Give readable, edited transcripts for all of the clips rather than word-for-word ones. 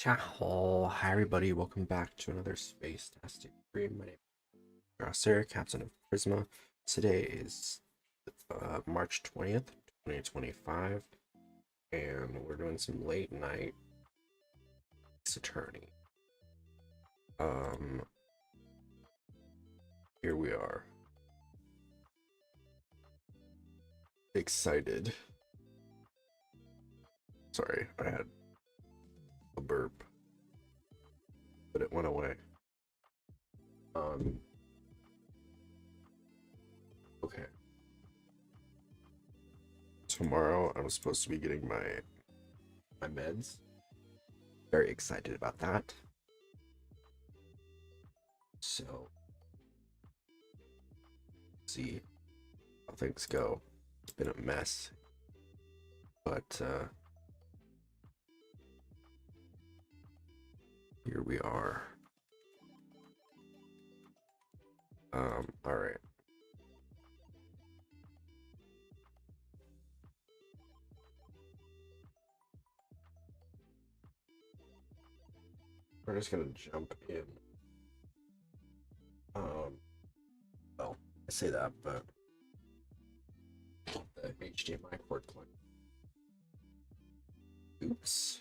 Ciao, hi everybody, welcome back to another Space Tastic stream. My name is Grosser, Captain of Prisma. Today is March 20th, 2025, and we're doing some late night Attorney. Um, Here we are. Excited. Sorry, I had a burp, but it went away. Okay. Tomorrow I'm supposed to be getting my meds. Very excited about that. So, see how things go. It's been a mess, but here we are. All right. We're just gonna jump in. Well, I say that, but the HDMI cord plug. Oops.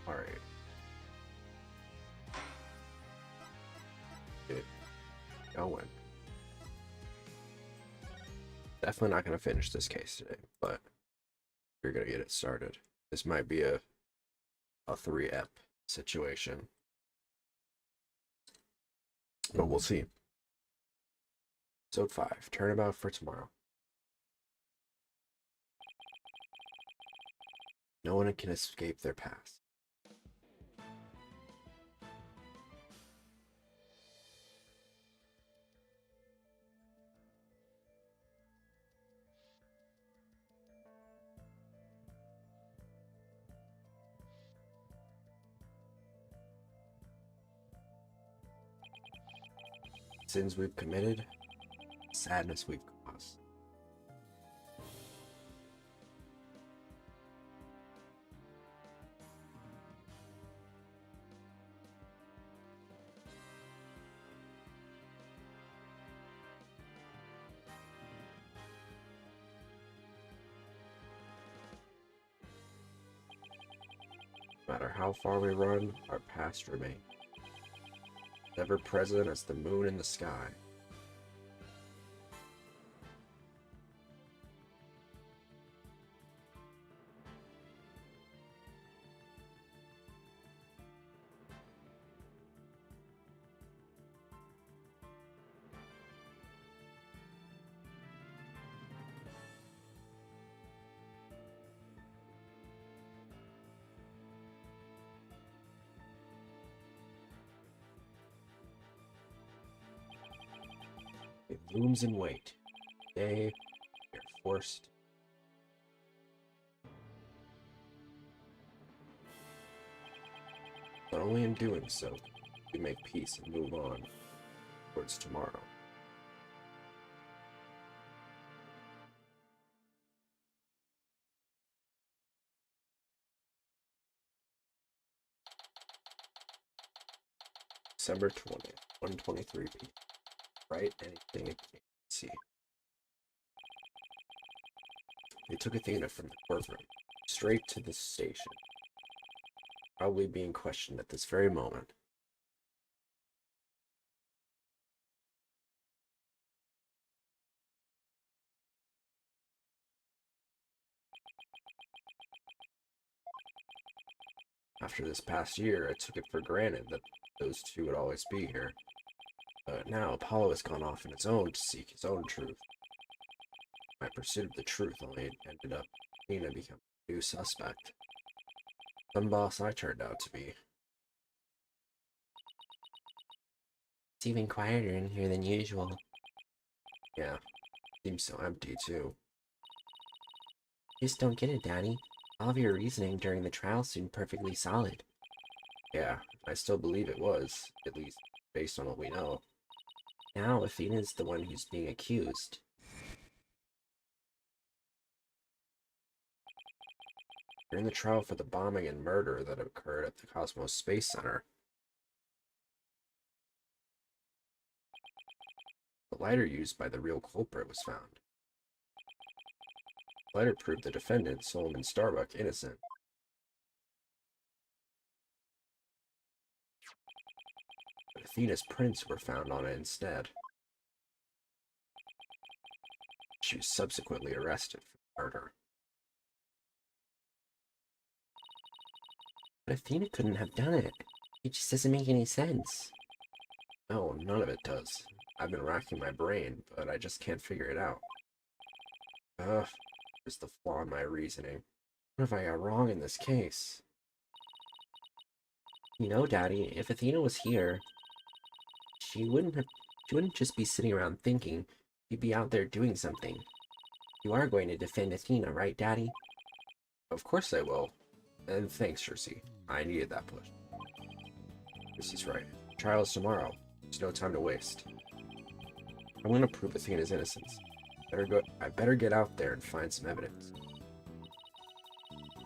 All right. Get going. Definitely not gonna finish this case today, but we're gonna get it started. This might be a 3-ep situation, but we'll see. Episode 5, turnabout for tomorrow. No one can escape their past. Sins we've committed, sadness we've caused. No matter how far we run, our past remains, ever present as the moon in the sky. It looms in wait. Today, we are forced. But only in doing so, we make peace and move on towards tomorrow. December 20th, 1:23 p.m. Write anything you can see. They took Athena from the courtroom, straight to the station, probably being questioned at this very moment. After this past year, I took it for granted that those two would always be here. But now Apollo has gone off on its own to seek his own truth. My pursuit of the truth only ended up Athena becoming a new suspect. Some boss I turned out to be. It's even quieter in here than usual. Yeah, seems so empty too. Just don't get it, Daddy. All of your reasoning during the trial seemed perfectly solid. Yeah, I still believe it was, at least based on what we know. Now Athena's the one who's being accused. During the trial for the bombing and murder that occurred at the Cosmos Space Center, the lighter used by the real culprit was found. The lighter proved the defendant, Solomon Starbuck, innocent. But Athena's prints were found on it instead. She was subsequently arrested for murder. But Athena couldn't have done it. It just doesn't make any sense. No, none of it does. I've been racking my brain, but I just can't figure it out. There's the flaw in my reasoning. What have I got wrong in this case? You know, Daddy, if Athena was here, she wouldn't just be sitting around thinking. She'd be out there doing something. You are going to defend Athena, right, Daddy? Of course I will. And thanks, Jersey. I needed that push. This is right. Trial's tomorrow. There's no time to waste. I'm gonna prove Athena's innocence. I better get out there and find some evidence.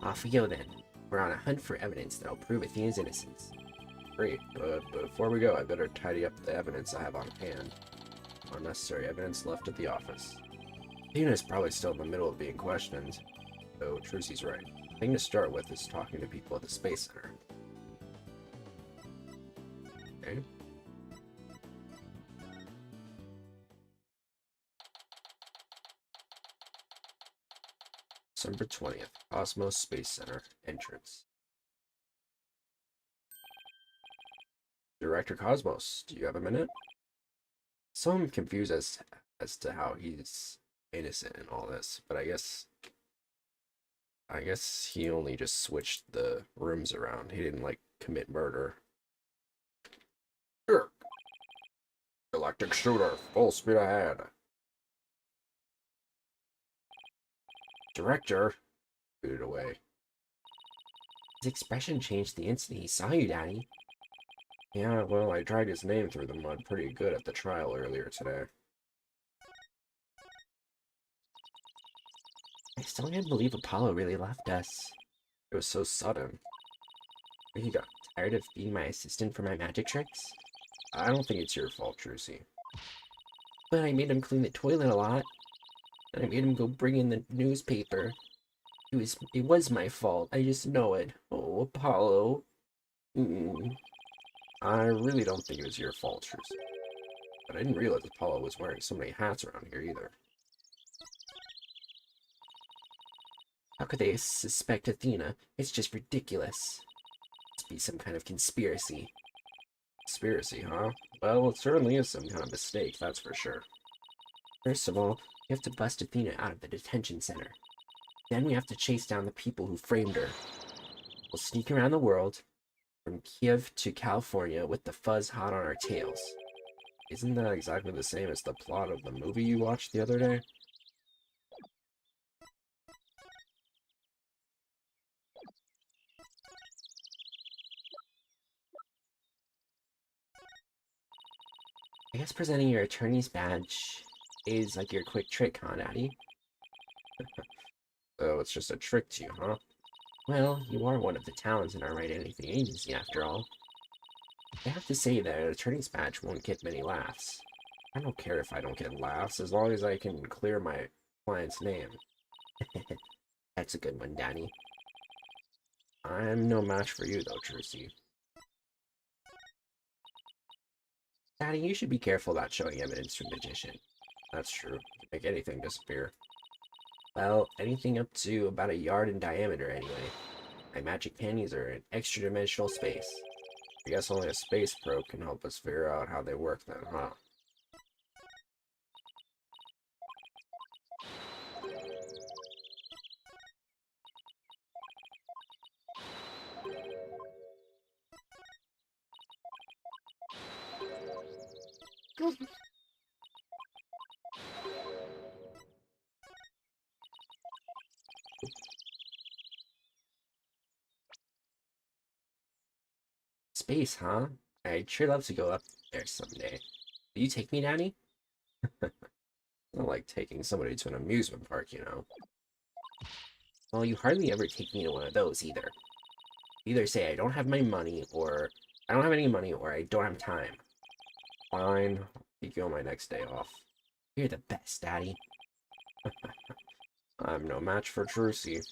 Off we go then. We're on a hunt for evidence that'll prove Athena's innocence. Great, but before we go, I better tidy up the evidence I have on hand. Unnecessary evidence left at the office. Athena's probably still in the middle of being questioned, so Trucy's right. The thing to start with is talking to people at the Space Center. Okay. December 20th, Cosmos Space Center, entrance. Director Cosmos, do you have a minute? So I'm confused as to how he's innocent in all this, but I guess he only just switched the rooms around. He didn't like commit murder. Urgh. Galactic shooter, full speed ahead. Director, booted away. His expression changed the instant he saw you, Daddy. Yeah, well, I dragged his name through the mud pretty good at the trial earlier today. I still can't believe Apollo really left us. It was so sudden. He got tired of being my assistant for my magic tricks. I don't think it's your fault, Trucy. But I made him clean the toilet a lot. And I made him go bring in the newspaper. It was my fault. I just know it. Oh, Apollo. I really don't think it was your fault, Trucy. But I didn't realize Apollo was wearing so many hats around here either. How could they suspect Athena? It's just ridiculous. Must be some kind of conspiracy. Conspiracy, huh? Well, it certainly is some kind of mistake, that's for sure. First of all, we have to bust Athena out of the detention center. Then we have to chase down the people who framed her. We'll sneak around the world, from Kiev to California, with the fuzz hot on our tails. Isn't that exactly the same as the plot of the movie you watched the other day? I guess presenting your attorney's badge is like your quick trick, huh, Daddy? So it's just a trick to you, huh? Well, you are one of the talents in our Write Anything agency, after all. I have to say that an attorney's badge won't get many laughs. I don't care if I don't get laughs, as long as I can clear my client's name. That's a good one, Daddy. I'm no match for you, though, Trucy. Daddy, you should be careful about showing evidence to a magician. That's true. You can make anything disappear. Well, anything up to about a yard in diameter, anyway. My magic panties are in extra-dimensional space. I guess only a space probe can help us figure out how they work then, huh? space, huh? I'd sure love to go up there someday. Will you take me, Daddy? Not like taking somebody to an amusement park, you know. Well, you hardly ever take me to one of those either. You either say I don't have my money, or I don't have any money, or I don't have time. Fine, I'll take you on my next day off. You're the best, Daddy. I'm no match for Trucy.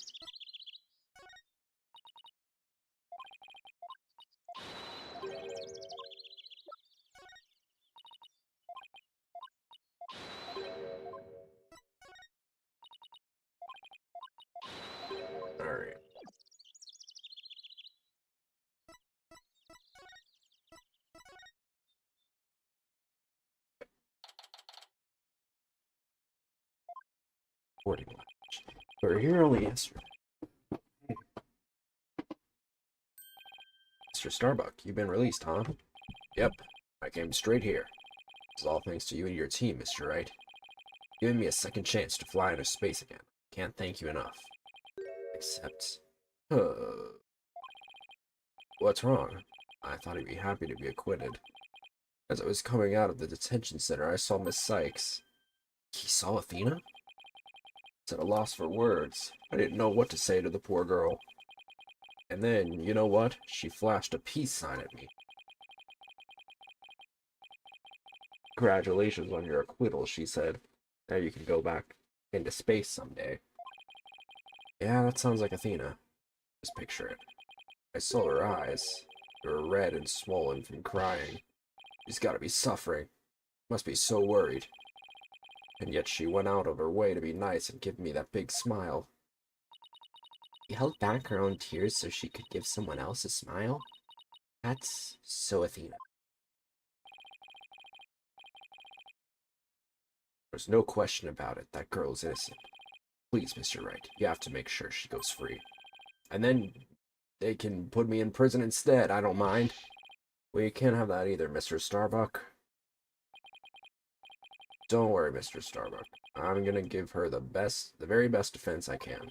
Alright. Boarding lounge. We're here only yesterday. Mr. Starbuck, you've been released, huh? Yep, I came straight here. It's all thanks to you and your team, Mr. Wright. Giving me a second chance to fly into space again. Can't thank you enough. Except... What's wrong? I thought he'd be happy to be acquitted. As I was coming out of the detention center, I saw Miss Sykes. He saw Athena? It's at a loss for words. I didn't know what to say to the poor girl. And then, you know what? She flashed a peace sign at me. Congratulations on your acquittal, she said. Now you can go back into space someday. Yeah, that sounds like Athena. Just picture it. I saw her eyes. They were red and swollen from crying. She's gotta be suffering. Must be so worried. And yet she went out of her way to be nice and give me that big smile. You held back her own tears so she could give someone else a smile? That's so Athena. There's no question about it. That girl is innocent. Please, Mr. Wright, you have to make sure she goes free. And then they can put me in prison instead. I don't mind. We can't have that either, Mr. Starbuck. Don't worry, Mr. Starbuck. I'm gonna give her the very best defense I can.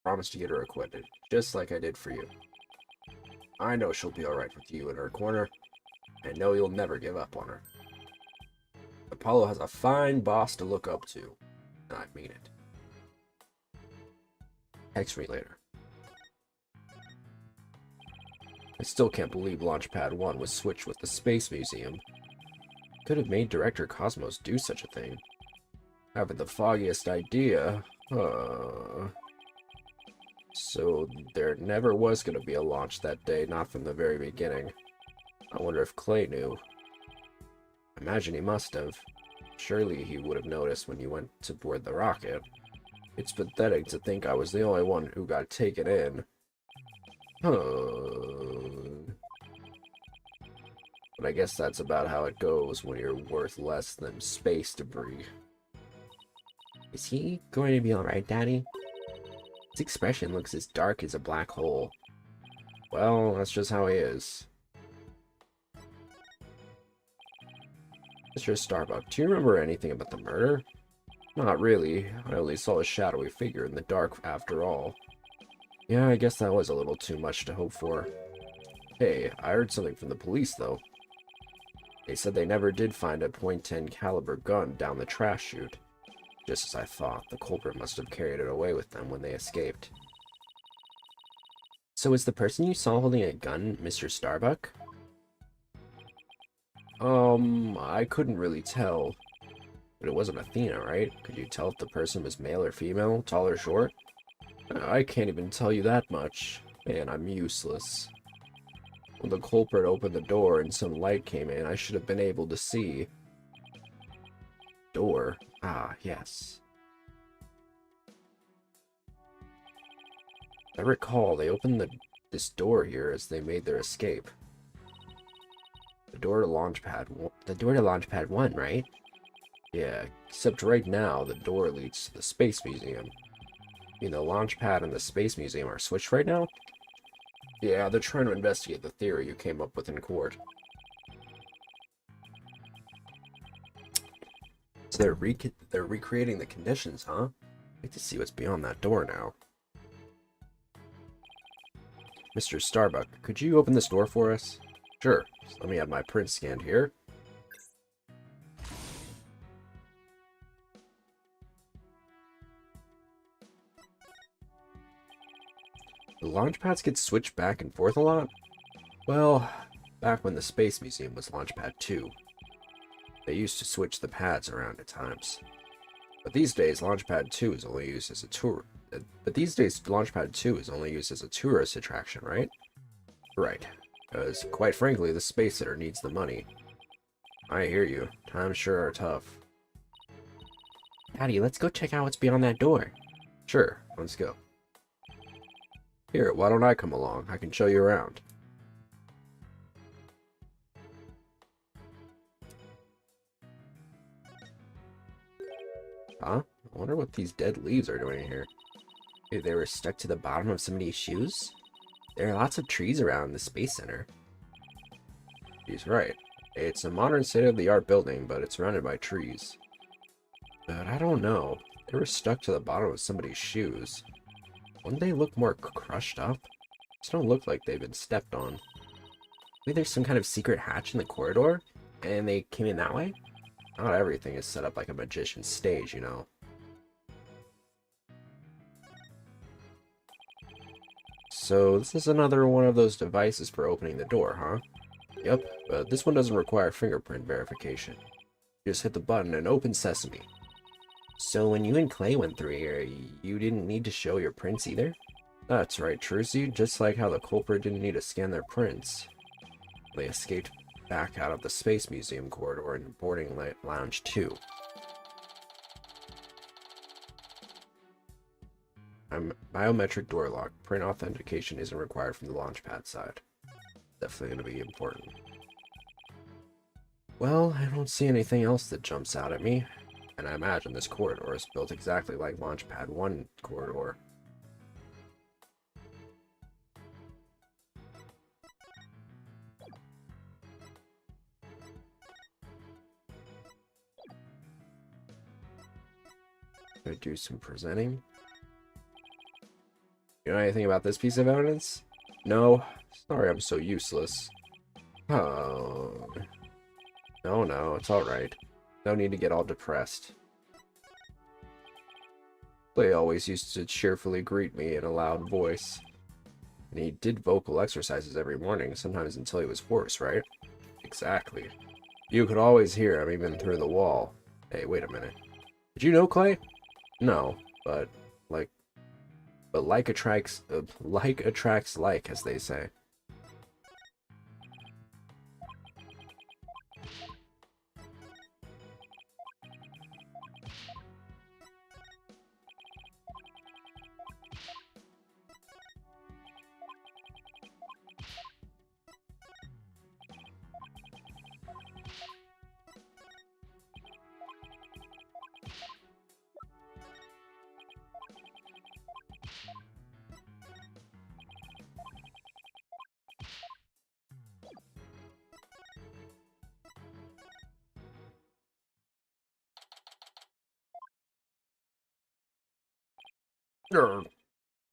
Promise to get her acquitted, just like I did for you. I know she'll be alright with you in her corner. I know you'll never give up on her. Apollo has a fine boss to look up to. I mean it. Text me later. I still can't believe Launchpad 1 was switched with the Space Museum. Could have made Director Cosmos do such a thing. Haven't the foggiest idea. So there never was going to be a launch that day, not from the very beginning. I wonder if Clay knew. I imagine he must have. Surely he would have noticed when you went to board the rocket. It's pathetic to think I was the only one who got taken in. But I guess that's about how it goes when you're worth less than space debris. Is he going to be alright, Daddy? His expression looks as dark as a black hole. Well, that's just how he is. Mr. Starbuck, do you remember anything about the murder? Not really. I only saw a shadowy figure in the dark after all. Yeah, I guess that was a little too much to hope for. Hey, I heard something from the police, though. They said they never did find a .10 caliber gun down the trash chute. Just as I thought, the culprit must have carried it away with them when they escaped. So is the person you saw holding a gun Mr. Starbuck? I couldn't really tell. But it wasn't Athena, right? Could you tell if the person was male or female, tall or short? I can't even tell you that much. Man, I'm useless. When the culprit opened the door and some light came in, I should have been able to see. Door? Ah, yes. I recall they opened this door here as they made their escape. The door to Launchpad 1, right? Yeah, except right now the door leads to the Space Museum. You mean the Launchpad and the Space Museum are switched right now? Yeah, they're trying to investigate the theory you came up with in court. So they're recreating the conditions, huh? I'd like to see what's beyond that door now. Mr. Starbuck, could you open this door for us? Sure, so let me have my print scanned here. The launch pads get switched back and forth a lot? Well, back when the Space Museum was Launchpad 2, they used to switch the pads around at times. But these days, Launchpad 2 is only used as a tourist attraction, right? Right. Because, quite frankly, the Space Center needs the money. I hear you. Times sure are tough. Daddy, let's go check out what's beyond that door. Sure, let's go. Here, why don't I come along? I can show you around. Huh? I wonder what these dead leaves are doing here. Maybe they were stuck to the bottom of somebody's shoes? There are lots of trees around the Space Center. He's right. It's a modern state-of-the-art building, but it's surrounded by trees. But I don't know. They were stuck to the bottom of somebody's shoes. Wouldn't they look more crushed up? Just don't look like they've been stepped on. Maybe there's some kind of secret hatch in the corridor, and they came in that way? Not everything is set up like a magician's stage, you know. So this is another one of those devices for opening the door, huh? Yep, but this one doesn't require fingerprint verification. You just hit the button and open sesame. So when you and Clay went through here, you didn't need to show your prints either? That's right, Trucy, just like how the culprit didn't need to scan their prints. They escaped back out of the Space Museum corridor in boarding lounge 2. Biometric door lock. Print authentication isn't required from the launchpad side. Definitely going to be important. Well, I don't see anything else that jumps out at me. And I imagine this corridor is built exactly like Launchpad 1 corridor. Gonna do some presenting. You know anything about this piece of evidence? No. Sorry I'm so useless. Oh. No, it's alright. No need to get all depressed. Clay always used to cheerfully greet me in a loud voice. And he did vocal exercises every morning, sometimes until he was hoarse, right? Exactly. You could always hear him even through the wall. Hey, wait a minute. Did you know Clay? No, but like attracts like, as they say.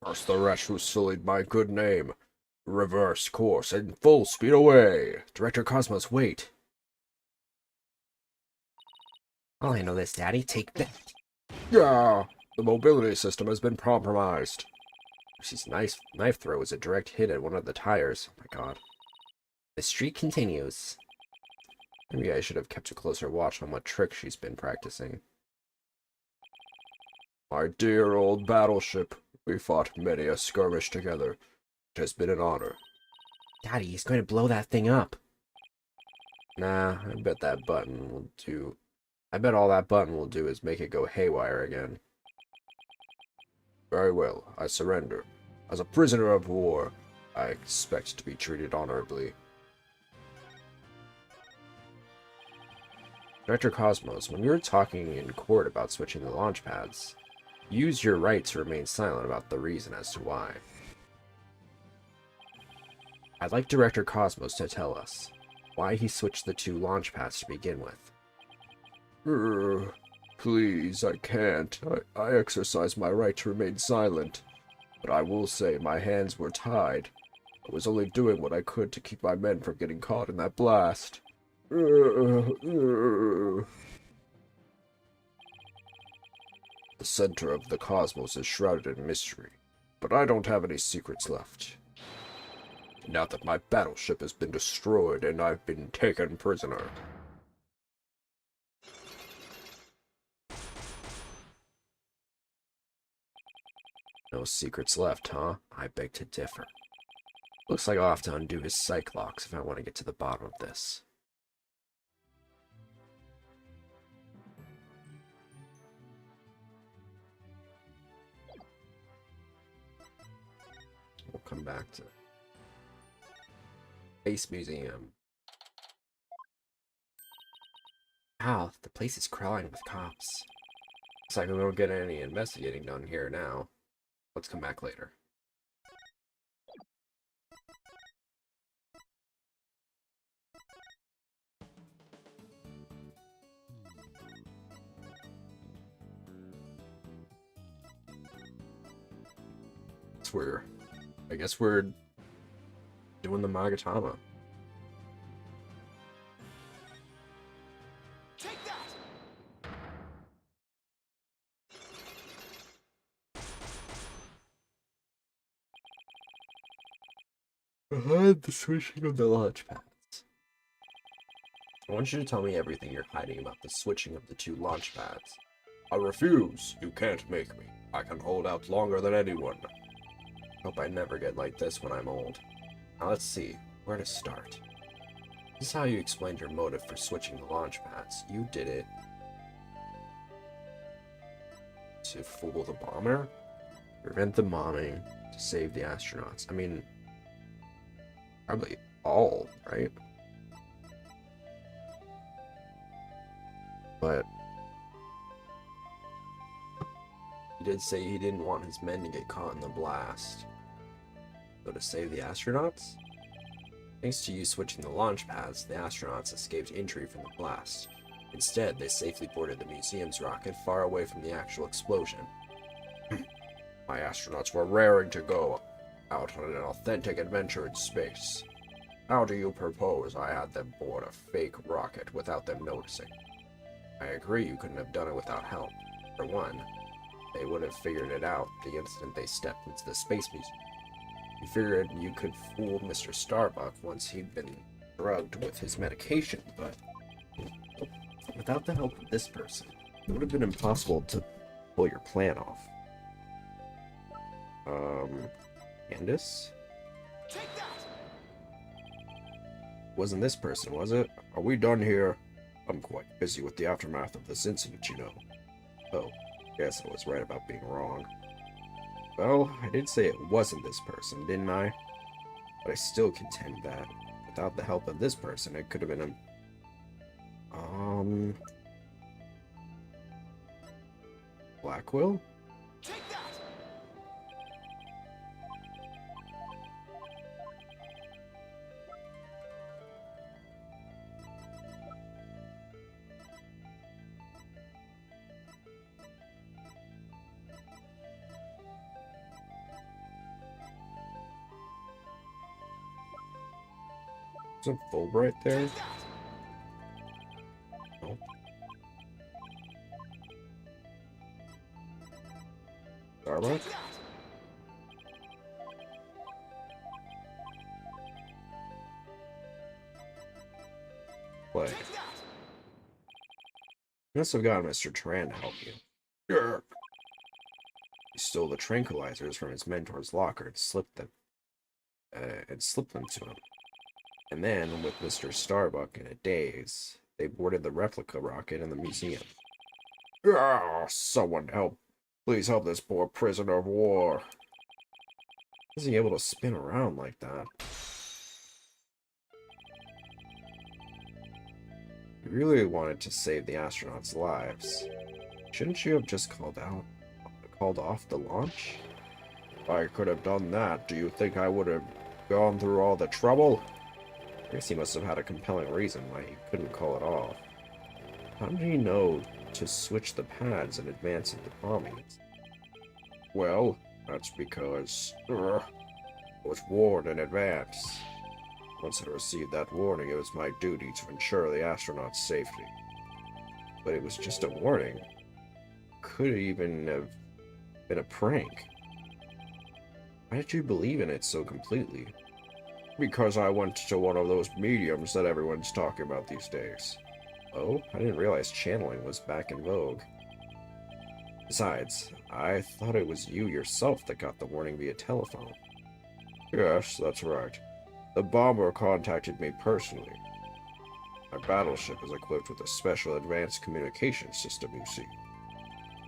Curse the wretch who sullied my good name. Reverse course and full speed away. Director Cosmos, wait. I'll handle this, Daddy. Take that. Yeah, the mobility system has been compromised. His knife throw was a direct hit at one of the tires. Oh my god. The streak continues. Maybe I should have kept a closer watch on what tricks she's been practicing. My dear old battleship, we fought many a skirmish together. It has been an honor. Daddy, he's going to blow that thing up. Nah, I bet that button will do. I bet all that button will do is make it go haywire again. Very well, I surrender. As a prisoner of war, I expect to be treated honorably. Director Cosmos, when you're talking in court about switching the launch pads, use your right to remain silent about the reason as to why. I'd like Director Cosmos to tell us why he switched the two launch pads to begin with. Please, I can't. I exercise my right to remain silent. But I will say my hands were tied. I was only doing what I could to keep my men from getting caught in that blast. The center of the cosmos is shrouded in mystery, but I don't have any secrets left. Now that my battleship has been destroyed and I've been taken prisoner. No secrets left, huh? I beg to differ. Looks like I'll have to undo his psych locks if I want to get to the bottom of this. We'll come back to Space Museum. Wow, the place is crawling with cops. Looks like we won't get any investigating done here now. Let's come back later. I guess we're doing the Magatama. Take that! Behind the switching of the launch pads. I want you to tell me everything you're hiding about the switching of the two launch pads. I refuse. You can't make me. I can hold out longer than anyone. Hope I never get like this when I'm old. Now let's see. Where to start? This is how you explained your motive for switching the launch pads. You did it to fool the bomber? Prevent the bombing, to save the astronauts. I mean, probably all, right? But he did say he didn't want his men to get caught in the blast. So to save the astronauts? Thanks to you switching the launch pads, the astronauts escaped injury from the blast. Instead, they safely boarded the museum's rocket far away from the actual explosion. My astronauts were raring to go out on an authentic adventure in space. How do you propose I had them board a fake rocket without them noticing? I agree you couldn't have done it without help. For one, they would have figured it out the instant they stepped into the space museum. You figured you could fool Mr. Starbuck once he'd been drugged with his medication, but without the help of this person, it would have been impossible to pull your plan off. Candace? Take that! Wasn't this person, was it? Are we done here? I'm quite busy with the aftermath of this incident, you know. Oh, guess I was right about being wrong. Well, I did say it wasn't this person, didn't I? But I still contend that, without the help of this person, it could have been a... Blackwell? Take that! Isn't Fulbright there? Take that! No. Starbuck? Take that! Play. Take that! You must have gotten Mr. Tran to help you. Yerk. He stole the tranquilizers from his mentor's locker and slipped them to him. And then, with Mr. Starbuck in a daze, they boarded the replica rocket in the museum. Ah, someone help. Please help this poor prisoner of war. How is he able to spin around like that? You really wanted to save the astronauts' lives. Shouldn't you have just called off the launch? If I could have done that, do you think I would have gone through all the trouble? I guess he must have had a compelling reason why he couldn't call it off. How did he know to switch the pads in advance of the bombing? Well, that's because... I was warned in advance. Once I received that warning, it was my duty to ensure the astronauts' safety. But it was just a warning. Could even have been a prank. Why did you believe in it so completely? Because I went to one of those mediums that everyone's talking about these days. Oh, I didn't realize channeling was back in vogue. Besides, I thought it was you yourself that got the warning via telephone. Yes, that's right. The bomber contacted me personally. My battleship is equipped with a special advanced communication system, you see,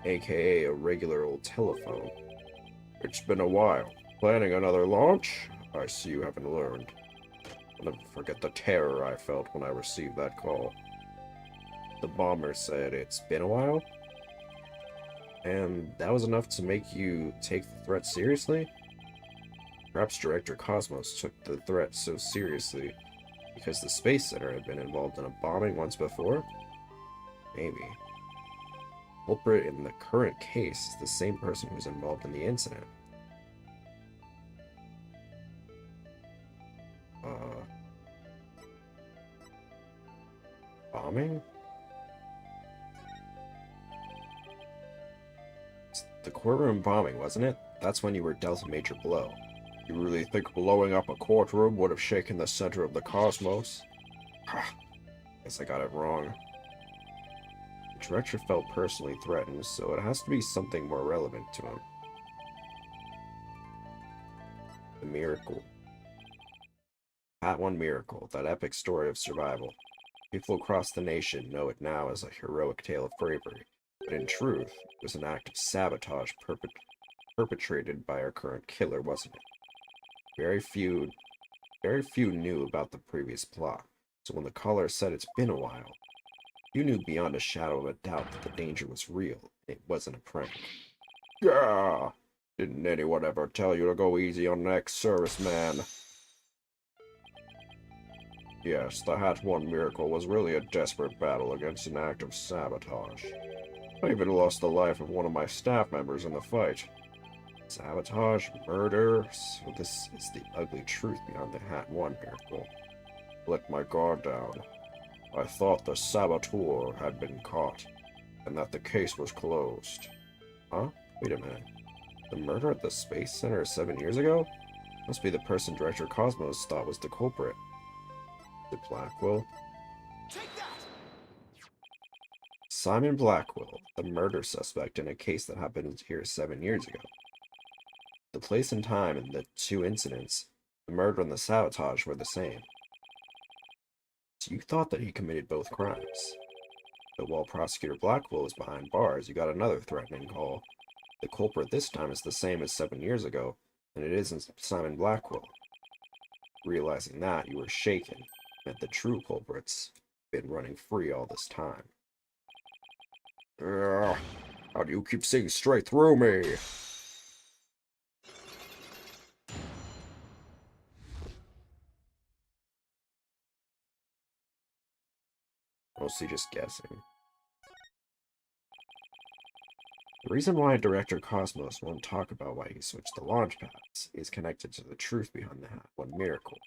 aka a regular old telephone. It's been a while. Planning another launch? I see you haven't learned. I'll never forget the terror I felt when I received that call. The bomber said it's been a while? And that was enough to make you take the threat seriously? Perhaps Director Cosmos took the threat so seriously because the Space Center had been involved in a bombing once before? Maybe. The culprit in the current case is the same person who was involved in the incident. Bombing? It's the courtroom bombing, wasn't it? That's when you were dealt a major blow. You really think blowing up a courtroom would have shaken the center of the cosmos? Guess I got it wrong. The director felt personally threatened, so it has to be something more relevant to him. The miracle. That one miracle, that epic story of survival. People across the nation know it now as a heroic tale of bravery, but in truth, it was an act of sabotage perpetrated by our current killer, wasn't it? Very few knew about the previous plot, so when the caller said it's been a while, you knew beyond a shadow of a doubt that the danger was real, and it wasn't a prank. Gah! Didn't anyone ever tell you to go easy on an ex-serviceman? Yes, the Hat 1 miracle was really a desperate battle against an act of sabotage. I even lost the life of one of my staff members in the fight. Sabotage, murder, so this is the ugly truth behind the Hat 1 miracle. Let my guard down. I thought the saboteur had been caught, and that the case was closed. Huh? Wait a minute. The murder at the Space Center 7 years ago? Must be the person Director Cosmos thought was the culprit. Is it Blackwell? Take that! Simon Blackwell, the murder suspect in a case that happened here 7 years ago. The place and time in the two incidents, the murder and the sabotage, were the same. So you thought that he committed both crimes. But while Prosecutor Blackwell was behind bars, you got another threatening call. The culprit this time is the same as 7 years ago, and it isn't Simon Blackwell. Realizing that, you were shaken, and the true culprit's been running free all this time. Ugh, how do you keep seeing straight through me? Mostly just guessing. The reason why Director Cosmos won't talk about why he switched the launch pads is connected to the truth behind the Hat 1 miracle.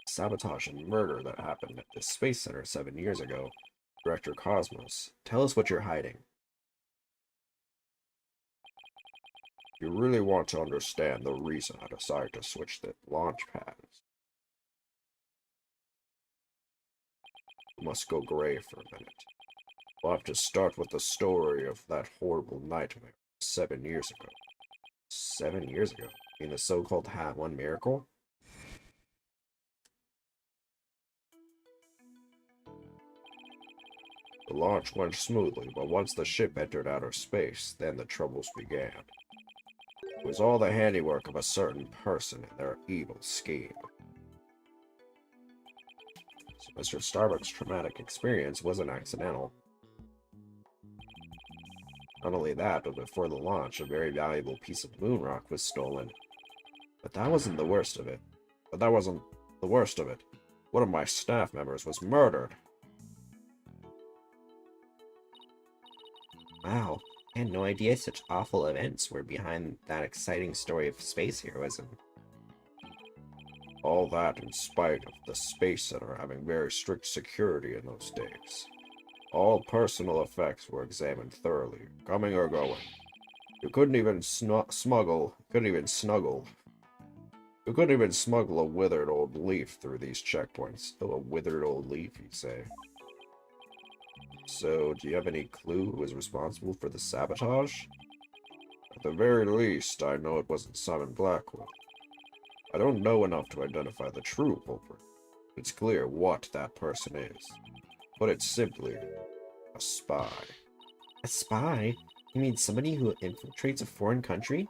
The sabotage and murder that happened at the Space Center 7 years ago. Director Cosmos, tell us what you're hiding. You really want to understand the reason I decided to switch the launch pads. You must go gray for a minute. We'll have to start with the story of that horrible nightmare 7 years ago. 7 years ago? You mean the so-called Hat 1 miracle? The launch went smoothly, but once the ship entered outer space, then the troubles began. It was all the handiwork of a certain person and their evil scheme. So Mr. Starbuck's traumatic experience wasn't accidental. Not only that, but before the launch, a very valuable piece of moon rock was stolen. But that wasn't the worst of it. One of my staff members was murdered. Wow, I had no idea such awful events were behind that exciting story of space heroism. All that in spite of the Space Center having very strict security in those days. All personal effects were examined thoroughly, coming or going. You couldn't even you couldn't even smuggle a withered old leaf through these checkpoints. Oh, a withered old leaf, you say? So, do you have any clue who was responsible for the sabotage? At the very least, I know it wasn't Simon Blackwell. I don't know enough to identify the true culprit. It's clear what that person is. Put it simply, a spy. A spy? You mean somebody who infiltrates a foreign country?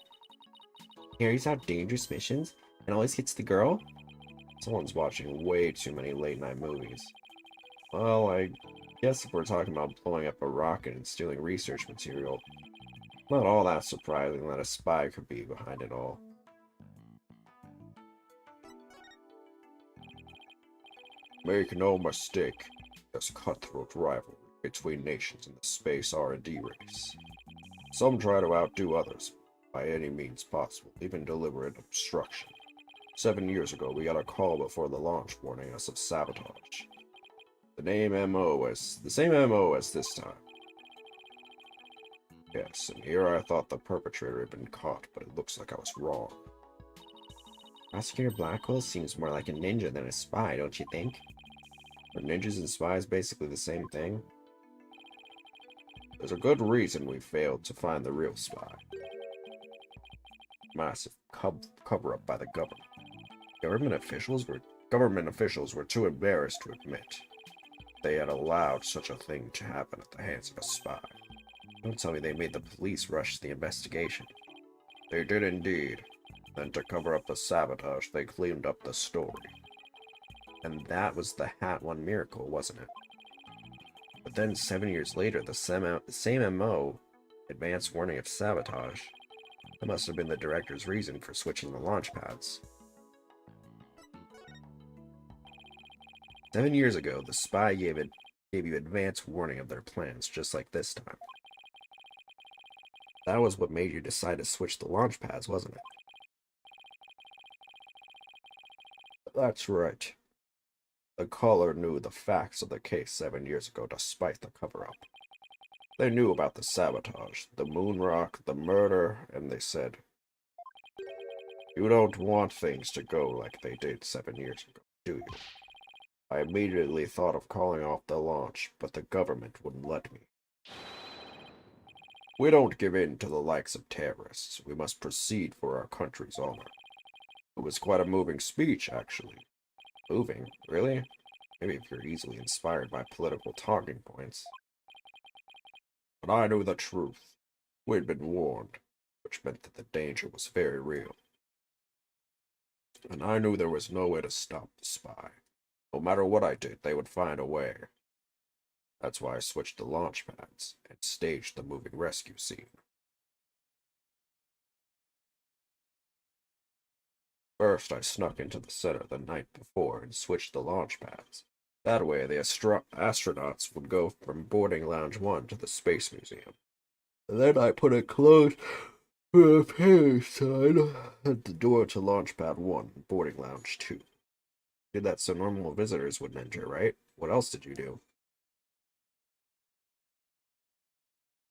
Carries out dangerous missions and always gets the girl? Someone's watching way too many late-night movies. Well, I guess if we're talking about blowing up a rocket and stealing research material, not all that surprising that a spy could be behind it all. Make no mistake, there's cutthroat rivalry between nations in the space R&D race. Some try to outdo others by any means possible, even deliberate obstruction. 7 years ago, we got a call before the launch warning us of sabotage. The same MO as this time. Yes, and here I thought the perpetrator had been caught, but it looks like I was wrong. Prosecutor Blackwell seems more like a ninja than a spy, don't you think? Are ninjas and spies basically the same thing? There's a good reason we failed to find the real spy. Massive cover-up by the government. Government officials were too embarrassed to admit they had allowed such a thing to happen at the hands of a spy. Don't tell me they made the police rush the investigation. They did indeed. Then to cover up the sabotage, they cleaned up the story. And that was the Hat 1 miracle, wasn't it? But then 7 years later, the same MO, advanced warning of sabotage. That must have been the director's reason for switching the launch pads. 7 years ago, the spy gave you advance warning of their plans, just like this time. That was what made you decide to switch the launch pads, wasn't it? That's right. The caller knew the facts of the case 7 years ago despite the cover-up. They knew about the sabotage, the moon rock, the murder, and they said, "You don't want things to go like they did 7 years ago, do you?" I immediately thought of calling off the launch, but the government wouldn't let me. We don't give in to the likes of terrorists. We must proceed for our country's honor. It was quite a moving speech, actually. Moving? Really? Maybe if you're easily inspired by political talking points. But I knew the truth. We'd been warned, which meant that the danger was very real. And I knew there was no way to stop the spy. No matter what I did, they would find a way. That's why I switched the launch pads and staged the moving rescue scene. First, I snuck into the center the night before and switched the launch pads. That way, the astronauts would go from boarding lounge 1 to the Space Museum. And then I put a closed repair sign at the door to launch pad 1, boarding lounge 2. Did that so normal visitors wouldn't enter, right? What else did you do?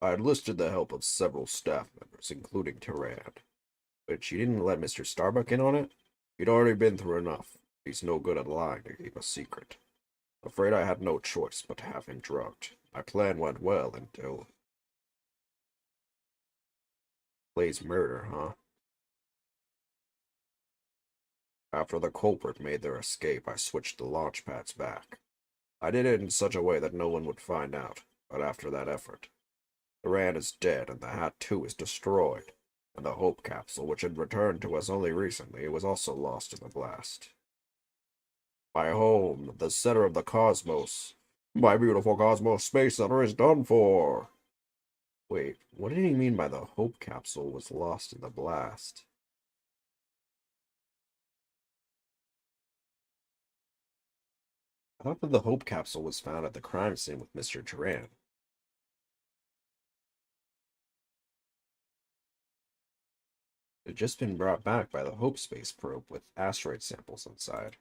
I enlisted the help of several staff members, including Turan. But you didn't let Mr. Starbuck in on it? He'd already been through enough. He's no good at lying to keep a secret. Afraid I had no choice but to have him drugged. My plan went well until... Clay's murder, huh? After the culprit made their escape, I switched the launch pads back. I did it in such a way that no one would find out, but after that effort, Turan is dead and the Hat 2 is destroyed, and the Hope Capsule, which had returned to us only recently, was also lost in the blast. My home, the center of the cosmos, my beautiful Cosmos Space Center is done for. Wait, what did he mean by the Hope Capsule was lost in the blast? I thought that the Hope Capsule was found at the crime scene with Mr. Turan. It had just been brought back by the Hope space probe with asteroid samples inside.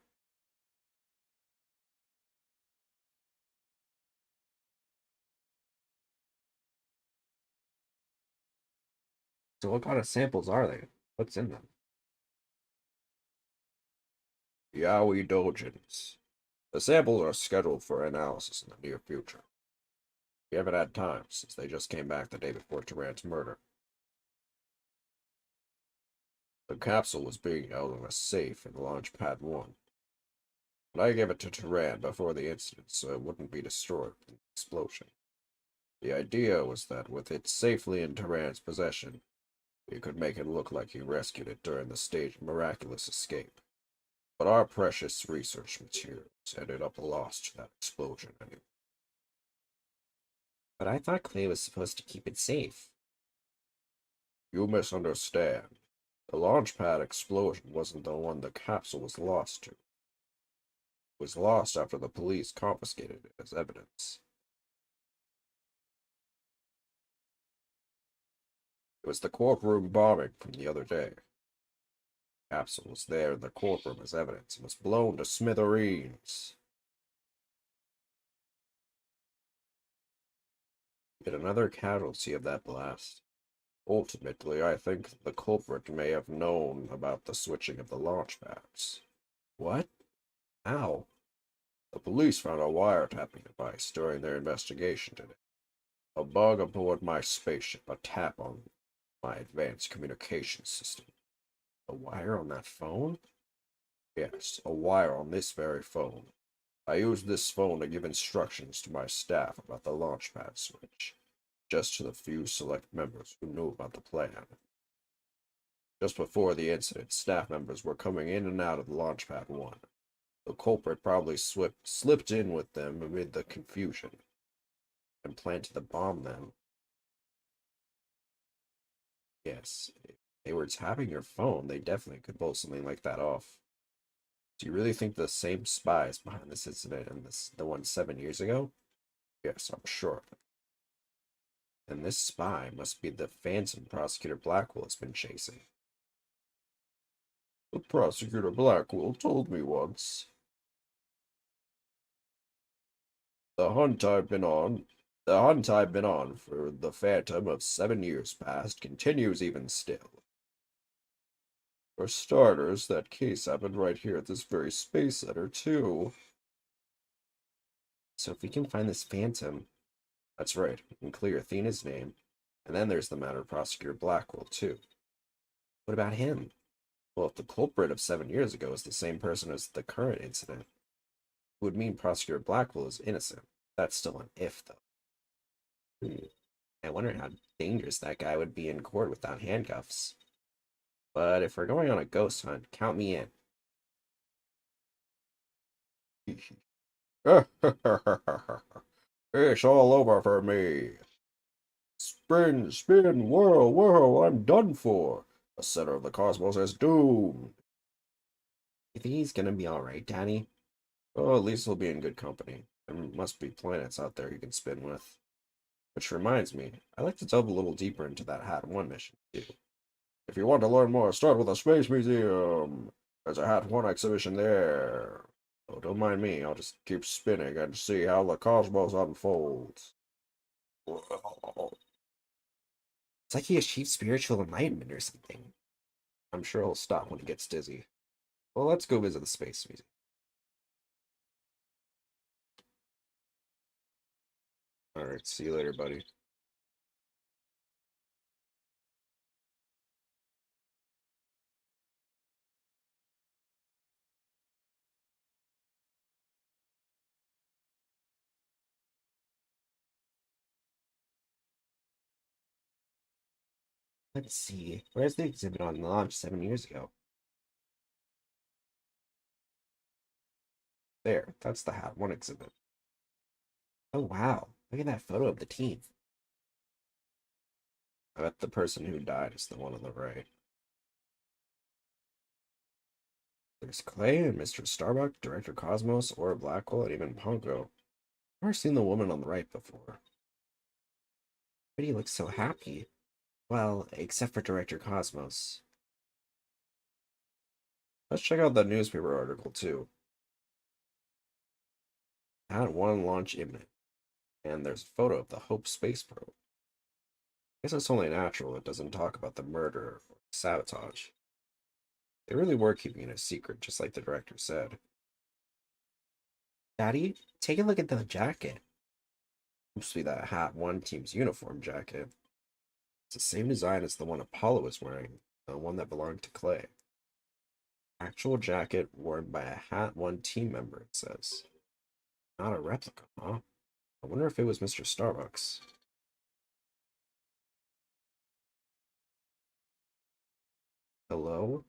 So what kind of samples are they? What's in them? Yowie Dojins. The samples are scheduled for analysis in the near future. We haven't had time, since they just came back the day before Turan's murder. The capsule was being held in a safe in Launch Pad 1. But I gave it to Turan before the incident so it wouldn't be destroyed in the explosion. The idea was that with it safely in Turan's possession, we could make it look like he rescued it during the staged miraculous escape. But our precious research materials ended up lost to that explosion anyway. But I thought Clay was supposed to keep it safe. You misunderstand. The launch pad explosion wasn't the one the capsule was lost to. It was lost after the police confiscated it as evidence. It was the courtroom bombing from the other day. The capsule was there in the courtroom as evidence and was blown to smithereens. Yet another casualty of that blast. Ultimately, I think the culprit may have known about the switching of the launch pads. What? How? The police found a wiretapping device during their investigation today. A bug aboard my spaceship, a tap on my advanced communications system. A wire on that phone? Yes, a wire on this very phone. I used this phone to give instructions to my staff about the launchpad switch, just to the few select members who knew about the plan. Just before the incident, staff members were coming in and out of the launchpad 1. The culprit probably slipped in with them amid the confusion And planned to bomb them. Yes, if they were tapping your phone, they definitely could pull something like that off. Do you really think the same spy is behind this incident and the one 7 years ago? Yes, I'm sure of it. And this spy must be the phantom Prosecutor Blackwell has been chasing. The Prosecutor Blackwell told me once. The hunt I've been on for the phantom of 7 years past continues even still. For starters, that case happened right here at this very space center, too. So if we can find this phantom... That's right, we can clear Athena's name. And then there's the matter of Prosecutor Blackwell, too. What about him? Well, if the culprit of 7 years ago is the same person as the current incident, it would mean Prosecutor Blackwell is innocent. That's still an if, though. I wonder how dangerous that guy would be in court without handcuffs. But if we're going on a ghost hunt, count me in. It's all over for me. Spin, spin, whirl, whirl, I'm done for. The center of the cosmos is doomed. You think he's gonna be alright, Daddy? Oh, at least he'll be in good company. There must be planets out there he can spin with. Which reminds me, I'd like to delve a little deeper into that Hat 1 mission, too. If you want to learn more, start with a space museum. There's a Hat 1 exhibition there. Oh, don't mind me, I'll just keep spinning and see how the cosmos unfolds. It's like he achieved spiritual enlightenment or something. I'm sure he'll stop when he gets dizzy. Well, let's go visit the space museum. Alright, see you later, buddy. Let's see. Where's the exhibit on launch 7 years ago? There, that's the Hat 1 exhibit. Oh wow. Look at that photo of the team. I bet the person who died is the one on the right. There's Clay and Mr. Starbuck, Director Cosmos, Aura Blackwell, and even Pongo. I've never seen the woman on the right before. But he looks so happy. Well, except for Director Cosmos. Let's check out the newspaper article too. At one launch imminent, and there's a photo of the Hope space probe. I guess it's only natural it doesn't talk about the murder or sabotage. They really were keeping it a secret, just like the director said. Daddy, take a look at the jacket. Must be that Hat 1 team's uniform jacket. It's the same design as the one Apollo was wearing, the one that belonged to Clay. Actual jacket worn by a Hat 1 team member, it says. Not a replica, huh? I wonder if it was Mr. Starbucks. Hello?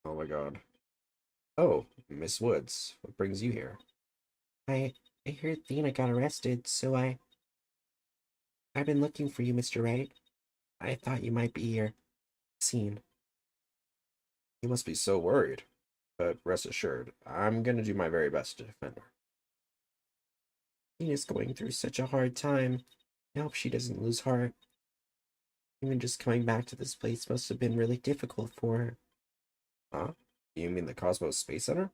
Oh my god. Oh, Miss Woods, what brings you here? I heard Thena got arrested, so I've been looking for you, Mr. Wright. I thought you might be here. Seen. You must be so worried. But rest assured, I'm gonna do my very best to defend her. Thena's going through such a hard time. I hope she doesn't lose heart. Even just coming back to this place must have been really difficult for her. Huh? You mean the Cosmos Space Center?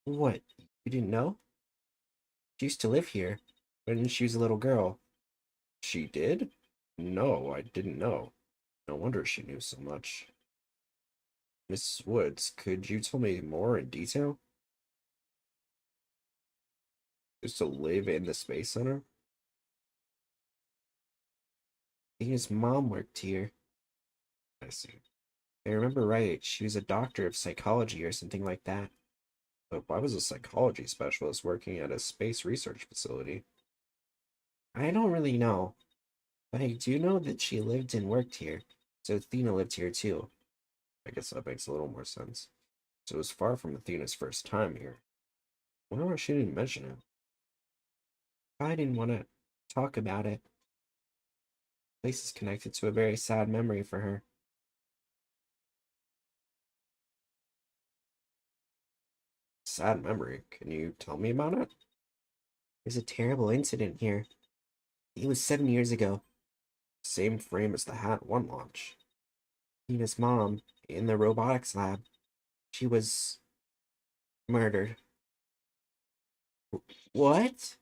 What? You didn't know? She used to live here when she was a little girl. She did? No, I didn't know. No wonder she knew so much. Miss Woods, could you tell me more in detail? Used to live in the Space Center? Thena's mom worked here. I see. If I remember right, she was a doctor of psychology or something like that. But why was a psychology specialist working at a space research facility? I don't really know, but I do know that she lived and worked here, so Thena lived here too. I guess that makes a little more sense. So it was far from Athena's first time here. Wonder why she didn't mention it. I didn't want to talk about it. The place is connected to a very sad memory for her. Sad memory. Can you tell me about it? There's a terrible incident here. It was 7 years ago. Same frame as the Hat 1 launch. Thena's mom, in the robotics lab, she was murdered. What?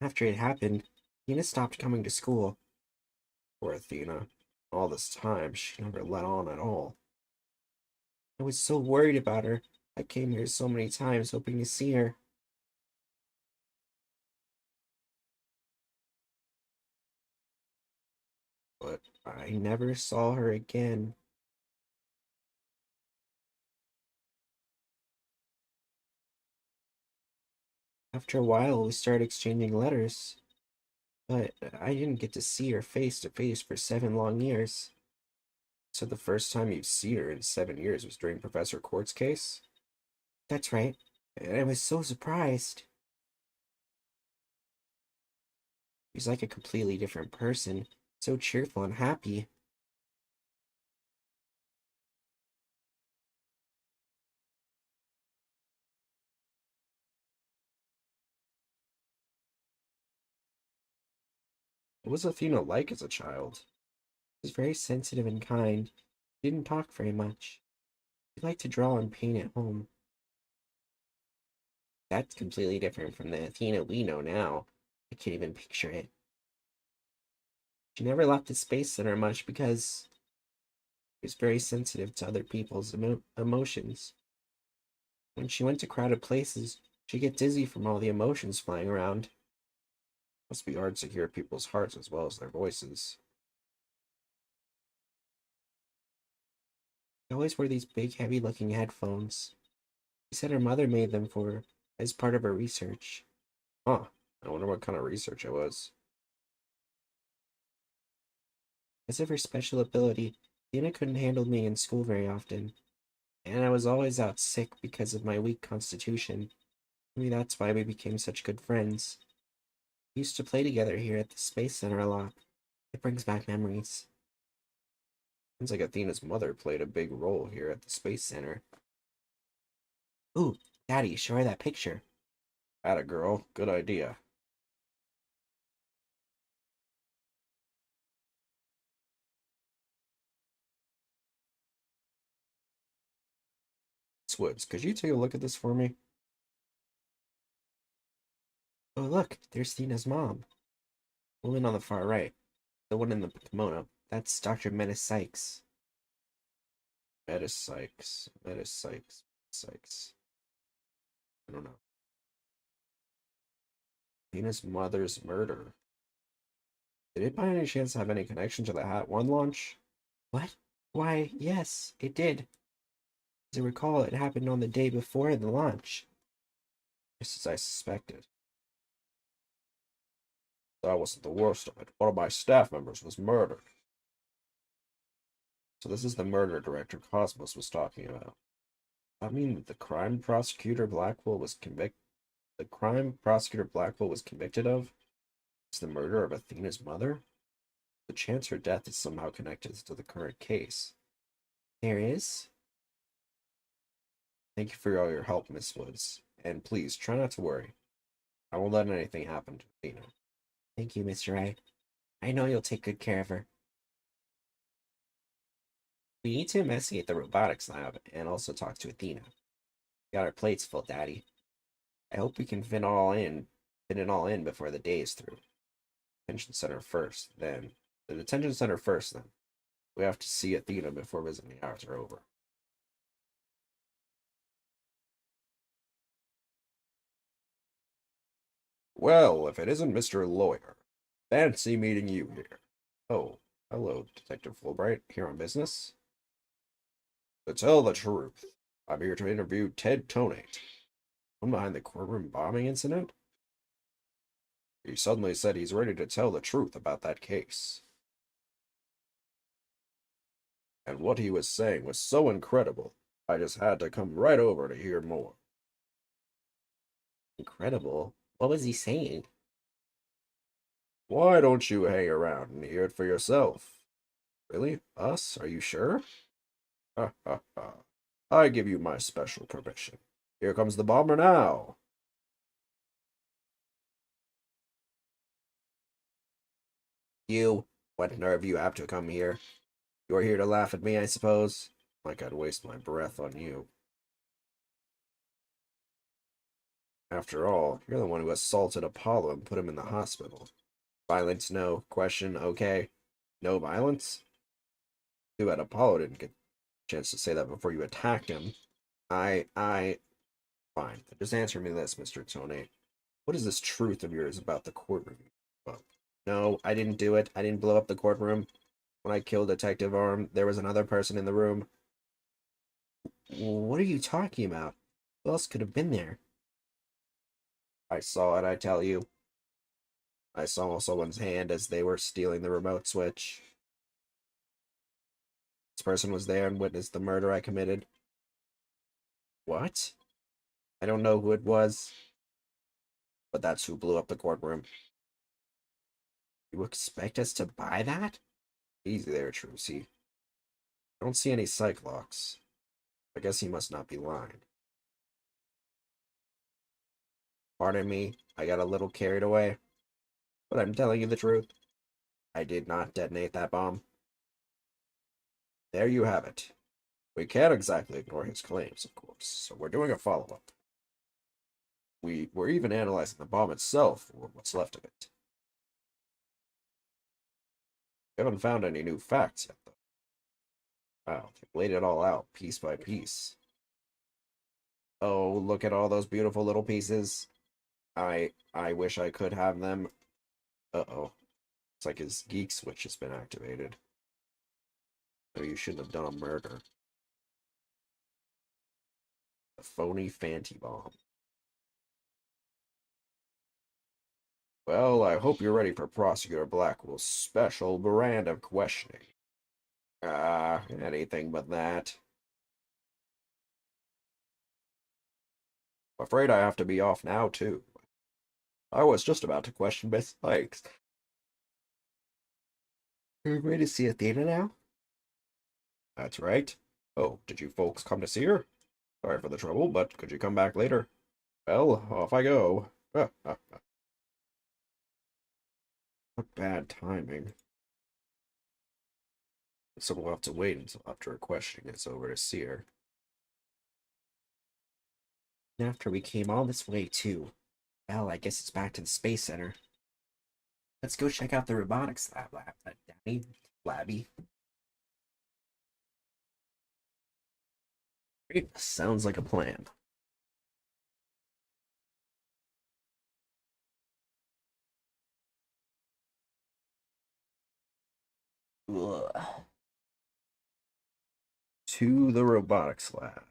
After it happened, Thena stopped coming to school. Poor Athena. All this time, she never let on at all. I was so worried about her. I came here so many times hoping to see her. But I never saw her again. After a while, we started exchanging letters, but I didn't get to see her face to face for 7 long years. so the first time you've seen her in 7 years was during Professor Court's case? That's right, and I was so surprised. She's like a completely different person, so cheerful and happy. What was Athena like as a child? She was very sensitive and kind. Didn't talk very much. She liked to draw and paint at home. That's completely different from the Athena we know now. I can't even picture it. She never left the Space Center much because she was very sensitive to other people's emotions. When she went to crowded places, she'd get dizzy from all the emotions flying around. Must be hard to hear people's hearts as well as their voices. She always wore these big, heavy-looking headphones. She said her mother made them for her as part of her research. Huh. I wonder what kind of research it was. Because of her special ability, Dana couldn't handle me in school very often, and I was always out sick because of my weak constitution. Maybe that's why we became such good friends. We used to play together here at the Space Center a lot. It brings back memories. Seems like Athena's mother played a big role here at the Space Center. Ooh, Daddy, show her that picture. Atta girl, good idea. Woods, could you take a look at this for me? Oh, look, there's Tina's mom. Woman on the far right. The one in the kimono. That's Dr. Menace Sykes. Sykes. I don't know. Tina's mother's murder. Did it by any chance have any connection to the Hat 1 launch? What? Why, yes, it did. As I recall, it happened on the day before the launch. Just as I suspected. That wasn't the worst of it. One of my staff members was murdered. So this is the murder director Cosmos was talking about. I mean that the crime prosecutor Blackwell was convicted of is the murder of Athena's mother? The chance her death is somehow connected to the current case. There is? Thank you for all your help, Miss Woods. And please, try not to worry. I won't let anything happen to Athena. Thank you, Mr. Wright. I know you'll take good care of her. We need to investigate the robotics lab and also talk to Athena. Got our plates full, Daddy. I hope we can fit it all in before the day is through. The detention center first, then. We have to see Athena before visiting hours are over. Well, if it isn't Mr. Lawyer. Fancy meeting you here. Oh, hello, Detective Fulbright. Here on business? To tell the truth, I'm here to interview Ted Tonate. One behind the courtroom bombing incident? He suddenly said he's ready to tell the truth about that case. And what he was saying was so incredible, I just had to come right over to hear more. Incredible. What was he saying? Why don't you hang around and hear it for yourself? Really? Us? Are you sure? Ha ha ha. I give you my special permission. Here comes the bomber now. You, what nerve you have to come here? You're here to laugh at me, I suppose? Like I'd waste my breath on you. After all, you're the one who assaulted Apollo and put him in the hospital. Violence, no. Question, okay. No violence? Too bad Apollo didn't get a chance to say that before you attacked him. Fine. Just answer me this, Mr. Tone. What is this truth of yours about the courtroom? Well, no, I didn't do it. I didn't blow up the courtroom. When I killed Detective Arm, there was another person in the room. What are you talking about? Who else could have been there? I saw it, I tell you. I saw someone's hand as they were stealing the remote switch. This person was there and witnessed the murder I committed. What? I don't know who it was, but that's who blew up the courtroom. You expect us to buy that? Easy there, Trucy. I don't see any psych locks. I guess he must not be lying. Pardon me, I got a little carried away. But I'm telling you the truth. I did not detonate that bomb. There you have it. We can't exactly ignore his claims, of course, so we're doing a follow-up. We're even analyzing the bomb itself, or what's left of it. We haven't found any new facts yet, though. Wow, they've laid it all out, piece by piece. Oh, look at all those beautiful little pieces. I wish I could have them. Uh-oh. It's like his geek switch has been activated. No, you shouldn't have done a murder. A phony Fanty bomb. Well, I hope you're ready for Prosecutor Blackwell's special brand of questioning. Anything but that. I'm afraid I have to be off now, too. I was just about to question Miss Sykes. You're going to see Athena now? That's right. Oh, did you folks come to see her? Sorry for the trouble, but could you come back later? Well, off I go. What bad timing. So we'll have to wait until after her questioning is over to see her. And after we came all this way, too. Well, I guess it's back to the Space Center. Let's go check out the robotics lab, Danny. Labby. Great. Sounds like a plan. Ugh. To the robotics lab.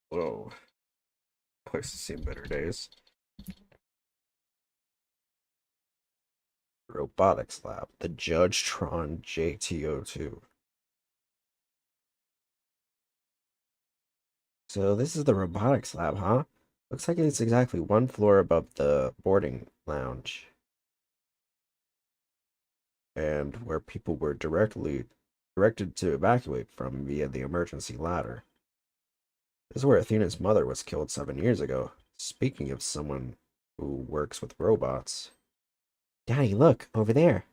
Whoa. Place has seen better days. Robotics lab. The Judge Tron JTO2. So this is the robotics lab, huh? Looks like it's exactly one floor above the boarding lounge. And where people were directed to evacuate from via the emergency ladder. This is where Athena's mother was killed 7 years ago. Speaking of someone who works with robots. Daddy, look, over there.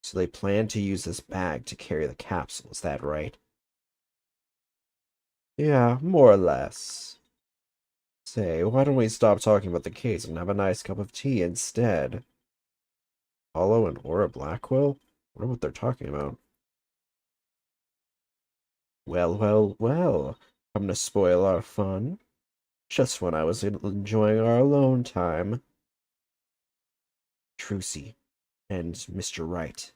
So they plan to use this bag to carry the capsule, is that right? Yeah, more or less. Say, why don't we stop talking about the case and have a nice cup of tea instead? Apollo and Aura Blackwell? I wonder what they're talking about. Well, well, well. Come to spoil our fun. Just when I was enjoying our alone time. Trucy and Mr. Wright.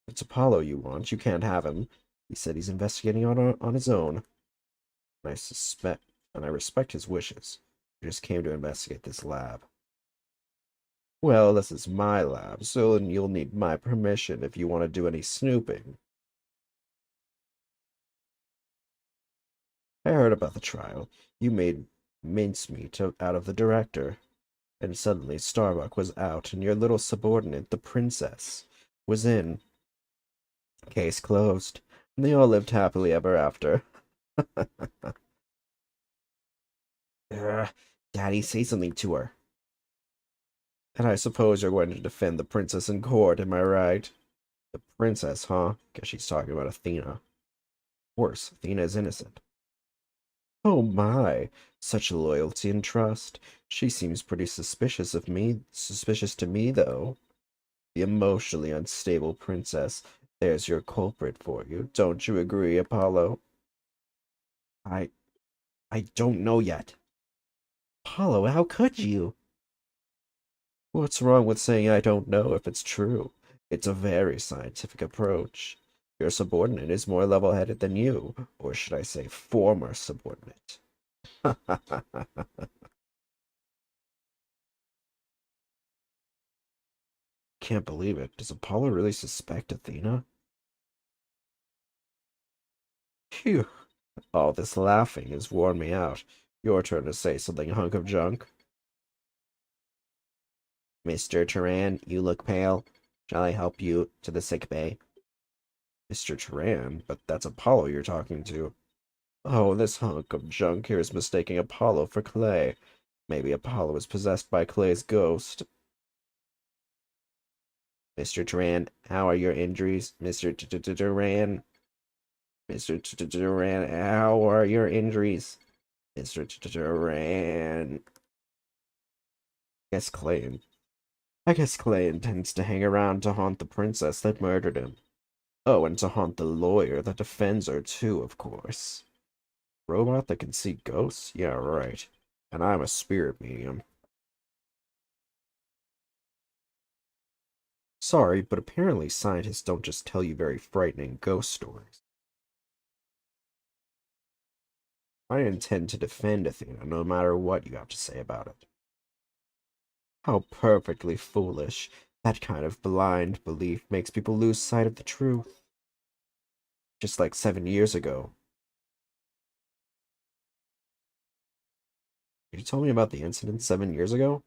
If it's Apollo you want, you can't have him. He said he's investigating on his own. And I respect his wishes. I just came to investigate this lab. Well, this is my lab, so you'll need my permission if you want to do any snooping. I heard about the trial. You made mincemeat out of the director. And suddenly Starbuck was out, and your little subordinate, the princess, was in. Case closed. And they all lived happily ever after. Daddy, say something to her. And I suppose you're going to defend the princess in court, am I right? The princess, huh? Guess she's talking about Athena. Of course, Athena is innocent. Oh my, such loyalty and trust. She seems pretty suspicious of me. Suspicious to me, though. The emotionally unstable princess. There's your culprit for you. Don't you agree, Apollo? I I don't know yet. Apollo, how could you? What's wrong with saying I don't know if it's true? It's a very scientific approach. Your subordinate is more level-headed than you, or should I say former subordinate. Can't believe it. Does Apollo really suspect Athena? Phew. All this laughing has worn me out. Your turn to say something, hunk of junk. Mr. Turan, you look pale. Shall I help you to the sick bay? Mr. Turan? But that's Apollo you're talking to. Oh, this hunk of junk here is mistaking Apollo for Clay. Maybe Apollo is possessed by Clay's ghost. Mr. Turan, how are your injuries? Mr. Turan? Mr. Turan, how are your injuries? Mr. Turan. I guess Clay intends to hang around to haunt the princess that murdered him. Oh, and to haunt the lawyer that defends her too, of course. Robot that can see ghosts? Yeah, right. And I'm a spirit medium. Sorry, but apparently scientists don't just tell you very frightening ghost stories. I intend to defend Athena no matter what you have to say about it. How perfectly foolish. That kind of blind belief makes people lose sight of the truth. Just like 7 years ago. You told me about the incident 7 years ago?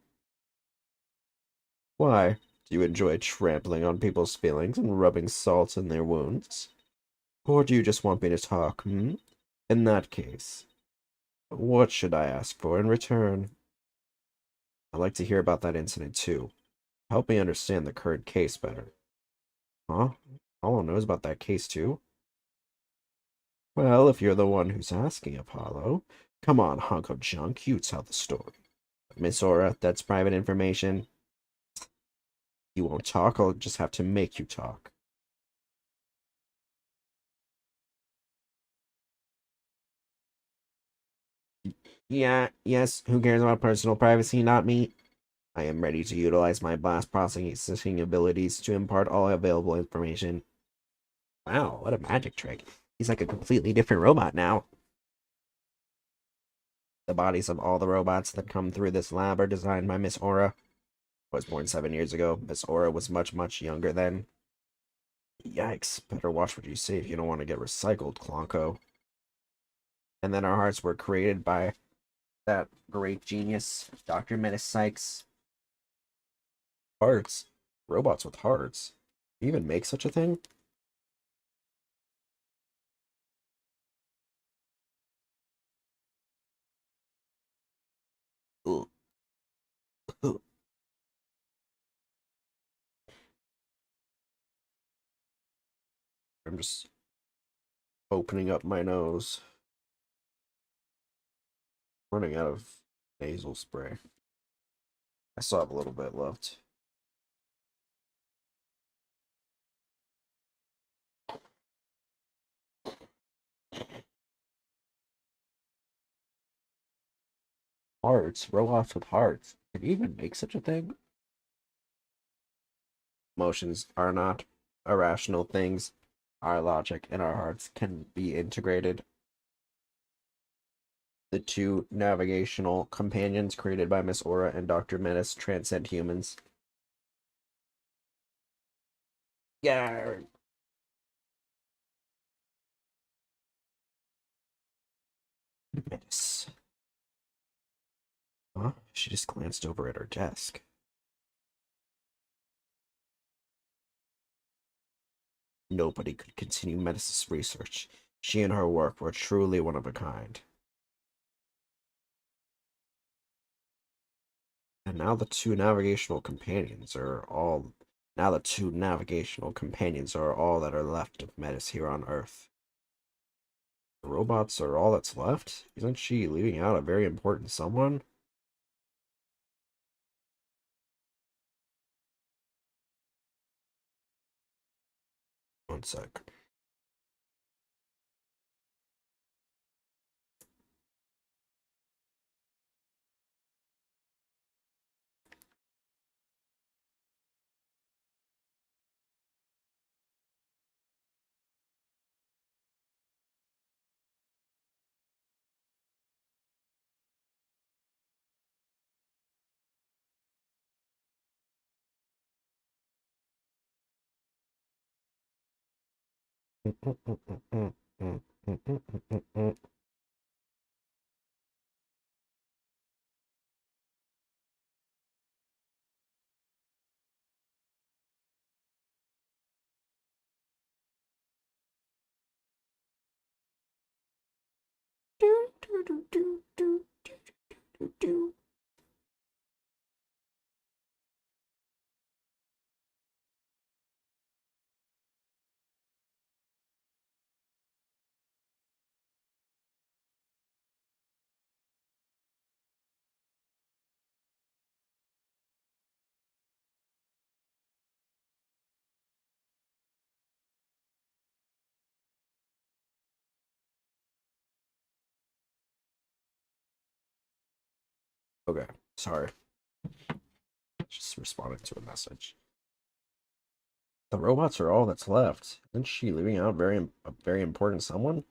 Why? Do you enjoy trampling on people's feelings and rubbing salt in their wounds? Or do you just want me to talk, hmm? In that case, what should I ask for in return? I'd like to hear about that incident too. Help me understand the current case better. Huh? Apollo knows about that case too? Well, if you're the one who's asking, Apollo, come on, hunk of junk, you tell the story. Miss Aura, that's private information. You won't talk, I'll just have to make you talk. Yeah, yes, who cares about personal privacy? Not me. I am ready to utilize my blast processing abilities to impart all available information. Wow, what a magic trick. He's like a completely different robot now. The bodies of all the robots that come through this lab are designed by Miss Aura. I was born 7 years ago. Miss Aura was much, much younger then. Yikes, better watch what you say if you don't want to get recycled, Clonko. And then our hearts were created by that great genius, Dr. Menace Sykes. Hearts? Robots with hearts? You even make such a thing? Ugh. Ugh. I'm just opening up my nose. Running out of nasal spray. I still have a little bit left. Hearts? Robots with hearts. Can you even make such a thing? Emotions are not irrational things. Our logic and our hearts can be integrated. The two navigational companions created by Miss Aura and Dr. Menace transcend humans. Yeah. Menace. Huh? She just glanced over at her desk. Nobody could continue Menace's research. She and her work were truly one of a kind. And now the two navigational companions are all now the two navigational companions are all that are left of Metis here on Earth. The robots are all that's left? Isn't she leaving out a very important someone? One sec. Okay, sorry. Just responding to a message. The robots are all that's left. Isn't she leaving out a very important someone?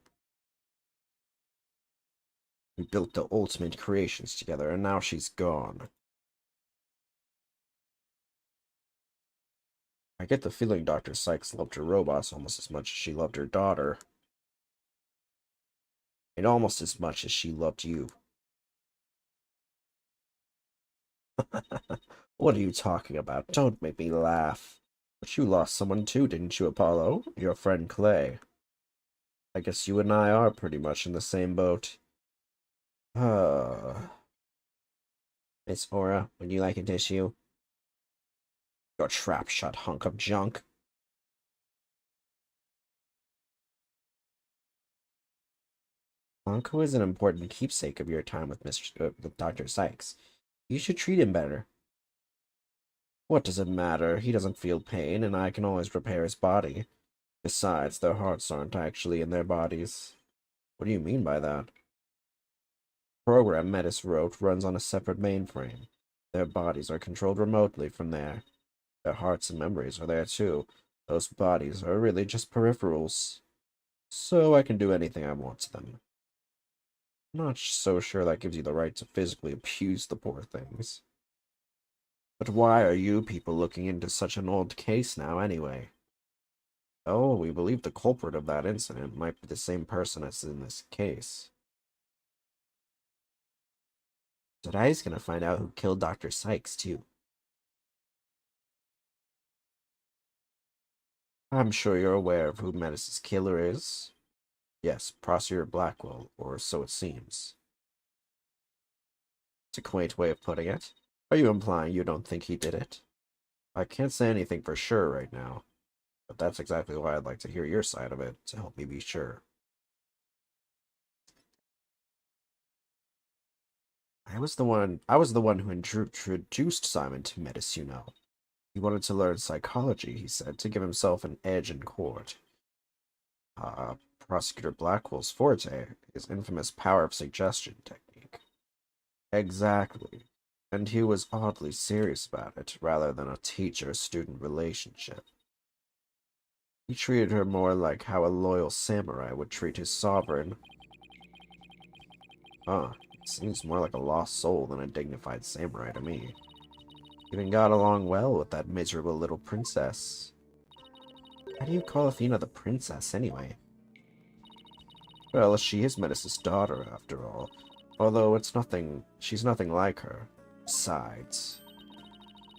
We built the ultimate creations together, and now she's gone. I get the feeling Dr. Sykes loved her robots almost as much as she loved her daughter. And almost as much as she loved you. What are you talking about? Don't make me laugh. But you lost someone too, didn't you, Apollo? Your friend Clay. I guess you and I are pretty much in the same boat. Miss Aura, would you like a tissue? Your trap shut, hunk of junk. Blanco is an important keepsake of your time with with Dr. Sykes. You should treat him better. What does it matter? He doesn't feel pain, and I can always repair his body. Besides, their hearts aren't actually in their bodies. What do you mean by that? The program Metis wrote runs on a separate mainframe. Their bodies are controlled remotely from there. Their hearts and memories are there too. Those bodies are really just peripherals. So I can do anything I want to them. I'm not so sure that gives you the right to physically abuse the poor things. But why are you people looking into such an old case now, anyway? Oh, we believe the culprit of that incident might be the same person as in this case. Today's gonna find out who killed Dr. Sykes, too. I'm sure you're aware of who Metis' killer is. Yes, Prosecutor Blackwell, or so it seems. It's a quaint way of putting it. Are you implying you don't think he did it? I can't say anything for sure right now, but that's exactly why I'd like to hear your side of it, to help me be sure. I was the one who introduced Simon to Metis, you know. He wanted to learn psychology, he said, to give himself an edge in court. Prosecutor Blackwell's forte is infamous power of suggestion technique. Exactly. And he was oddly serious about it, rather than a teacher-student relationship. He treated her more like how a loyal samurai would treat his sovereign. Huh, it seems more like a lost soul than a dignified samurai to me. Even got along well with that miserable little princess. How do you call Athena the princess, anyway? Well, she is Metis' daughter, after all. Although she's nothing like her. Besides,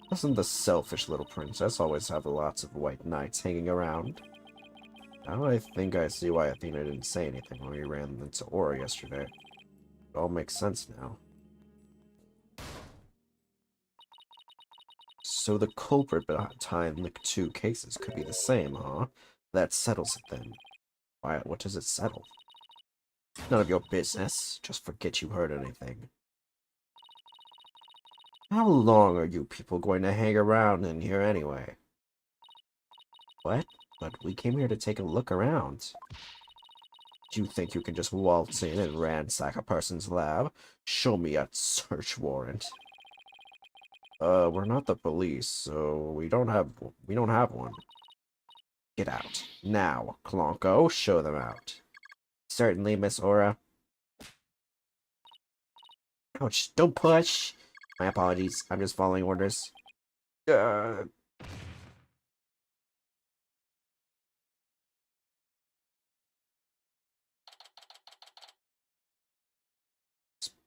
doesn't the selfish little princess always have lots of white knights hanging around? Now I think I see why Athena didn't say anything when we ran into Aura yesterday. It all makes sense now. So the culprit behind the two cases could be the same, huh? That settles it then. Why, what does it settle? None of your business. Just forget you heard anything. How long are you people going to hang around in here anyway? What? But we came here to take a look around. Do you think you can just waltz in and ransack a person's lab? Show me a search warrant. We're not the police, so we don't have one. Get out. Now, Klonko, show them out. Certainly, Miss Aura. Ouch, don't push! My apologies, I'm just following orders. Uh...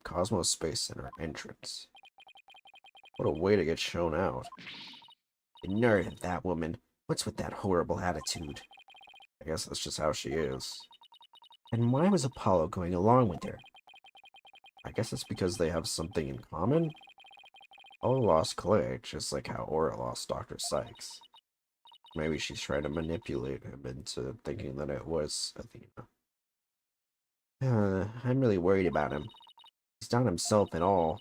Cosmos Space Center entrance. What a way to get shown out. The nerve of that woman. What's with that horrible attitude? I guess that's just how she is. And why was Apollo going along with her? I guess it's because they have something in common? Apollo lost Clay, just like how Aura lost Dr. Sykes. Maybe she's trying to manipulate him into thinking that it was Athena. I'm really worried about him. He's down himself and all.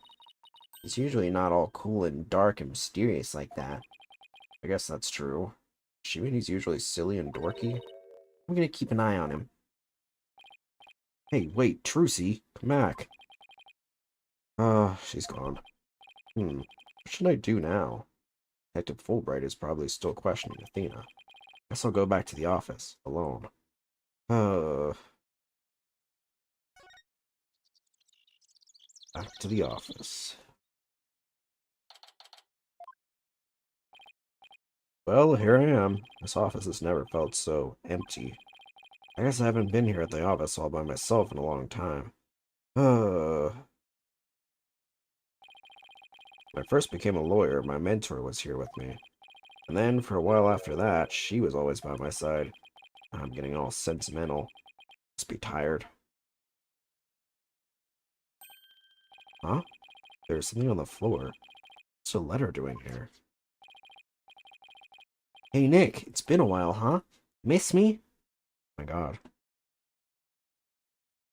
He's usually not all cool and dark and mysterious like that. I guess that's true. She mean he's usually silly and dorky? I'm gonna keep an eye on him. Hey, wait, Trucy, come back. She's gone. What should I do now? Detective Fulbright is probably still questioning Athena. Guess I'll go back to the office, alone. Back to the office. Well, here I am. This office has never felt so empty. I guess I haven't been here at the office all by myself in a long time. When I first became a lawyer, my mentor was here with me. And then, for a while after that, she was always by my side. I'm getting all sentimental. Must be tired. Huh? There's something on the floor. What's a letter doing here? Hey Nick, it's been a while, huh? Miss me? My God.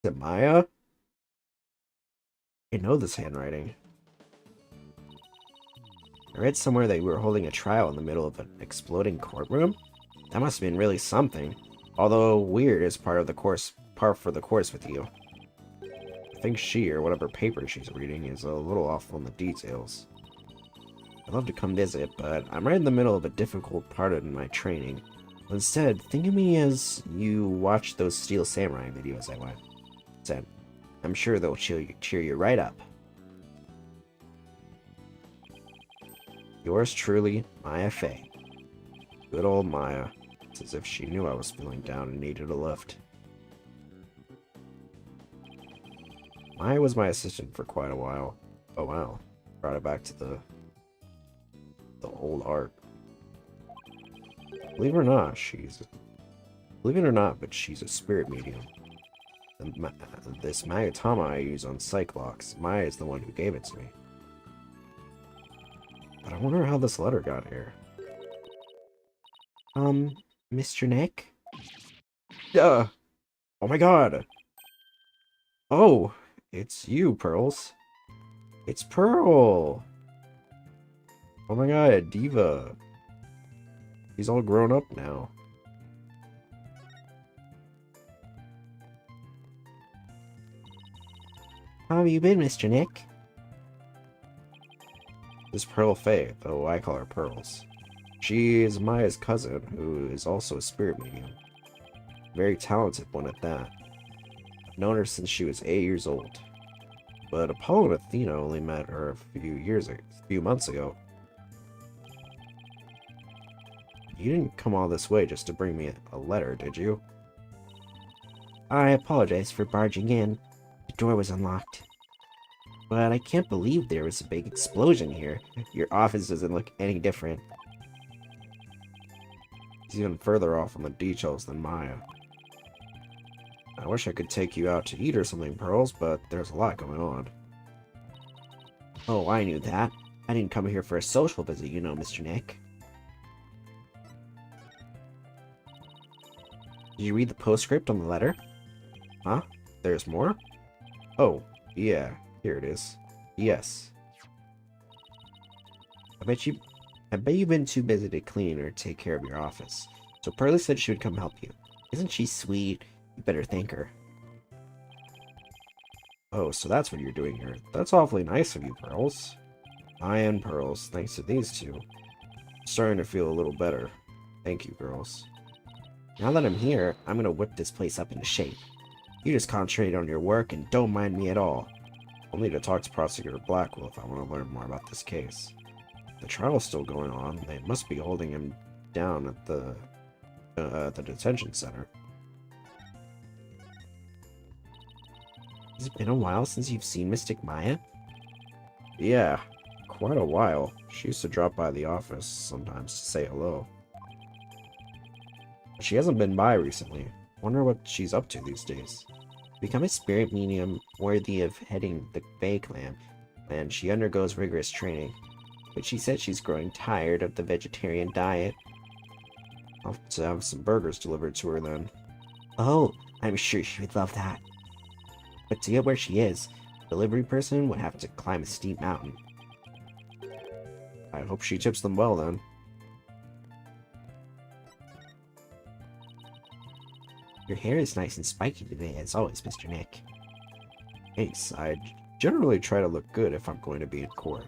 Is it Maya? I know this handwriting. I read somewhere that we were holding a trial in the middle of an exploding courtroom. That must have been really something. Although weird is part for the course with you. I think she, or whatever paper she's reading, is a little off on the details. I'd love to come visit, but I'm right in the middle of a difficult part in my training. Instead, think of me as you watch those Steel Samurai videos I said. I'm sure they'll cheer you right up. Yours truly, Maya Fey. Good old Maya. It's as if she knew I was feeling down and needed a lift. Maya was my assistant for quite a while. Oh wow. Brought it back to the old art. Believe it or not, but she's a spirit medium. This Magatama I use on Cyclops, Maya is the one who gave it to me. But I wonder how this letter got here. Mr. Nick? Oh my God! Oh, it's you, Pearls. It's Pearl! Oh my God, Diva. He's all grown up now. How have you been, Mr. Nick? This Pearl Faye, though I call her Pearls. She is Maya's cousin, who is also a spirit medium. Very talented one at that. I've known her since she was 8 years old. But Apollo and Athena only met her a few months ago. You didn't come all this way just to bring me a letter, did you? I apologize for barging in. The door was unlocked. But I can't believe there was a big explosion here. Your office doesn't look any different. He's even further off on the details than Maya. I wish I could take you out to eat or something, Pearls, but there's a lot going on. Oh, I knew that. I didn't come here for a social visit, you know, Mr. Nick. Did you read the postscript on the letter? Huh? There's more? Oh, yeah, here it is. Yes. I bet you've been too busy to clean or take care of your office. So Pearlie said she would come help you. Isn't she sweet? You better thank her. Oh, so that's what you're doing here. That's awfully nice of you, Pearls. I and Pearls, thanks to these two. I'm starting to feel a little better. Thank you, girls. Now that I'm here, I'm gonna whip this place up into shape. You just concentrate on your work and don't mind me at all. I'll need to talk to Prosecutor Blackwell if I want to learn more about this case. The trial's still going on. They must be holding him down at the detention center. Has it been a while since you've seen Mystic Maya? Yeah, quite a while. She used to drop by the office sometimes to say hello. But she hasn't been by recently. Wonder what she's up to these days. Become a spirit medium worthy of heading the Fae clan, and she undergoes rigorous training. But she said she's growing tired of the vegetarian diet. I'll have to have some burgers delivered to her then. Oh, I'm sure she would love that. But to get where she is, the delivery person would have to climb a steep mountain. I hope she tips them well then. Your hair is nice and spiky today, as always, Mr. Nick. Thanks. I generally try to look good if I'm going to be in court.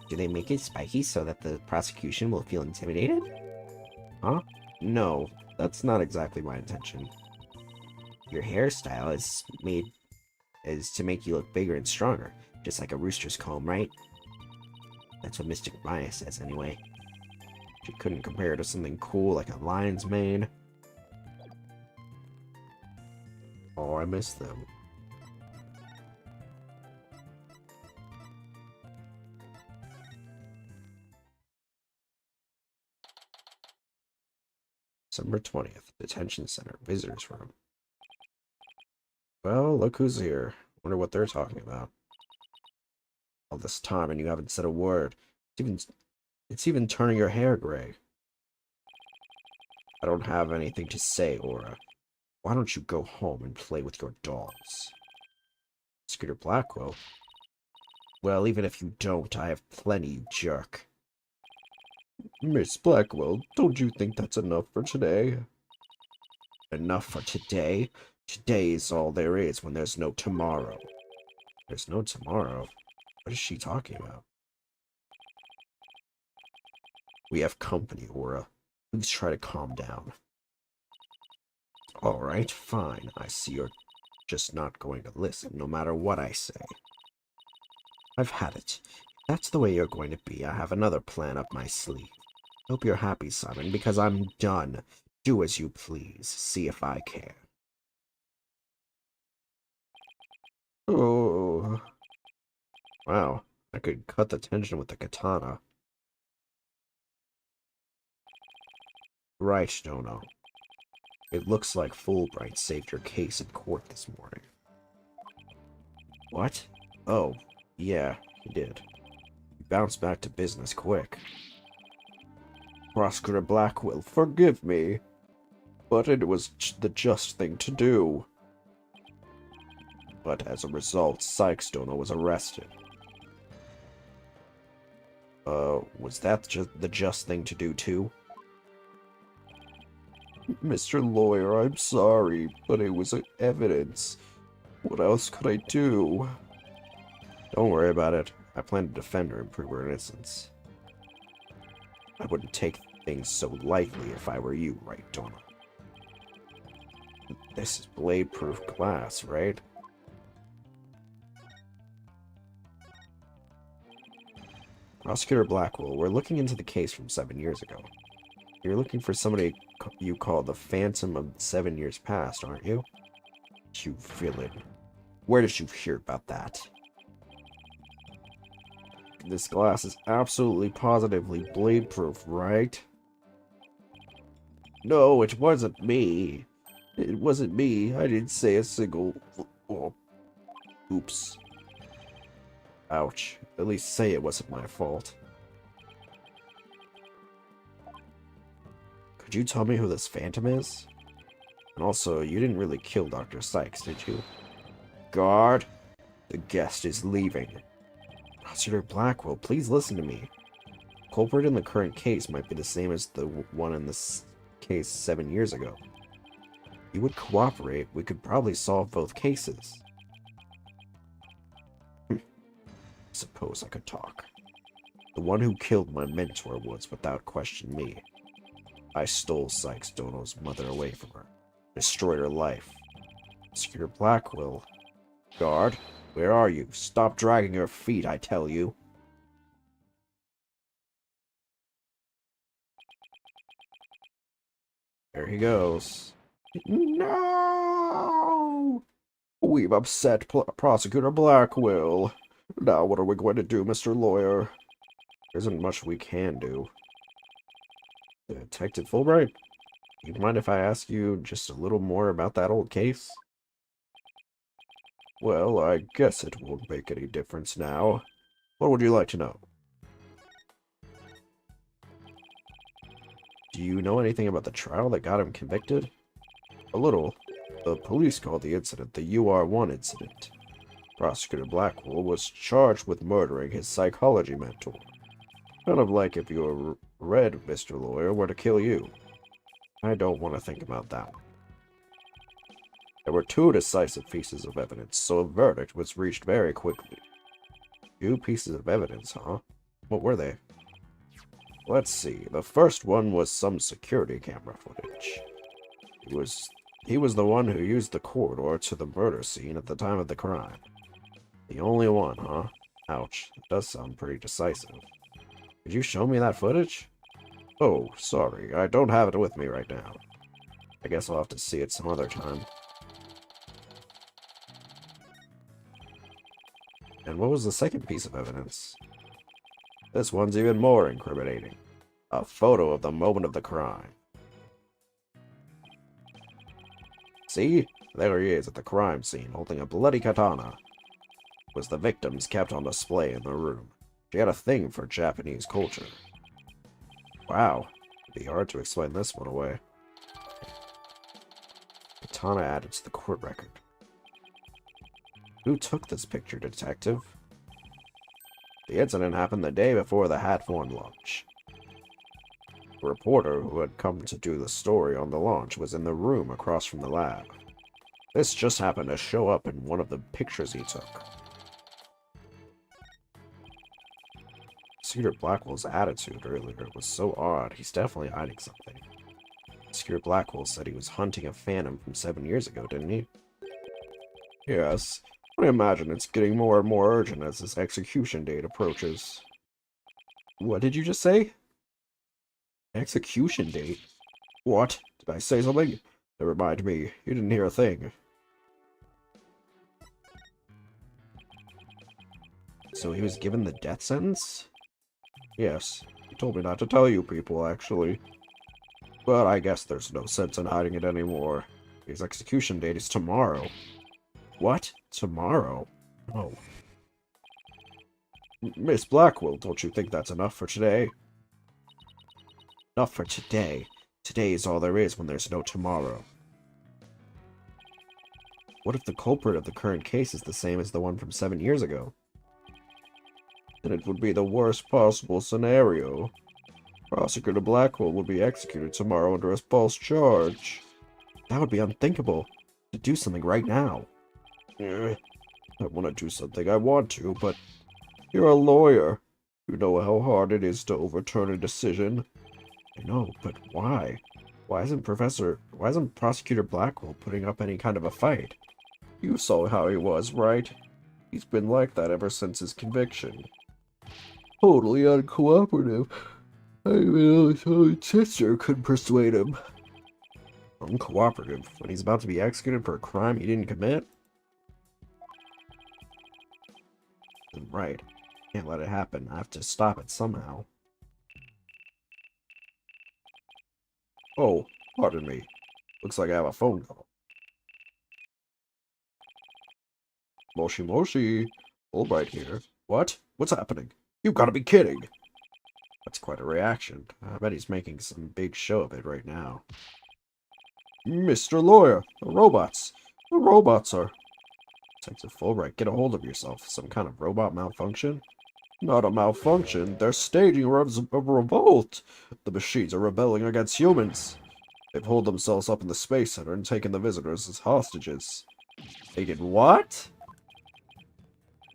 Do they make it spiky so that the prosecution will feel intimidated? Huh? No, that's not exactly my intention. Your hairstyle is to make you look bigger and stronger, just like a rooster's comb, right? That's what Mystic Maya says, anyway. She couldn't compare it to something cool like a lion's mane. Oh, I miss them. December 20th, Detention Center, Visitors Room. Well, look who's here. Wonder what they're talking about. All this time and you haven't said a word. It's even turning your hair gray. I don't have anything to say, Aura. Why don't you go home and play with your dolls? Scooter Blackwell? Well, even if you don't, I have plenty, you jerk. Miss Blackwell, don't you think that's enough for today? Enough for today? Today is all there is when there's no tomorrow. There's no tomorrow? What is she talking about? We have company, Aura. Please try to calm down. Alright, fine. I see you're just not going to listen, no matter what I say. I've had it. If that's the way you're going to be, I have another plan up my sleeve. Hope you're happy, Simon, because I'm done. Do as you please. See if I care. Oh. Wow. I could cut the tension with the katana. Right, Dono. It looks like Fulbright saved your case in court this morning. What? Oh, yeah, he did. He bounced back to business quick. Prosecutor Blackwell, forgive me, but it was the just thing to do. But as a result, Sykes Dono was arrested. Was that the just thing to do too? Mr. Lawyer, I'm sorry, but it was evidence. What else could I do? Don't worry about it. I plan to defend her and prove her innocence. I wouldn't take things so lightly if I were you, right, Donna? This is blade-proof glass, right? Prosecutor Blackwell, we're looking into the case from 7 years ago. You're looking for somebody you call the Phantom of 7 years past, aren't you? You villain. Where did you hear about that? This glass is absolutely positively blade-proof, right? No, it wasn't me. It wasn't me. I didn't say a single... Oh. Oops. Ouch. At least say it wasn't my fault. Could you tell me who this Phantom is? And also, you didn't really kill Dr. Sykes, did you? Guard! The guest is leaving. Prosecutor Blackwell, please listen to me. The culprit in the current case might be the same as the one in this case 7 years ago. If you would cooperate, we could probably solve both cases. Suppose I could talk. The one who killed my mentor was, without question, me. I stole Sykes Dono's mother away from her, destroyed her life. Prosecutor Blackwell. Guard, where are you? Stop dragging your feet, I tell you. There he goes. No! We've upset Prosecutor Blackwell. Now what are we going to do, Mr. Lawyer? There isn't much we can do. Detective Fulbright, do you mind if I ask you just a little more about that old case? Well, I guess it won't make any difference now. What would you like to know? Do you know anything about the trial that got him convicted? A little. The police called the incident the UR1 incident. Prosecutor Blackwell was charged with murdering his psychology mentor. Kind of like if your red, Mr. Lawyer, were to kill you. I don't want to think about that one. There were 2 decisive pieces of evidence, so a verdict was reached very quickly. 2 pieces of evidence, huh? What were they? Let's see. The first one was some security camera footage. He was the one who used the corridor to the murder scene at the time of the crime. The only one, huh? Ouch. It does sound pretty decisive. Could you show me that footage? Oh, sorry. I don't have it with me right now. I guess I'll have to see it some other time. And what was the second piece of evidence? This one's even more incriminating. A photo of the moment of the crime. See? There he is at the crime scene, holding a bloody katana. It was the victims kept on display in the room. She had a thing for Japanese culture. Wow. It'd be hard to explain this one away. Katana added to the court record. Who took this picture, detective? The incident happened the day before the Hat-Form launch. The reporter who had come to do the story on the launch was in the room across from the lab. This just happened to show up in one of the pictures he took. Cedar Blackwell's attitude earlier was so odd. He's definitely hiding something. Cedar Blackwell said he was hunting a phantom from 7 years ago, didn't he? Yes. I imagine it's getting more and more urgent as his execution date approaches. What did you just say? Execution date? What? Did I say something? Never mind me. You didn't hear a thing. So he was given the death sentence? Yes. He told me not to tell you people, actually. But I guess there's no sense in hiding it anymore. His execution date is tomorrow. What? Tomorrow? Oh. Miss Blackwell, don't you think that's enough for today? Enough for today. Today is all there is when there's no tomorrow. What if the culprit of the current case is the same as the one from 7 years ago? Then it would be the worst possible scenario. Prosecutor Blackwell would be executed tomorrow under a false charge. That would be unthinkable. To do something right now. I want to do something, I want to, but you're a lawyer. You know how hard it is to overturn a decision. I know, but why? Why isn't Prosecutor Blackwell putting up any kind of a fight? You saw how he was, right? He's been like that ever since his conviction. Totally uncooperative. I mean, his own sister couldn't persuade him. Uncooperative? When he's about to be executed for a crime he didn't commit? Right. Can't let it happen. I have to stop it somehow. Oh, pardon me. Looks like I have a phone call. Moshi Moshi. Albright here. What? What's happening? You've got to be kidding! That's quite a reaction. I bet he's making some big show of it right now. Mr. Lawyer! The robots! The robots are... Detective Fulbright, get a hold of yourself. Some kind of robot malfunction? Not a malfunction. They're staging a revolt. The machines are rebelling against humans. They've holed themselves up in the Space Center and taken the visitors as hostages. Taken what?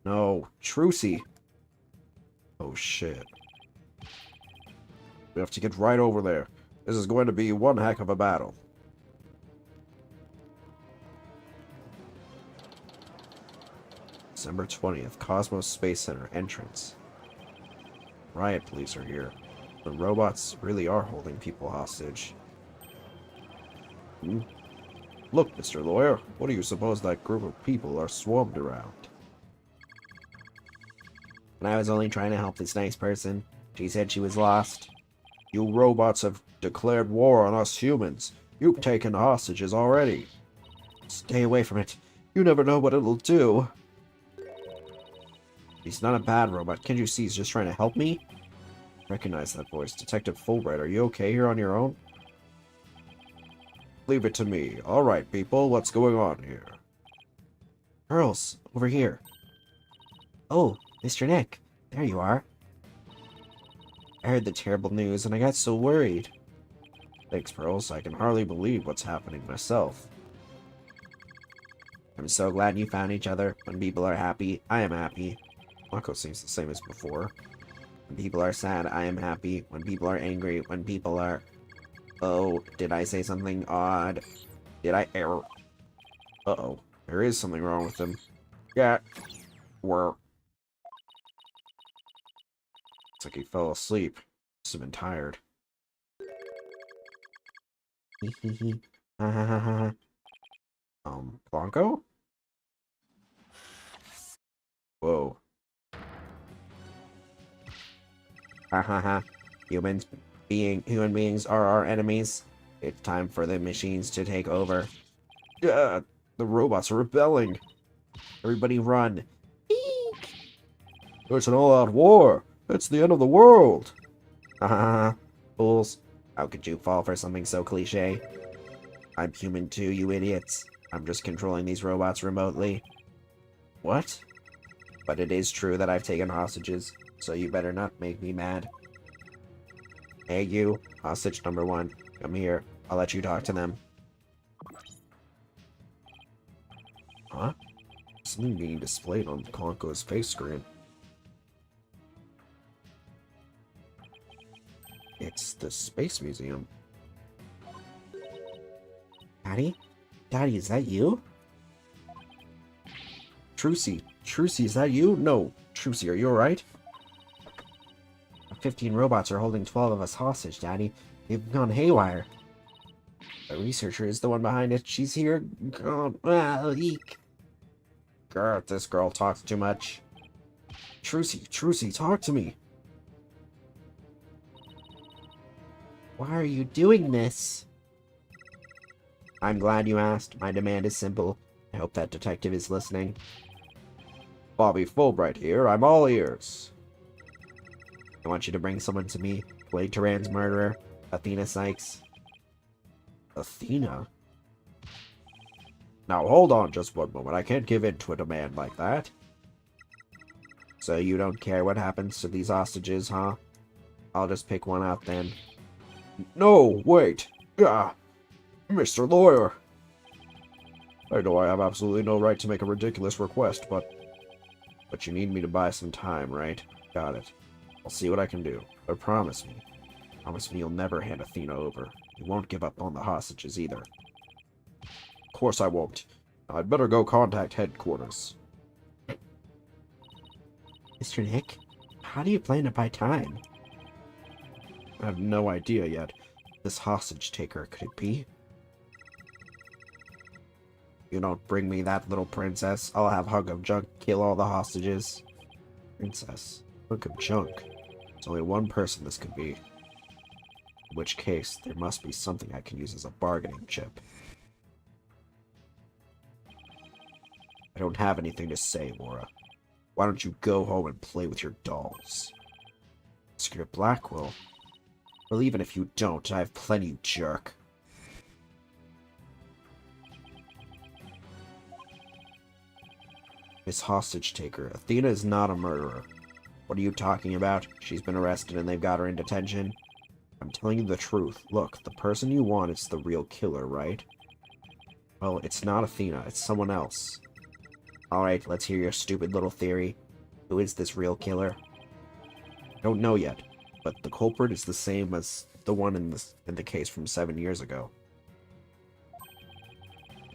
No. Trucy. Oh, shit. We have to get right over there. This is going to be one heck of a battle. December 20th, Cosmos Space Center entrance. Riot police are here. The robots really are holding people hostage. Look, Mr. Lawyer, what do you suppose that group of people are swarmed around? And I was only trying to help this nice person. She said she was lost. You robots have declared war on us humans. You've taken hostages already. Stay away from it. You never know what it'll do. He's not a bad robot. Can't you see he's just trying to help me? Recognize that voice. Detective Fulbright, are you okay here on your own? Leave it to me. Alright, people, what's going on here? Pearls, over here. Oh, Mr. Nick, there you are. I heard the terrible news and I got so worried. Thanks, Pearls. I can hardly believe what's happening myself. I'm so glad you found each other. When people are happy, I am happy. Mako seems the same as before. When people are sad, I am happy. When people are angry, when people are... Oh, did I say something odd? Did I err? Uh-oh. There is something wrong with him. Yeah. Looks like he fell asleep. Must have been tired. Blanco? Whoa. Ha ha ha. Human beings are our enemies. It's time for the machines to take over. Yeah, the robots are rebelling. Everybody run. It's an all-out war. It's the end of the world. Ha ha ha. Fools. How could you fall for something so cliche? I'm human too, you idiots. I'm just controlling these robots remotely. What? But it is true that I've taken hostages, so you better not make me mad. Hey you, hostage number 1, come here. I'll let you talk to them. Huh? Something being displayed on Conko's face screen. It's the Space Museum. Daddy? Daddy, is that you? Trucy, is that you? No. Trucy, are you alright? 15 robots are holding 12 of us hostage, Daddy. They've gone haywire. The researcher is the one behind it. She's here. God, eek. God, this girl talks too much. Trucy, talk to me. Why are you doing this? I'm glad you asked. My demand is simple. I hope that detective is listening. Bobby Fulbright here. I'm all ears. I want you to bring someone to me. Blade Turan's murderer, Athena Sykes. Athena? Now hold on just one moment. I can't give in to a demand like that. So you don't care what happens to these hostages, huh? I'll just pick one out then. No, wait. Mr. Lawyer. I know I have absolutely no right to make a ridiculous request, but you need me to buy some time, right? Got it. I'll see what I can do. But promise me you'll never hand Athena over. You won't give up on the hostages either. Of course I won't. I'd better go contact headquarters. Mr. Nick, how do you plan to buy time? I have no idea yet. This hostage taker, could it be? You don't bring me that little princess, I'll have Hunk of Junk kill all the hostages. Princess? Hunk of Junk? There's only one person this could be. In which case, there must be something I can use as a bargaining chip. I don't have anything to say, Laura. Why don't you go home and play with your dolls? Mr. Blackwell? Well, even if you don't, I have plenty, you jerk. Miss Hostage Taker, Athena is not a murderer. What are you talking about? She's been arrested and they've got her in detention. I'm telling you the truth. Look, the person you want is the real killer, right? Well, it's not Athena, it's someone else. Alright, let's hear your stupid little theory. Who is this real killer? I don't know yet, but the culprit is the same as the one in the case from 7 years ago.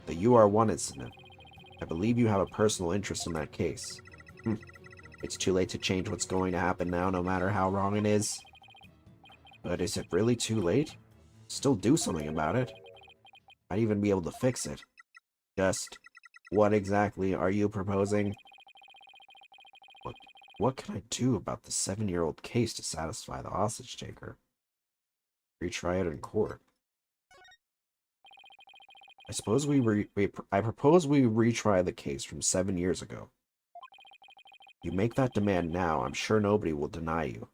The UR1 incident. I believe you have a personal interest in that case. It's too late to change what's going to happen now, no matter how wrong it is. But is it really too late? Still do something about it. I'd even be able to fix it. Just, what exactly are you proposing? What can I do about the 7-year-old case to satisfy the hostage taker? Retry it in court. I propose we retry the case from 7 years ago. You make that demand now, I'm sure nobody will deny you.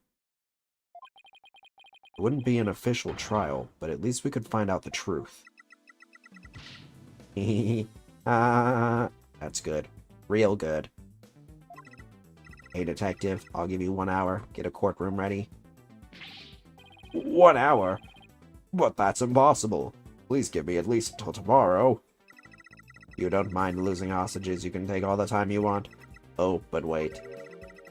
It wouldn't be an official trial, but at least we could find out the truth. That's good. Real good. Hey, detective, I'll give you 1 hour. Get a courtroom ready. 1 hour? But that's impossible. Please give me at least until tomorrow. You don't mind losing hostages, you can take all the time you want. Oh, but wait.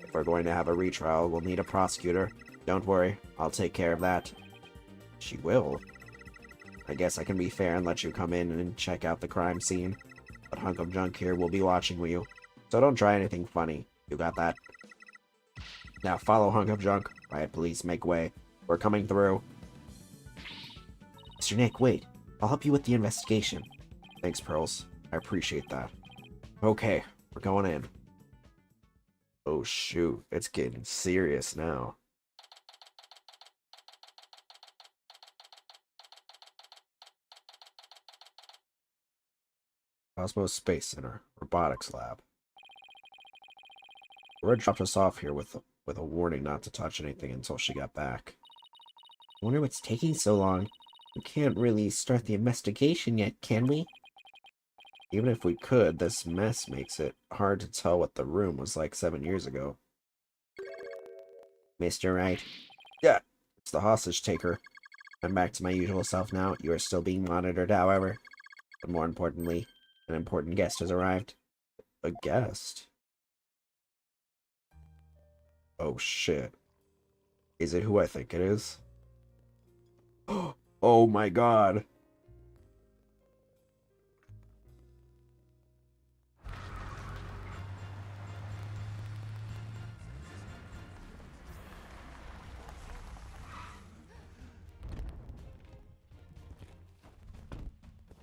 If we're going to have a retrial, we'll need a prosecutor. Don't worry, I'll take care of that. She will. I guess I can be fair and let you come in and check out the crime scene. But Hunk of Junk here will be watching you. So don't try anything funny. You got that? Now follow Hunk of Junk. Riot police, make way. We're coming through. Mr. Nick, wait. I'll help you with the investigation. Thanks, Pearls. I appreciate that. Okay, we're going in. Oh shoot, it's getting serious now. Cosmos Space Center, Robotics Lab. Red dropped us off here with a warning not to touch anything until she got back. I wonder what's taking so long. We can't really start the investigation yet, can we? Even if we could, this mess makes it hard to tell what the room was like 7 years ago. Mr. Wright, Yeah, it's the hostage taker. I'm back to my usual self now. You are still being monitored, however. But more importantly, an important guest has arrived. A guest? Oh shit. Is it who I think it is? Oh my god.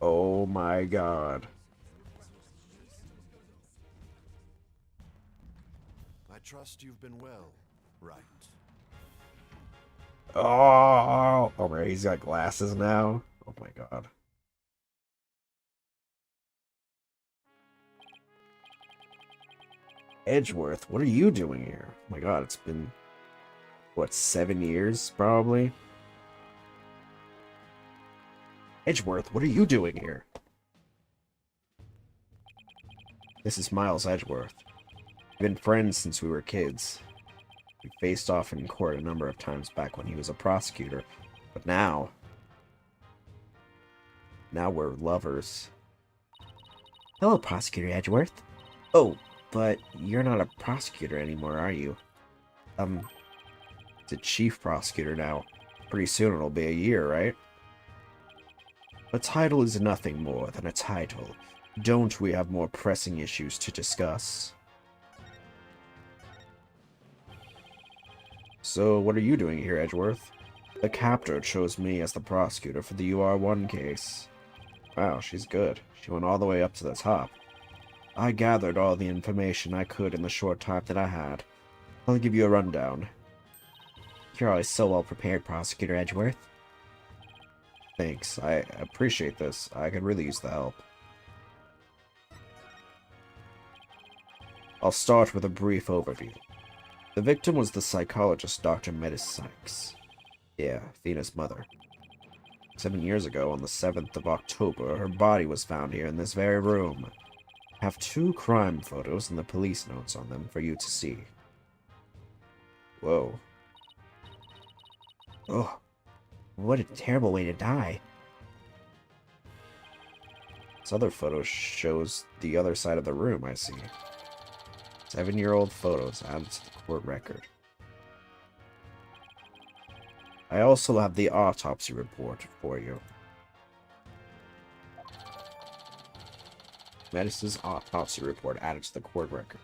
Oh my god. I trust you've been well, right? Oh man, he's got glasses now. Oh my god. Edgeworth, what are you doing here? Oh my god, it's been, what, 7 years, probably? Edgeworth, what are you doing here? This is Miles Edgeworth. We've been friends since we were kids. We faced off in court a number of times back when he was a prosecutor, but now we're lovers. hello, Prosecutor Edgeworth. Oh, but you're not a prosecutor anymore, are you? It's a chief prosecutor now. Pretty soon it'll be a year, right? A title is nothing more than a title. Don't we have more pressing issues to discuss? So, what are you doing here, Edgeworth? The captor chose me as the prosecutor for the UR1 case. Wow, she's good. She went all the way up to the top. I gathered all the information I could in the short time that I had. I'll give you a rundown. You're always so well prepared, Prosecutor Edgeworth. Thanks, I appreciate this. I could really use the help. I'll start with a brief overview. The victim was the psychologist Dr. Metis Sykes. Yeah, Thena's mother. 7 years ago, on the 7th of October, her body was found here in this very room. I have 2 crime photos and the police notes on them for you to see. Whoa. Oh, what a terrible way to die. This other photo shows the other side of the room, I see. 7-year-old photos added to the court record. I also have the autopsy report for you. Metis's autopsy report added to the court record.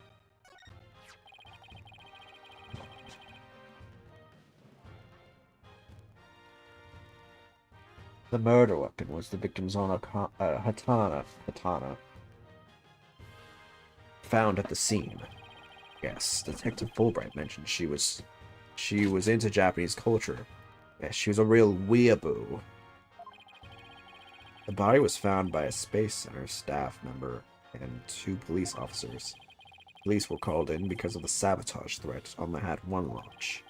The murder weapon was the victim's own katana, found at the scene. Yes, Detective Fulbright mentioned she was into Japanese culture. Yes, she was a real weeaboo. The body was found by a Space Center staff member and 2 police officers. Police were called in because of the sabotage threat on the Hat 1 launch.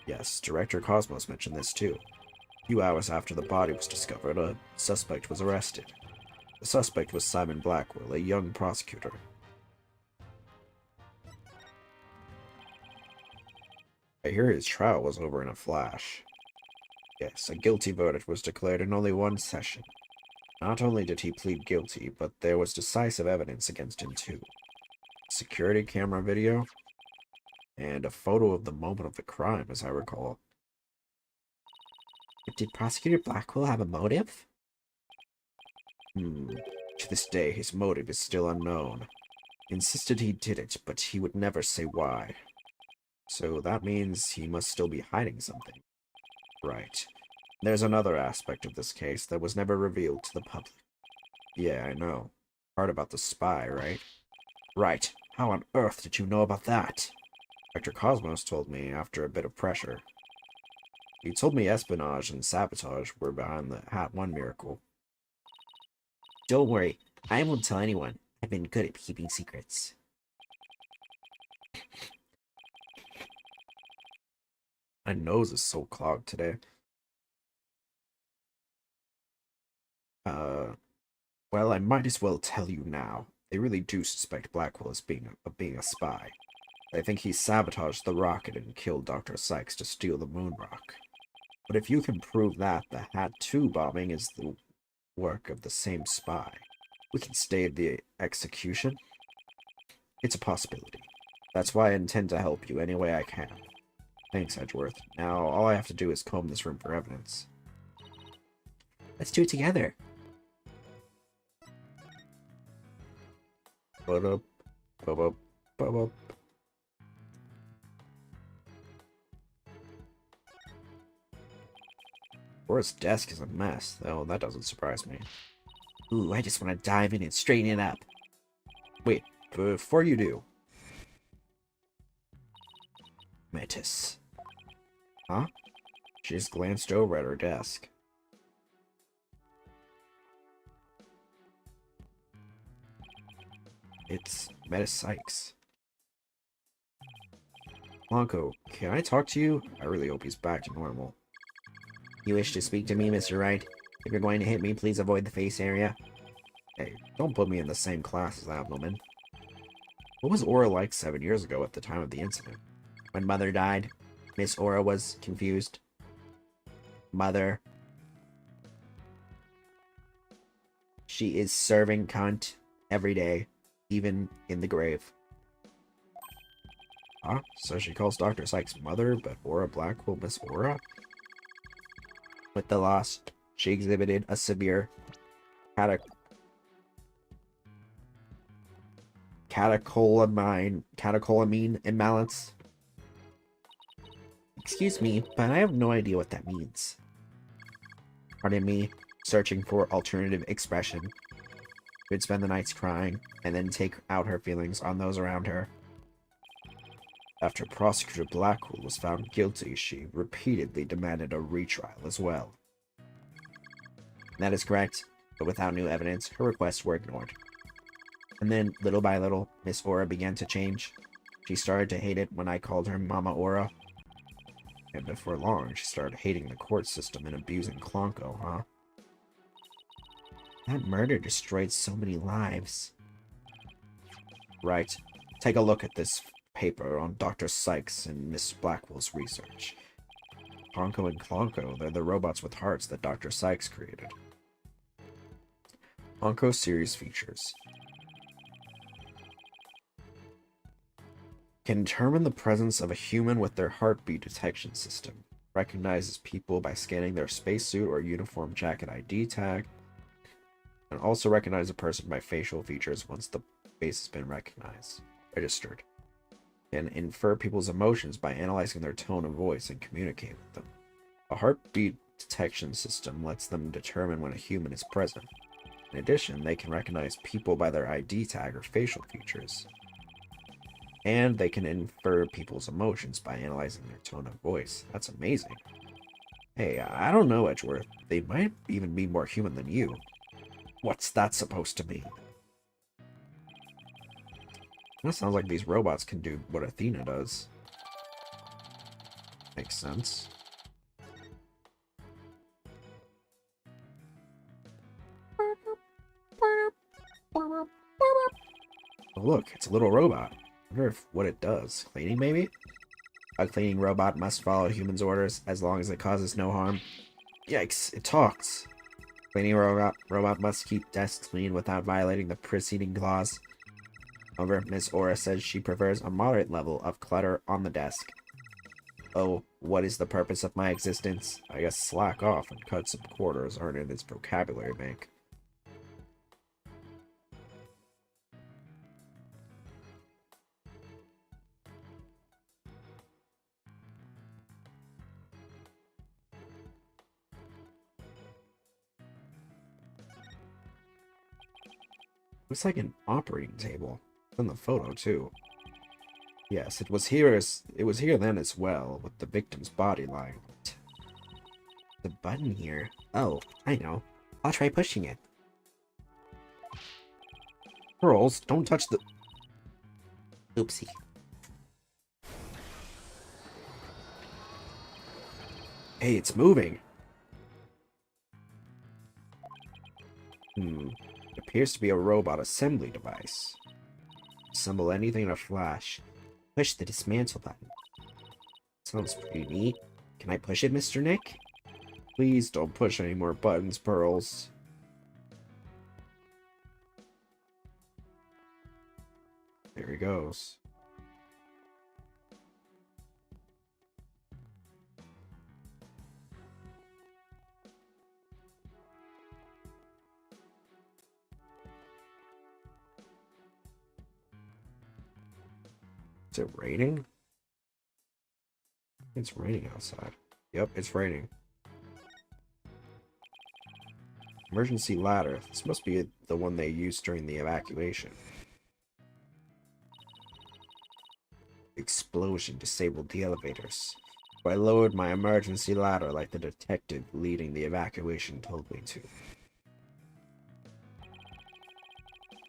Yes, Director Cosmos mentioned this too. A few hours after the body was discovered, a suspect was arrested. The suspect was Simon Blackwell, a young prosecutor. I hear his trial was over in a flash. Yes, a guilty verdict was declared in only 1 session. Not only did he plead guilty, but there was decisive evidence against him too. Security camera video, and a photo of the moment of the crime, as I recall. Did Prosecutor Blackwell have a motive? To this day, his motive is still unknown. He insisted he did it, but he would never say why. So that means he must still be hiding something. Right. There's another aspect of this case that was never revealed to the public. Yeah, I know. Part about the spy, right? Right. How on earth did you know about that? Dr. Cosmos told me after a bit of pressure. He told me espionage and sabotage were behind the Hat 1 miracle. Don't worry, I won't tell anyone. I've been good at keeping secrets. My nose is so clogged today. Well, I might as well tell you now. They really do suspect Blackwell as being a spy. I think he sabotaged the rocket and killed Dr. Sykes to steal the moon rock. But if you can prove that the Hat 2 bombing is the work of the same spy, we can stave the execution. It's a possibility. That's why I intend to help you any way I can. Thanks, Edgeworth. Now, all I have to do is comb this room for evidence. Let's do it together. Ba-da, ba-ba, ba-ba. Laura's desk is a mess, though that doesn't surprise me. Ooh, I just want to dive in and straighten it up. Wait, before you do... Metis. Huh? She just glanced over at her desk. It's Metis Sykes. Blanco, can I talk to you? I really hope he's back to normal. You wish to speak to me, Mr. Wright? If you're going to hit me, please avoid the face area. Hey, don't put me in the same class as that woman. What was Aura like 7 years ago at the time of the incident? When Mother died, Miss Aura was confused. Mother. She is serving cunt every day, even in the grave. Huh? So she calls Dr. Sykes mother, but Aura Blackwell Miss Aura? With the loss, she exhibited a severe catecholamine imbalance. Excuse me, but I have no idea what that means. Pardon me, searching for alternative expression. Would spend the nights crying, and then take out her feelings on those around her. After Prosecutor Blackwell was found guilty, she repeatedly demanded a retrial as well. That is correct, but without new evidence, her requests were ignored. And then, little by little, Miss Aura began to change. She started to hate it when I called her Mama Aura. And before long, she started hating the court system and abusing Clonko, huh? That murder destroyed so many lives. Right. Take a look at this paper on Dr. Sykes and Miss Blackwell's research. Honko and Clonko, they're the robots with hearts that Dr. Sykes created. Honko series features. Can determine the presence of a human with their heartbeat detection system. Recognizes people by scanning their spacesuit or uniform jacket ID tag. And also recognize a person by facial features once the face has been registered. Can infer people's emotions by analyzing their tone of voice and communicate with them. A heartbeat detection system lets them determine when a human is present. In addition, they can recognize people by their ID tag or facial features. And they can infer people's emotions by analyzing their tone of voice. That's amazing. Hey, I don't know, Edgeworth. They might even be more human than you. What's that supposed to mean? That sounds like these robots can do what Athena does. Makes sense. Oh look, it's a little robot. I wonder what it does. Cleaning, maybe? A cleaning robot must follow humans' orders as long as it causes no harm. Yikes, it talks. Cleaning robot must keep desks clean without violating the preceding clause. However, Miss Aura says she prefers a moderate level of clutter on the desk. Oh, what is the purpose of my existence? I guess slack off and cut some quarters aren't in its vocabulary bank. Looks like an operating table. It's in the photo too. Yes, it was here then as well, with the victim's body lying on it. The button here. Oh, I know. I'll try pushing it. Girls, don't touch the... Oopsie. Hey, it's moving. It appears to be a robot assembly device. Assemble anything in a flash. Push the dismantle button. Sounds pretty neat. Can I push it, Mr. Nick? Please don't push any more buttons, Pearls. There he goes. Is it raining? It's raining outside. Yep, it's raining. Emergency ladder. This must be the one they used during the evacuation. Explosion disabled the elevators. So I lowered my emergency ladder like the detective leading the evacuation told me to.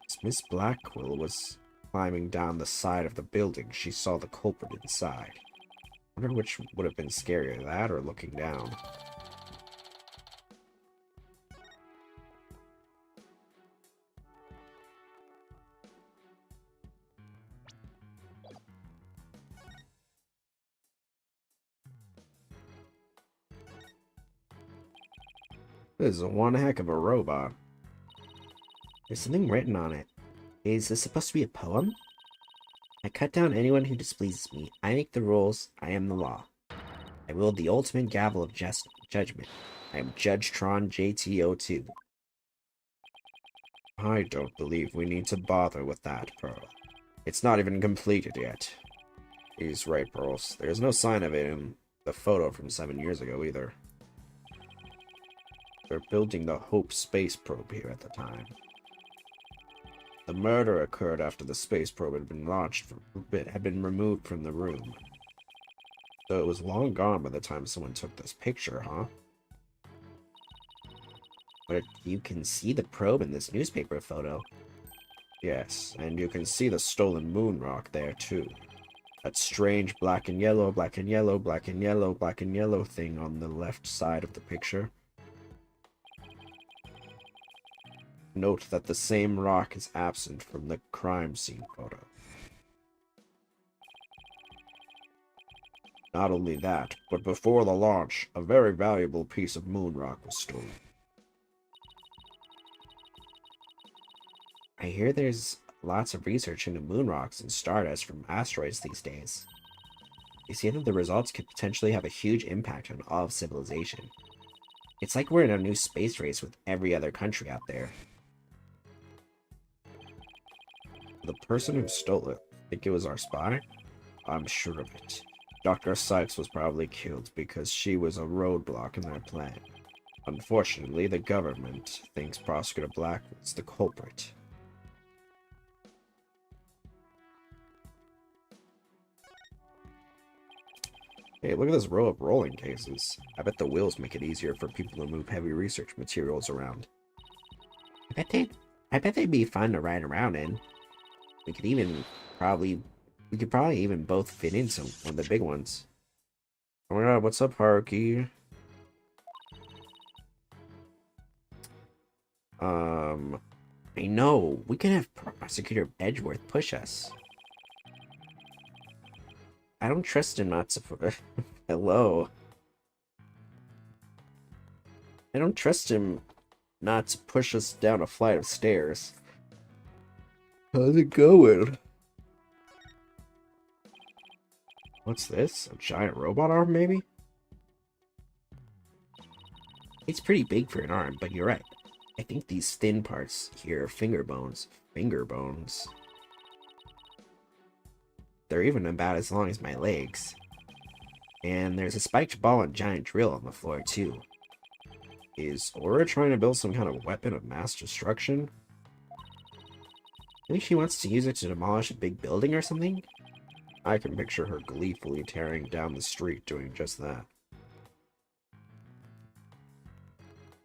As Miss Blackwell was climbing down the side of the building, she saw the culprit inside. I wonder which would have been scarier, that or looking down. This is one heck of a robot. There's something written on it. Is this supposed to be a poem? I cut down anyone who displeases me. I make the rules. I am the law. I wield the ultimate gavel of judgment. I am Judge Tron JTO2. I don't believe we need to bother with that, Pearl. It's not even completed yet. He's right, Pearls. There's no sign of it in the photo from 7 years ago either. They're building the Hope space probe here at the time. The murder occurred after the space probe had been removed from the room. So it was long gone by the time someone took this picture, huh? But you can see the probe in this newspaper photo. Yes, and you can see the stolen moon rock there too. That strange black and yellow, black and yellow, black and yellow, black and yellow thing on the left side of the picture. Note that the same rock is absent from the crime scene photo. Not only that, but before the launch, a very valuable piece of moon rock was stolen. I hear there's lots of research into moon rocks and stardust from asteroids these days. You see that the results could potentially have a huge impact on all of civilization. It's like we're in a new space race with every other country out there. The person who stole it, think it was our spy? I'm sure of it. Dr. Sykes was probably killed because she was a roadblock in their plan. Unfortunately, the government thinks Prosecutor Black was the culprit. Hey, look at this row of rolling cases. I bet the wheels make it easier for people to move heavy research materials around. I bet they'd be fun to ride around in. We could probably even both fit into one of the big ones. Oh my god, what's up, Haruki? I know. We can have Prosecutor Edgeworth push us. I don't trust him not to... Hello. I don't trust him not to push us down a flight of stairs. How's it going? What's this? A giant robot arm, maybe? It's pretty big for an arm, but you're right. I think these thin parts here are finger bones. Finger bones. They're even about as long as my legs. And there's a spiked ball and giant drill on the floor, too. Is Aura trying to build some kind of weapon of mass destruction? Maybe she wants to use it to demolish a big building or something? I can picture her gleefully tearing down the street doing just that.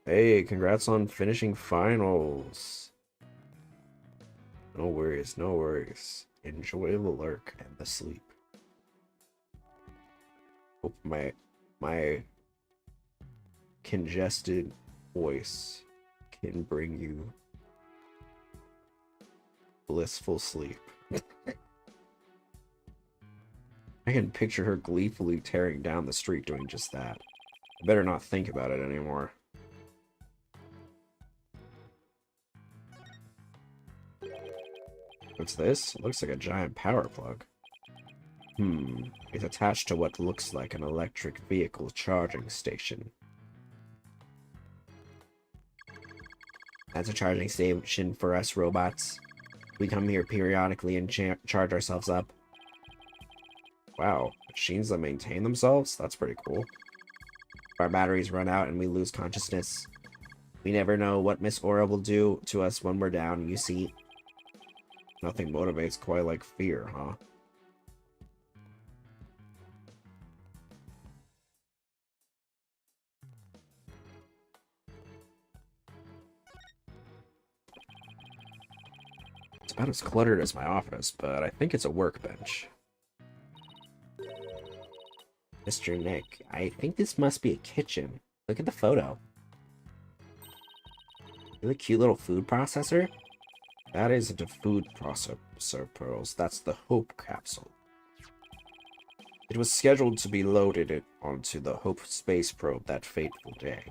Hey, congrats on finishing finals. No worries, no worries. Enjoy the lurk and the sleep. Hope my congested voice can bring you blissful sleep. I can picture her gleefully tearing down the street doing just that. I better not think about it anymore. What's this? It looks like a giant power plug. It's attached to what looks like an electric vehicle charging station. That's a charging station for us robots. We come here periodically and charge ourselves up. Wow, machines that maintain themselves? That's pretty cool. Our batteries run out and we lose consciousness. We never know what Miss Aura will do to us when we're down, you see. Nothing motivates quite like fear, huh? It's about as cluttered as my office, but I think it's a workbench. Mr. Nick, I think this must be a kitchen. Look at the photo. Really cute little food processor? That isn't a food processor, Pearls. That's the Hope capsule. It was scheduled to be loaded onto the Hope space probe that fateful day.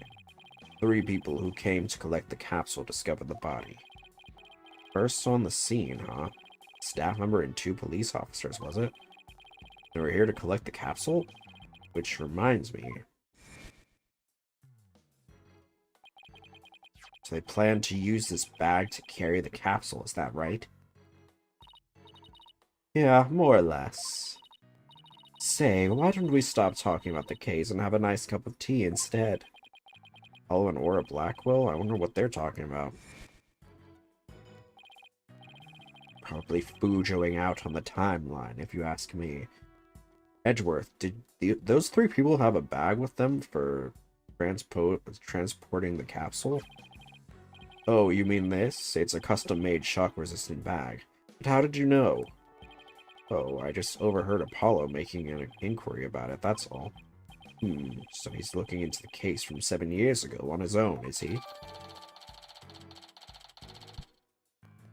3 people who came to collect the capsule discovered the body. First on the scene, huh? Staff member and 2 police officers, was it? They were here to collect the capsule? Which reminds me. So they plan to use this bag to carry the capsule, is that right? Yeah, more or less. Say, why don't we stop talking about the case and have a nice cup of tea instead? Hollow and Aura Blackwell? I wonder what they're talking about. Probably Fujoing out on the timeline, if you ask me. Edgeworth, did those 3 people have a bag with them for transporting the capsule? Oh, you mean this? It's a custom-made shock-resistant bag. But how did you know? Oh, I just overheard Apollo making an inquiry about it, that's all. So he's looking into the case from 7 years ago on his own, is he?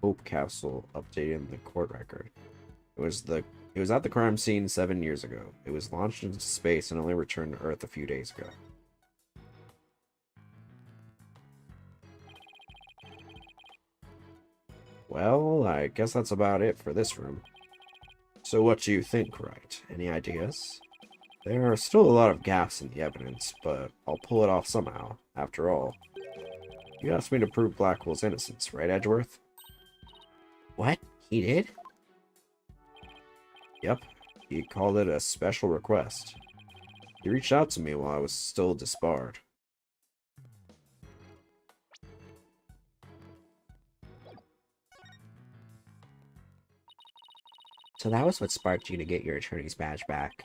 Hope capsule updated the court record. It was at the crime scene 7 years ago. It was launched into space and only returned to Earth a few days ago. Well, I guess that's about it for this room. So what do you think, Wright? Any ideas? There are still a lot of gaps in the evidence, but I'll pull it off somehow. After all, you asked me to prove Blackwell's innocence, right, Edgeworth? What? He did? Yep. He called it a special request. He reached out to me while I was still disbarred. So that was what sparked you to get your attorney's badge back.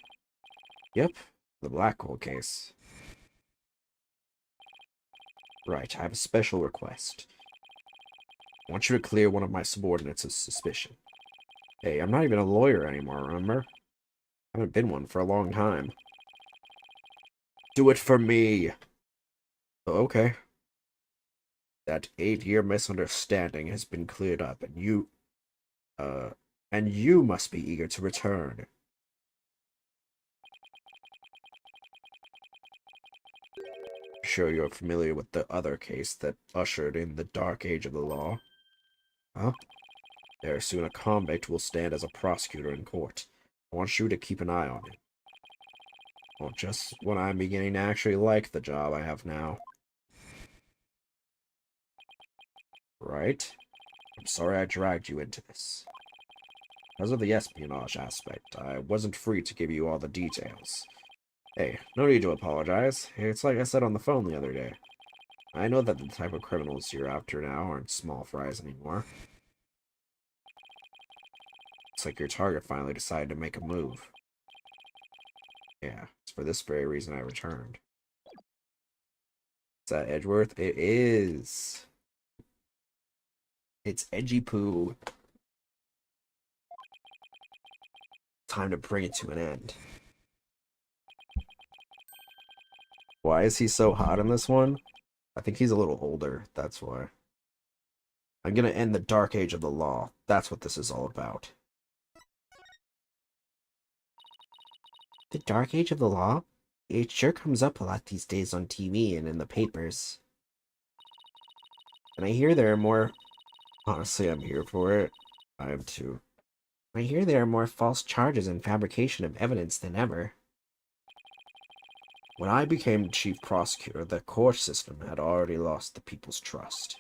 Yep, the Blackwell case. Right, I have a special request. I want you to clear one of my subordinates of suspicion. Hey, I'm not even a lawyer anymore, remember? I haven't been one for a long time. Do it for me! Oh, okay. That 8-year misunderstanding has been cleared up, and you must be eager to return. Sure you're familiar with the other case that ushered in the dark age of the law? Huh? Very soon a convict will stand as a prosecutor in court. I want you to keep an eye on it. Well, just when I'm beginning to actually like the job I have now. Right? I'm sorry I dragged you into this. Because of the espionage aspect, I wasn't free to give you all the details. Hey, no need to apologize. It's like I said on the phone the other day. I know that the type of criminals you're after now aren't small fries anymore. It's like your target finally decided to make a move. Yeah, it's for this very reason I returned. Is that Edgeworth? It is. It's Edgy Poo. Time to bring it to an end. Why is he so hot in this one? I think he's a little older, that's why. I'm gonna end the dark age of the law. That's what this is all about. The Dark Age of the Law? It sure comes up a lot these days on TV and in the papers. And I hear there are more... Honestly, I'm here for it. I am too. I hear there are more false charges and fabrication of evidence than ever. When I became chief prosecutor, the court system had already lost the people's trust.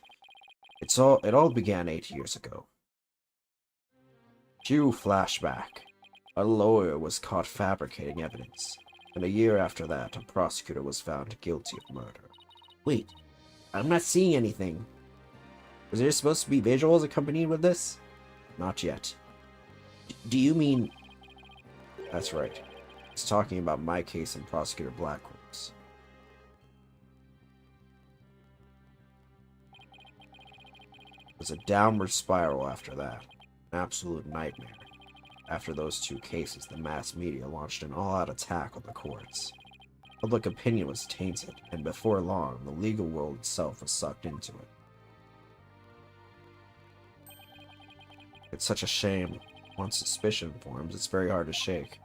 It all began 8 years ago. Cue flashback. A lawyer was caught fabricating evidence, and a year after that, a prosecutor was found guilty of murder. Wait, I'm not seeing anything. Was there supposed to be visuals accompanied with this? Not yet. Do you mean... That's right. He's talking about my case and Prosecutor Blackwell's. It was a downward spiral after that. An absolute nightmare. After those two cases, the mass media launched an all-out attack on the courts. Public opinion was tainted, and before long, the legal world itself was sucked into it. It's such a shame. Once suspicion forms, it's very hard to shake.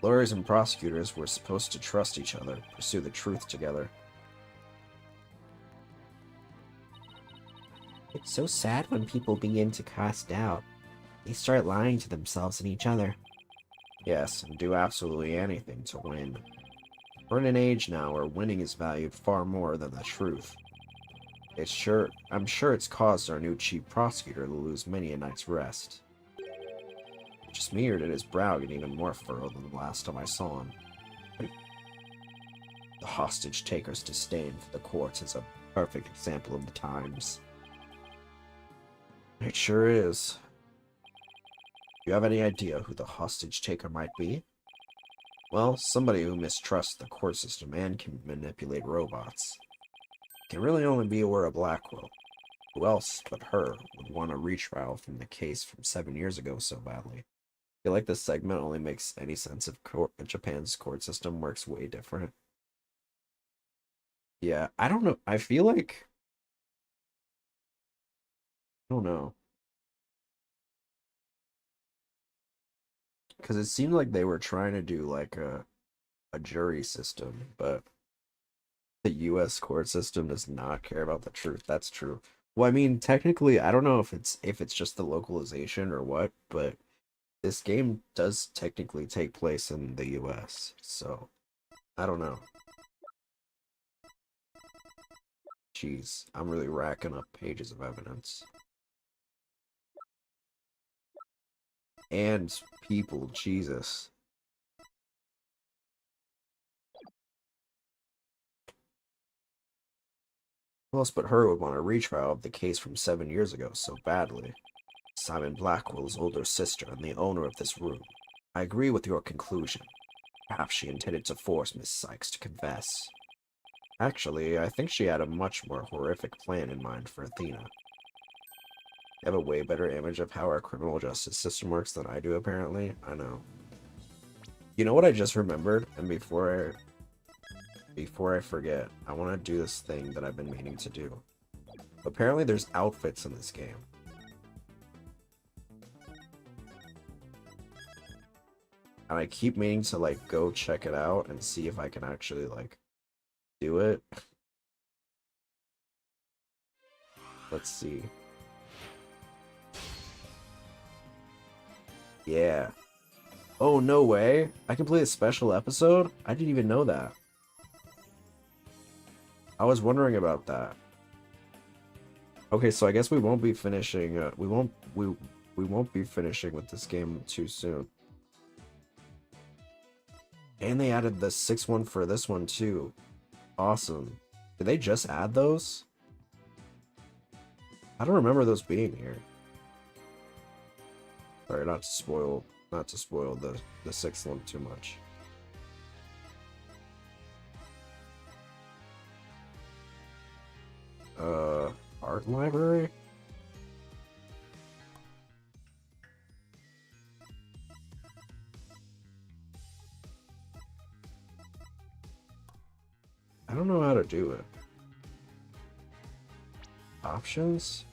Lawyers and prosecutors were supposed to trust each other, pursue the truth together. It's so sad when people begin to cast doubt. They start lying to themselves and each other. Yes, and do absolutely anything to win. We're in an age now where winning is valued far more than the truth. I'm sure it's caused our new chief prosecutor to lose many a night's rest. Just me, or did his brow get even more furrowed than the last time I saw him? The hostage taker's disdain for the courts is a perfect example of the times. It sure is. Do you have any idea who the hostage taker might be? Well, somebody who mistrusts the court system and can manipulate robots. It can really only be Aurora Blackwell. Who else but her would want a retrial from the case from 7 years ago so badly? I feel like this segment only makes any sense if Japan's court system works way different. Yeah, I don't know. I feel like... I don't know. Because it seemed like they were trying to do like a jury system, but the US court system does not care about the truth. That's true. Well, I mean, technically, I don't know if it's just the localization or what, but this game does technically take place in the US, so I don't know. Jeez, I'm really racking up pages of evidence. And people, Jesus. Who else but her would want a retrial of the case from 7 years ago so badly? Simon Blackwell's older sister and the owner of this room. I agree with your conclusion. Perhaps she intended to force Miss Sykes to confess. Actually, I think she had a much more horrific plan in mind for Athena. You have a way better image of how our criminal justice system works than I do, apparently. I know. You know what I just remembered? And before I forget, I want to do this thing that I've been meaning to do. Apparently there's outfits in this game. And I keep meaning to, like, go check it out and see if I can actually, like, do it. Let's see. Yeah. Oh, no way. I can play a special episode? I didn't even know that. I was wondering about that. Okay, so I guess we won't be finishing, we won't be finishing with this game too soon. And they added the 6th one for this one too. Awesome. Did they just add those? I don't remember those being here. Sorry, not to spoil the 6th one too much. Art library? I don't know how to do it. options?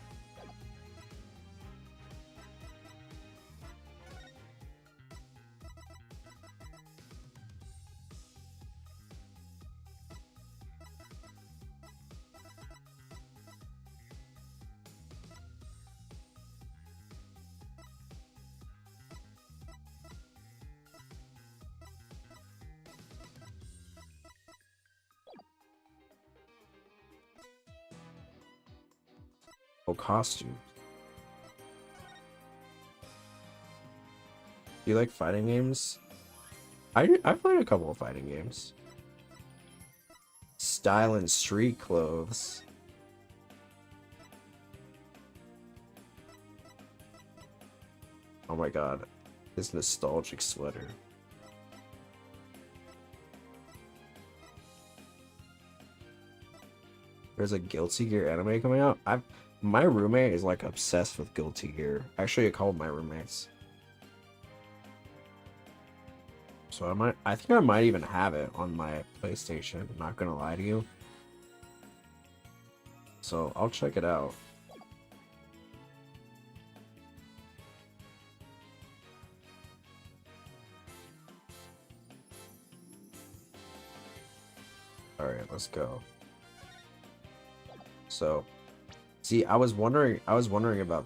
Oh, costumes. Do you like fighting games? I've played a couple of fighting games. Style and street clothes. Oh my god. This nostalgic sweater. There's a Guilty Gear anime coming out. My roommate is like obsessed with Guilty Gear. Actually, a couple of my roommates. So I think I might even have it on my PlayStation. I'm not gonna lie to you. So I'll check it out. All right, let's go. So, see, I was wondering about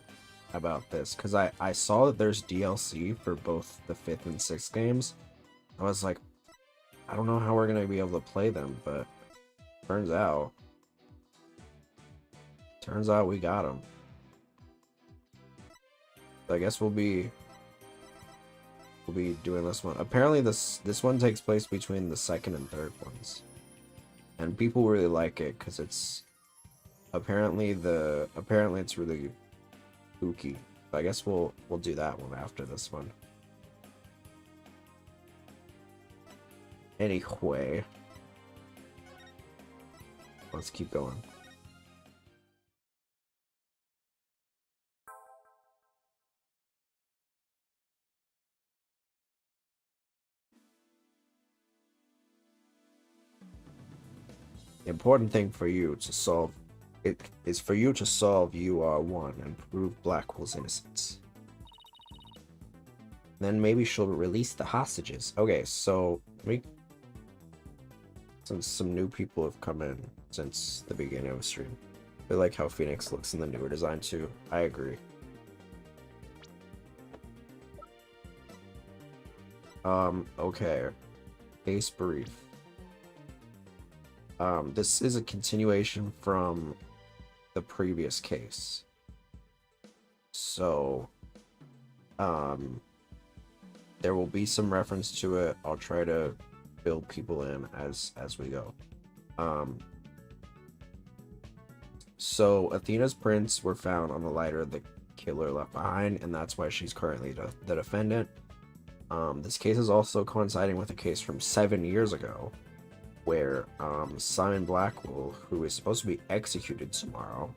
this because I saw that there's DLC for both the 5th and 6th games. I was like, I don't know how we're gonna be able to play them, but turns out we got them. I guess we'll be doing this one. Apparently this one takes place between the 2nd and 3rd ones, and people really like it because it's apparently it's really spooky. I guess we'll do that one after this one. Anyway, let's keep going. The important thing for you to solve is for you to solve UR1 and prove Blackwell's innocence. Then maybe she'll release the hostages. Okay, so since some new people have come in since the beginning of the stream. I like how Phoenix looks in the newer design too. I agree. Okay. Case brief. This is a continuation from the previous case. So, there will be some reference to it. I'll try to build people in as we go. So Athena's prints were found on the lighter the killer left behind, and that's why she's currently the defendant. This case is also coinciding with a case from 7 years ago, where Simon Blackwell, who is supposed to be executed tomorrow,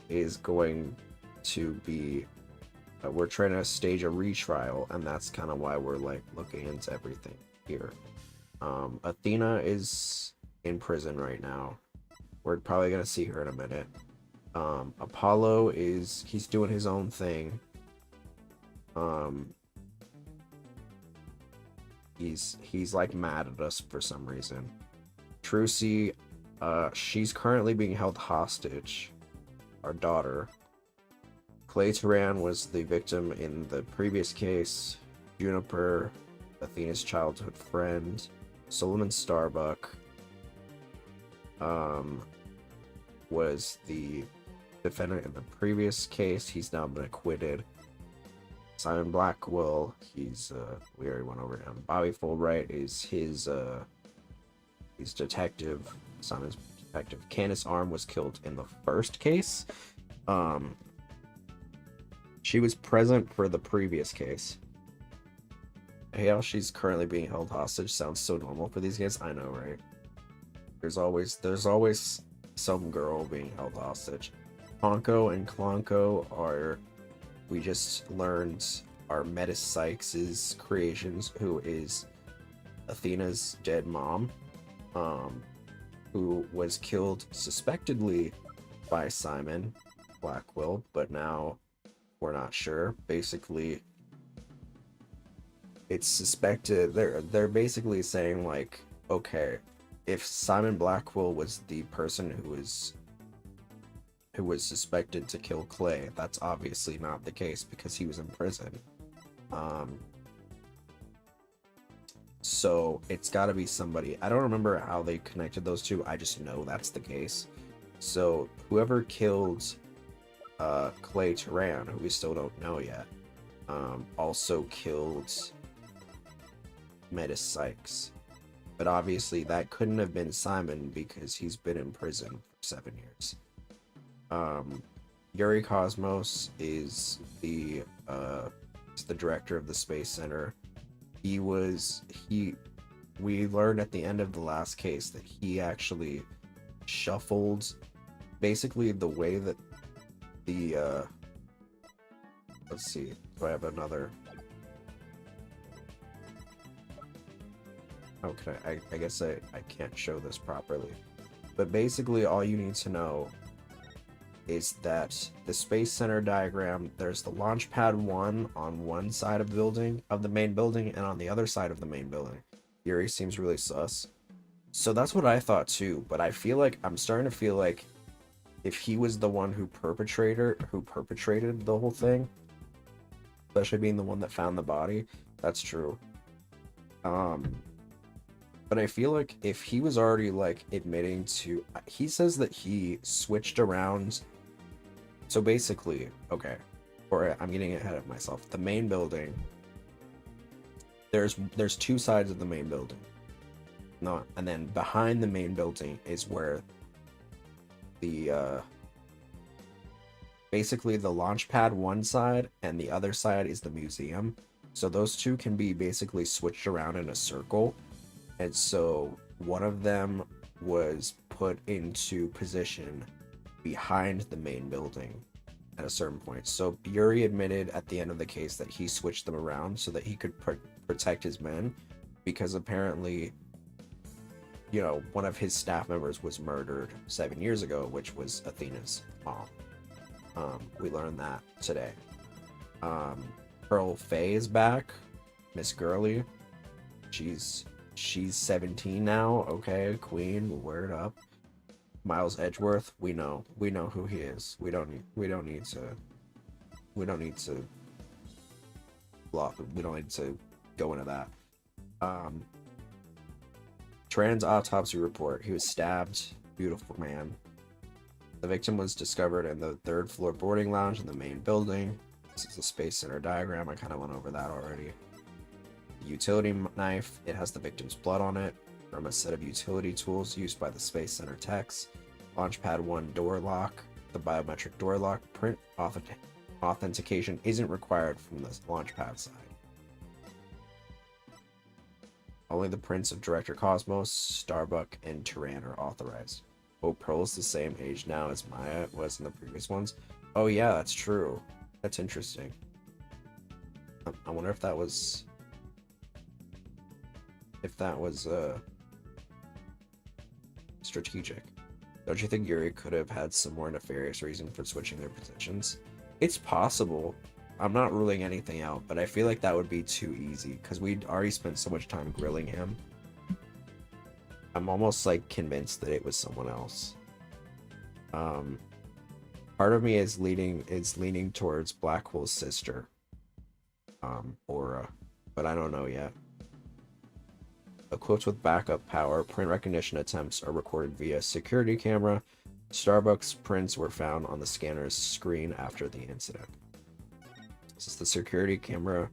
is going to be. We're trying to stage a retrial, and that's kind of why we're like looking into everything here. Athena is in prison right now. We're probably gonna see her in a minute. Apollo he's doing his own thing. He's like mad at us for some reason. Trucy, she's currently being held hostage. Our daughter. Clay Turan was the victim in the previous case. Juniper, Athena's childhood friend. Solomon Starbuck was the defendant in the previous case. He's now been acquitted. Simon Blackwell, we already went over him. Bobby Fulbright is his detective. Simon's detective. Candace Arm was killed in the first case. She was present for the previous case. Hey, how she's currently being held hostage sounds so normal for these guys. I know, right? There's always some girl being held hostage. Honko and Klonko are, we just learned, are Metis Sykes' creations, who is Athena's dead mom, who was killed suspectedly by Simon Blackwell, but now we're not sure. Basically, it's suspected they're basically saying like, okay, if Simon Blackwell was the person who was suspected to kill Clay, that's obviously not the case because he was in prison. So it's got to be somebody. I don't remember how they connected those two. I just know that's the case. So whoever killed Clay Turan, who we still don't know yet, also killed Metis Sykes. But obviously that couldn't have been Simon because he's been in prison for 7 years. Yuri Cosmos is the director of the Space Center. We learned at the end of the last case that he actually shuffled basically the way that the let's see, do I have another? Oh, I guess I can't show this properly. But basically all you need to know is that the Space Center diagram, there's the launch pad 1 on one side of the main building, and on the other side of the main building. Yuri seems really sus. So that's what I thought too, but I'm starting to feel like if he was the one who perpetrated the whole thing, especially being the one that found the body, that's true. But I feel like if he was already like admitting to, he says that he switched around. So basically, okay, or I'm getting ahead of myself. The main building, there's two sides of the main building. No, and then behind the main building is where the basically the launch pad one side and the other side is the museum. So those two can be basically switched around in a circle. And so one of them was put into position behind the main building at a certain point. So Yuri admitted at the end of the case that he switched them around so that he could protect his men, because apparently, you know, one of his staff members was murdered 7 years ago, which was Athena's mom. We learned that today. Pearl Faye is back. Miss Girly. She's 17 now. Okay, Queen, word up. Miles Edgeworth, we know who he is. We don't need to go into that. Turan's autopsy report. He was stabbed. Beautiful man. The victim was discovered in the third floor boarding lounge in the main building. This is the Space Center diagram. I kind of went over that already. The utility knife. It has the victim's blood on it from a set of utility tools used by the Space Center techs. Launchpad 1 door lock. The biometric door lock. Print authentication isn't required from the launchpad side. Only the prints of Director Cosmos, Starbuck, and Turan are authorized. Oh, Pearl's the same age now as Maya was in the previous ones. Oh yeah, that's true. That's interesting. I wonder if that was strategic. Don't you think Yuri could have had some more nefarious reason for switching their positions? It's possible. I'm not ruling anything out, but I feel like that would be too easy because we'd already spent so much time grilling him. I'm almost like convinced that it was someone else. Part of me is leaning towards Blackwell's sister, Aura, but I don't know yet. Equipped with backup power, print recognition attempts are recorded via security camera. Starbucks prints were found on the scanner's screen after the incident. This is the security camera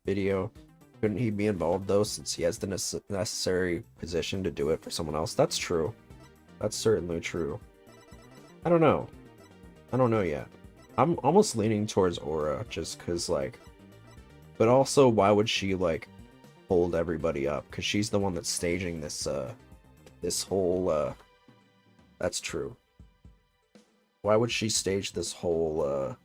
video. Couldn't he be involved though, since he has the necessary position to do it for someone else? That's true. That's certainly true. I don't know. I don't know yet. I'm almost leaning towards Aura just because, like, but also why would she like hold everybody up? Because she's the one that's staging this this whole that's true. Why would she stage this whole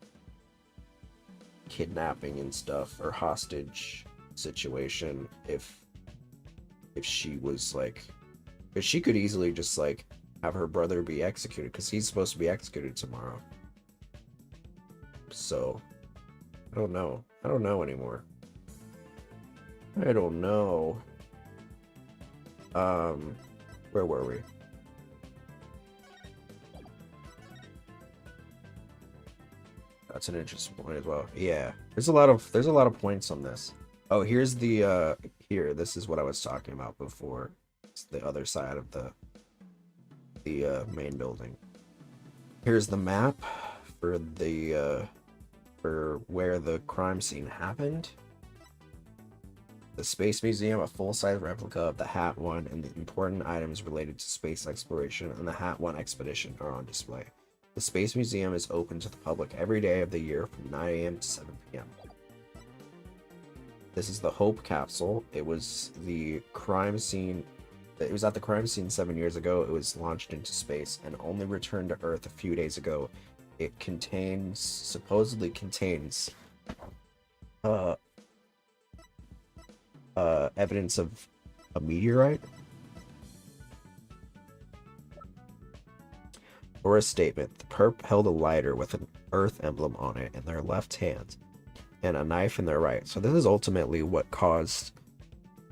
kidnapping and stuff, or hostage situation, if she was like, because she could easily just like, have her brother be executed, because he's supposed to be executed tomorrow. So, I don't know. I don't know anymore. I don't know. Where were we? That's an interesting point as well. Yeah, there's a lot of points on this. Oh, here's the here. This is what I was talking about before. It's the other side of the main building. Here's the map for the for where the crime scene happened. The Space Museum, a full-size replica of the Hat 1 and the important items related to space exploration and the Hat 1 expedition are on display. The Space Museum is open to the public every day of the year from 9 a.m. to 7 p.m. This is the Hope capsule. It was the crime scene. It was at the crime scene 7 years ago. It was launched into space and only returned to Earth a few days ago. It supposedly contains evidence of a meteorite or a statement. The perp held a lighter with an Earth emblem on it in their left hand and a knife in their right. So this is ultimately what caused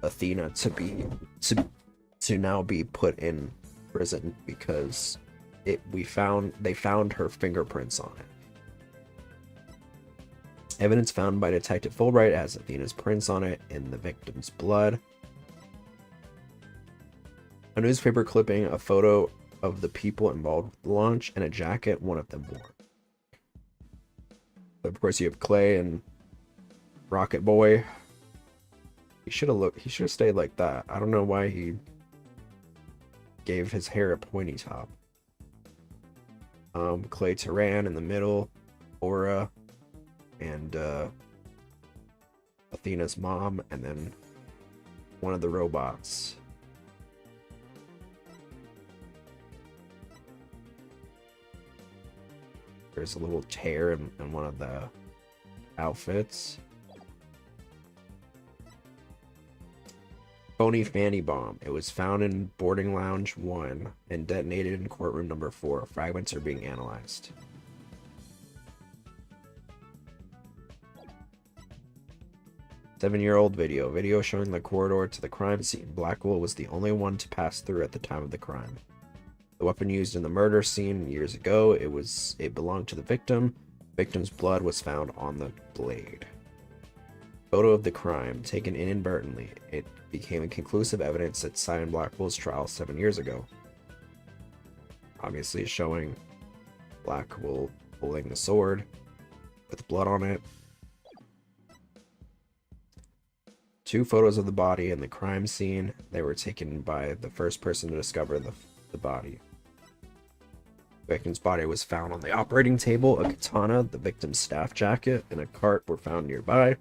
Athena to now be put in prison, because they found her fingerprints on it. Evidence found by Detective Fulbright has Athena's prints on it in the victim's blood. A newspaper clipping, a photo of the people involved with the launch, and a jacket one of them wore. Of course, you have Clay and Rocket Boy. He should have stayed like that. I don't know why he gave his hair a pointy top. Clay Turan in the middle, Aura, and Athena's mom, and then one of the robots. There's a little tear in one of the outfits. Phony Fanny Bomb. It was found in boarding lounge 1 and detonated in courtroom number 4. Fragments are being analyzed. Seven-year-old video showing the corridor to the crime scene. Blackwell was the only one to pass through at the time of the crime. The weapon used in the murder scene years ago, it belonged to the victim. The victim's blood was found on the blade. Photo of the crime, taken inadvertently. It became conclusive evidence that Simon Blackwell's trial 7 years ago. Obviously showing Blackwell holding the sword with blood on it. 2 photos of the body and the crime scene. They were taken by the first person to discover the body. The victim's body was found on the operating table. A katana, the victim's staff jacket, and a cart were found nearby.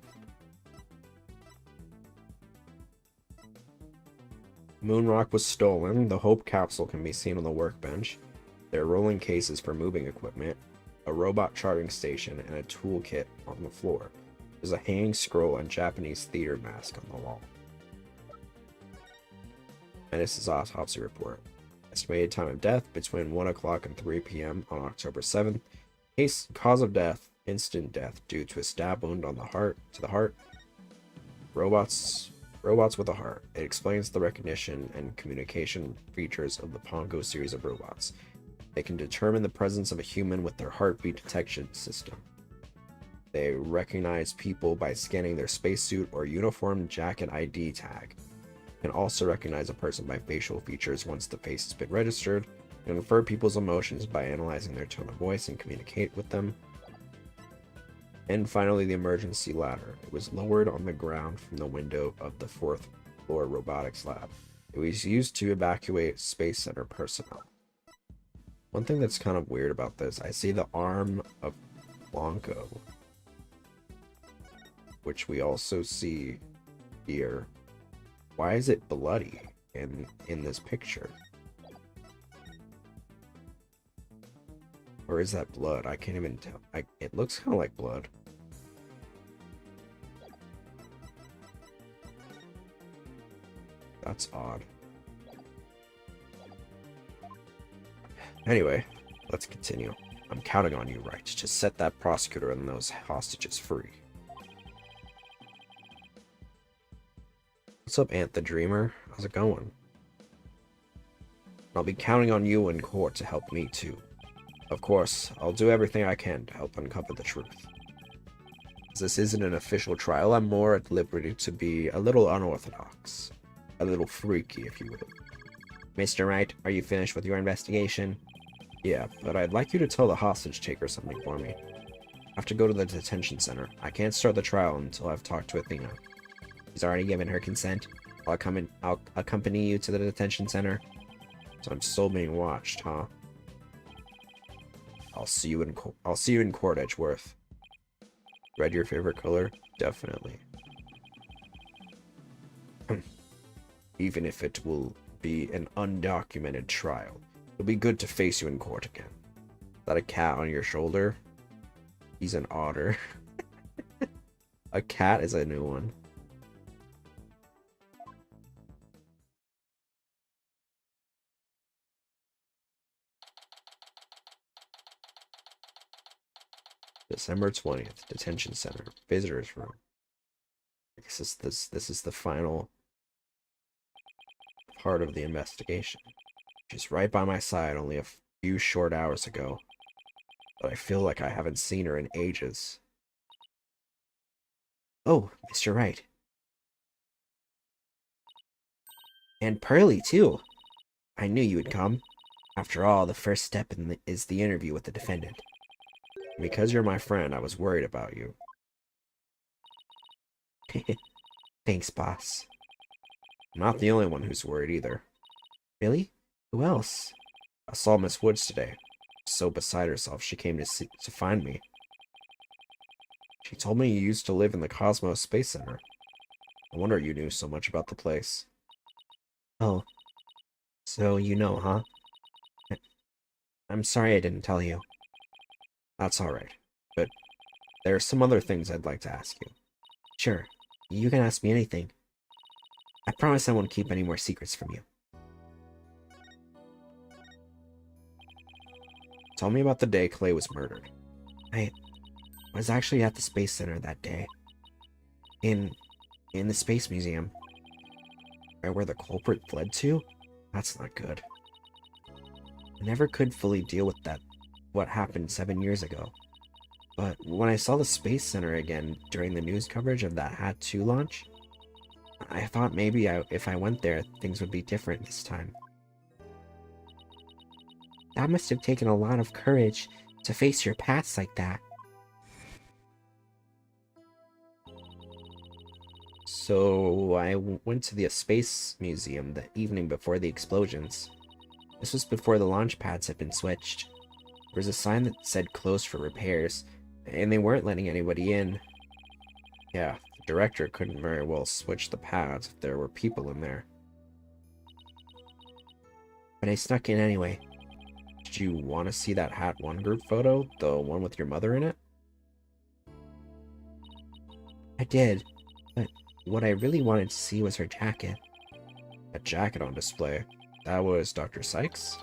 Moonrock was stolen. The Hope capsule can be seen on the workbench. There are rolling cases for moving equipment, a robot charting station, and a toolkit on the floor. There's a hanging scroll and Japanese theater mask on the wall. And this is autopsy report. Estimated time of death between 1 o'clock and 3 p.m. on October 7th. Cause of death, instant death due to a stab wound on the heart. Robots with a heart. It explains the recognition and communication features of the Pongo series of robots. They can determine the presence of a human with their heartbeat detection system. They recognize people by scanning their spacesuit or uniform jacket ID tag. Can also recognize a person by facial features once the face has been registered. Can infer people's emotions by analyzing their tone of voice and communicate with them. And finally, the emergency ladder. It was lowered on the ground from the window of the 4th floor robotics lab. It was used to evacuate Space Center personnel. One thing that's kind of weird about this, I see the arm of Blanco, which we also see here. Why is it bloody in this picture? Or is that blood? I can't even tell. It looks kind of like blood. That's odd. Anyway, let's continue. I'm counting on you, right, to set that prosecutor and those hostages free. What's up, Ant the Dreamer? How's it going? I'll be counting on you in court to help me too. Of course, I'll do everything I can to help uncover the truth. As this isn't an official trial, I'm more at liberty to be a little unorthodox. A little freaky, if you will. Mr. Wright, are you finished with your investigation? Yeah, but I'd like you to tell the hostage taker something for me. I have to go to the detention center. I can't start the trial until I've talked to Athena. She's already given her consent. I'll accompany you to the detention center. So I'm still being watched, huh? I'll see you in court, Edgeworth. Red your favorite color? Definitely. Even if it will be an undocumented trial, it'll be good to face you in court again. Is that a cat on your shoulder? He's an otter. A cat is a new one. December 20th, detention center, visitors room. I guess this is the final part of the investigation. She's right by my side only a few short hours ago, but I feel like I haven't seen her in ages. Oh, Mr. Wright. And Pearly, too. I knew you would come. After all, the first step is the interview with the defendant. Because you're my friend, I was worried about you. Thanks, boss. I'm not the only one who's worried either. Really? Who else? I saw Miss Woods today. So beside herself, she came to find me. She told me you used to live in the Cosmos Space Center. I wonder you knew so much about the place. Oh, so you know, huh? I'm sorry I didn't tell you. That's alright, but there are some other things I'd like to ask you. Sure, you can ask me anything. I promise I won't keep any more secrets from you. Tell me about the day Clay was murdered. I was actually at the Space Center that day. In the Space Museum. Right where the culprit fled to? That's not good. I never could fully deal with what happened 7 years ago. But when I saw the Space Center again during the news coverage of that Hat 2 launch, I thought maybe if I went there, things would be different this time. That must have taken a lot of courage to face your past like that. So I went to the Space Museum the evening before the explosions. This was before the launch pads had been switched. There was a sign that said closed for repairs, and they weren't letting anybody in. Yeah, the director couldn't very well switch the pads if there were people in there. But I snuck in anyway. Did you want to see that Hat 1 group photo? The one with your mother in it? I did, but what I really wanted to see was her jacket. A jacket on display. That was Dr. Sykes?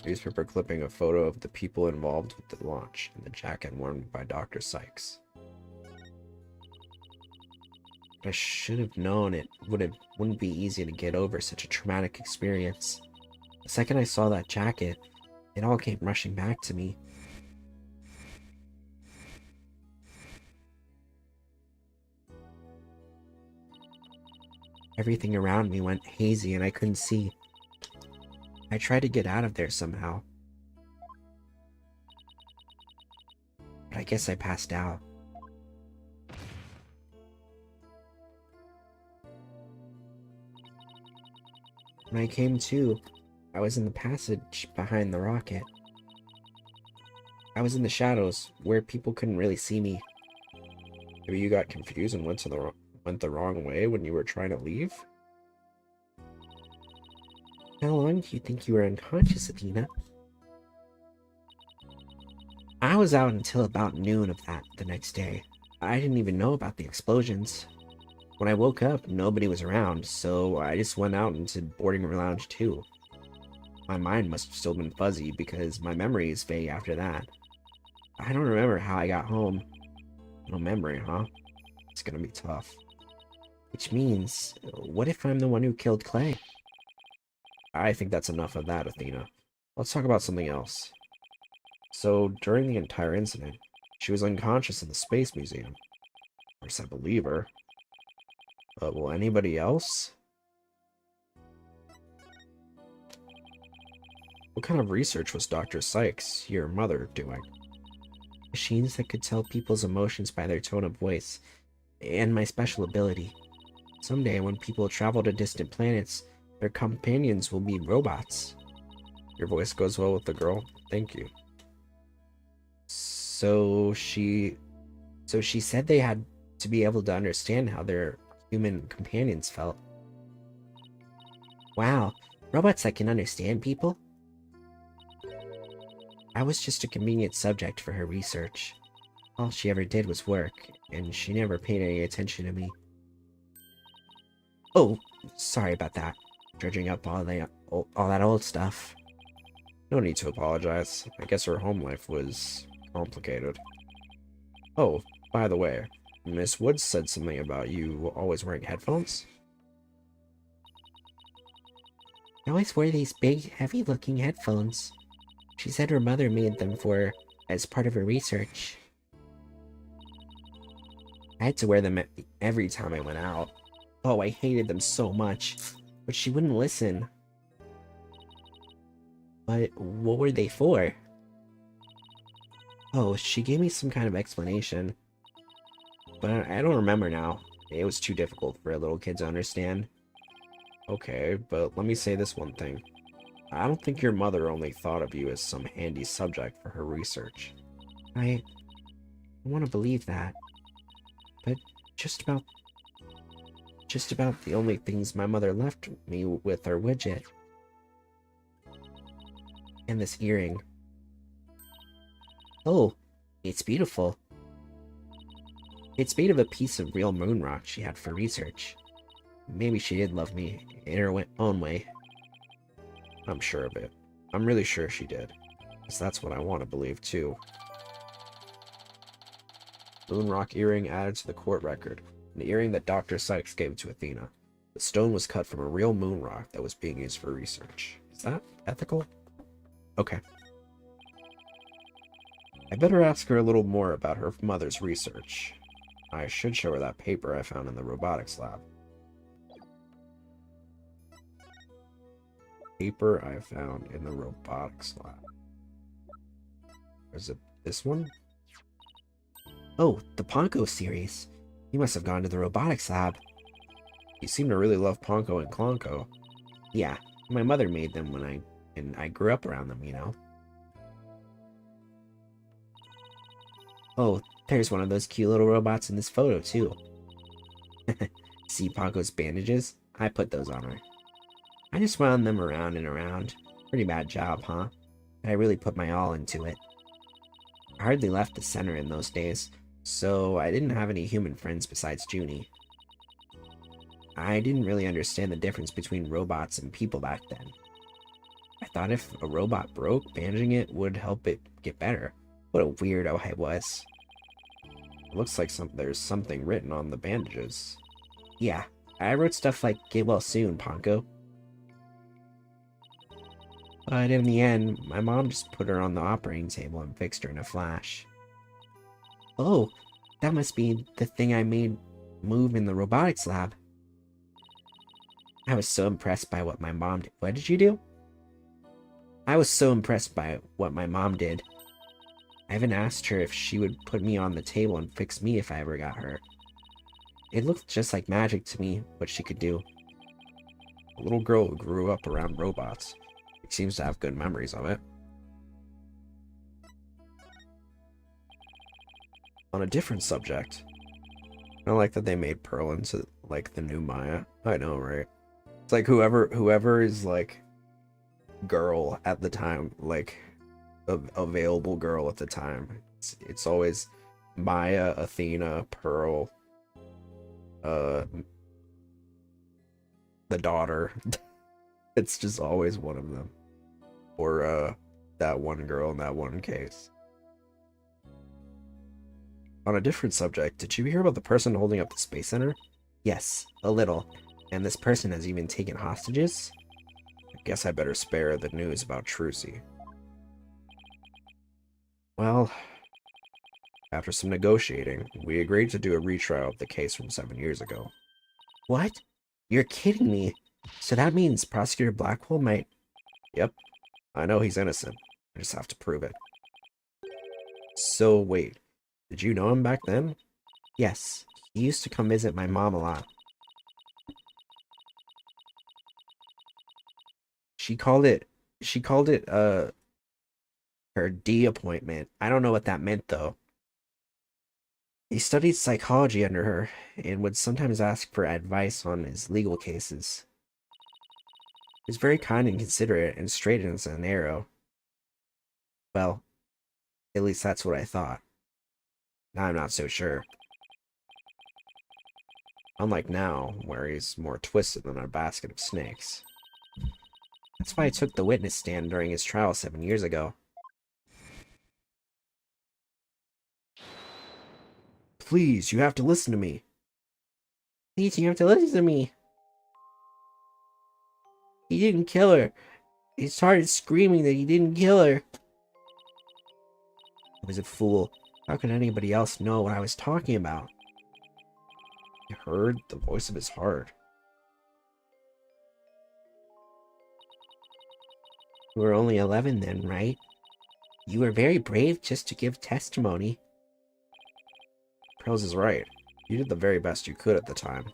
Newspaper clipping a photo of the people involved with the launch and the jacket worn by Dr. Sykes. I should have known it wouldn't be easy to get over such a traumatic experience. The second I saw that jacket, it all came rushing back to me. Everything around me went hazy and I couldn't see. I tried to get out of there somehow. But I guess I passed out. When I came to, I was in the passage behind the rocket. I was in the shadows, where people couldn't really see me. Maybe you got confused and went the wrong way when you were trying to leave? How long do you think you were unconscious, Athena? I was out until about noon of the next day. I didn't even know about the explosions. When I woke up, nobody was around, so I just went out into boarding lounge 2. My mind must have still been fuzzy because my memory is vague after that. I don't remember how I got home. No memory, huh? It's gonna be tough. Which means, what if I'm the one who killed Clay? I think that's enough of that, Athena. Let's talk about something else. So, during the entire incident, she was unconscious in the Space Museum. Of course, I believe her. But will anybody else? What kind of research was Dr. Sykes, your mother, doing? Machines that could tell people's emotions by their tone of voice, and my special ability. Someday, when people travel to distant planets, their companions will be robots. Your voice goes well with the girl. Thank you. So she said they had to be able to understand how their human companions felt. Wow, robots that can understand people? I was just a convenient subject for her research. All she ever did was work, and she never paid any attention to me. Oh, sorry about that. Dredging up all that old stuff. No need to apologize. I guess her home life was complicated. Oh, by the way, Miss Woods said something about you always wearing headphones? I always wear these big, heavy-looking headphones. She said her mother made them for her as part of her research. I had to wear them every time I went out. Oh, I hated them so much, but she wouldn't listen. But what were they for? Oh, she gave me some kind of explanation. But I don't remember now. It was too difficult for a little kid to understand. Okay, but let me say this one thing. I don't think your mother only thought of you as some handy subject for her research. I want to believe that. But just about the only things my mother left me with are widget. And this earring. Oh, it's beautiful. It's made of a piece of real moon rock she had for research. Maybe she did love me in her own way. I'm sure of it. I'm really sure she did. Because that's what I want to believe, too. Moonrock earring added to the court record. An earring that Dr. Sykes gave to Athena. The stone was cut from a real moonrock that was being used for research. Is that ethical? Okay. I better ask her a little more about her mother's research. I should show her that paper I found in the robotics lab. Paper I found in the robotics lab. Is it this one? Oh, the Ponko series. You must have gone to the robotics lab. You seem to really love Ponko and Clonko. Yeah, my mother made them and I grew up around them, you know. Oh, there's one of those cute little robots in this photo, too. See Ponko's bandages? I put those on her. I just wound them around and around. Pretty bad job, huh? But I really put my all into it. I hardly left the center in those days, so I didn't have any human friends besides Junie. I didn't really understand the difference between robots and people back then. I thought if a robot broke, bandaging it would help it get better. What a weirdo I was. It looks like there's something written on the bandages. Yeah, I wrote stuff like, "Get well soon, Ponko." But in the end, my mom just put her on the operating table and fixed her in a flash. Oh, that must be the thing I made move in the robotics lab. I was so impressed by what my mom did. What did you do? I was so impressed by what my mom did. I even asked her if she would put me on the table and fix me if I ever got hurt. It looked just like magic to me, what she could do. A little girl who grew up around robots. She seems to have good memories of it. On a different subject. I like that they made Pearl into, like, the new Maya. I know, right? It's like whoever is, like, girl at the time, like, available girl at the time. It's always Maya, Athena, Pearl, the daughter. It's just always one of them. or that one girl in that one case. On a different subject, did you hear about the person holding up the Space Center? Yes, a little. And this person has even taken hostages? I guess I better spare the news about Trucy. Well, After some negotiating, we agreed to do a retrial of the case from 7 years ago. what? You're kidding me. So that means Prosecutor Blackwell might... Yep, I know he's innocent. I just have to prove it. So wait, did you know him back then? Yes, he used to come visit my mom a lot. She called it her D appointment. I don't know what that meant though. He studied psychology under her and would sometimes ask for advice on his legal cases. He was very kind and considerate and straight as an arrow. Well, at least that's what I thought. Now I'm not so sure. Unlike now, where he's more twisted than a basket of snakes. That's why I took the witness stand during his trial 7 years ago. Please, you have to listen to me. Please, you have to listen to me. He didn't kill her. He started screaming that he didn't kill her. I was a fool. How could anybody else know what I was talking about? I heard the voice of his heart. You were only 11 then, right? You were very brave just to give testimony. Prels is right. You did the very best you could at the time.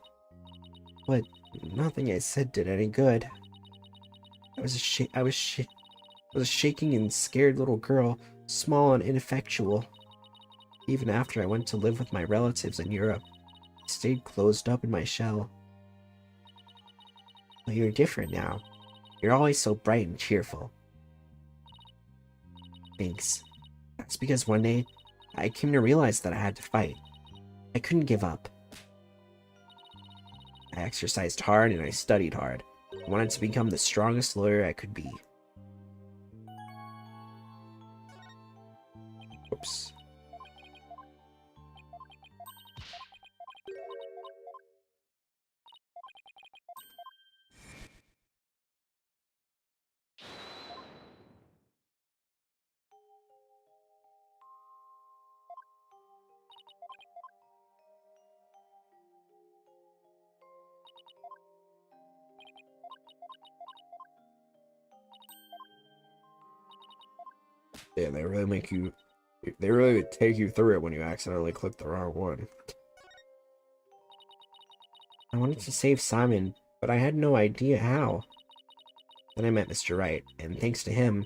But nothing I said did any good. I was a shaking and scared little girl, small and ineffectual. Even after I went to live with my relatives in Europe, I stayed closed up in my shell. But you're different now. You're always so bright and cheerful. Thanks. That's because one day, I came to realize that I had to fight. I couldn't give up. I exercised hard and I studied hard. I wanted to become the strongest lawyer I could be. Oops. Yeah, they really take you through it when you accidentally click the wrong one. I wanted to save Simon, but I had no idea how. Then I met Mr. Wright, and thanks to him,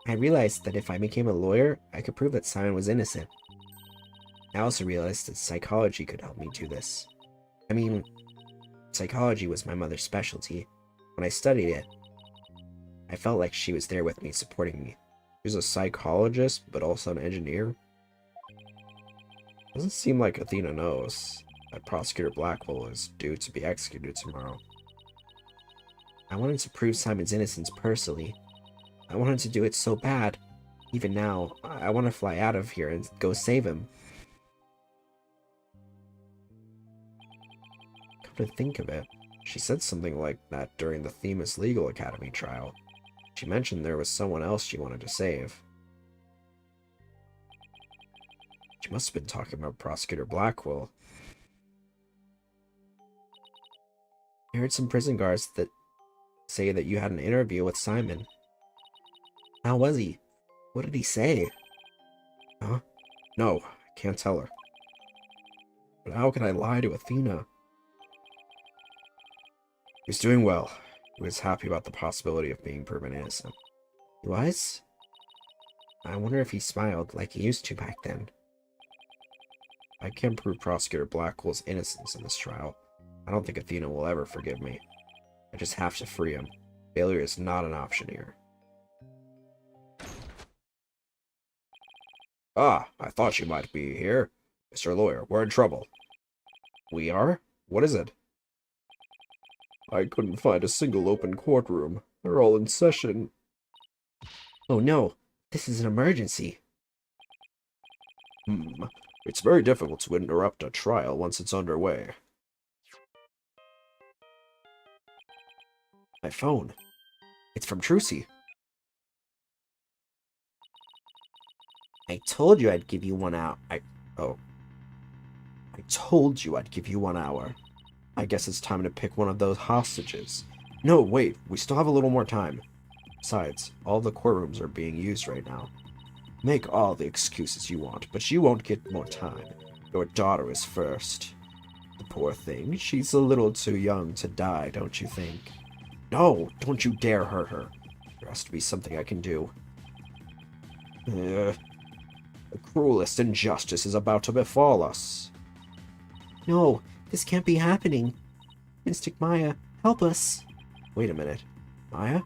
I realized that if I became a lawyer, I could prove that Simon was innocent. I also realized that psychology could help me do this. I mean, psychology was my mother's specialty. When I studied it, I felt like she was there with me, supporting me. She's a psychologist, but also an engineer. Doesn't seem like Athena knows that Prosecutor Blackwell is due to be executed tomorrow. I wanted to prove Simon's innocence personally. I wanted to do it so bad. Even now, I want to fly out of here and go save him. Come to think of it, she said something like that during the Themis Legal Academy trial. She mentioned there was someone else she wanted to save. She must have been talking about Prosecutor Blackwell. I heard some prison guards that say that you had an interview with Simon. How was he? What did he say? Huh? No, I can't tell her. But how could I lie to Athena? He was doing well. He was happy about the possibility of being proven innocent. He was? I wonder if he smiled like he used to back then. I can't prove Prosecutor Blackwell's innocence in this trial. I don't think Athena will ever forgive me. I just have to free him. Failure is not an option here. Ah, I thought you might be here. Mr. Lawyer, we're in trouble. We are? What is it? I couldn't find a single open courtroom. They're all in session. Oh no, this is an emergency. It's very difficult to interrupt a trial once it's underway. My phone. It's from Trucy. I told you I'd give you 1 hour. I told you I'd give you 1 hour. I guess it's time to pick one of those hostages. No, wait, we still have a little more time. Besides, all the courtrooms are being used right now. Make all the excuses you want, but you won't get more time. Your daughter is first. The poor thing, she's a little too young to die, don't you think? No, don't you dare hurt her. There has to be something I can do. The cruelest injustice is about to befall us. No, this can't be happening. Mystic Maya, help us. Wait a minute. Maya?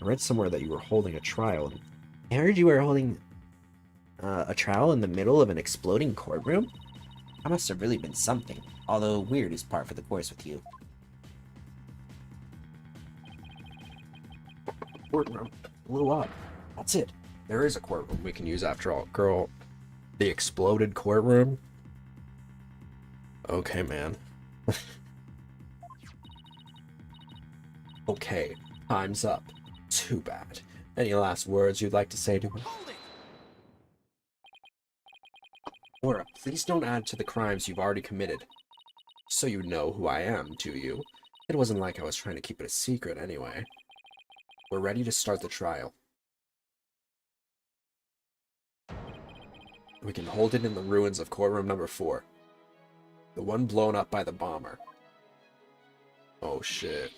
I read somewhere that you were holding a trial. I heard you were holding a trial in the middle of an exploding courtroom? That must have really been something, although weird is par for the course with you. Courtroom blew up. That's it. There is a courtroom we can use after all. Girl, the exploded courtroom? Okay, man. Okay, time's up. Too bad. Any last words you'd like to say to her? Laura, please don't add to the crimes you've already committed. So you know who I am, do you? It wasn't like I was trying to keep it a secret anyway. We're ready to start the trial. We can hold it in the ruins of courtroom number 4. The one blown up by the bomber. Oh shit.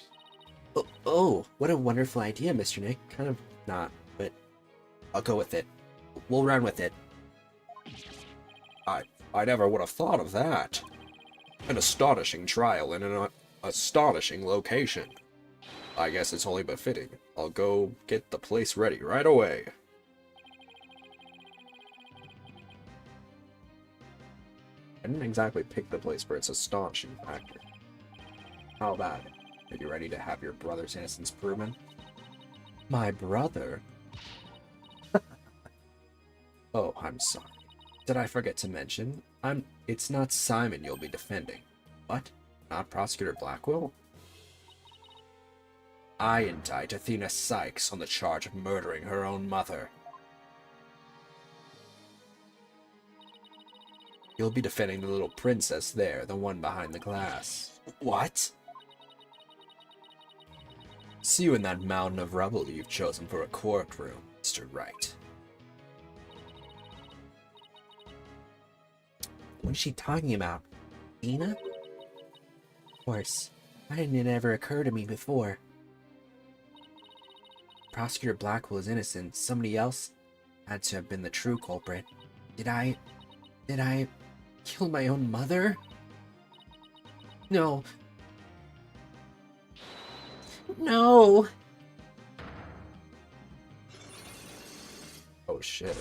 Oh, what a wonderful idea, Mr. Nick. Kind of not, but I'll go with it. We'll run with it. I never would have thought of that. An astonishing trial in an astonishing location. I guess it's only befitting. I'll go get the place ready right away. I didn't exactly pick the place for its astonishing factor. How bad? Are you ready to have your brother's innocence proven? My brother? Oh, I'm sorry. Did I forget to mention? It's not Simon you'll be defending. What? Not Prosecutor Blackwell? I indict Athena Sykes on the charge of murdering her own mother. You'll be defending the little princess there, the one behind the glass. What? See you in that mountain of rubble you've chosen for a courtroom, Mr. Wright. What is she talking about? Dina? Of course. Why didn't it ever occur to me before? Prosecutor Blackwell is innocent. Somebody else had to have been the true culprit. Did I kill my own mother? No. No! Oh shit.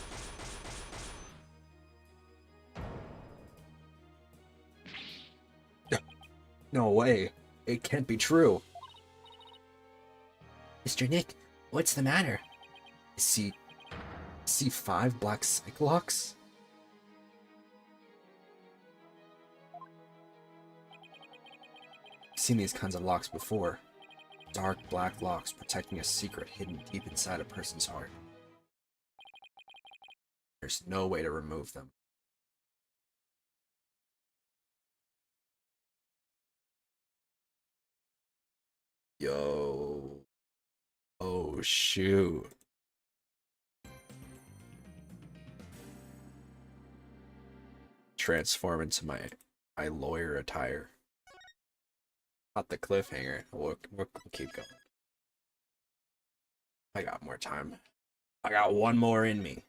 No way. It can't be true. Mr. Nick, what's the matter? See 5 black cyclocks? I've seen these kinds of locks before. Dark black locks protecting a secret hidden deep inside a person's heart. There's no way to remove them. Yo. Oh shoot. Transform into my lawyer attire. Not the cliffhanger. We'll keep going. I got more time. I got one more in me.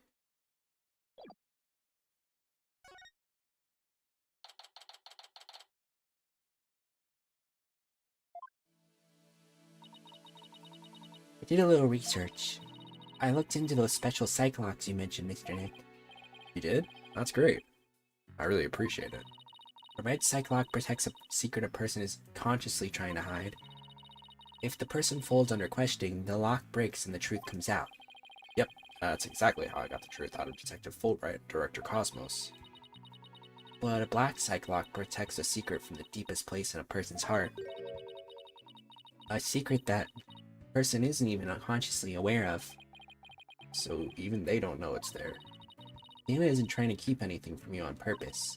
I did a little research. I looked into those special cyclocks you mentioned, Mr. Nick. You did? That's great. I really appreciate it. A red cyclock protects a secret a person is consciously trying to hide. If the person folds under questioning, the lock breaks and the truth comes out. Yep, that's exactly how I got the truth out of Detective Fulbright, Director Cosmos. But a black psych lock protects a secret from the deepest place in a person's heart. A secret that the person isn't even unconsciously aware of. So even they don't know it's there. Nina isn't trying to keep anything from you on purpose.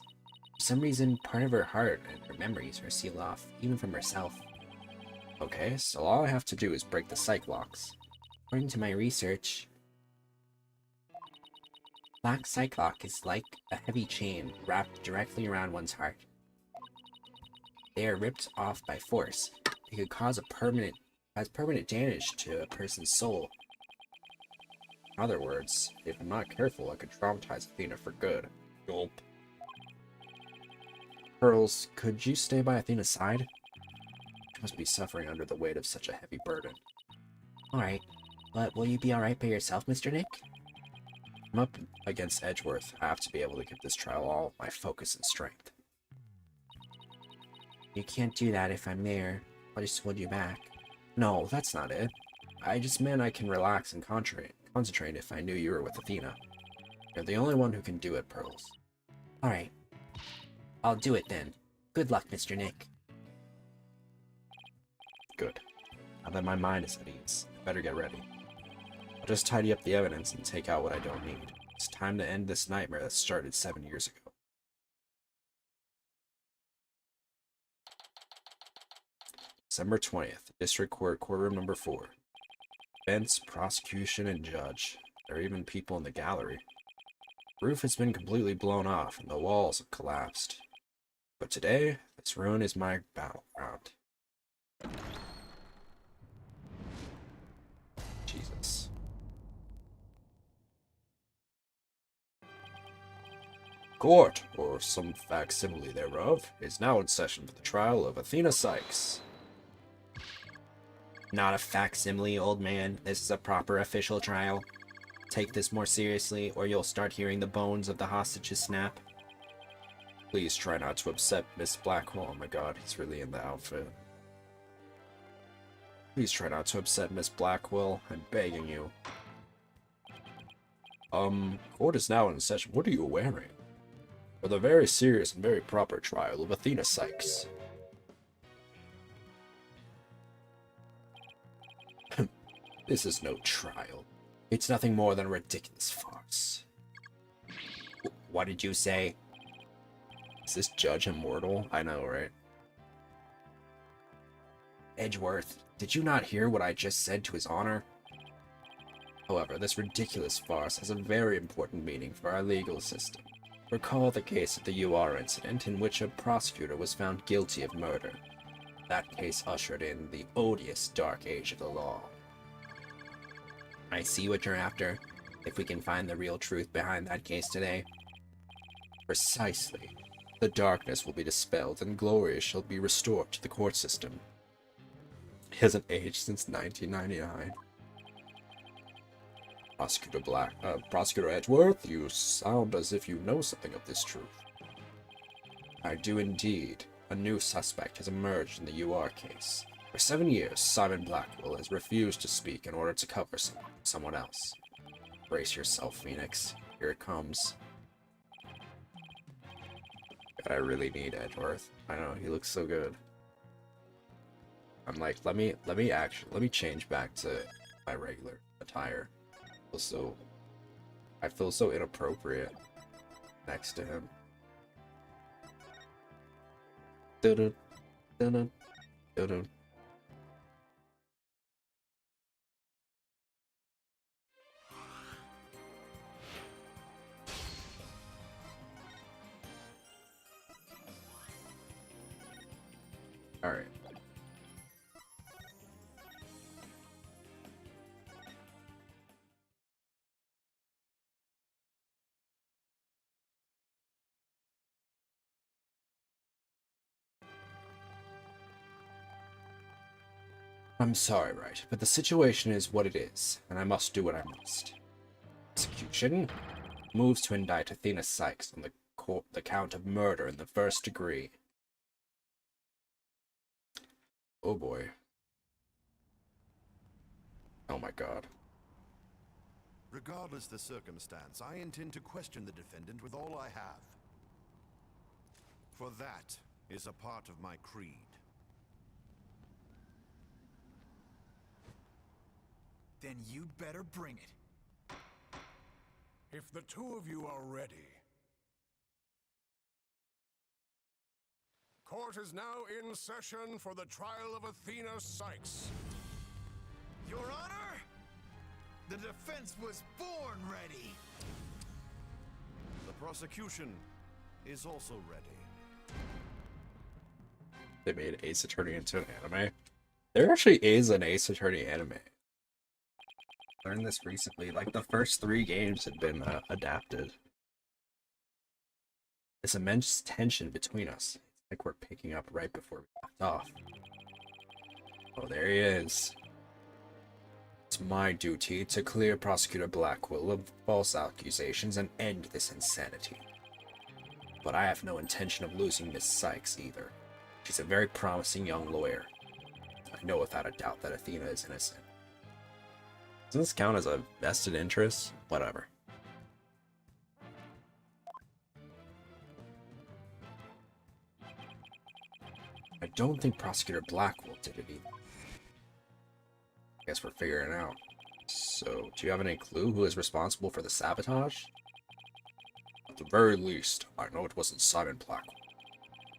For some reason, part of her heart and her memories are sealed off, even from herself. Okay, so all I have to do is break the psych locks. According to my research, black psych lock is like a heavy chain wrapped directly around one's heart. They are ripped off by force. They could cause permanent damage to a person's soul. In other words, if I'm not careful, I could traumatize Athena for good. Gulp. Pearls, could you stay by Athena's side? She must be suffering under the weight of such a heavy burden. Alright, but will you be alright by yourself, Mr. Nick? I'm up against Edgeworth. I have to be able to give this trial all my focus and strength. You can't do that if I'm there. I'll just hold you back. No, that's not it. I just meant I can relax and concentrate if I knew you were with Athena. You're the only one who can do it, Pearls. Alright. I'll do it then. Good luck, Mr. Nick. Good. Now that my mind is at ease, I better get ready. I'll just tidy up the evidence and take out what I don't need. It's time to end this nightmare that started 7 years ago. December 20th, District Court, Courtroom Number 4. Defense, prosecution, and judge. There are even people in the gallery. The roof has been completely blown off and the walls have collapsed. But today, this ruin is my battleground. Jesus. Court, or some facsimile thereof, is now in session for the trial of Athena Sykes. Not a facsimile, old man. This is a proper official trial. Take this more seriously, or you'll start hearing the bones of the hostages snap. Please try not to upset Miss Blackwell. Oh my god, he's really in the outfit. Please try not to upset Miss Blackwell. I'm begging you. Court is now in session. What are you wearing? For the very serious and very proper trial of Athena Sykes. This is no trial. It's nothing more than a ridiculous farce. What did you say? Is this judge immortal? I know, right? Edgeworth, did you not hear what I just said to his honor? However, this ridiculous farce has a very important meaning for our legal system. Recall the case of the UR incident in which a prosecutor was found guilty of murder. That case ushered in the odious dark age of the law. I see what you're after. If we can find the real truth behind that case today. Precisely. The darkness will be dispelled and glory shall be restored to the court system. He hasn't aged since 1999. Prosecutor Edgeworth, you sound as if you know something of this truth. I do indeed. A new suspect has emerged in the UR case. For 7 years, Simon Blackwell has refused to speak in order to cover someone else. Brace yourself, Phoenix. Here it comes. God, I really need Edgeworth. I know, he looks so good. I'm like, let me change back to my regular attire. I feel so inappropriate next to him. Dun-dun, dun-dun, dun-dun. All right. I'm sorry, right, but the situation is what it is, and I must do what I must. Execution moves to indict Athena Sykes on the count of murder in the first degree. Oh boy. Oh my god. Regardless the circumstance, I intend to question the defendant with all I have. For that is a part of my creed. Then you'd better bring it. If the two of you are ready. Court is now in session for the trial of Athena Sykes. Your Honor, the defense was born ready. The prosecution is also ready. They made Ace Attorney into an anime. There actually is an Ace Attorney anime. Learned this recently. Like, the first 3 games had been adapted. This immense tension between us. It's like we're picking up right before we left off. Oh, there he is. It's my duty to clear Prosecutor Blackwell of false accusations and end this insanity. But I have no intention of losing Miss Sykes either. She's a very promising young lawyer. I know without a doubt that Athena is innocent. Doesn't this count as a vested interest? Whatever. I don't think Prosecutor Blackwell did it either. I guess we're figuring it out. So, do you have any clue who is responsible for the sabotage? At the very least, I know it wasn't Simon Blackwell.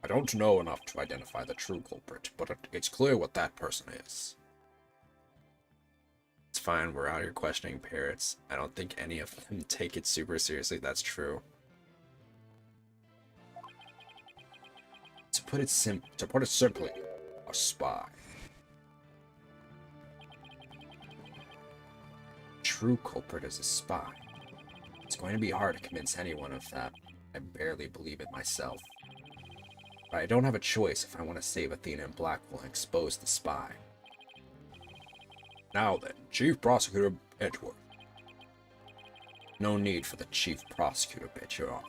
I don't know enough to identify the true culprit, but it's clear what that person is. It's fine, we're out here questioning parrots. I don't think any of them take it super seriously, that's true. To put it simply, a spy. True culprit is a spy. It's going to be hard to convince anyone of that. I barely believe it myself. But I don't have a choice if I want to save Athena and Blackwell and expose the spy. Now then, Chief Prosecutor Edgeworth. No need for the Chief Prosecutor bit, Your Honor.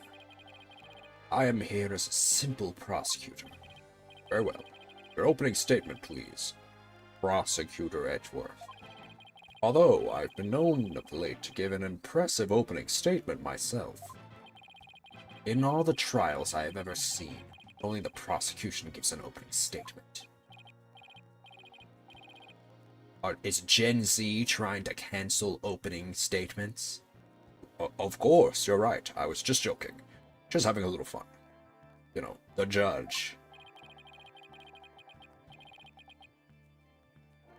I am here as a simple prosecutor. Very well. Your opening statement, please. Prosecutor Edgeworth. Although I've been known of late to give an impressive opening statement myself. In all the trials I have ever seen, only the prosecution gives an opening statement. Is Gen Z trying to cancel opening statements? Of course, you're right. I was just joking. Just having a little fun. You know, the judge.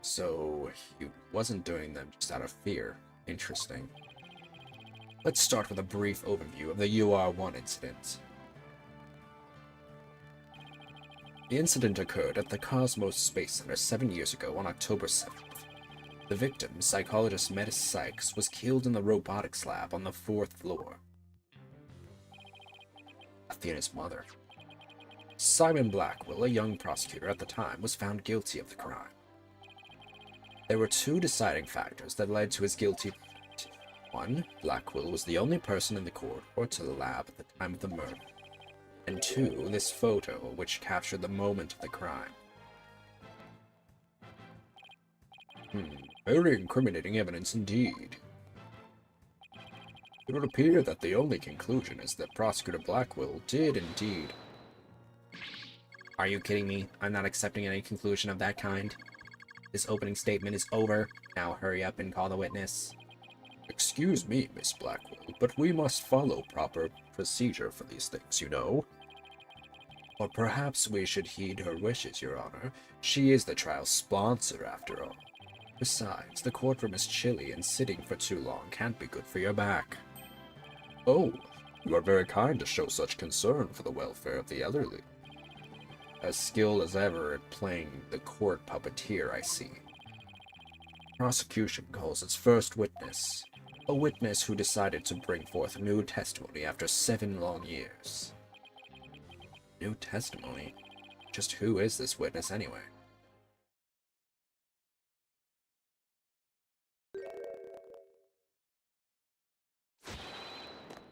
So, he wasn't doing them just out of fear. Interesting. Let's start with a brief overview of the UR1 incident. The incident occurred at the Cosmos Space Center 7 years ago on October 7th. The victim, psychologist Metis Sykes, was killed in the robotics lab on the 4th floor. Athena's mother. Simon Blackwell, a young prosecutor at the time, was found guilty of the crime. There were 2 deciding factors that led to his guilty verdict. 1, Blackwell was the only person in the court or to the lab at the time of the murder. And 2, this photo, which captured the moment of the crime. Very incriminating evidence indeed. It would appear that the only conclusion is that Prosecutor Blackwell did indeed. Are you kidding me? I'm not accepting any conclusion of that kind. This opening statement is over. Now hurry up and call the witness. Excuse me, Miss Blackwell, but we must follow proper procedure for these things, you know. Or perhaps we should heed her wishes, Your Honor. She is the trial's sponsor, after all. Besides, the courtroom is chilly and sitting for too long can't be good for your back. Oh, you are very kind to show such concern for the welfare of the elderly. As skilled as ever at playing the court puppeteer, I see. Prosecution calls its first witness, a witness who decided to bring forth new testimony after 7 long years. New testimony? Just who is this witness anyway?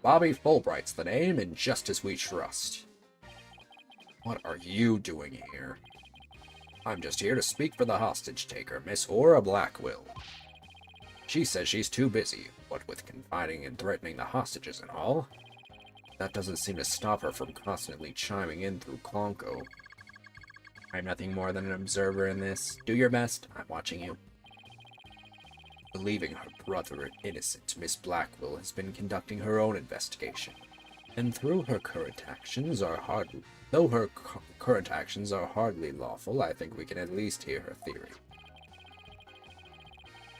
Bobby Fulbright's the name, and just as we trust. What are you doing here? I'm just here to speak for the hostage taker, Miss Aura Blackwell. She says she's too busy, what with confining and threatening the hostages and all. That doesn't seem to stop her from constantly chiming in through Klonko. I'm nothing more than an observer in this. Do your best. I'm watching you. Believing her brother innocent, Miss Blackwell has been conducting her own investigation. And though her current actions are hardly lawful, I think we can at least hear her theory.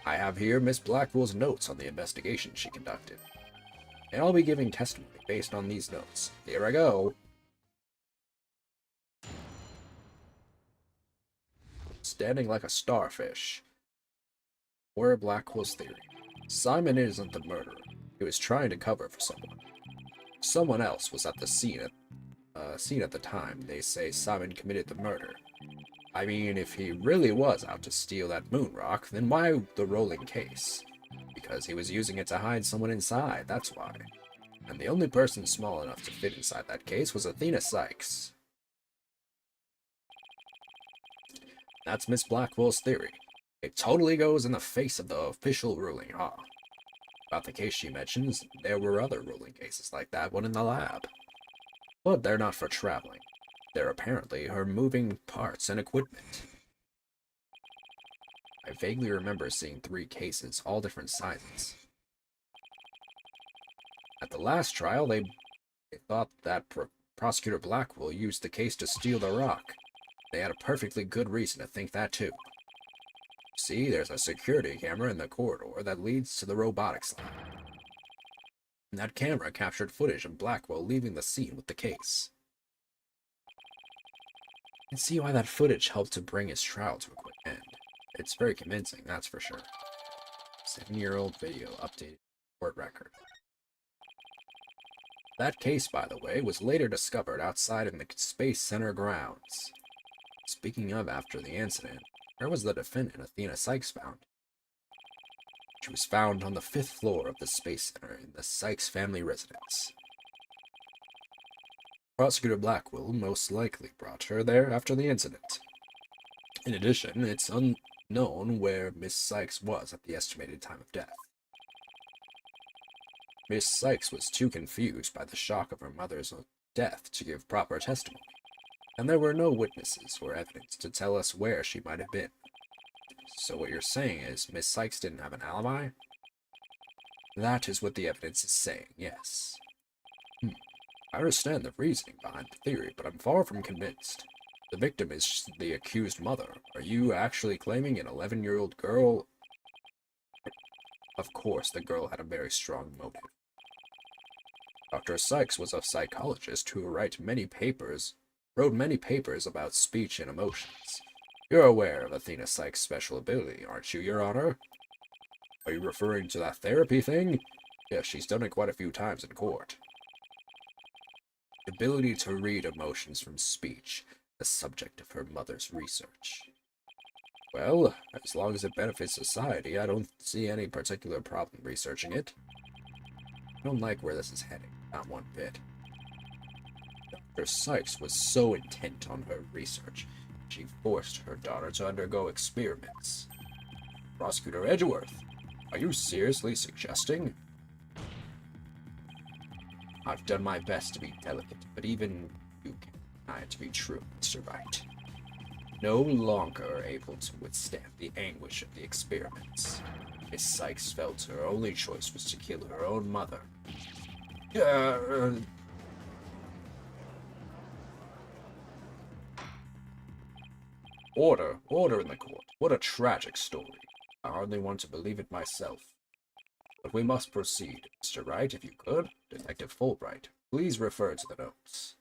I have here Miss Blackwell's notes on the investigation she conducted. And I'll be giving testimony based on these notes. Here I go. Standing like a starfish. Were Blackwell's theory. Simon isn't the murderer. He was trying to cover for someone. Someone else was at the scene at the time. They say Simon committed the murder. I mean, if he really was out to steal that moon rock, then why the rolling case? Because he was using it to hide someone inside, that's why. And the only person small enough to fit inside that case was Athena Sykes. That's Miss Blackwell's theory. It totally goes in the face of the official ruling, huh? About the case she mentions, there were other ruling cases like that one in the lab. But they're not for traveling. They're apparently her moving parts and equipment. I vaguely remember seeing 3 cases, all different sizes. At the last trial, they thought that Prosecutor Blackwell used the case to steal the rock. They had a perfectly good reason to think that too. See, there's a security camera in the corridor that leads to the robotics lab. And that camera captured footage of Blackwell leaving the scene with the case. You can see why that footage helped to bring his trial to a quick end. It's very convincing, that's for sure. 7-year-old video updated court record. That case, by the way, was later discovered outside in the Space Center grounds. Speaking of after the incident, where was the defendant Athena Sykes found? She was found on the 5th floor of the Space Center in the Sykes family residence. Prosecutor Blackwell most likely brought her there after the incident. In addition, it's unknown where Miss Sykes was at the estimated time of death. Miss Sykes was too confused by the shock of her mother's death to give proper testimony, and there were no witnesses or evidence to tell us where she might have been. So what you're saying is Miss Sykes didn't have an alibi? That is what the evidence is saying, yes. I understand the reasoning behind the theory, but I'm far from convinced. The victim is the accused mother. Are you actually claiming an 11-year-old girl? Of course, the girl had a very strong motive. Dr. Sykes was a psychologist who wrote many papers about speech and emotions. You're aware of Athena Sykes' special ability, aren't you, Your Honor? Are you referring to that therapy thing? Yes, she's done it quite a few times in court. The ability to read emotions from speech, the subject of her mother's research. Well, as long as it benefits society, I don't see any particular problem researching it. I don't like where this is heading, not one bit. Dr. Sykes was so intent on her research, she forced her daughter to undergo experiments. Prosecutor Edgeworth, are you seriously suggesting? I've done my best to be delicate, but even you can deny it to be true, Mr. Wright. No longer able to withstand the anguish of the experiments, Miss Sykes felt her only choice was to kill her own mother. Order in the court. What a tragic story. I hardly want to believe it myself. But we must proceed. Mr. Wright, if you could. Detective Fulbright, please refer to the notes.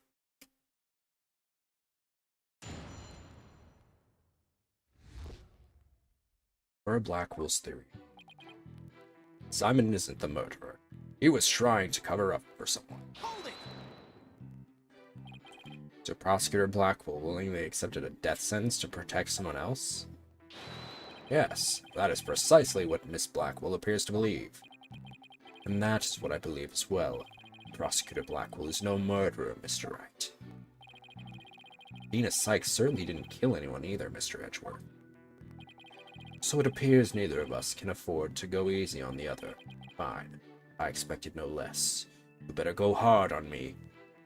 Per Blackwell's theory, Simon isn't the murderer. He was trying to cover up for someone. Hold it! So Prosecutor Blackwell willingly accepted a death sentence to protect someone else? Yes, that is precisely what Miss Blackwell appears to believe. And that is what I believe as well. Prosecutor Blackwell is no murderer, Mr. Wright. Athena Sykes certainly didn't kill anyone either, Mr. Edgeworth. So it appears neither of us can afford to go easy on the other. Fine. I expected no less. You better go hard on me.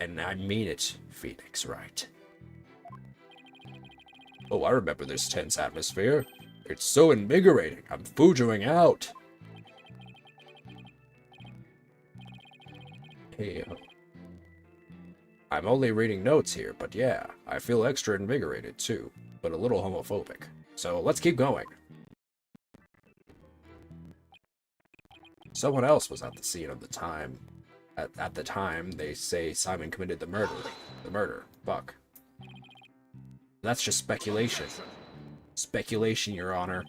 And I mean it, Phoenix Wright. Oh, I remember this tense atmosphere. It's so invigorating. I'm fujoing out. Hey, I'm only reading notes here, but yeah, I feel extra invigorated too, but a little homophobic. So let's keep going. Someone else was at the scene of the time. At the time, they say Simon committed the murder. The murder. Fuck. That's just speculation. Speculation, Your Honor.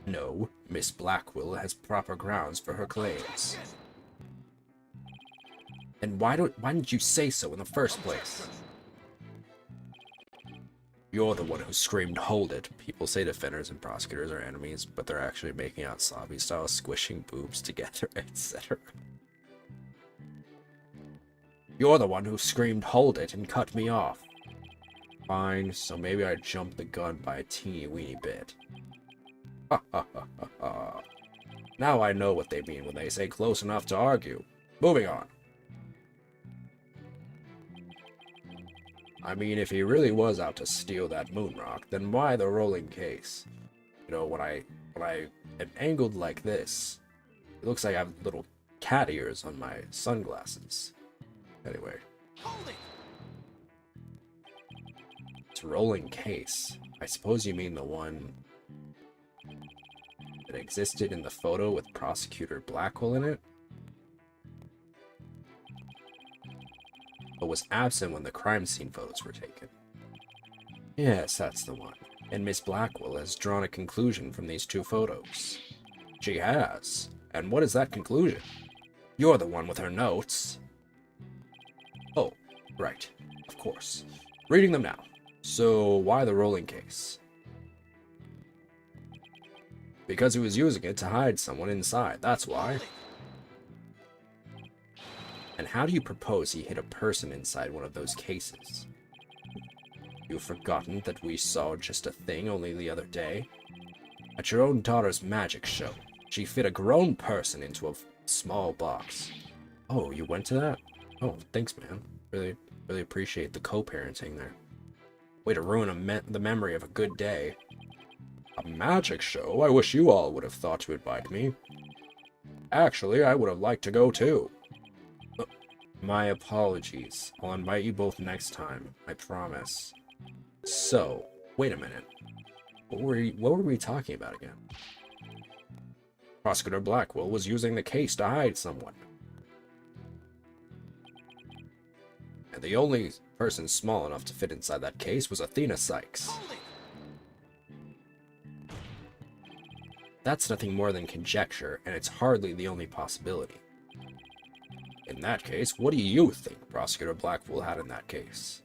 No, Miss Blackwell has proper grounds for her claims. And why didn't you say so in the first place? You're the one who screamed, "Hold it." People say defenders and prosecutors are enemies, but they're actually making out sloppy style, squishing boobs together, etc. You're the one who screamed, "Hold it," and cut me off. Fine, so maybe I jumped the gun by a teeny weeny bit. Ha ha ha ha ha. Now I know what they mean when they say close enough to argue. Moving on. I mean, if he really was out to steal that moon rock, then why the rolling case? You know, when I am angled like this, it looks like I have little cat ears on my sunglasses. Anyway. It's rolling case. I suppose you mean the one that existed in the photo with Prosecutor Blackwell in it? But was absent when the crime scene photos were taken. Yes, that's the one. And Miss Blackwell has drawn a conclusion from these two photos. She has. And what is that conclusion? You're the one with her notes. Oh, right. Of course. Reading them now. So, why the rolling case? Because he was using it to hide someone inside, that's why. And how do you propose he hid a person inside one of those cases? You've forgotten that we saw just a thing only the other day? At your own daughter's magic show, she fit a grown person into a small box. Oh, you went to that? Oh, thanks, man. Really appreciate the co-parenting there. Way to ruin the memory of a good day. A magic show? I wish you all would have thought to invite me. Actually, I would have liked to go too. My apologies. I'll invite you both next time, I promise. So, wait a minute. What were we talking about again? Prosecutor Blackwell was using the case to hide someone. And the only person small enough to fit inside that case was Athena Sykes. That's nothing more than conjecture, and it's hardly the only possibility. In that case, what do you think Prosecutor Blackwell had in that case?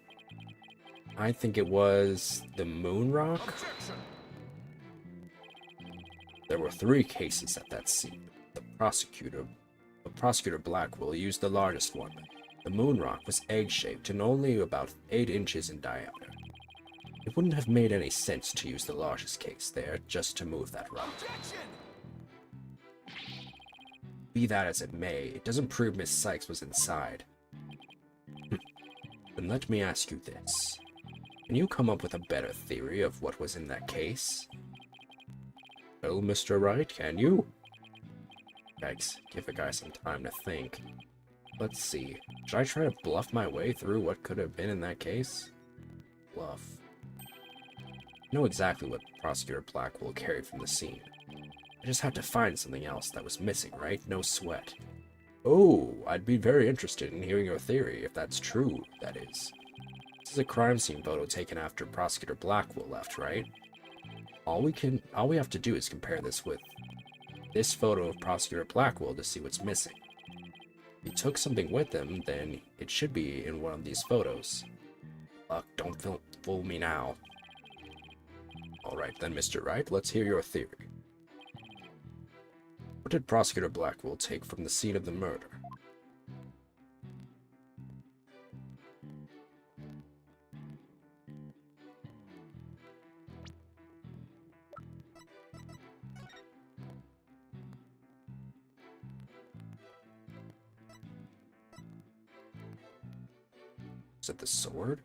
I think it was the moon rock. There were 3 cases at that scene. Prosecutor Blackwell used the largest one. The moon rock was egg-shaped and only about 8 inches in diameter. It wouldn't have made any sense to use the largest case there, just to move that rock. Be that as it may, it doesn't prove Miss Sykes was inside. Then let me ask you this. Can you come up with a better theory of what was in that case? Well, Mr. Wright, can you? Yikes, give the guy some time to think. Let's see. Should I try to bluff my way through what could have been in that case? Bluff. I know exactly what Prosecutor Blackwell carried from the scene. I just have to find something else that was missing, right? No sweat. Oh, I'd be very interested in hearing your theory, if that's true, that is. This is a crime scene photo taken after Prosecutor Blackwell left, right? All we have to do is compare this with this photo of Prosecutor Blackwell to see what's missing. If he took something with him, then it should be in one of these photos. Luck, don't fool me now. Alright then, Mr. Wright, let's hear your theory. What did Prosecutor Blackwell take from the scene of the murder? Is it the sword?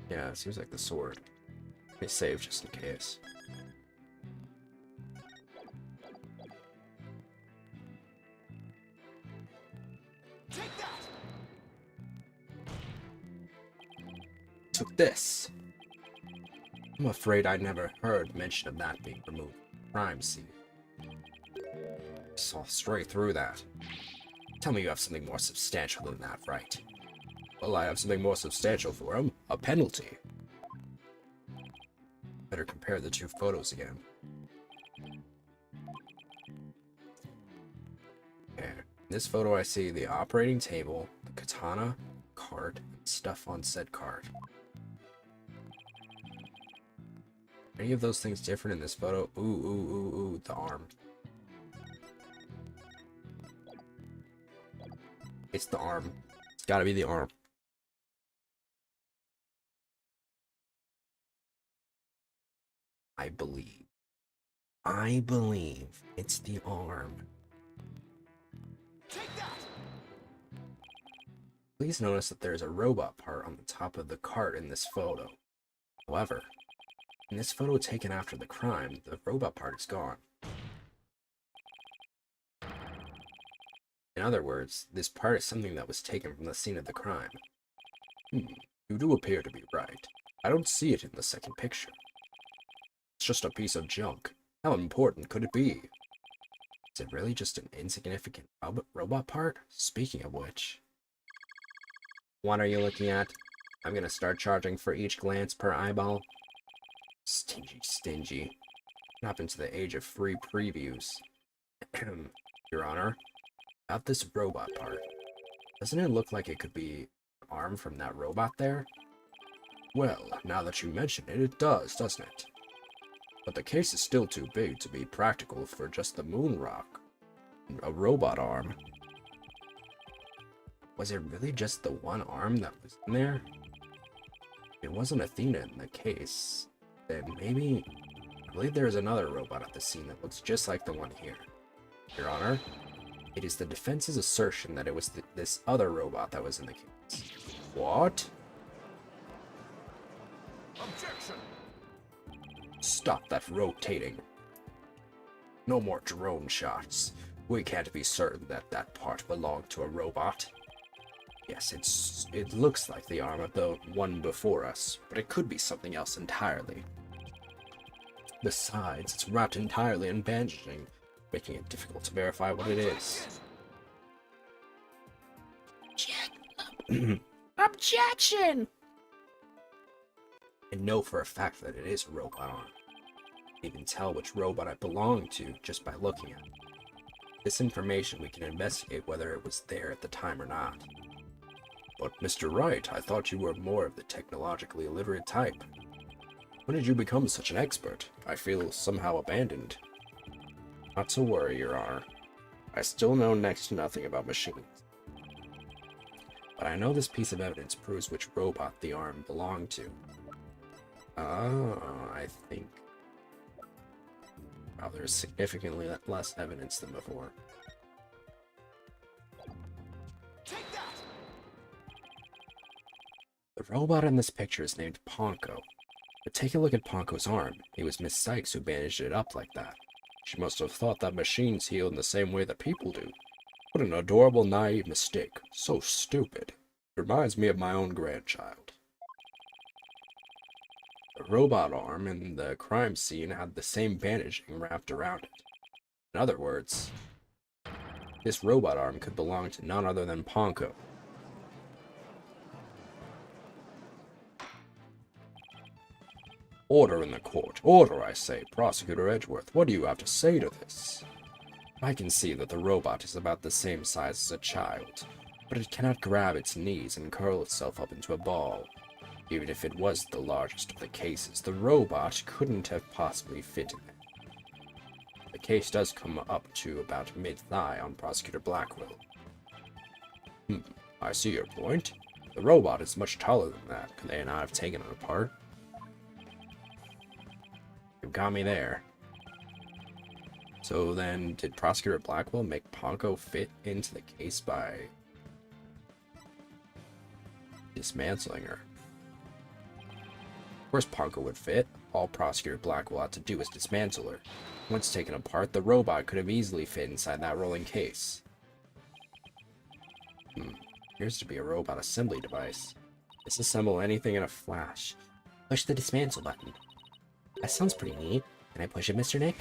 Yeah, it seems like the sword. Let me save just in case. Take that! Took this. I'm afraid I never heard mention of that being removed from the crime scene. Saw straight through that. Tell me you have something more substantial than that, right? Well, I have something more substantial for him. A penalty. Better compare the two photos again. Okay. In this photo I see the operating table, the katana, cart, and stuff on said cart. Any of those things different in this photo? Ooh, ooh, ooh, ooh, the arm. It's the arm. It's gotta be the arm. I believe it's the arm. Take that! Please notice that there's a robot part on the top of the cart in this photo. However, in this photo taken after the crime, the robot part is gone. In other words, this part is something that was taken from the scene of the crime. You do appear to be right. I don't see it in the second picture. It's just a piece of junk. How important could it be? Is it really just an insignificant robot part? Speaking of which... What are you looking at? I'm gonna start charging for each glance per eyeball. Stingy, stingy. What happened to the age of free previews? Your Honor, about this robot part. Doesn't it look like it could be an arm from that robot there? Well, now that you mention it, it does, doesn't it? But the case is still too big to be practical for just the moon rock. A robot arm. Was it really just the one arm that was in there? If it wasn't Athena in the case, then maybe... I believe there is another robot at the scene that looks just like the one here. Your Honor, it is the defense's assertion that it was this other robot that was in the case. What? Objection! Stop that rotating. No more drone shots. We can't be certain that that part belonged to a robot. Yes, it looks like the arm of the one before us, but it could be something else entirely. Besides, it's wrapped entirely in bandaging, making it difficult to verify what it is. Objection! I know for a fact that it is a robot arm. You can tell which robot it belonged to just by looking at it. This information we can investigate whether it was there at the time or not. But Mr. Wright, I thought you were more of the technologically illiterate type. When did you become such an expert? I feel somehow abandoned. Not to worry, Your Honor. I still know next to nothing about machines. But I know this piece of evidence proves which robot the arm belonged to. I think... Wow, there's significantly less evidence than before. Take that! The robot in this picture is named Ponko. But take a look at Ponko's arm. It was Miss Sykes who bandaged it up like that. She must have thought that machines heal in the same way that people do. What an adorable, naive mistake. So stupid. It reminds me of my own grandchild. The robot arm in the crime scene had the same bandaging wrapped around it. In other words, this robot arm could belong to none other than Ponko. Order in the court. Order, I say. Prosecutor Edgeworth, what do you have to say to this? I can see that the robot is about the same size as a child, but it cannot grab its knees and curl itself up into a ball. Even if it was the largest of the cases, the robot couldn't have possibly fit in it. The case does come up to about mid-thigh on Prosecutor Blackwell. I see your point. The robot is much taller than that. Could they not have taken it apart? got me there. So then, did Prosecutor Blackwell make Ponko fit into the case by dismantling her? Of course Ponko would fit. All Prosecutor Blackwell had to do was dismantle her. Once taken apart, the robot could have easily fit inside that rolling case. Appears to be a robot assembly device. Disassemble anything in a flash. Push the dismantle button. That sounds pretty neat. Can I push it, Mr. Nick?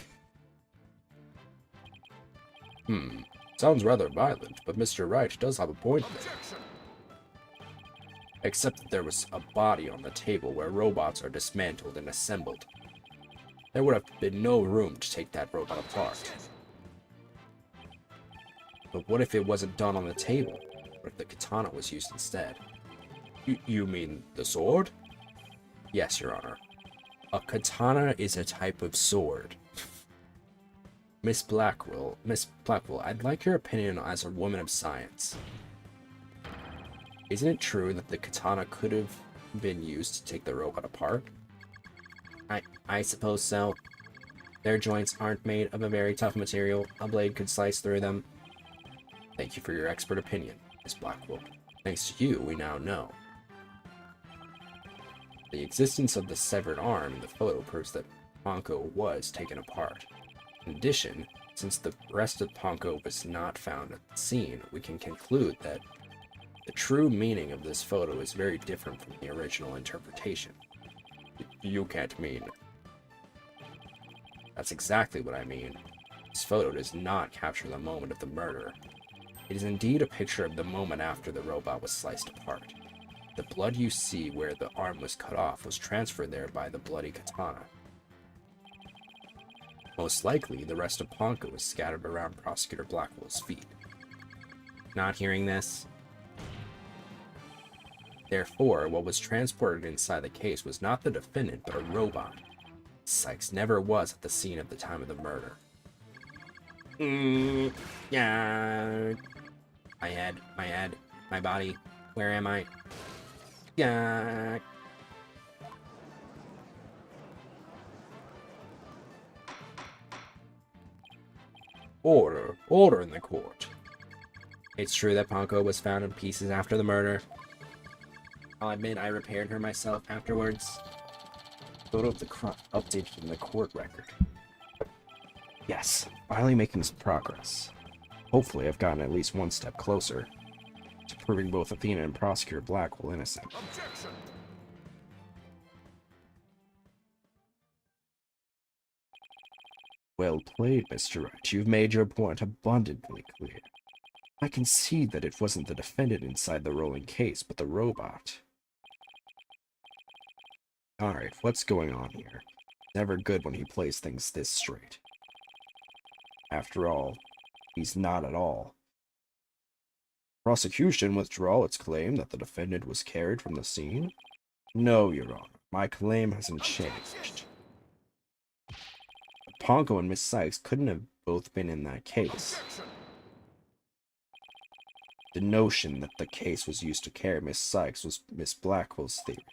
Sounds rather violent, but Mr. Wright does have a point there. Objection! Except that there was a body on the table where robots are dismantled and assembled. There would have been no room to take that robot apart. But what if it wasn't done on the table? What if the katana was used instead? You mean the sword? Yes, Your Honor. A katana is a type of sword. Miss Blackwell, I'd like your opinion as a woman of science. Isn't it true that the katana could have been used to take the robot apart? I suppose so. Their joints aren't made of a very tough material. A blade could slice through them. Thank you for your expert opinion, Miss Blackwell. Thanks to you, we now know. The existence of the severed arm in the photo proves that Ponko was taken apart. In addition, since the rest of Ponko was not found at the scene, we can conclude that the true meaning of this photo is very different from the original interpretation. You can't mean... That's exactly what I mean. This photo does not capture the moment of the murder. It is indeed a picture of the moment after the robot was sliced apart. The blood you see where the arm was cut off was transferred there by the bloody katana. Most likely, the rest of Ponko was scattered around Prosecutor Blackwell's feet. Not hearing this? Therefore, what was transported inside the case was not the defendant, but a robot. Sykes never was at the scene at the time of the murder. Yeah. My head, my body. Where am I? Yeah. Order in the court. It's true that Ponko was found in pieces after the murder. I'll admit I repaired her myself afterwards. Photo of the crime updated in the court record. Yes, finally making some progress. Hopefully I've gotten at least one step closer to proving both Athena and Prosecutor Blackwell innocent. Objection! Well played, Mr. Wright. You've made your point abundantly clear. I can see that it wasn't the defendant inside the rolling case, but the robot. Alright, what's going on here? Never good when he plays things this straight. After all, he's not at all. Prosecution withdraw its claim that the defendant was carried from the scene? No, Your Honor. My claim hasn't changed. Ponko and Miss Sykes couldn't have both been in that case. Objection! The notion that the case was used to carry Miss Sykes was Miss Blackwell's theory.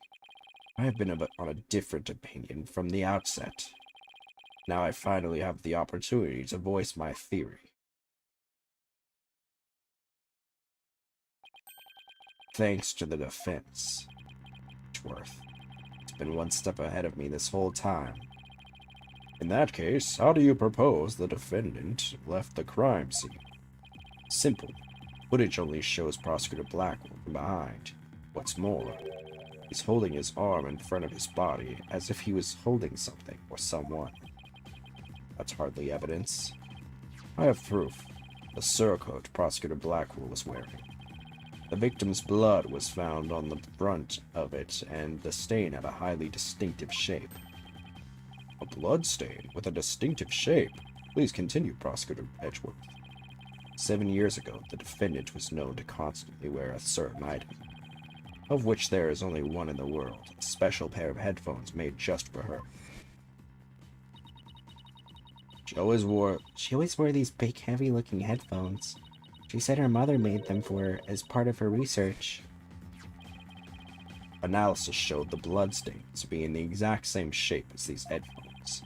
I have been on a different opinion from the outset. Now I finally have the opportunity to voice my theory. Thanks to the defense. Worth. It's been one step ahead of me this whole time. In that case, how do you propose the defendant left the crime scene? Simple. Footage only shows Prosecutor Blackwell from behind. What's more, he's holding his arm in front of his body as if he was holding something or someone. That's hardly evidence. I have proof. The surcoat Prosecutor Blackwell was wearing. The victim's blood was found on the front of it, and the stain had a highly distinctive shape. A blood stain with a distinctive shape? Please continue, Prosecutor Edgeworth. 7 years ago, the defendant was known to constantly wear a certain item, of which there is only one in the world, a special pair of headphones made just for her. She always wore these big, heavy-looking headphones. She said her mother made them for her as part of her research. Analysis showed the blood stains to be in the exact same shape as these headphones.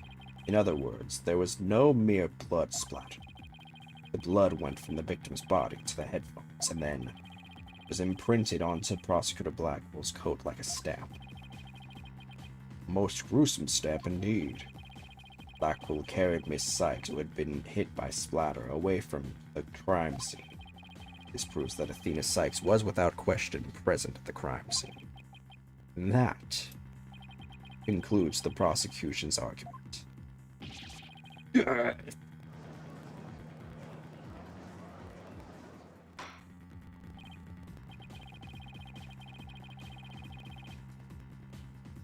In other words, there was no mere blood splatter. The blood went from the victim's body to the headphones and then was imprinted onto Prosecutor Blackwell's coat like a stamp. Most gruesome stamp indeed. Blackwell carried Miss Sykes, who had been hit by splatter, away from the crime scene. This proves that Athena Sykes was without question present at the crime scene. And that concludes the prosecution's argument.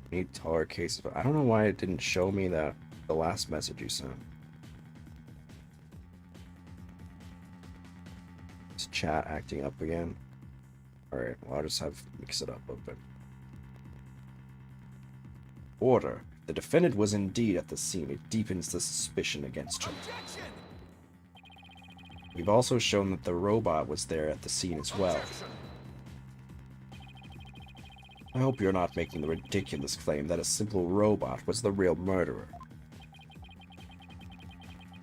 Need taller cases. I don't know why it didn't show me that the last message you sent. Is chat acting up again? Alright, well I'll just have mix it up a bit. Order. The defendant was indeed at the scene. It deepens the suspicion against her. Objection! We've also shown that the robot was there at the scene as well. Objection! I hope you're not making the ridiculous claim that a simple robot was the real murderer.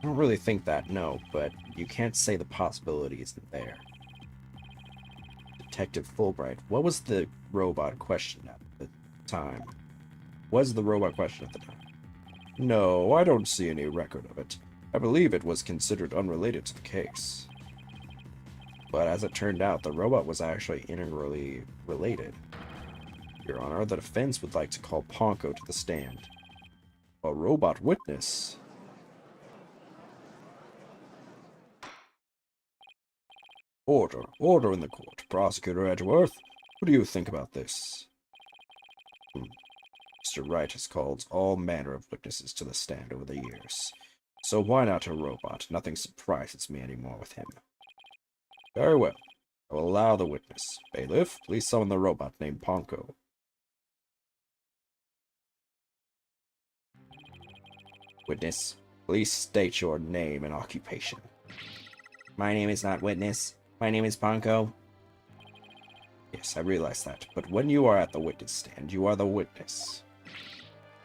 I don't really think that, no, but you can't say the possibility isn't there. Detective Fulbright, what was the robot questioned at the time? Was the robot questioned at the time? No, I don't see any record of it. I believe it was considered unrelated to the case. But as it turned out, the robot was actually integrally related. Your Honor, the defense would like to call Ponko to the stand. A robot witness? Order. Order in the court. Prosecutor Edgeworth, what do you think about this? Mr. Wright has called all manner of witnesses to the stand over the years. So why not a robot? Nothing surprises me anymore with him. Very well. I will allow the witness. Bailiff, please summon the robot named Ponko. Witness, please state your name and occupation. My name is not Witness. My name is Ponko. Yes, I realize that, but when you are at the witness stand, you are the witness.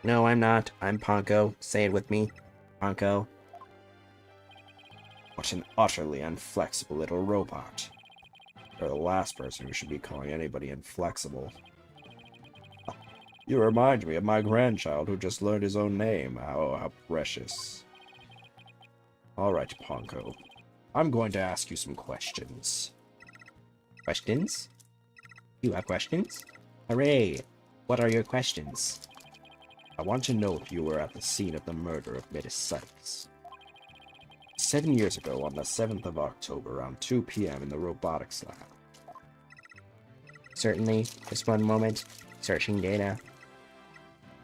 No, I'm not. I'm Ponko. Say it with me. Ponko. What an utterly inflexible little robot. You're the last person who should be calling anybody inflexible. You remind me of my grandchild who just learned his own name. Oh, how precious. Alright, Ponko. I'm going to ask you some questions. Questions? You have questions? Hooray! What are your questions? I want to know if you were at the scene of the murder of Miss Sykes. 7 years ago, on the 7th of October, around 2 p.m. in the robotics lab. Certainly. Just one moment. Searching data.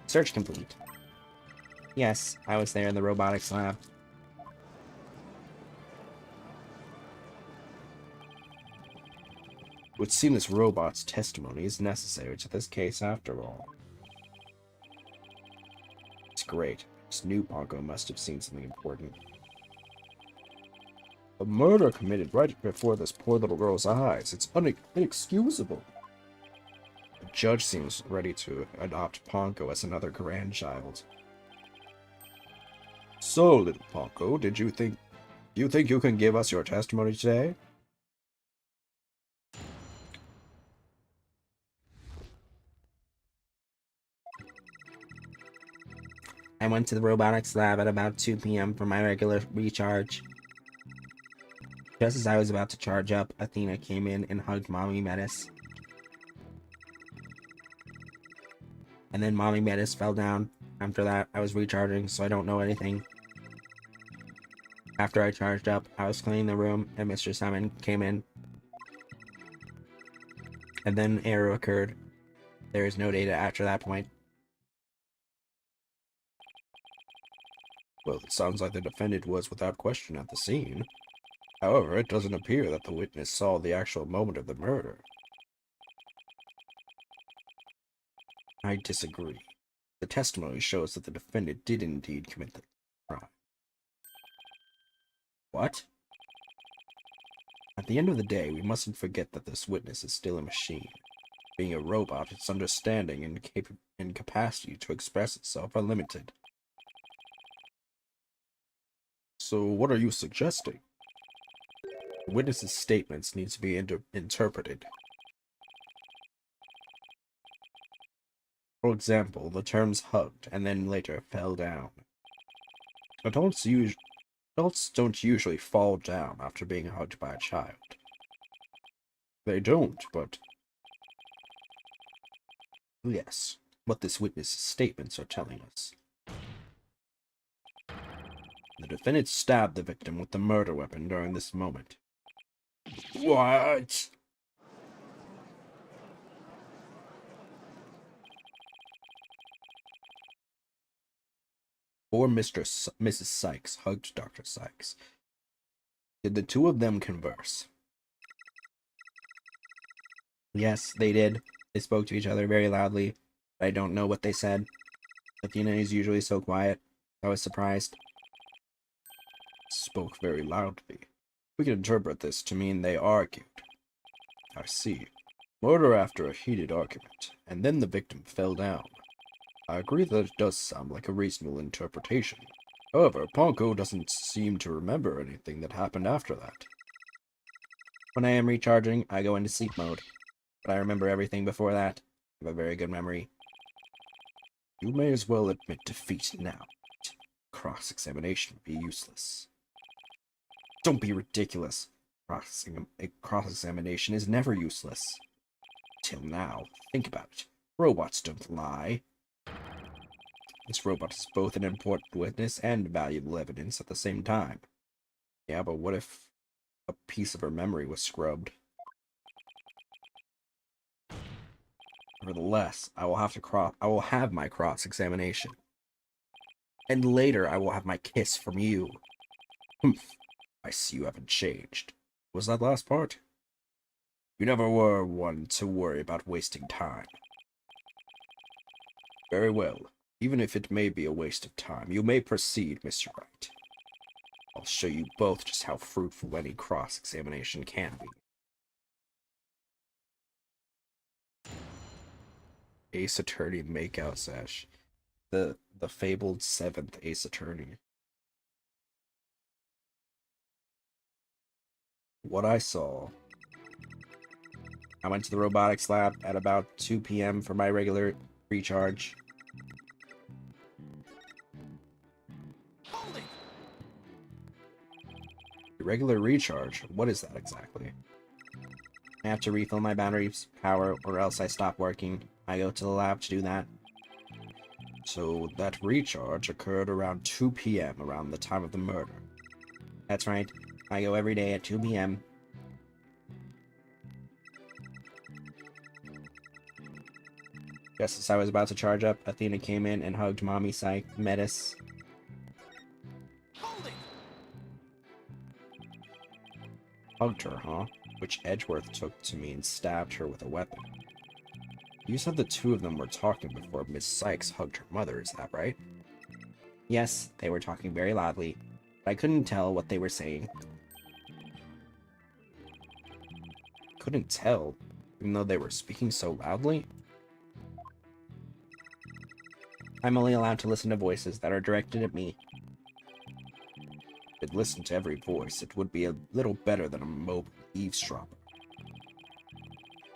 Search complete. Yes, I was there in the robotics lab. It would seem this robot's testimony is necessary to this case after all. It's great. This new Ponko must have seen something important. A murder committed right before this poor little girl's eyes. It's inexcusable. The judge seems ready to adopt Ponko as another grandchild. So, little Ponko, do you think you can give us your testimony today? I went to the robotics lab at about 2 p.m. for my regular recharge. Just as I was about to charge up, Athena came in and hugged Mommy Metis. And then Mommy Metis fell down. After that, I was recharging, so I don't know anything. After I charged up, I was cleaning the room, and Mr. Simon came in. And then an error occurred. There is no data after that point. Well, it sounds like the defendant was without question at the scene. However, it doesn't appear that the witness saw the actual moment of the murder. I disagree. The testimony shows that the defendant did indeed commit the crime. What? At the end of the day, we mustn't forget that this witness is still a machine. Being a robot, its understanding and capacity to express itself are limited. So what are you suggesting? The witness's statements need to be interpreted. For example, the terms hugged and then later fell down. Adults don't usually fall down after being hugged by a child. They don't, but yes, what this witness's statements are telling us. The defendant stabbed the victim with the murder weapon during this moment. What? Or Mrs. Sykes hugged Dr. Sykes. Did the two of them converse? Yes, they did. They spoke to each other very loudly. I don't know what they said. Athena is usually so quiet. I was surprised. Spoke very loudly. We can interpret this to mean they argued. I see. Murder after a heated argument, and then the victim fell down. I agree that it does sound like a reasonable interpretation. However, Ponko doesn't seem to remember anything that happened after that. When I am recharging, I go into sleep mode. But I remember everything before that. I have a very good memory. You may as well admit defeat now. Cross-examination would be useless. Don't be ridiculous. Cross-examination is never useless. Till now. Think about it. Robots don't lie. This robot is both an important witness and valuable evidence at the same time. Yeah, but what if a piece of her memory was scrubbed? Nevertheless, I will have my cross-examination. And later I will have my kiss from you. Humph. I see you haven't changed. Was that last part? You never were one to worry about wasting time. Very well. Even if it may be a waste of time, you may proceed, Mr. Wright. I'll show you both just how fruitful any cross-examination can be. Ace Attorney makeout sesh. The fabled 7th Ace Attorney. What I saw. I went to the robotics lab at about 2 p.m. for my regular recharge. Hold it! Regular recharge? What is that exactly? I have to refill my battery's power or else I stop working. I go to the lab to do that. So that recharge occurred around 2 p.m. around the time of the murder. That's right. I go every day at 2 p.m. Just as I was about to charge up, Athena came in and hugged Mommy Metis. Hold it! Hugged her, huh? Which Edgeworth took to mean stabbed her with a weapon. You said the two of them were talking before Miss Sykes hugged her mother, is that right? Yes, they were talking very loudly, but I couldn't tell what they were saying. Couldn't tell, even though they were speaking so loudly? I'm only allowed to listen to voices that are directed at me. If I'd listen to every voice, it would be a little better than a mobile eavesdropper.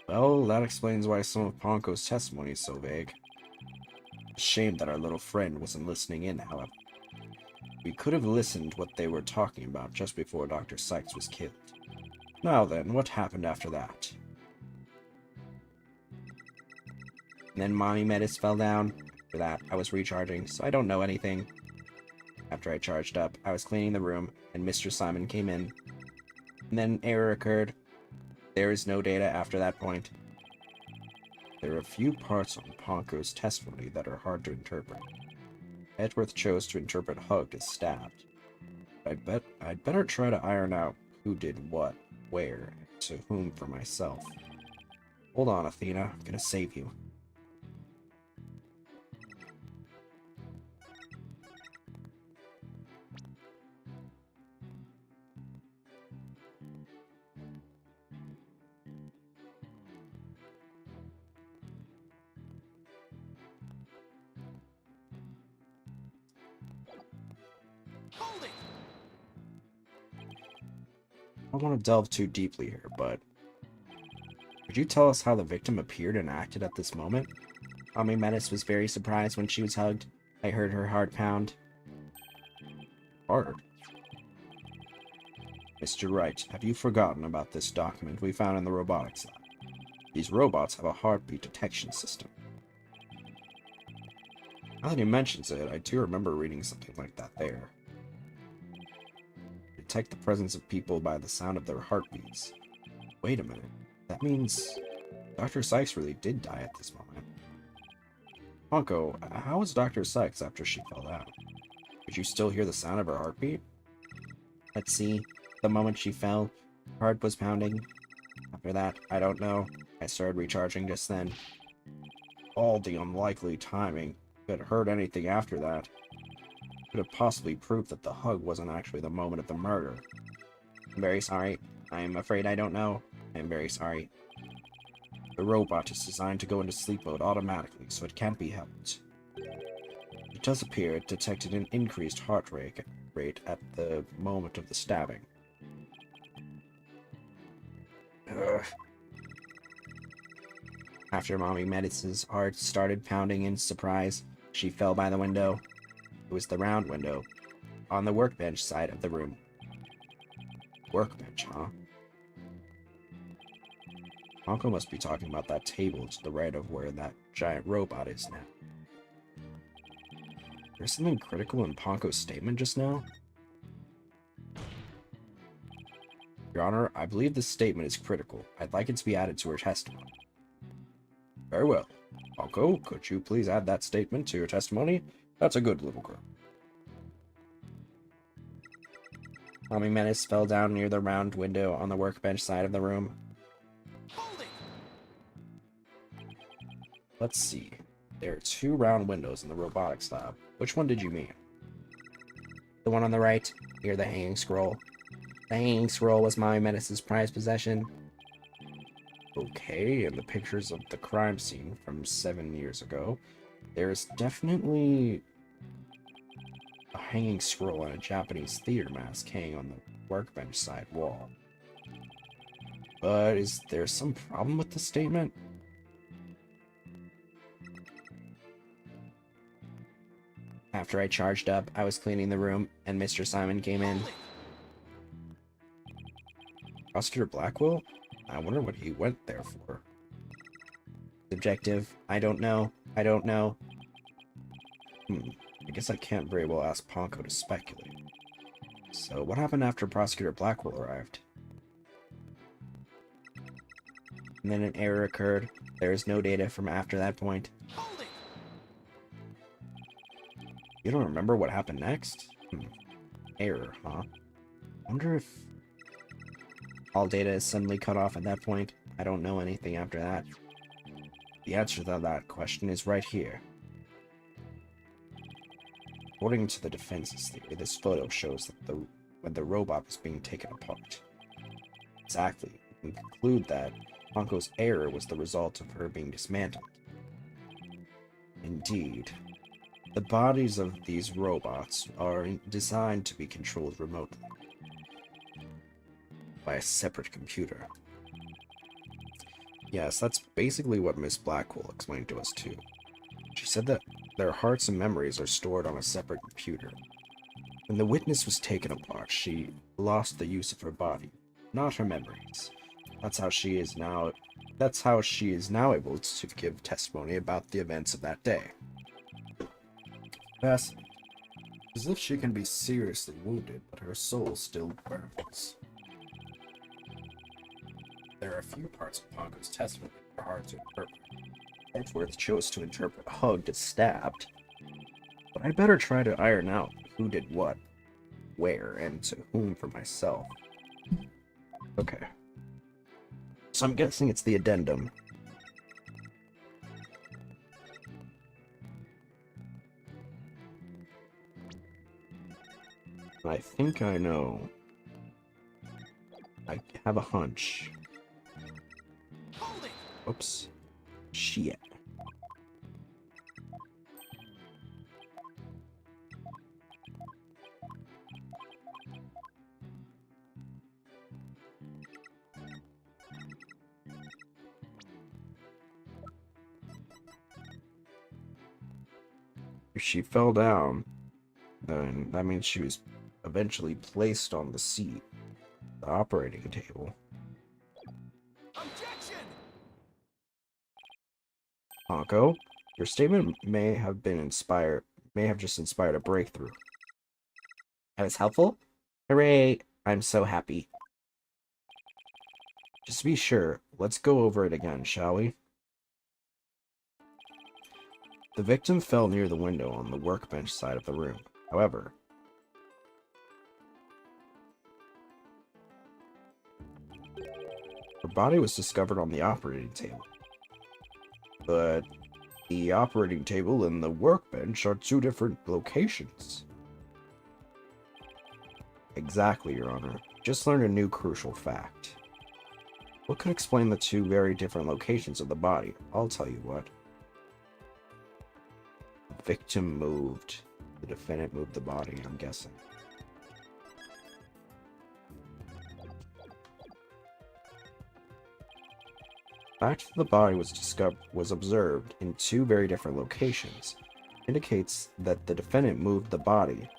Well, that explains why some of Ponko's testimony is so vague. A shame that our little friend wasn't listening in, however. We could have listened what they were talking about just before Dr. Sykes was killed. Now then, what happened after that? And then Mommy Metis fell down. After that, I was recharging, so I don't know anything. After I charged up, I was cleaning the room, and Mr. Simon came in. And then error occurred. There is no data after that point. There are a few parts on Ponko's testimony that are hard to interpret. Edgeworth chose to interpret hugged as stabbed. I'd better try to iron out who did what, where, and to whom for myself. Hold on, Athena. I'm gonna save you. Hold it! don't want to delve too deeply here, but could you tell us how the victim appeared and acted at this moment? Mommy Menace was very surprised when she was hugged. I heard her heart pound. Hard. Mr. Wright, have you forgotten about this document we found in the robotics lab? These robots have a heartbeat detection system. Now that he mentions it, I do remember reading something like that there. Detect the presence of people by the sound of their heartbeats. Wait a minute. That means Dr. Sykes really did die at this moment. Honko, how was Dr. Sykes after she fell down? Could you still hear the sound of her heartbeat? Let's see. The moment she fell, her heart was pounding. After that, I don't know. I started recharging just then. All the unlikely timing. If it heard anything after that, could have possibly proved that the hug wasn't actually the moment of the murder. I'm very sorry. I'm afraid I don't know. I'm very sorry. The robot is designed to go into sleep mode automatically, so it can't be helped. It does appear it detected an increased heart rate at the moment of the stabbing. Ugh. After Mommy Menace's heart started pounding in surprise, she fell by the window. It was the round window, on the workbench side of the room. Workbench, huh? Honko must be talking about that table to the right of where that giant robot is now. There's something critical in Ponko's statement just now? Your Honor, I believe this statement is critical. I'd like it to be added to her testimony. Very well. Ponko, could you please add that statement to your testimony? That's a good little girl. Mommy Menace fell down near the round window on the workbench side of the room. Hold it! Let's see. There are 2 round windows in the robotics lab. Which one did you mean? The one on the right, near the hanging scroll. The hanging scroll was Mommy Menace's prized possession. Okay, in the pictures of the crime scene from 7 years ago, there is definitely a hanging scroll and a Japanese theater mask hanging on the workbench side wall. But is there some problem with the statement? After I charged up, I was cleaning the room, and Mr. Simon came in. Prosecutor Blackwell? I wonder what he went there for. Subjective. I don't know. I don't know. I guess I can't very well ask Ponko to speculate. So what happened after Prosecutor Blackwell arrived? And then an error occurred. There is no data from after that point. Hold it! You don't remember what happened next? Error, huh? Wonder if... All data is suddenly cut off at that point. I don't know anything after that. The answer to that question is right here. According to the defense's theory, this photo shows that when the robot was being taken apart. Exactly. We can conclude that Ponko's error was the result of her being dismantled. Indeed. The bodies of these robots are designed to be controlled remotely by a separate computer. Yes, that's basically what Miss Blackwell explained to us too. She said that their hearts and memories are stored on a separate computer. When the witness was taken apart, she lost the use of her body, not her memories. That's how she is now able to give testimony about the events of that day. Yes, as if she can be seriously wounded, but her soul still burns. There are a few parts of Ponko's testimony that are hard to interpret. Edgeworth chose to interpret hugged as stabbed. But I'd better try to iron out who did what, where, and to whom for myself. Okay. So I'm guessing it's the addendum. I think I know. I have a hunch. Hold it! Oops. Shit. If she fell down, then that means she was eventually placed on the seat, the operating table. Objection! Honko, your statement may have just inspired a breakthrough. That was helpful? Hooray! I'm so happy. Just to be sure, let's go over it again, shall we? The victim fell near the window on the workbench side of the room. However, her body was discovered on the operating table. But the operating table and the workbench are two different locations. Exactly, Your Honor. Just learned a new crucial fact. What could explain the two very different locations of the body? I'll tell you what. The victim moved. The defendant moved the body, I'm guessing. The fact that the body was observed in two very different locations indicates that the defendant moved the body.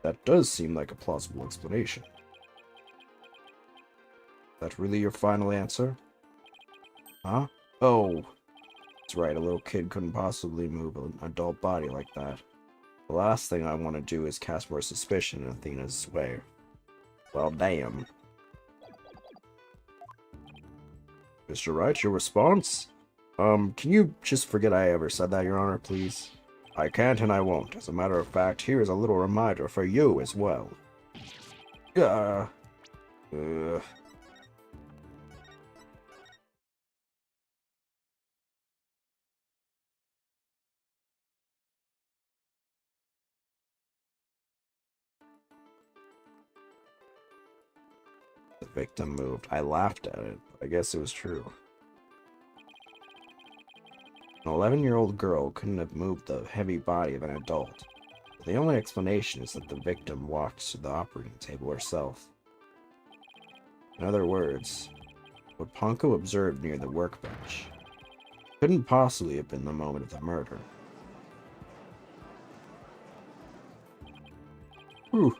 That does seem like a plausible explanation. That really your final answer? Huh? Oh, that's right, a little kid couldn't possibly move an adult body like that. The last thing I want to do is cast more suspicion in Athena's way. Well, damn. Mr. Wright, your response? Can you just forget I ever said that, Your Honor, please? I can't and I won't. As a matter of fact, here is a little reminder for you as well. The victim moved. I laughed at it, but I guess it was true. An 11-year-old girl couldn't have moved the heavy body of an adult. The only explanation is that the victim walked to the operating table herself. In other words, what Ponko observed near the workbench couldn't possibly have been the moment of the murder. Whew,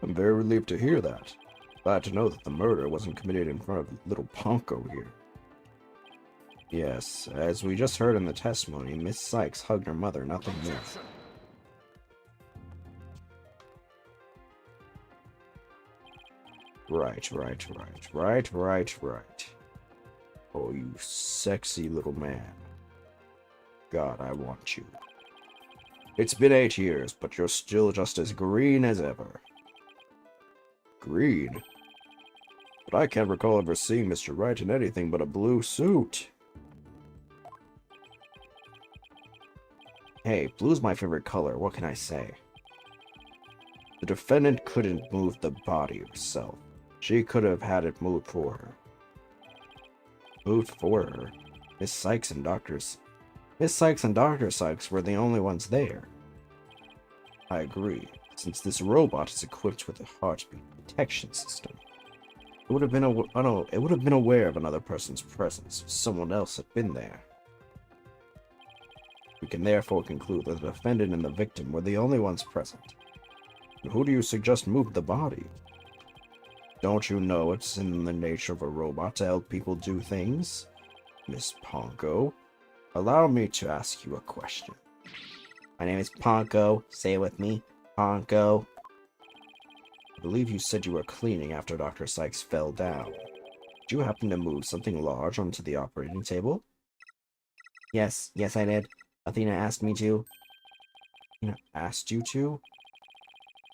I'm very relieved to hear that. Glad to know that the murder wasn't committed in front of little Ponko here. Yes, as we just heard in the testimony, Miss Sykes hugged her mother, nothing more. Objection. Right. Oh, you sexy little man. God, I want you. It's been 8 years, but you're still just as green as ever. Green? But I can't recall ever seeing Mr. Wright in anything but a blue suit. Hey, blue's my favorite color, what can I say? The defendant couldn't move the body herself. She could have had it moved for her. Moved for her? Miss Sykes and Dr. Sykes were the only ones there. I agree, since this robot is equipped with a heartbeat detection system. It would have been aware of another person's presence if someone else had been there. We can therefore conclude that the defendant and the victim were the only ones present. And who do you suggest moved the body? Don't you know it's in the nature of a robot to help people do things? Miss Ponko, allow me to ask you a question. My name is Ponko. Say it with me. Ponko. I believe you said you were cleaning after Dr. Sykes fell down. Did you happen to move something large onto the operating table? Yes, I did. Athena asked me to. Athena asked you to?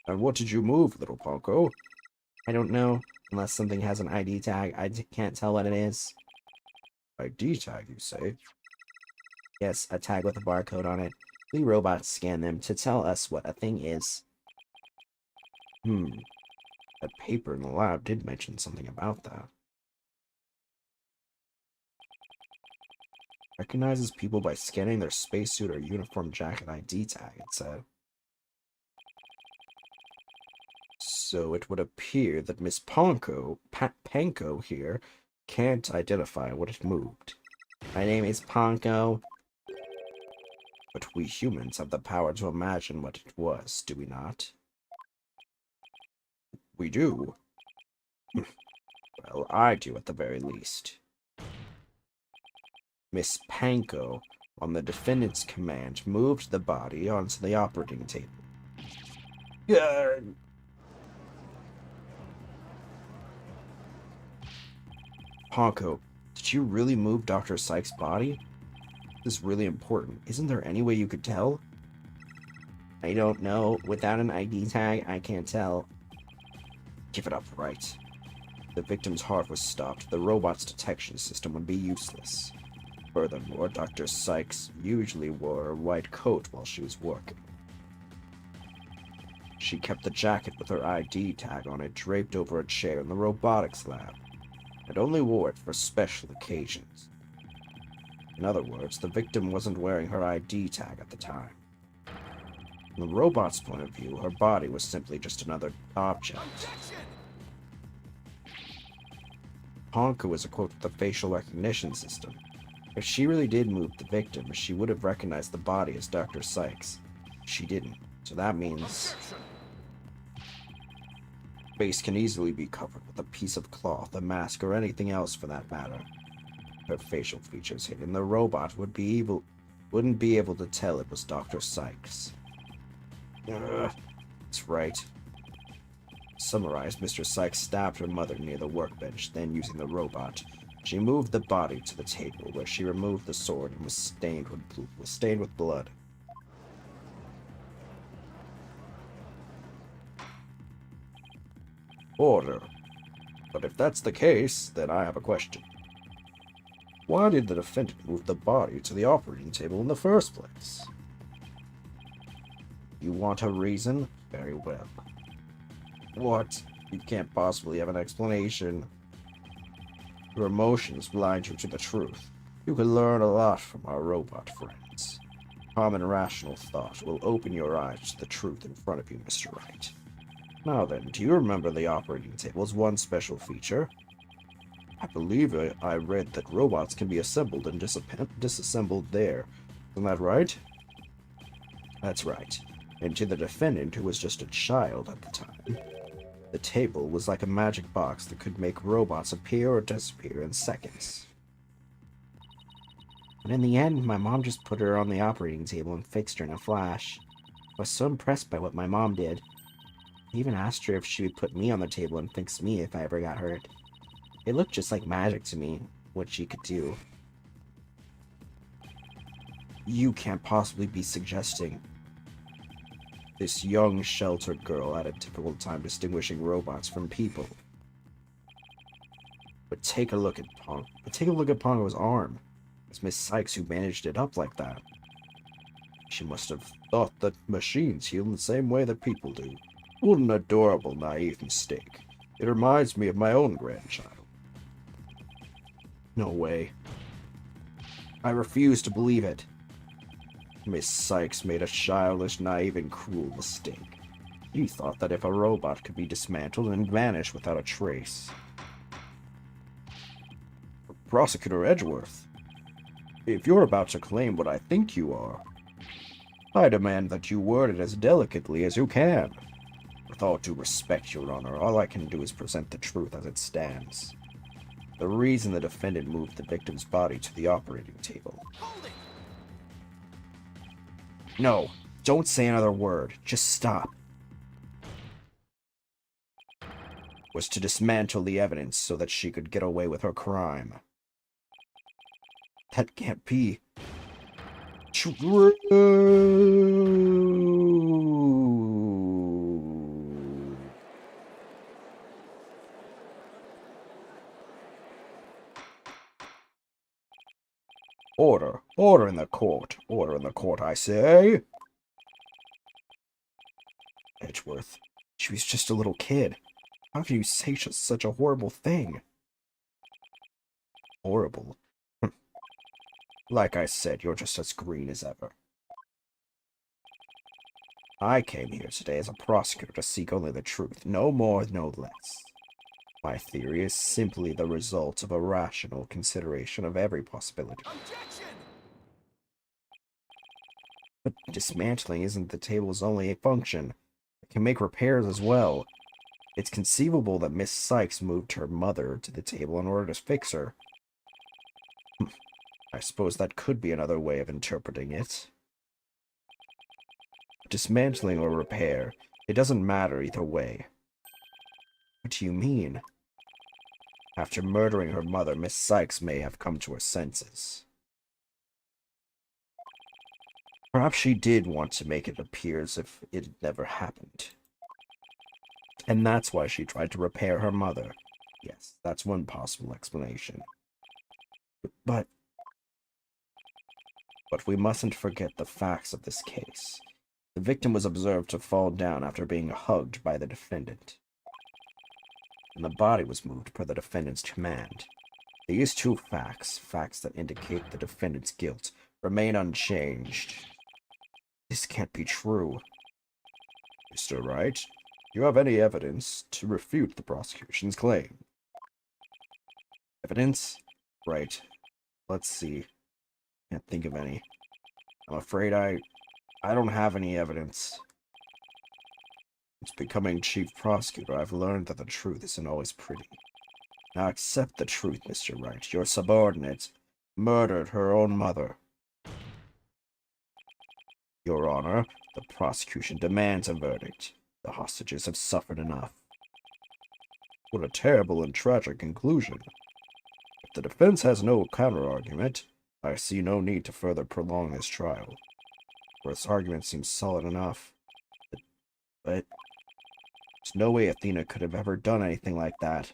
And what did you move, little Ponko? I don't know. Unless something has an ID tag, I can't tell what it is. ID tag, you say? Yes, a tag with a barcode on it. We robots scan them to tell us what a thing is. That paper in the lab did mention something about that. Recognizes people by scanning their spacesuit or uniform jacket ID tag, it said. So it would appear that Miss Panko here can't identify what it moved. My name is Ponko. But we humans have the power to imagine what it was, do we not? We do. Well, I do at the very least. Miss Panko, on the defendant's command, moved the body onto the operating table. Panko, did you really move Dr. Sykes' body? This is really important. Isn't there any way you could tell? I don't know. Without an ID tag, I can't tell. Give it up, right? The victim's heart was stopped. The robot's detection system would be useless. Furthermore, Dr. Sykes usually wore a white coat while she was working. She kept the jacket with her ID tag on it draped over a chair in the robotics lab, and only wore it for special occasions. In other words, the victim wasn't wearing her ID tag at the time. From the robot's point of view, her body was simply just another object. Objection! Honka was equipped with a facial recognition system. If she really did move the victim, she would have recognized the body as Dr. Sykes. She didn't, so that means Objection! face can easily be covered with a piece of cloth, a mask, or anything else for that matter. Her facial features hidden, the robot wouldn't be able to tell it was Dr. Sykes. That's right. Summarized, Mr. Sykes stabbed her mother near the workbench, then using the robot, she moved the body to the table, where she removed the sword and was stained with blood. Order. But if that's the case, then I have a question. Why did the defendant move the body to the operating table in the first place? You want a reason? Very well. What? You can't possibly have an explanation. Your emotions blind you to the truth. You can learn a lot from our robot friends. Common rational thought will open your eyes to the truth in front of you, Mr. Wright. Now then, do you remember the operating table's one special feature? I believe I read that robots can be assembled and disassembled there. Isn't that right? That's right. And to the defendant, who was just a child at the time, the table was like a magic box that could make robots appear or disappear in seconds. But in the end, my mom just put her on the operating table and fixed her in a flash. I was so impressed by what my mom did. I even asked her if she would put me on the table and fix me if I ever got hurt. It looked just like magic to me, what she could do. You can't possibly be suggesting this young, sheltered girl had a difficult time distinguishing robots from people. But take a look at Pongo's arm. It's Miss Sykes who bandaged it up like that. She must have thought that machines heal in the same way that people do. What an adorable, naive mistake. It reminds me of my own grandchild. No way. I refuse to believe it. Miss Sykes made a childish, naive, and cruel mistake. She thought that if a robot could be dismantled and vanish without a trace. Prosecutor Edgeworth, if you're about to claim what I think you are, I demand that you word it as delicately as you can. With all due respect, Your Honor, all I can do is present the truth as it stands. The reason the defendant moved the victim's body to the operating table. Hold it! No, don't say another word. Just stop. Was to dismantle the evidence so that she could get away with her crime. That can't be true. Order. Order in the court. Order in the court, I say. Edgeworth, she was just a little kid. How can you say such a horrible thing? Horrible? Like I said, you're just as green as ever. I came here today as a prosecutor to seek only the truth, no more, no less. My theory is simply the result of a rational consideration of every possibility. Objection! But dismantling isn't the table's only function. It can make repairs as well. It's conceivable that Miss Sykes moved her mother to the table in order to fix her. I suppose that could be another way of interpreting it. Dismantling or repair, it doesn't matter either way. What do you mean? After murdering her mother, Miss Sykes may have come to her senses. Perhaps she did want to make it appear as if it never happened. And that's why she tried to repair her mother. Yes, that's one possible explanation. But we mustn't forget the facts of this case. The victim was observed to fall down after being hugged by the defendant, and the body was moved per the defendant's command. These two facts that indicate the defendant's guilt, remain unchanged. This can't be true. Mr. Wright, do you have any evidence to refute the prosecution's claim? Evidence? Right. Let's see. Can't think of any. I'm afraid I don't have any evidence. Since becoming chief prosecutor, I've learned that the truth isn't always pretty. Now accept the truth, Mr. Wright. Your subordinate murdered her own mother. Your Honor, the prosecution demands a verdict. The hostages have suffered enough. What a terrible and tragic conclusion. If the defense has no counter-argument, I see no need to further prolong this trial. For its argument seems solid enough. But there's no way Athena could have ever done anything like that.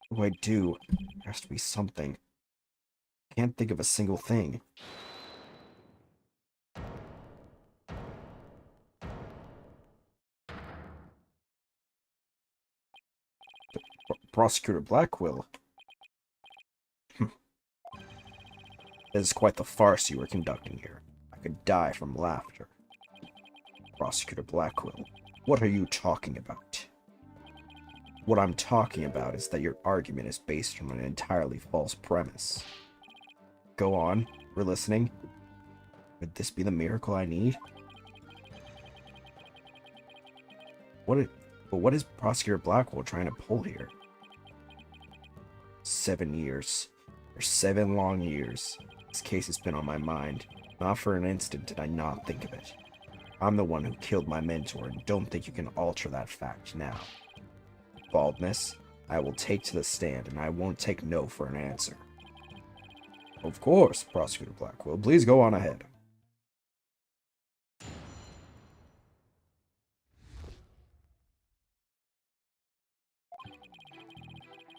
What do I do? There has to be something. I can't think of a single thing. Prosecutor Blackwell. This is quite the farce you are conducting here. I could die from laughter. Prosecutor Blackwell, what are you talking about? What I'm talking about is that your argument is based on an entirely false premise. Go on, we're listening. Would this be the miracle I need? What is Prosecutor Blackwell trying to pull here? 7 years. For 7 long years. This case has been on my mind. Not for an instant did I not think of it. I'm the one who killed my mentor and don't think you can alter that fact now. Baldness, I will take to the stand and I won't take no for an answer. Of course, Prosecutor Blackwell. Please go on ahead.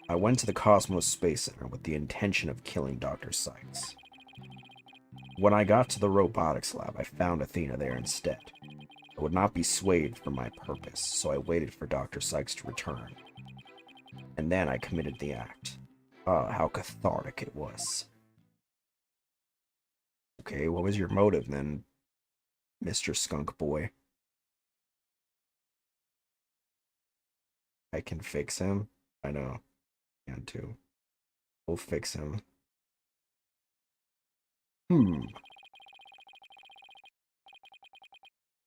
I went to the Cosmos Space Center with the intention of killing Dr. Sykes. When I got to the robotics lab, I found Athena there instead. I would not be swayed from my purpose, so I waited for Dr. Sykes to return. And then I committed the act. Ah, how cathartic it was. Okay, what was your motive then, Mr. Skunk Boy? I can fix him? I know. I can too. We'll fix him.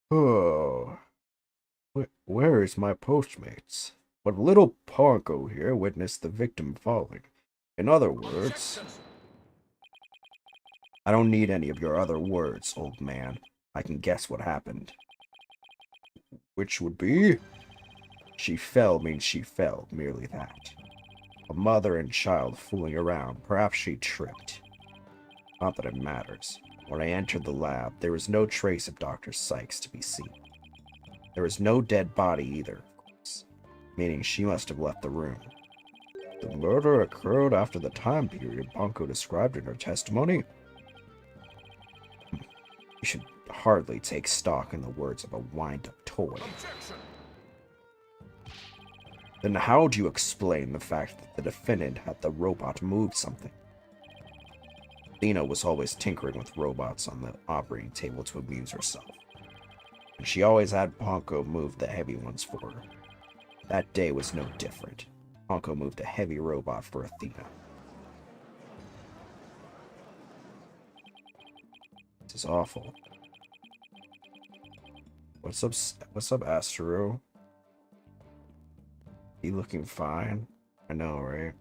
Oh. Where is my Postmates? But little Ponko here witnessed the victim falling. In other words... I don't need any of your other words, old man. I can guess what happened. Which would be... She fell means she fell, merely that. A mother and child fooling around, perhaps she tripped. Not that it matters. When I entered the lab, there was no trace of Dr. Sykes to be seen. There was no dead body either, of course, meaning she must have left the room. The murder occurred after the time period Ponko described in her testimony. You should hardly take stock in the words of a wind-up toy. Objection! Then how do you explain the fact that the defendant had the robot move something? Athena was always tinkering with robots on the operating table to amuse herself. And she always had Ponko move the heavy ones for her. That day was no different. Ponko moved a heavy robot for Athena. This is awful. What's up, Astro? You looking fine? I know, right?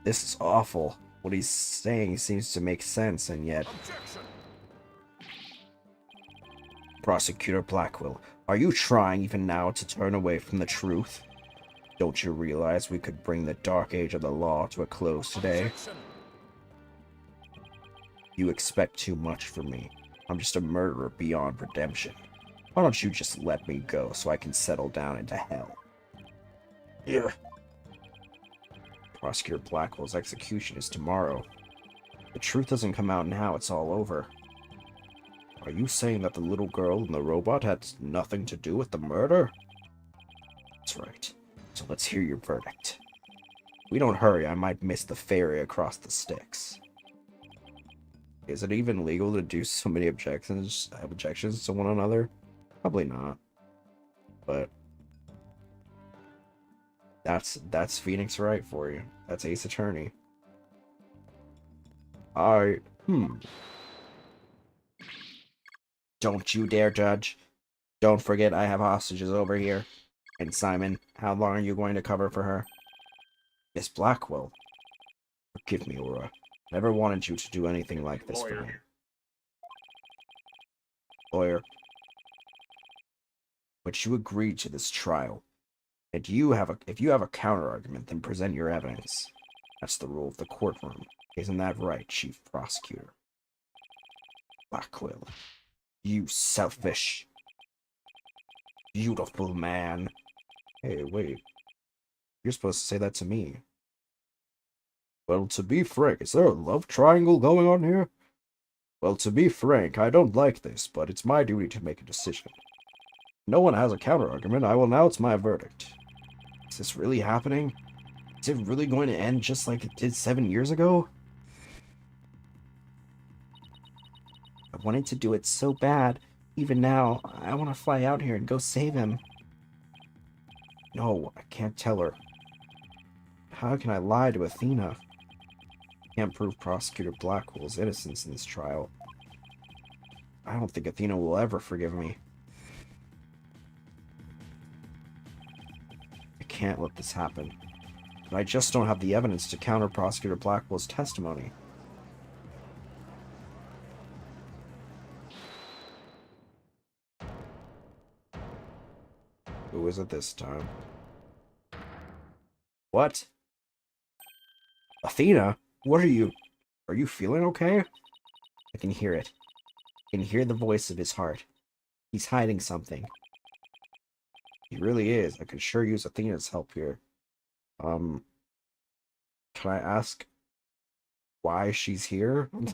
This is awful. What he's saying seems to make sense, and yet... Objection! Prosecutor Blackwell, are you trying even now to turn away from the truth? Don't you realize we could bring the dark age of the law to a close today? Objection! You expect too much from me. I'm just a murderer beyond redemption. Why don't you just let me go so I can settle down into hell? Yeah. Prosecutor Blackwell's execution is tomorrow. The truth doesn't come out now, it's all over. Are you saying that the little girl and the robot had nothing to do with the murder? That's right. So let's hear your verdict. If we don't hurry, I might miss the ferry across the sticks. Is it even legal to do so many objections to one another? Probably not. But that's Phoenix Wright for you. That's Ace Attorney. Don't you dare judge. Don't forget I have hostages over here. And Simon, how long are you going to cover for her? Miss Blackwell. Forgive me, Aurora. Never wanted you to do anything like this for me. Lawyer. But you agreed to this trial. And if you have a counter-argument, then present your evidence. That's the rule of the courtroom. Isn't that right, Chief Prosecutor? Blackwell. You selfish, beautiful man. Hey, wait. You're supposed to say that to me. Well, to be frank, is there a love triangle going on here? Well, to be frank, I don't like this, but it's my duty to make a decision. If no one has a counter-argument, I will announce my verdict. Is this really happening? Is it really going to end just like it did 7 years ago? I wanted to do it so bad. Even now, I want to fly out here and go save him. No, I can't tell her. How can I lie to Athena? I can't prove Prosecutor Blackwell's innocence in this trial. I don't think Athena will ever forgive me. I can't let this happen. But I just don't have the evidence to counter Prosecutor Blackwell's testimony. Who is it this time? What? Athena? What are you? Are you feeling okay? I can hear it. I can hear the voice of his heart. He's hiding something. He really is. I could sure use Athena's help here. Can I ask why she's here? The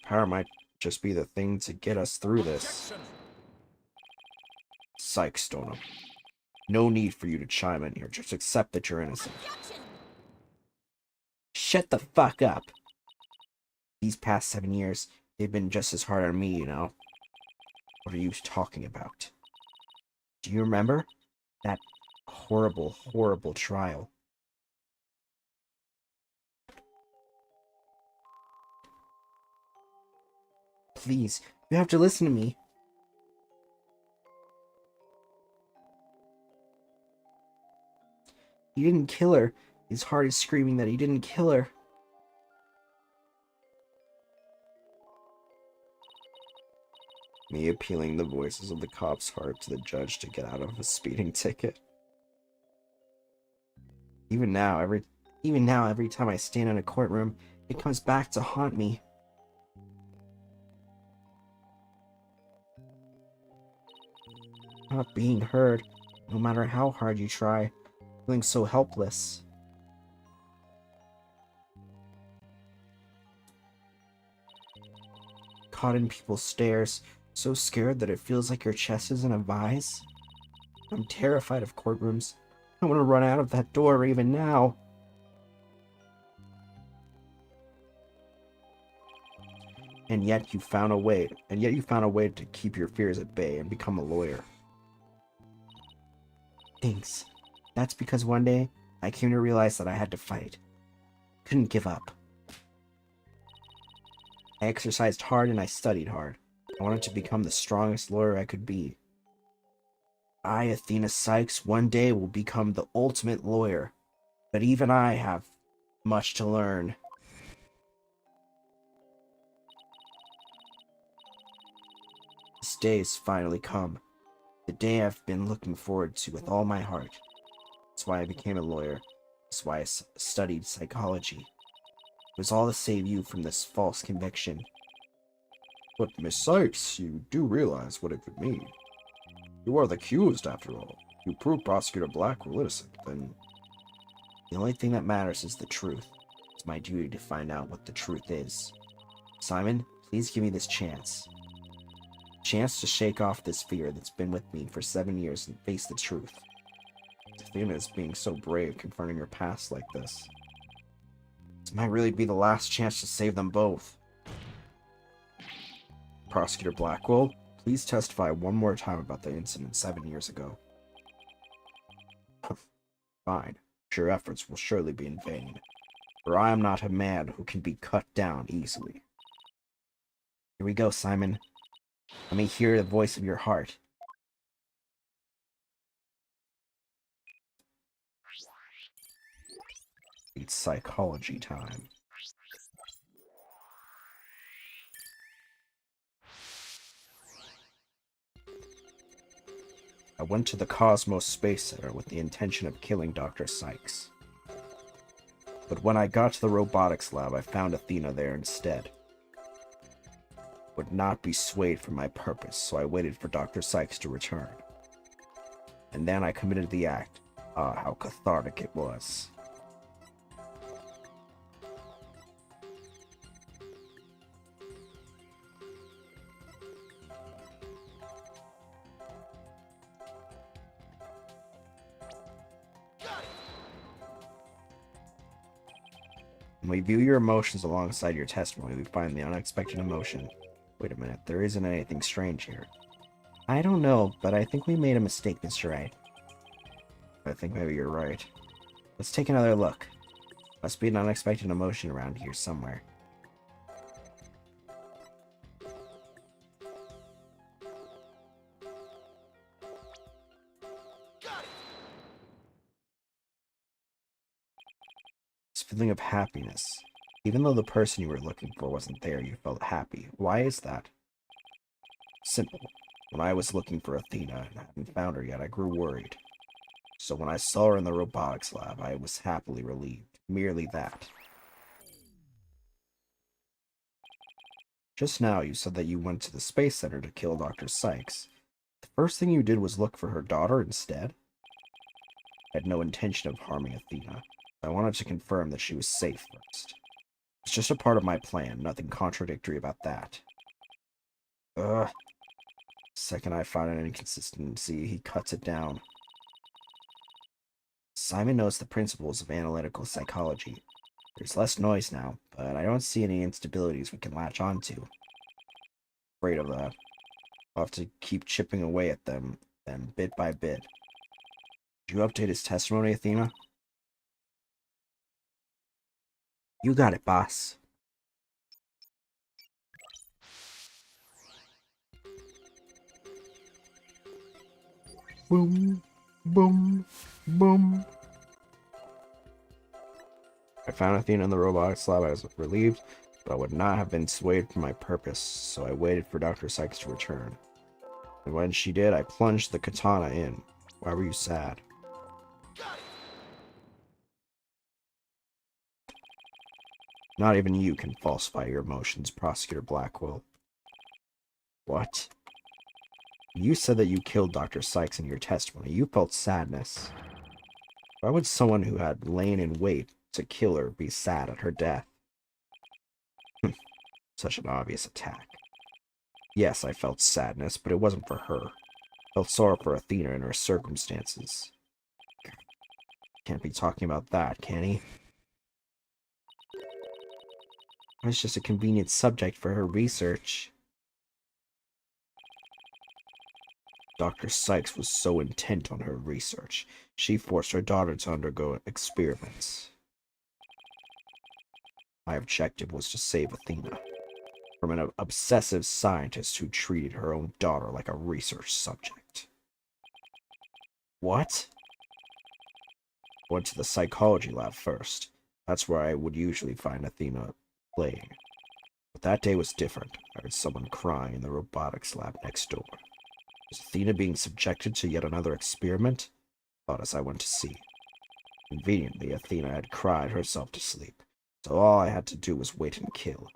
power might just be the thing to get us through this. Objection! Psych, Stoneham. No need for you to chime in here. Just accept that you're innocent. Shut the fuck up. These past 7 years, they've been just as hard on me, you know. What are you talking about? Do you remember? That horrible, horrible trial. Please, you have to listen to me. He didn't kill her. His heart is screaming that he didn't kill her. Me appealing the voices of the cop's heart to the judge to get out of a speeding ticket. Even now, every time I stand in a courtroom, it comes back to haunt me. Not being heard, no matter how hard you try. Feeling so helpless. Caught in people's stares, so scared that it feels like your chest is in a vise. I'm terrified of courtrooms. I want to run out of that door even now. And yet you found a way to keep your fears at bay and become a lawyer. Thanks. That's because one day, I came to realize that I had to fight. couldn't give up. I exercised hard and I studied hard. I wanted to become the strongest lawyer I could be. I, Athena Sykes, one day will become the ultimate lawyer. But even I have much to learn. This day has finally come. The day I've been looking forward to with all my heart. That's why I became a lawyer. That's why I studied psychology. It was all to save you from this false conviction. But, Miss Sykes, you do realize what it could mean. You are the accused, after all. You prove Prosecutor Black were innocent, then... The only thing that matters is the truth. It's my duty to find out what the truth is. Simon, please give me this chance. Chance to shake off this fear that's been with me for 7 years and face the truth. Athena is being so brave confronting her past like this. This might really be the last chance to save them both. Prosecutor Blackwell, please testify one more time about the incident 7 years ago. Fine. Your efforts will surely be in vain, for I am not a man who can be cut down easily. Here we go, Simon. Let me hear the voice of your heart. It's psychology time. I went to the Cosmos Space Center with the intention of killing Dr. Sykes. But when I got to the robotics lab, I found Athena there instead. Would not be swayed from my purpose, so I waited for Dr. Sykes to return. And then I committed the act. Ah, how cathartic it was. When we view your emotions alongside your testimony, we find the unexpected emotion. Wait a minute, there isn't anything strange here. I don't know, but I think we made a mistake, Mr. Wright. I think maybe you're right. Let's take another look. Must be an unexpected emotion around here somewhere. This feeling of happiness. Even though the person you were looking for wasn't there, you felt happy. Why is that? Simple. When I was looking for Athena and hadn't found her yet, I grew worried. So when I saw her in the robotics lab, I was happily relieved. Merely that. Just now, you said that you went to the Space Center to kill Dr. Sykes. The first thing you did was look for her daughter instead? I had no intention of harming Athena. I wanted to confirm that she was safe first. It's just a part of my plan, nothing contradictory about that. Ugh. Second I find an inconsistency, he cuts it down. Simon knows the principles of analytical psychology. There's less noise now, but I don't see any instabilities we can latch onto. Afraid of that. I'll have to keep chipping away at them, then bit by bit. Did you update his testimony, Athena? You got it, boss. Boom, boom, boom. I found Athena in the robotics lab. I was relieved, but I would not have been swayed from my purpose, so I waited for Dr. Sykes to return. And when she did, I plunged the katana in. Why were you sad? Not even you can falsify your emotions, Prosecutor Blackwell. What? You said that you killed Dr. Sykes in your testimony. You felt sadness. Why would someone who had lain in wait to kill her be sad at her death? Such an obvious attack. Yes, I felt sadness, but it wasn't for her. I felt sorrow for Athena and her circumstances. Can't be talking about that, can he? It's just a convenient subject for her research. Dr. Sykes was so intent on her research, she forced her daughter to undergo experiments. My objective was to save Athena from an obsessive scientist who treated her own daughter like a research subject. What? I went to the psychology lab first. That's where I would usually find Athena playing. But that day was different. I heard someone crying in the robotics lab next door. Was Athena being subjected to yet another experiment? Thought as I went to see. Conveniently, Athena had cried herself to sleep, so all I had to do was wait and kill.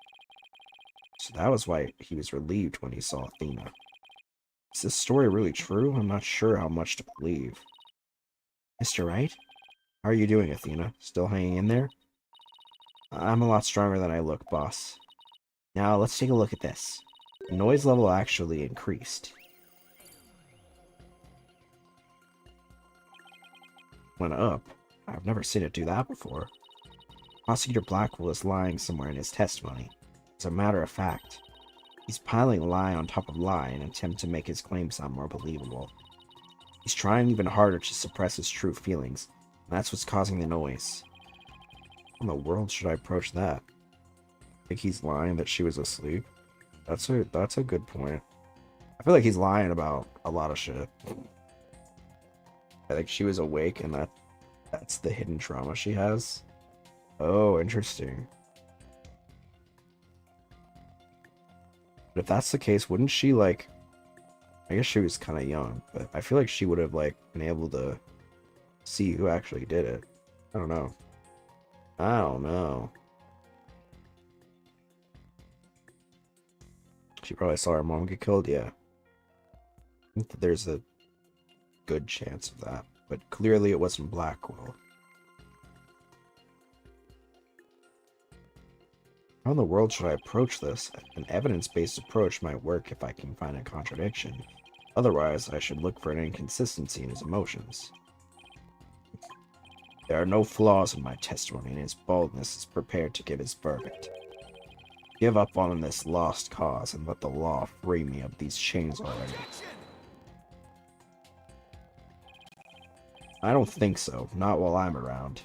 So that was why he was relieved when he saw Athena. Is this story really true? I'm not sure how much to believe. Mr. Wright? How are you doing, Athena? Still hanging in there? I'm a lot stronger than I look, boss. Now, let's take a look at this. The noise level actually increased. Went up. I've never seen it do that before. Prosecutor Blackwell is lying somewhere in his testimony. As a matter of fact, he's piling lie on top of lie in an attempt to make his claim sound more believable. He's trying even harder to suppress his true feelings, and that's what's causing the noise. How in the world should I approach that? Think he's lying that she was asleep? That's a good point. I feel like he's lying about a lot of shit. I think she was awake and that's the hidden trauma she has. Oh, interesting. But if that's the case, wouldn't she, like... I guess she was kind of young, but I feel like she would have, like, been able to see who actually did it. I don't know. I don't know. She probably saw her mom get killed, yeah. I think that there's a good chance of that, but clearly it wasn't Blackwell. How in the world should I approach this? An evidence-based approach might work if I can find a contradiction. Otherwise, I should look for an inconsistency in his emotions. There are no flaws in my testimony, and his boldness is prepared to give his verdict. Give up on this lost cause and let the law free me of these chains already. I don't think so. Not while I'm around.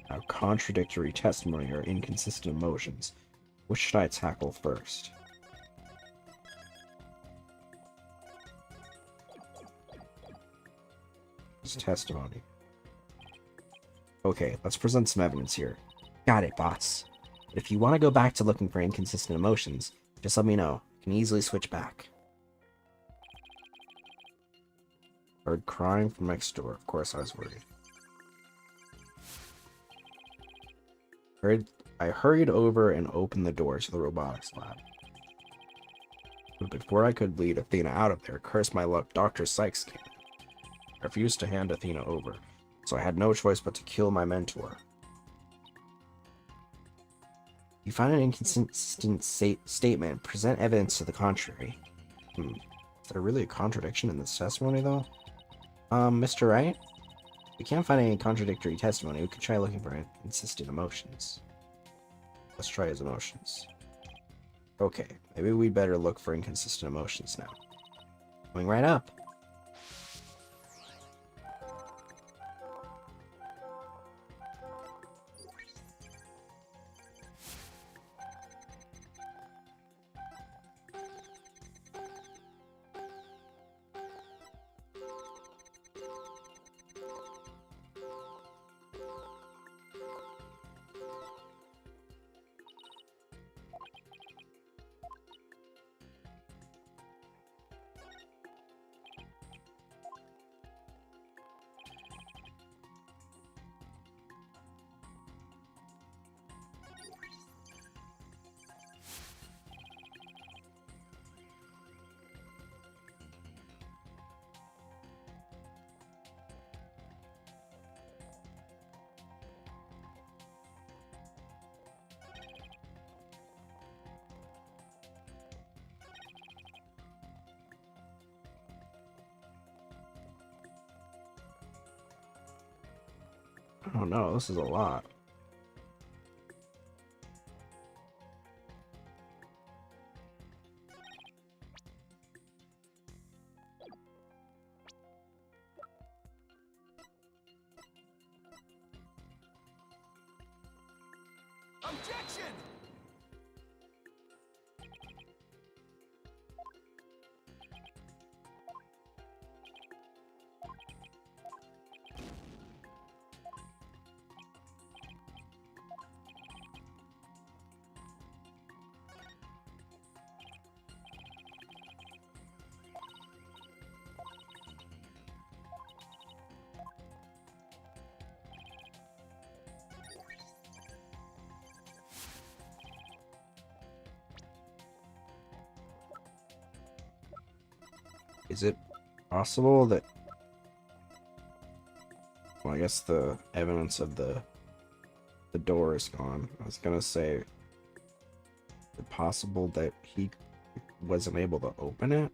Now, contradictory testimony or inconsistent emotions. Which should I tackle first? His testimony. Okay, let's present some evidence here. Got it, boss. But if you want to go back to looking for inconsistent emotions, just let me know. I can easily switch back. Heard crying from next door. Of course I was worried. I hurried over and opened the door to the robotics lab. But before I could lead Athena out of there, curse my luck, Dr. Sykes came. I refused to hand Athena over, so I had no choice but to kill my mentor. You find an inconsistent statement. Present evidence to the contrary. Is there really a contradiction in this testimony, though? Mr. Wright? If we can't find any contradictory testimony, we could try looking for inconsistent emotions. Let's try his emotions. Okay, maybe we'd better look for inconsistent emotions now. Going right up. Oh no, this is a lot. Objection! Is it possible that... Well, I guess the evidence of the door is gone. I was gonna say, is it possible that he wasn't able to open it?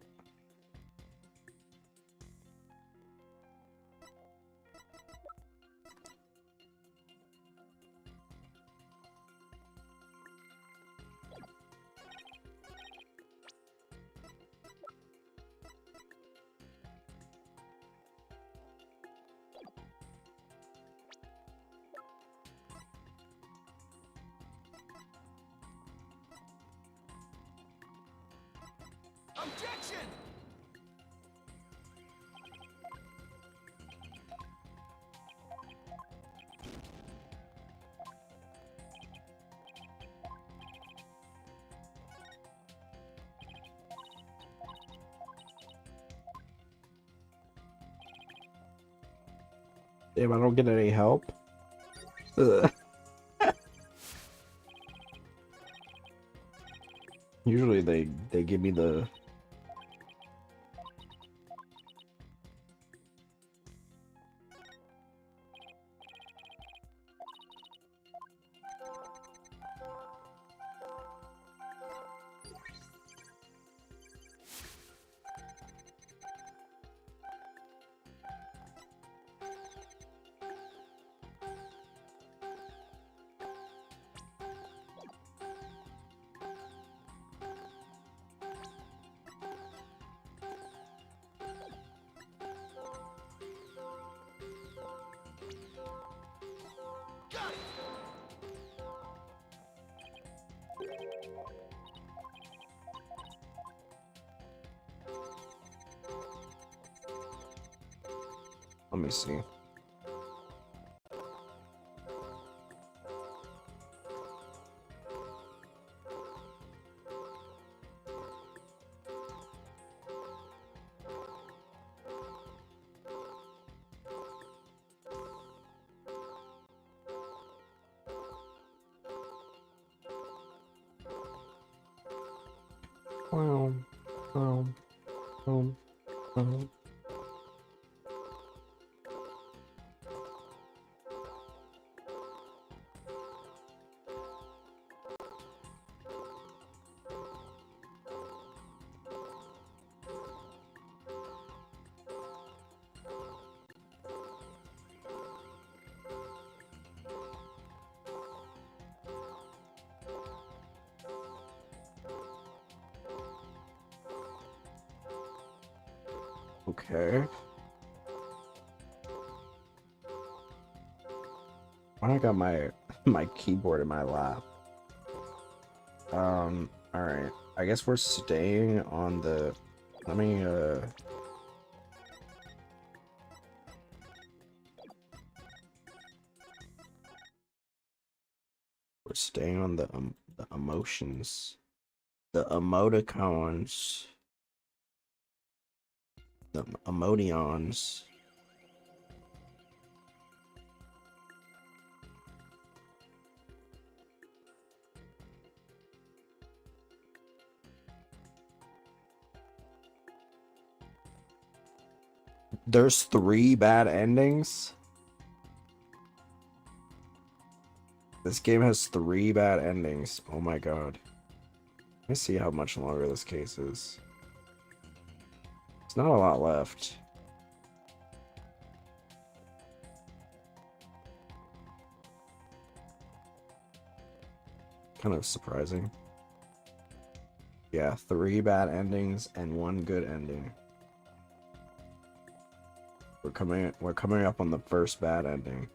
Objection! Damn, I don't get any help. Ugh. Usually they give me the... Got it! Let me see. Wow. Um. Um. Um. Okay. I got my keyboard in my lap. All right. I guess we're staying on the... Let me we're staying on the emotions, the emoticons, the emotions. There's 3 bad endings. This game has 3 bad endings. Oh my god. Let me see how much longer this case is. It's not a lot left. Kind of surprising. Yeah, 3 bad endings and 1 good ending. We're coming up on the first bad ending.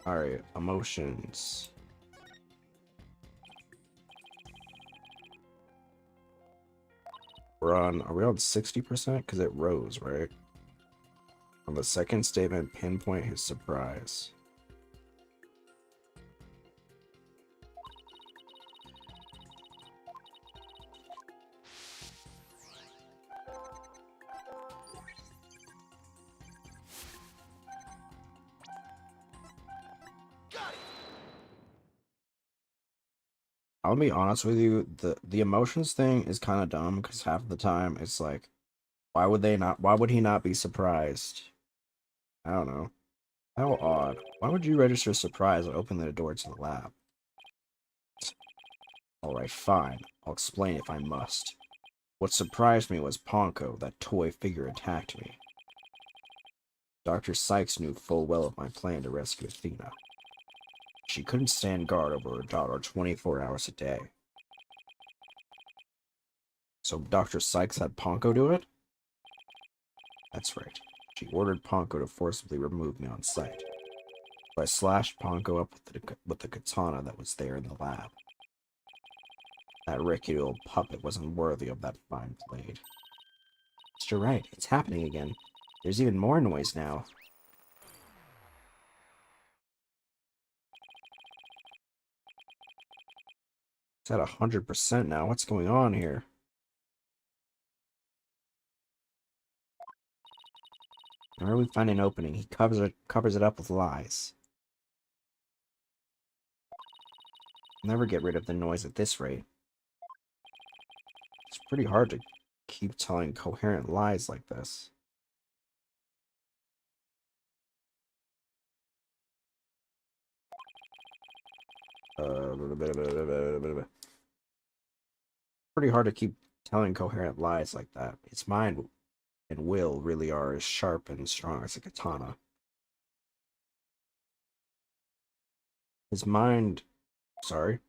Alright, emotions. Are we on 60%? Because it rose, right? On the second statement, pinpoint his surprise. I'll be honest with you, the emotions thing is kind of dumb because half the time it's like, why would he not be surprised? I don't know. How odd. Why would you register surprise and open the door to the lab? Alright, fine. I'll explain if I must. What surprised me was Ponko, that toy figure attacked me. Dr. Sykes knew full well of my plan to rescue Athena. She couldn't stand guard over her daughter 24 hours a day. So Dr. Sykes had Ponko do it? That's right. She ordered Ponko to forcibly remove me on sight. So I slashed Ponko up with the katana that was there in the lab. That rickety old puppet wasn't worthy of that fine blade. But you're right, it's happening again. There's even more noise now. It's at 100% now. What's going on here? Whenever we find an opening, he covers it up with lies. I'll never get rid of the noise at this rate. It's pretty hard to keep telling coherent lies like this. Pretty hard to keep telling coherent lies like that. His mind and will really are as sharp and strong as a katana. His mind... Sorry?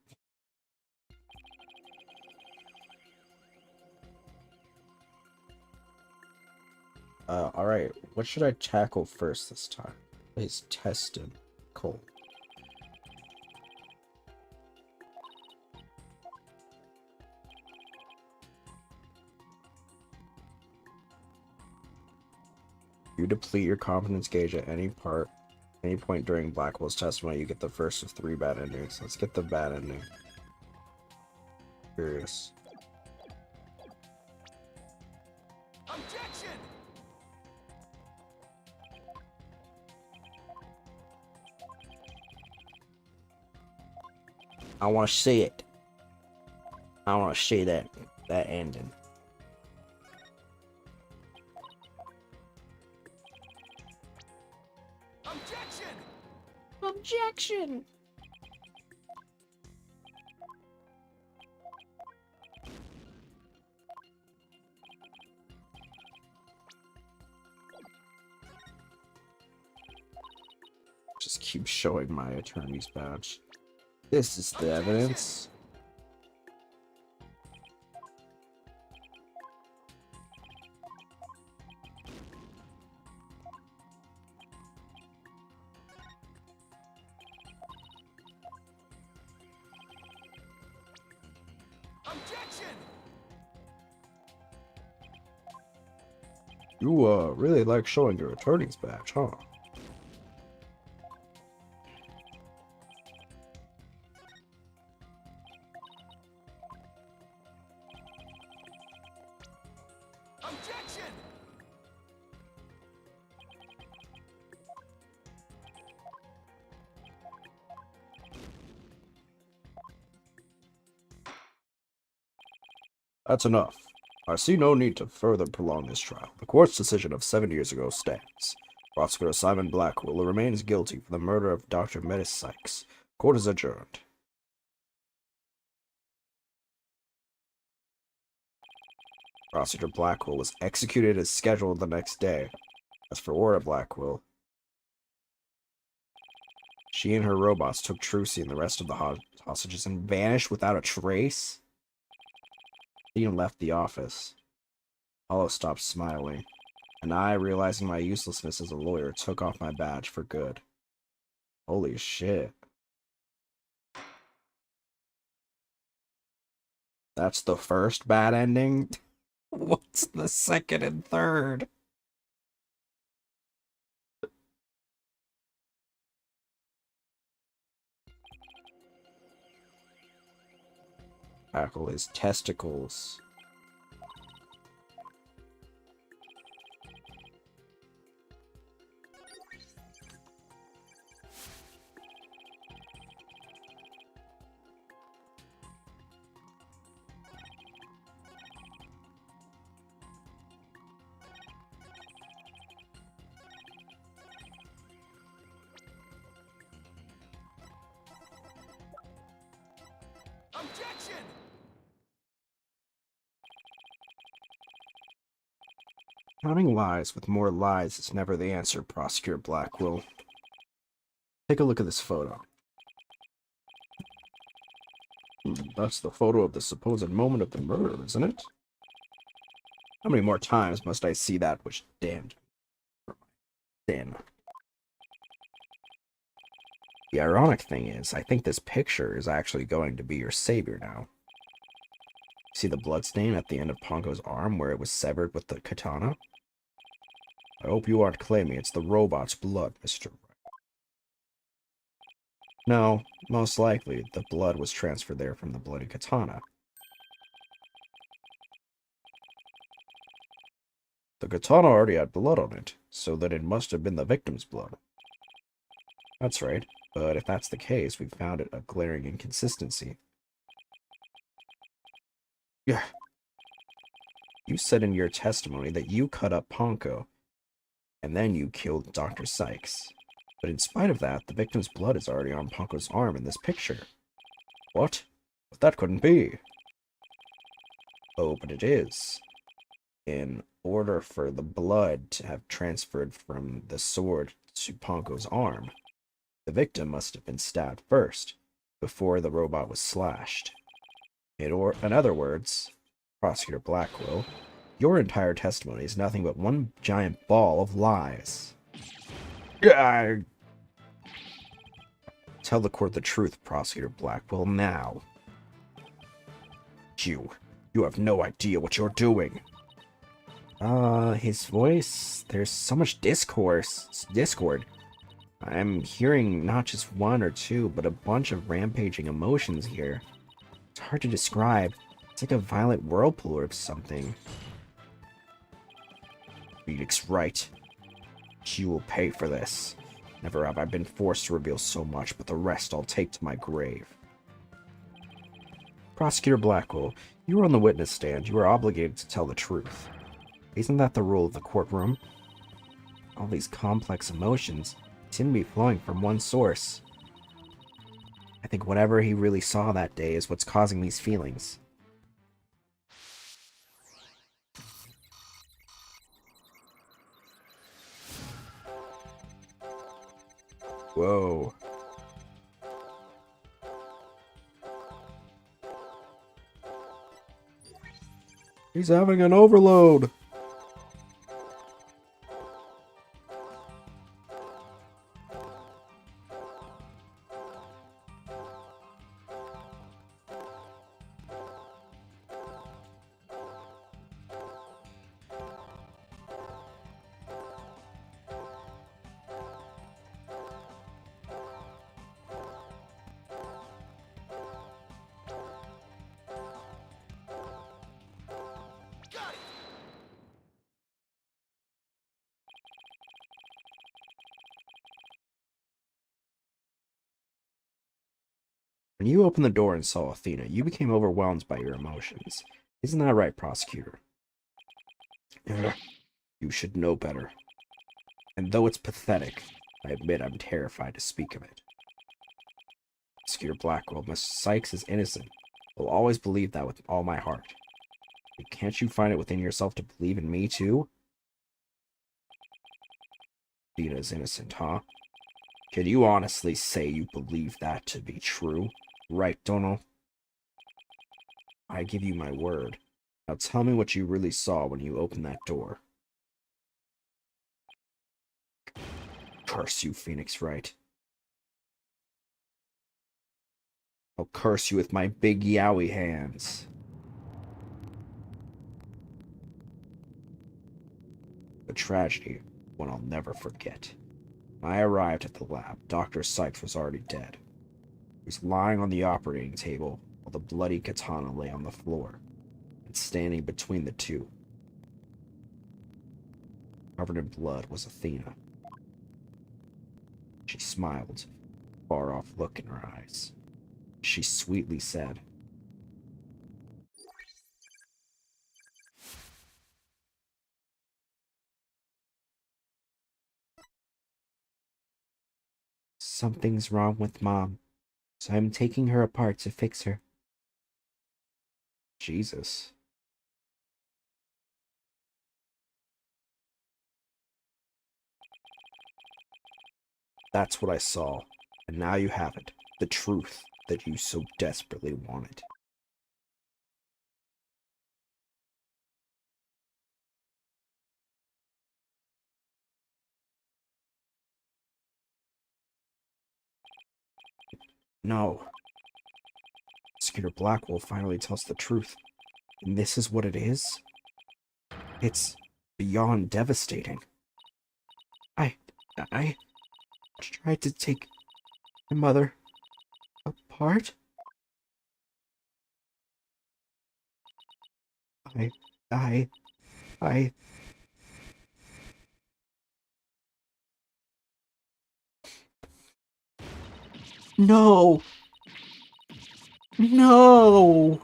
Alright. What should I tackle first this time? His tested cold. You deplete your confidence gauge at any point during Blackwell's testimony, you get the first of 3 bad endings. Let's get the bad ending. Curious. Objection! I want to see it. I want to see that ending. Objection! Objection! Just keep showing my attorney's badge. This is the evidence. Objection! You, really like showing your attorney's badge, huh? Objection! That's enough. I see no need to further prolong this trial. The court's decision of 7 years ago stands. Prosecutor Simon Blackwell remains guilty for the murder of Dr. Metis Sykes. Court is adjourned. Prosecutor Blackwell was executed as scheduled the next day. As for Aura Blackwell, she and her robots took Trucy and the rest of the hostages and vanished without a trace. Dean left the office. Hollow stopped smiling, and I, realizing my uselessness as a lawyer, took off my badge for good. Holy shit. That's the first bad ending? What's the second and third? Tackle his testicles. Objection! Counting lies with more lies is never the answer, Prosecutor Blackwell. Take a look at this photo. That's the photo of the supposed moment of the murder, isn't it? How many more times must I see that which damned sin? The ironic thing is, I think this picture is actually going to be your savior now. See the bloodstain at the end of Pongo's arm where it was severed with the katana? I hope you aren't claiming it's the robot's blood, Mr. No, most likely the blood was transferred there from the bloody katana. The katana already had blood on it, so that it must have been the victim's blood. That's right, but if that's the case, we've found it a glaring inconsistency. Yeah. You said in your testimony that you cut up Ponko, and then you killed Dr. Sykes. But in spite of that, the victim's blood is already on Ponko's arm in this picture. What? But that couldn't be. Oh, but it is. In order for the blood to have transferred from the sword to Ponko's arm, the victim must have been stabbed first, before the robot was slashed. In other words, Prosecutor Blackwell, your entire testimony is nothing but one giant ball of lies. Tell the court the truth, Prosecutor Blackwell, now. You have no idea what you're doing. His voice, there's so much discord. I'm hearing not just one or two, but a bunch of rampaging emotions here. It's hard to describe. It's like a violent whirlpool or something. Phoenix, right. You will pay for this. Never have I been forced to reveal so much, but the rest I'll take to my grave. Prosecutor Blackwell, you were on the witness stand. You are obligated to tell the truth. Isn't that the rule of the courtroom? All these complex emotions seem to be flowing from one source. I think whatever he really saw that day is what's causing these feelings. Whoa. He's having an overload. Got it! When you opened the door and saw Athena, you became overwhelmed by your emotions. Isn't that right, prosecutor? You should know better. And though it's pathetic, I admit I'm terrified to speak of it. Prosecutor Blackwell, Mr. Sykes is innocent. I'll always believe that with all my heart. But can't you find it within yourself to believe in me, too? Athena is innocent, huh? Can you honestly say you believe that to be true? Right, Dono? I give you my word. Now tell me what you really saw when you opened that door. Curse you, Phoenix Wright. I'll curse you with my big yowie hands. A tragedy, one I'll never forget. When I arrived at the lab, Dr. Sykes was already dead. He was lying on the operating table while the bloody katana lay on the floor, and standing between the two, covered in blood, was Athena. She smiled, a far-off look in her eyes. She sweetly said, "Something's wrong with Mom, so I'm taking her apart to fix her." Jesus. That's what I saw, and now you have it. The truth that you so desperately wanted. No. Skinner Blackwell finally tells the truth. And this is what it is? It's beyond devastating. I tried to take my mother apart. I, I... No! No!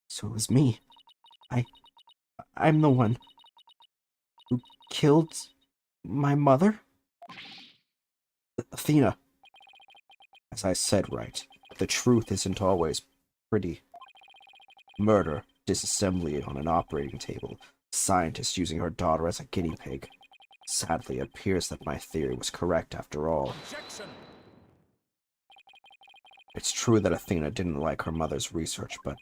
So it was me. I'm the one who killed my mother? Athena, as I said, right, the truth isn't always pretty. Murder, disassembly on an operating table, scientist using her daughter as a guinea pig. Sadly, it appears that my theory was correct after all. Objection! It's true that Athena didn't like her mother's research, but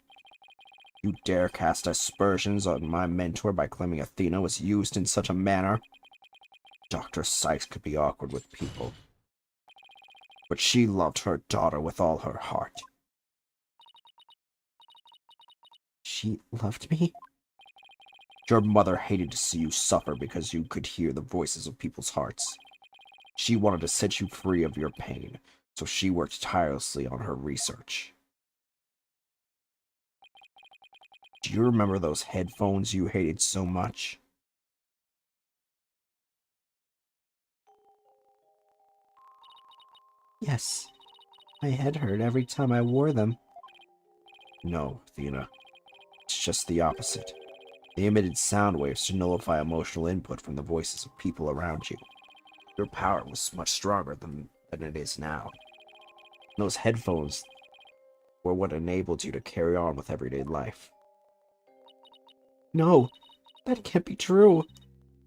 you dare cast aspersions on my mentor by claiming Athena was used in such a manner? Dr. Sykes could be awkward with people, but she loved her daughter with all her heart. She loved me? Your mother hated to see you suffer because you could hear the voices of people's hearts. She wanted to set you free of your pain, so she worked tirelessly on her research. Do you remember those headphones you hated so much? Yes, my head hurt every time I wore them. No, Athena. It's just the opposite. They emitted sound waves to nullify emotional input from the voices of people around you. Your power was much stronger than it is now. Those headphones were what enabled you to carry on with everyday life. No, that can't be true.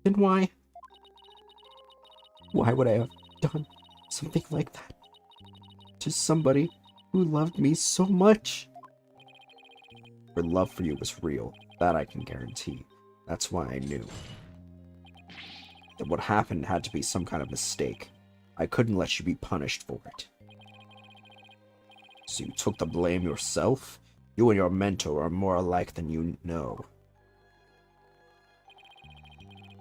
Then why? Why would I have done something like that to somebody who loved me so much? Her love for you was real, that I can guarantee. That's why I knew that what happened had to be some kind of mistake. I couldn't let you be punished for it. So you took the blame yourself? You and your mentor are more alike than you know.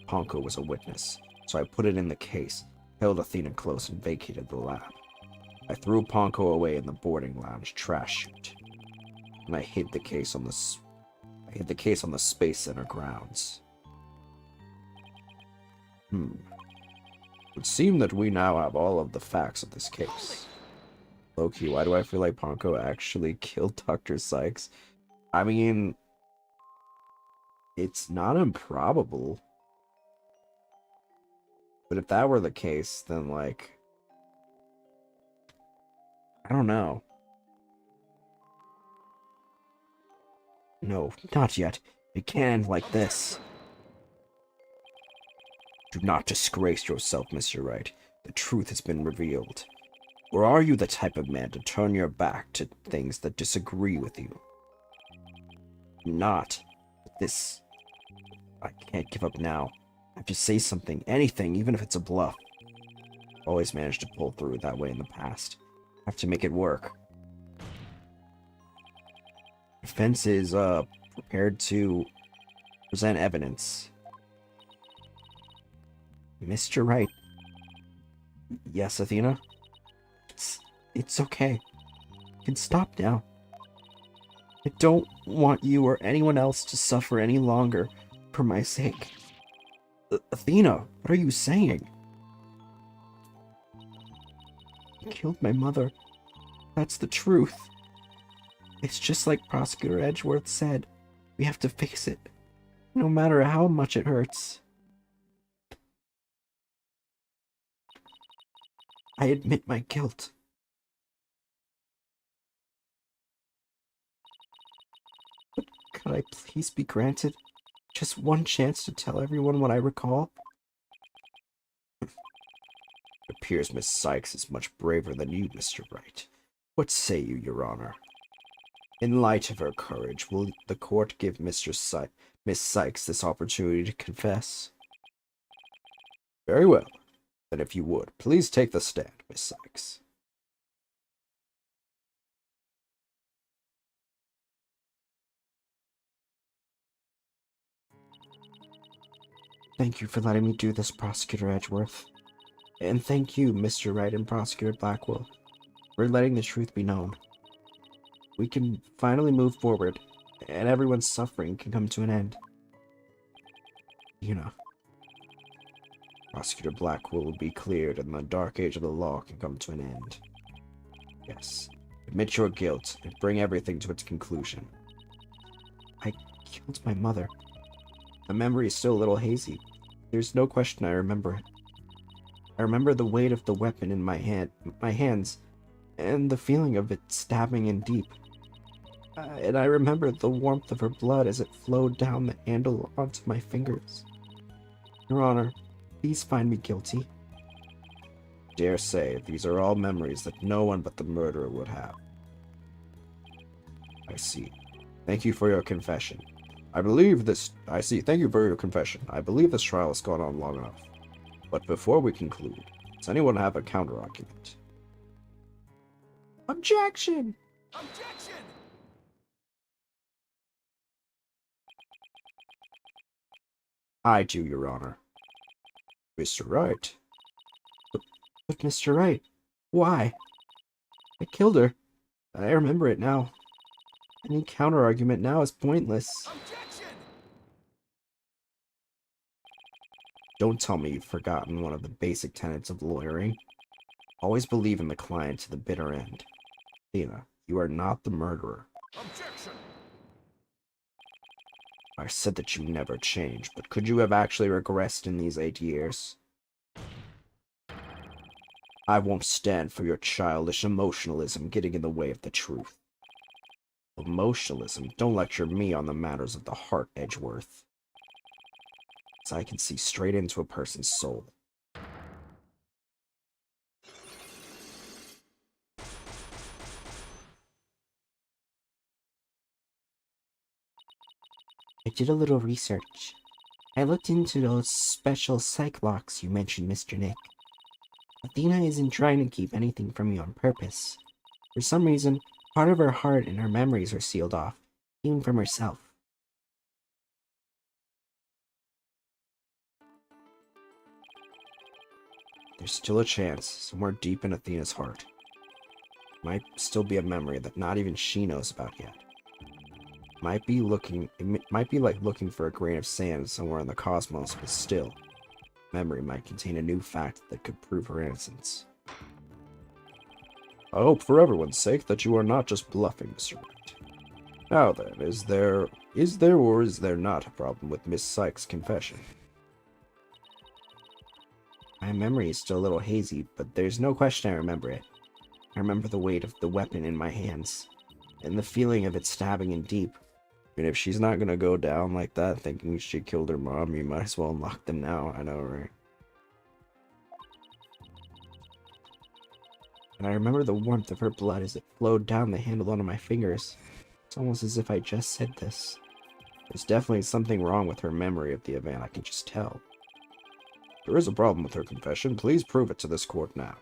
Ponko was a witness, so I put it in the case, held Athena close, and vacated the lab. I threw Ponko away in the boarding lounge trash chute, and I hid the case on the Space Center grounds. It would seem that we now have all of the facts of this case. Loki, why do I feel like Ponko actually killed Dr. Sykes? I mean, it's not improbable. But if that were the case, then, like, I don't know. No, not yet. It can't end like this. Do not disgrace yourself, Mr. Wright. The truth has been revealed. Or are you the type of man to turn your back to things that disagree with you? Not. This... I can't give up now. I have to say something, anything, even if it's a bluff. Always managed to pull through that way in the past. I have to make it work. Defense is, prepared to present evidence. Mr. Wright. Yes, Athena? It's okay. You can stop now. I don't want you or anyone else to suffer any longer for my sake. Athena, what are you saying? You killed my mother. That's the truth. It's just like Prosecutor Edgeworth said. We have to face it, no matter how much it hurts. I admit my guilt. But could I please be granted just one chance to tell everyone what I recall? It appears Miss Sykes is much braver than you, Mr. Wright. What say you, Your Honor? In light of her courage, will the court give Miss Sykes this opportunity to confess? Very well. Then if you would, please take the stand, Miss Sykes. Thank you for letting me do this, Prosecutor Edgeworth. And thank you, Mr. Wright and Prosecutor Blackwell, for letting the truth be known. We can finally move forward, and everyone's suffering can come to an end. You know, Prosecutor Blackwell will be cleared, and the dark age of the law can come to an end. Yes, admit your guilt, and bring everything to its conclusion. I killed my mother. The memory is still a little hazy. There's no question I remember it. I remember the weight of the weapon in my hands, and the feeling of it stabbing in deep. And I remember the warmth of her blood as it flowed down the handle onto my fingers. Your Honor, please find me guilty. Dare say, these are all memories that no one but the murderer would have. I see. Thank you for your confession. Thank you for your confession. I believe this trial has gone on long enough. But before we conclude, does anyone have a counter-argument? Objection! Objection! I do, Your Honor. Mr. Wright. But Mr. Wright, why? I killed her. I remember it now. Any counter-argument now is pointless. Objection! Don't tell me you've forgotten one of the basic tenets of lawyering. Always believe in the client to the bitter end. Athena, you are not the murderer. Objection! I said that you never change, but could you have actually regressed in these 8 years? I won't stand for your childish emotionalism getting in the way of the truth. Emotionalism? Don't lecture me on the matters of the heart, Edgeworth. As I can see straight into a person's soul. I did a little research. I looked into those special psych locks you mentioned, Mr. Nick. Athena isn't trying to keep anything from you on purpose. For some reason, part of her heart and her memories are sealed off, even from herself. There's still a chance, somewhere deep in Athena's heart. Might still be a memory that not even she knows about yet. It might be like looking for a grain of sand somewhere in the cosmos, but still, memory might contain a new fact that could prove her innocence. I hope for everyone's sake that you are not just bluffing, Mr. Wright. Now then, is there or is there not a problem with Miss Sykes' confession? My memory is still a little hazy, but there's no question I remember it. I remember the weight of the weapon in my hands, and the feeling of it stabbing in deep. And if she's not gonna go down like that, thinking she killed her mom, you might as well unlock them now, I know, right? And I remember the warmth of her blood as it flowed down the handle onto my fingers. It's almost as if I just said this. There's definitely something wrong with her memory of the event, I can just tell. There is a problem with her confession. Please prove it to this court now.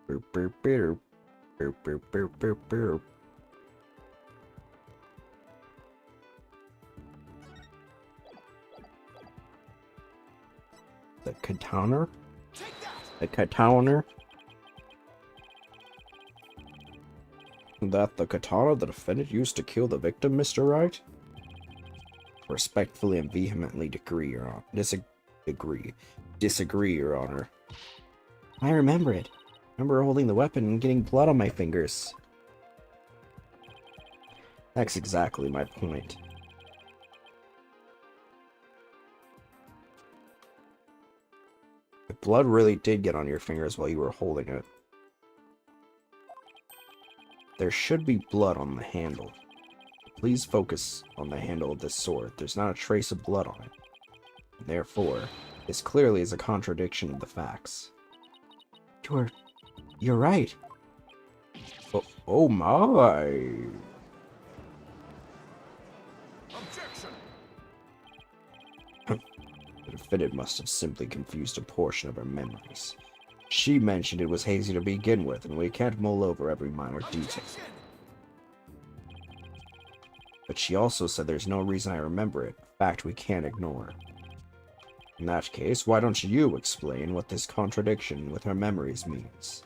Boop, boop, boop, boop, boop, boop, boop, boop. The katana? The katana? That the katana the defendant used to kill the victim, Mr. Wright? Respectfully and vehemently disagree, Your Honor. I remember it. I remember holding the weapon and getting blood on my fingers. That's exactly my point. The blood really did get on your fingers while you were holding it. There should be blood on the handle. Please focus on the handle of this sword. There's not a trace of blood on it. Therefore, this clearly is a contradiction of the facts. You're right. Oh my. Objection! The defendant must have simply confused a portion of her memories. She mentioned it was hazy to begin with, and we can't mull over every minor detail. But she also said there's no reason I remember it, a fact we can't ignore. In that case, why don't you explain what this contradiction with her memories means?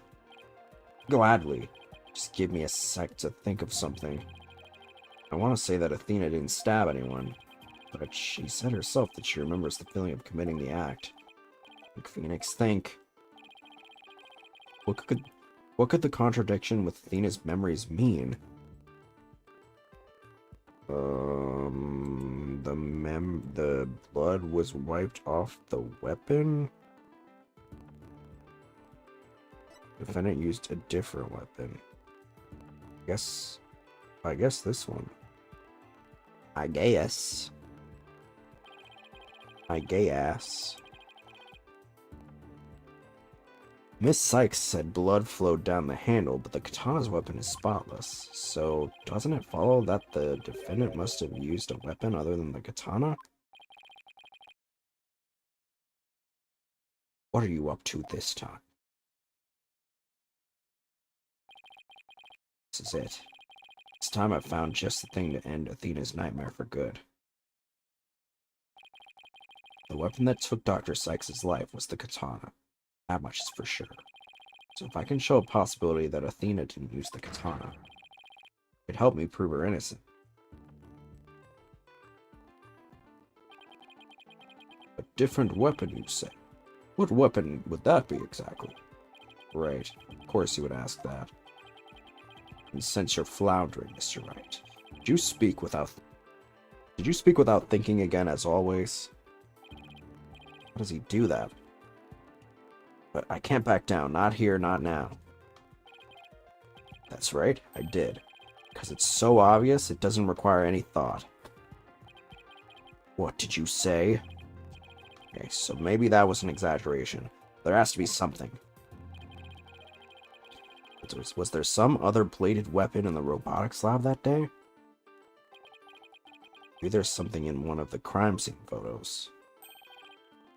Gladly. Just give me a sec to think of something. I want to say that Athena didn't stab anyone, but she said herself that she remembers the feeling of committing the act. Think, Phoenix, think. What could the contradiction with Athena's memories mean? The blood was wiped off the weapon? Defendant used a different weapon. I guess this one. I guess. Miss Sykes said blood flowed down the handle, but the katana's weapon is spotless. So, doesn't it follow that the defendant must have used a weapon other than the katana? What are you up to this time? This is it. This time I've found just the thing to end Athena's nightmare for good. The weapon that took Dr. Sykes' life was the katana. That much is for sure. So if I can show a possibility that Athena didn't use the katana, it could help me prove her innocent. A different weapon, you say? What weapon would that be exactly? Right, of course you would ask that. And since you're floundering, Mr. Wright, did you speak without thinking again, as always? How does he do that? But I can't back down. Not here, not now. That's right, I did. Because it's so obvious, it doesn't require any thought. What did you say? Okay, so maybe that was an exaggeration. There has to be something. Was there some other bladed weapon in the robotics lab that day? Maybe there's something in one of the crime scene photos.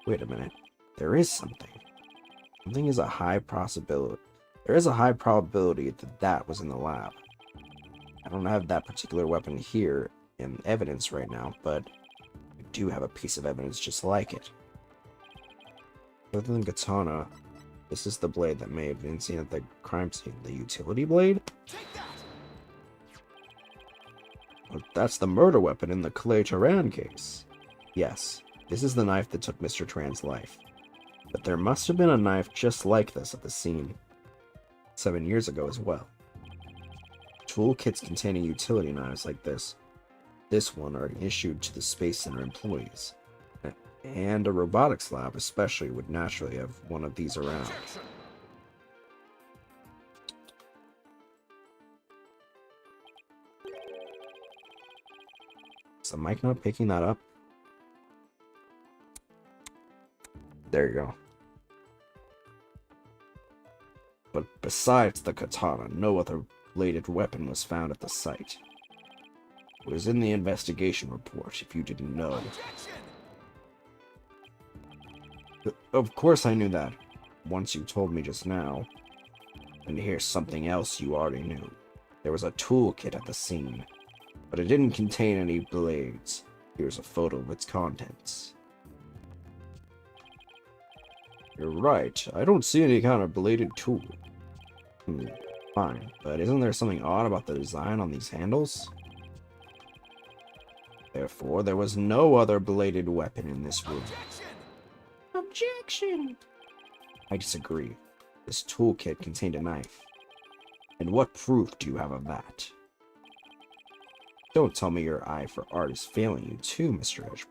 Wait a minute. There is something. Something is a high possibility. There is a high probability that that was in the lab. I don't have that particular weapon here in evidence right now, but I do have a piece of evidence just like it. Other than katana, this is the blade that may have been seen at the crime scene. The utility blade? Well, that's the murder weapon in the Clay Turan case. Yes, this is the knife that took Mr. Tran's life. But there must have been a knife just like this at the scene 7 years ago as well. Toolkits containing utility knives like this one are issued to the Space Center employees. And a robotics lab especially would naturally have one of these around. Is the mic not picking that up? There you go. But besides the katana, no other bladed weapon was found at the site. It was in the investigation report, if you didn't know. Objection! Of course I knew that. Once you told me just now. And here's something else you already knew. There was a toolkit at the scene, but it didn't contain any blades. Here's a photo of its contents. You're right, I don't see any kind of bladed tool. Fine, but isn't there something odd about the design on these handles? Therefore, there was no other bladed weapon in this room. Objection! Objection! I disagree. This toolkit contained a knife. And what proof do you have of that? Don't tell me your eye for art is failing you too, Mr. Edgeworth.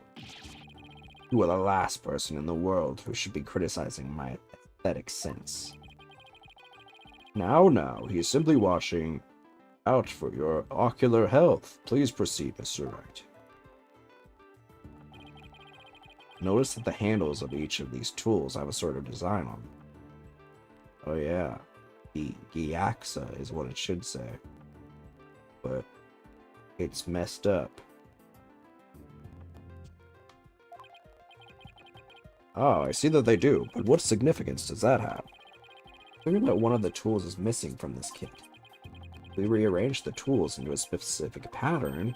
You are the last person in the world who should be criticizing my aesthetic sense. Now, he is simply watching out for your ocular health. Please proceed, Mr. Wright. Notice that the handles of each of these tools have a sort of design on them. Oh yeah, the Gyaxa is what it should say. But it's messed up. Oh, I see that they do, but what significance does that have? Figure that one of the tools is missing from this kit. If we rearrange the tools into a specific pattern,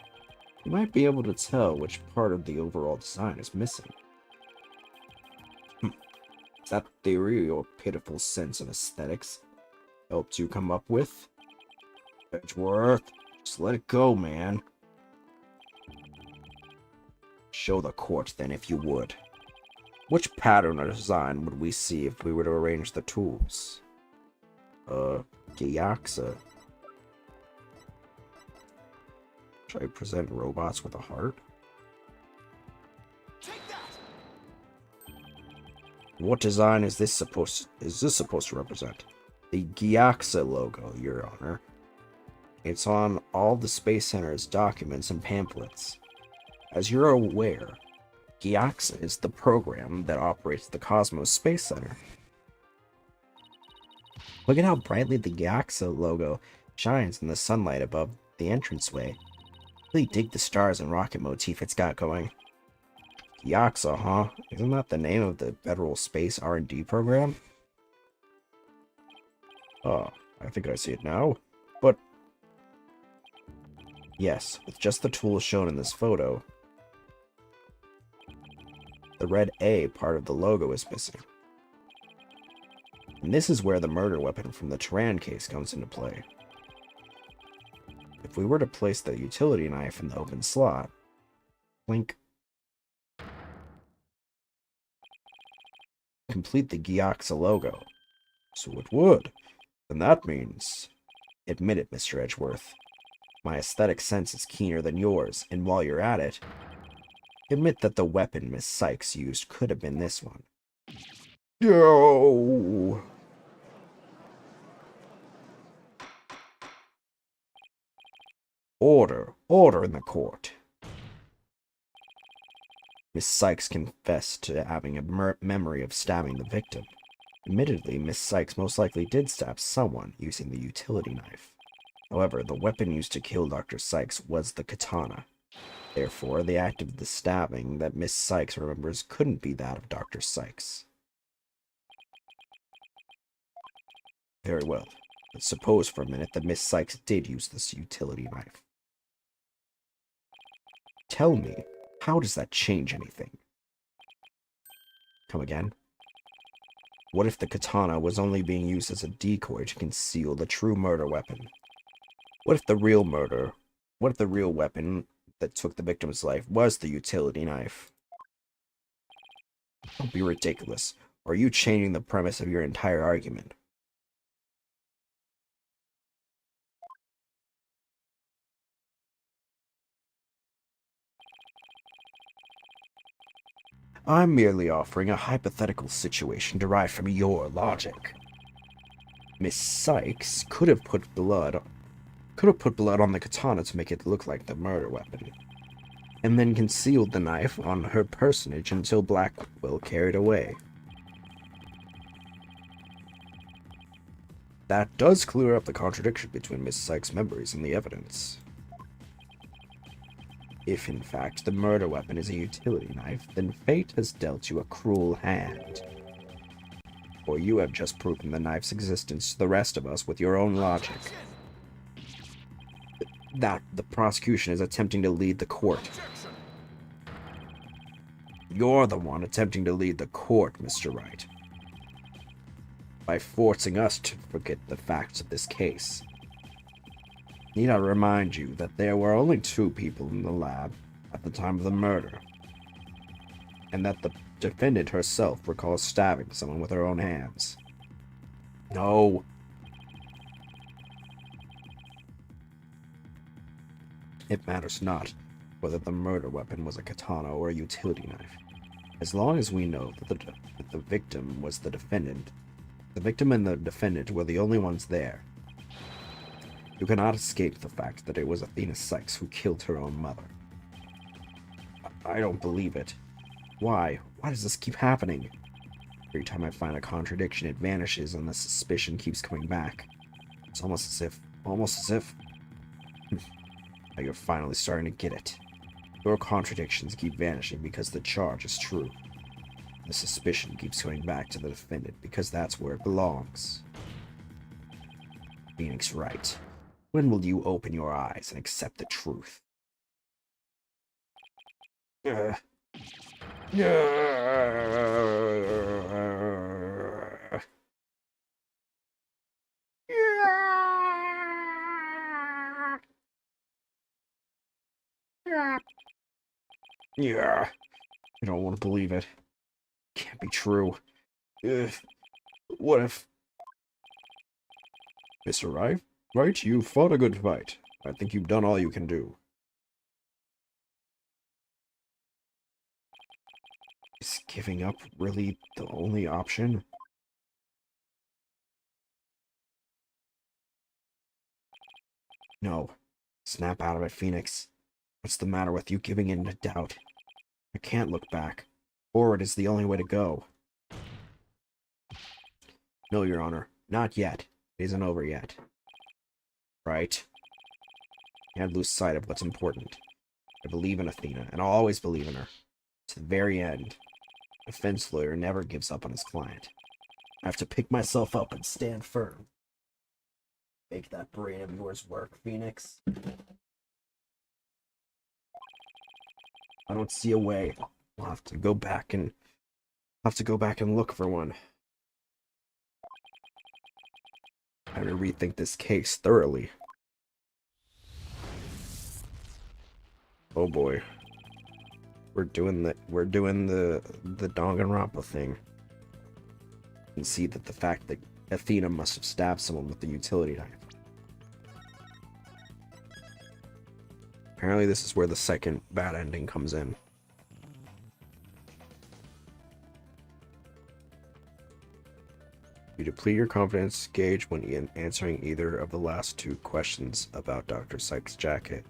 you might be able to tell which part of the overall design is missing. Is that theory or pitiful sense of aesthetics helped you come up with? Edgeworth, just let it go, man. Show the court, then, if you would. Which pattern or design would we see if we were to arrange the tools? Gyaxa. Should I present robots with a heart? Take that! What design is this supposed to represent? The Gyaxa logo, Your Honor. It's on all the Space Center's documents and pamphlets. As you're aware, Gyaxa is the program that operates the Cosmos Space Center. Look at how brightly the Gyaxa logo shines in the sunlight above the entranceway. Really dig the stars and rocket motif it's got going. Gyaxa, huh? Isn't that the name of the Federal Space R&D program? Oh, I think I see it now. But yes, with just the tools shown in this photo, the red A part of the logo is missing. And this is where the murder weapon from the Turan case comes into play. If we were to place the utility knife in the open slot, blink, complete the Gyaxa logo. So it would. Then that means... Admit it, Mr. Edgeworth. My aesthetic sense is keener than yours, and while you're at it, admit that the weapon Miss Sykes used could have been this one. Yo! Order in the court. Miss Sykes confessed to having a memory of stabbing the victim. Admittedly, Miss Sykes most likely did stab someone using the utility knife. However, the weapon used to kill Dr. Sykes was the katana. Therefore, the act of the stabbing that Miss Sykes remembers couldn't be that of Dr. Sykes. Very well. Let's suppose for a minute that Miss Sykes did use this utility knife. Tell me, how does that change anything? Come again? What if the katana was only being used as a decoy to conceal the true murder weapon? What if the real weapon that took the victim's life was the utility knife? Don't be ridiculous. Or are you changing the premise of your entire argument? I'm merely offering a hypothetical situation derived from your logic. Miss Sykes could have put blood on the katana to make it look like the murder weapon, and then concealed the knife on her personage until Blackwell carried away. that does clear up the contradiction between Miss Sykes' memories and the evidence. If, in fact, the murder weapon is a utility knife, then fate has dealt you a cruel hand. For you have just proven the knife's existence to the rest of us with your own logic. That the prosecution is attempting to lead the court. You're the one attempting to lead the court, Mr. Wright, by forcing us to forget the facts of this case. Need I remind you that there were only 2 people in the lab at the time of the murder, and that the defendant herself recalls stabbing someone with her own hands? No. It matters not whether the murder weapon was a katana or a utility knife. As long as we know that the victim was the defendant, the victim and the defendant were the only ones there. You cannot escape the fact that it was Athena Sykes who killed her own mother. I don't believe it. Why? Why does this keep happening? Every time I find a contradiction, it vanishes and the suspicion keeps coming back. It's almost as if... Now you're finally starting to get it. Your contradictions keep vanishing because the charge is true. The suspicion keeps coming back to the defendant because that's where it belongs. Phoenix Wright, when will you open your eyes and accept the truth? Yeah, I don't want to believe it. Can't be true. What if... Mr. Wright, you fought a good fight. I think you've done all you can do. Is giving up really the only option? No. Snap out of it, Phoenix. What's the matter with you giving in to doubt? I can't look back. Forward is the only way to go. No, Your Honor. Not yet. It isn't over yet. Right? Can't lose sight of what's important. I believe in Athena, and I'll always believe in her. To the very end. A defense lawyer never gives up on his client. I have to pick myself up and stand firm. Make that brain of yours work, Phoenix. I don't see a way. I'll have to go back and look for one. I have to rethink this case thoroughly. Oh boy. We're doing the Danganronpa thing. You can see that the fact that Athena must have stabbed someone with the utility knife. Apparently this is where the second bad ending comes in. You deplete your confidence gauge when answering either of the last 2 questions about Dr. Sykes' jacket.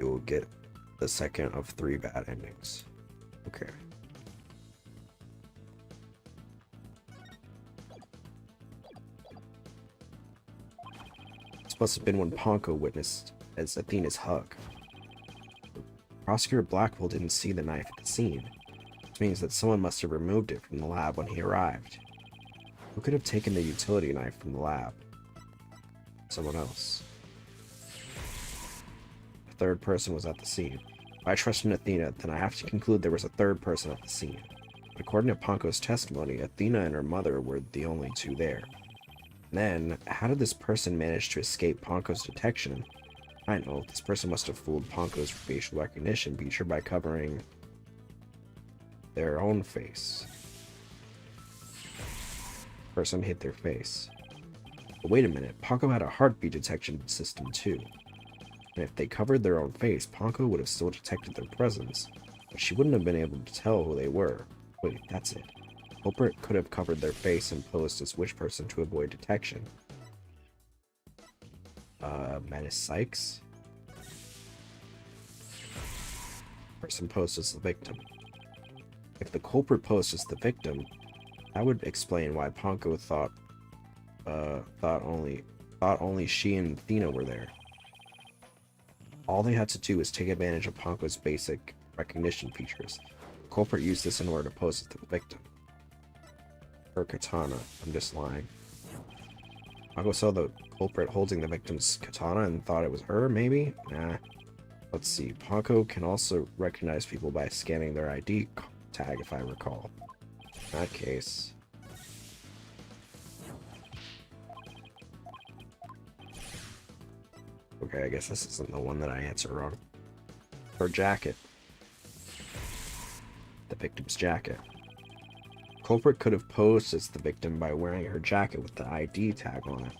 You will get the second of 3 bad endings. Okay. This must have been when Ponko witnessed as Athena's hug. Prosecutor Blackwell didn't see the knife at the scene, which means that someone must have removed it from the lab when he arrived. Who could have taken the utility knife from the lab? Someone else. A third person was at the scene. If I trust in Athena, then I have to conclude there was a third person at the scene. But according to Ponko's testimony, Athena and her mother were the only 2 there. Then, how did this person manage to escape Ponko's detection? I know, this person must have fooled Ponko's facial recognition feature by covering their own face. Person hit their face. But wait a minute, Ponko had a heartbeat detection system too. And if they covered their own face, Ponko would have still detected their presence, but she wouldn't have been able to tell who they were. Wait, that's it. Culprit could have covered their face and posed as which person to avoid detection. Menace Sykes? Person posed as the victim. If the culprit posed as the victim, that would explain why Ponko thought thought only she and Athena were there. All they had to do was take advantage of Ponko's basic recognition features. The culprit used this in order to pose as the victim. Her katana. I'm just lying. Ponko saw the culprit holding the victim's katana and thought it was her, maybe? Nah. Let's see. Ponko can also recognize people by scanning their ID tag, if I recall. In that case... Okay, I guess this isn't the one that I answered wrong. Her jacket. The victim's jacket. Culprit could have posed as the victim by wearing her jacket with the ID tag on it.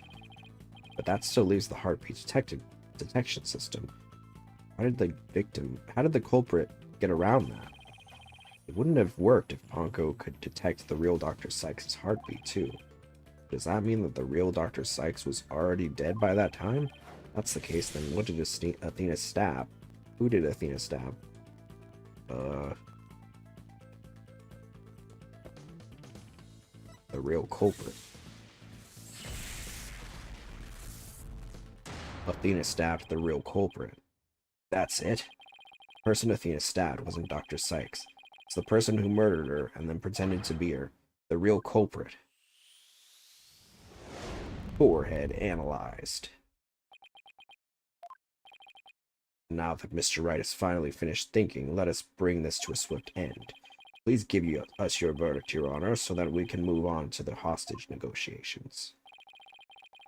But that still leaves the heartbeat detection system. How did the culprit get around that? It wouldn't have worked if Ponko could detect the real Dr. Sykes' heartbeat too. Does that mean that the real Dr. Sykes was already dead by that time? If that's the case, then what did Athena stab? Who did Athena stab? The real culprit. Athena stabbed the real culprit. That's it? The person Athena stabbed wasn't Dr. Sykes. It's the person who murdered her and then pretended to be her. The real culprit. Forehead analyzed. Now that Mr. Wright has finally finished thinking, let us bring this to a swift end. Please give us your verdict, Your Honor, so that we can move on to the hostage negotiations.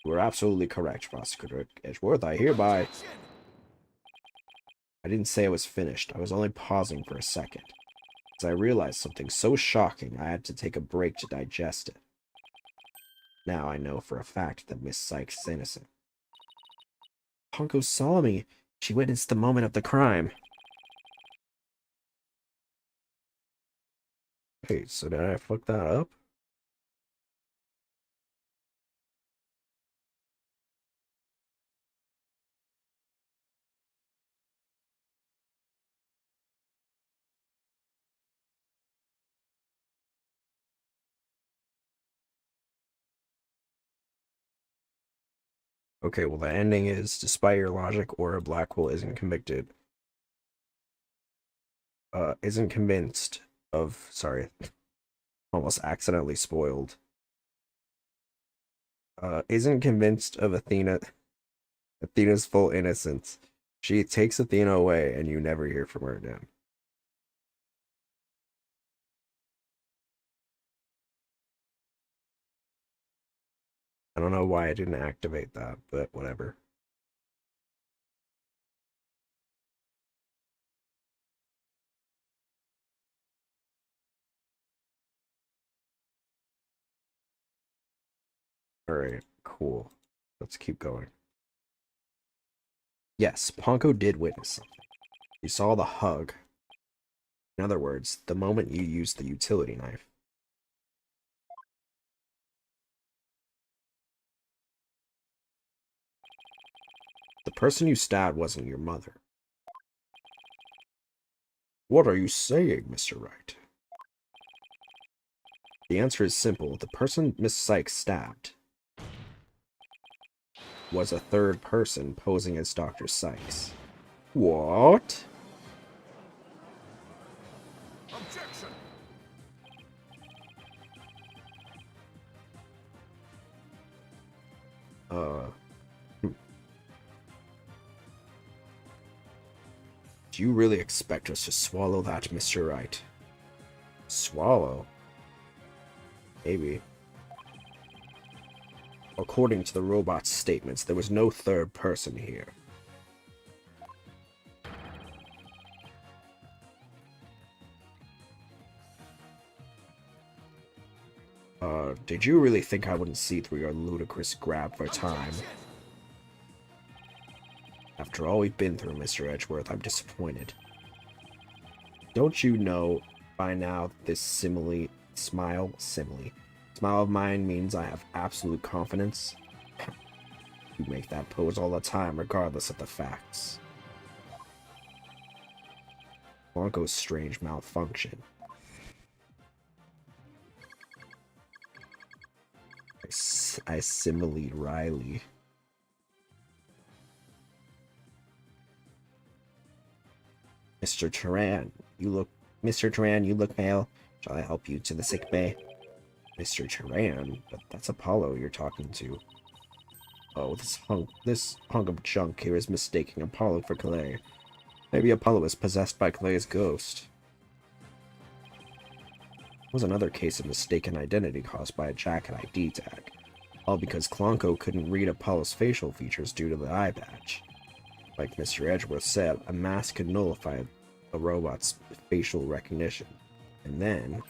You are absolutely correct, Prosecutor Edgeworth. I hereby... I didn't say I was finished. I was only pausing for a second. As I realized something so shocking, I had to take a break to digest it. Now I know for a fact that Miss Sykes is innocent. Ponko saw me. She witnessed the moment of the crime. Hey, so did I fuck that up? Okay, well, the ending is, despite your logic, Aura Blackwell isn't convinced of, sorry, almost accidentally spoiled. Isn't convinced of Athena's full innocence. She takes Athena away, and you never hear from her again. I don't know why I didn't activate that, but whatever. Alright, cool. Let's keep going. Yes, Ponko did witness something. You saw the hug. In other words, the moment you used the utility knife. The person you stabbed wasn't your mother. What are you saying, Mr. Wright? The answer is simple. The person Miss Sykes stabbed was a third person posing as Dr. Sykes. What? Objection! Do you really expect us to swallow that, Mr. Wright? Swallow? Maybe. According to the robot's statements, there was no third person here. Did you really think I wouldn't see through your ludicrous grab for time? After all we've been through, Mr. Edgeworth, I'm disappointed. Don't you know by now this smile of mine means I have absolute confidence? You make that pose all the time, regardless of the facts. Ponko's strange malfunction. I simile Riley. Mr. Turan, you look pale. Shall I help you to the sick bay? Mr. Turan? But that's Apollo you're talking to. Oh, this hunk of junk here is mistaking Apollo for Clay. Maybe Apollo is possessed by Clay's ghost. It was another case of mistaken identity caused by a jacket ID tag. All because Klonko couldn't read Apollo's facial features due to the eye patch. Like Mr. Edgeworth said, a mask could nullify a robot's facial recognition. And then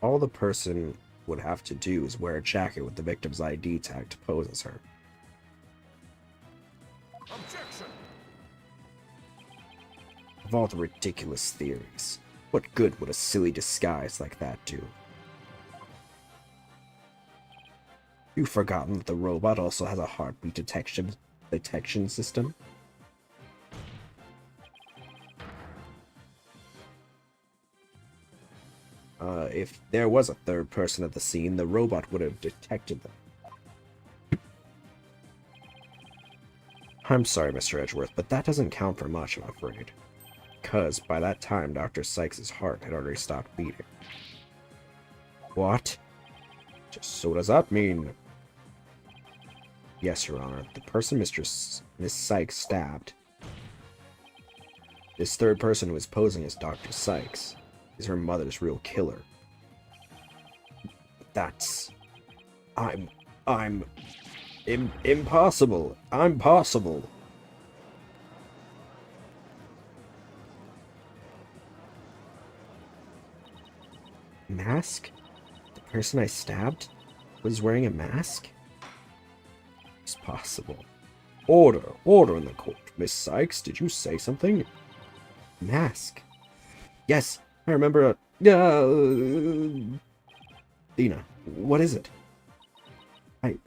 all the person would have to do is wear a jacket with the victim's ID tag to pose as her. Objection! Of all the ridiculous theories, what good would a silly disguise like that do? You've forgotten that the robot also has a heartbeat detection system? If there was a third person at the scene, the robot would have detected them. I'm sorry, Mr. Edgeworth, but that doesn't count for much, I'm afraid. Because by that time, Dr. Sykes' heart had already stopped beating. What? So what does that mean? Yes, Your Honor, the person Miss Sykes stabbed, this third person who is posing as Dr. Sykes, is her mother's real killer. That's... impossible. I'm possible. Mask? The person I stabbed was wearing a mask? It's possible. Order! Order in the court. Miss Sykes, did you say something? Mask? Yes, I remember a... Dina, what is it? I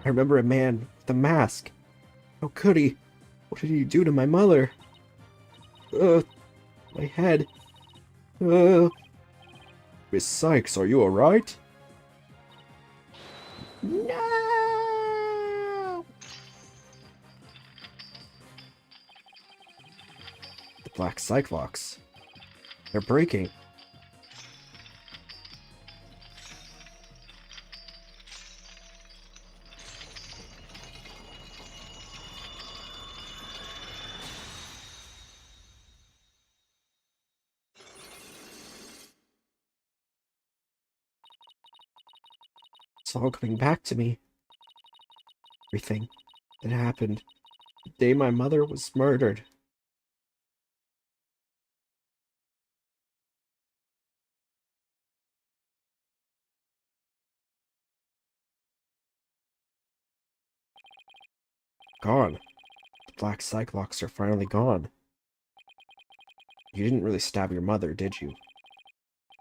remember a man with a mask. How could he? What did he do to my mother? My head. Miss Sykes, are you alright? No! The Black Cyclops. They're breaking. It's all coming back to me. Everything that happened the day my mother was murdered. Gone. The Black Cyclops are finally gone. You didn't really stab your mother, did you?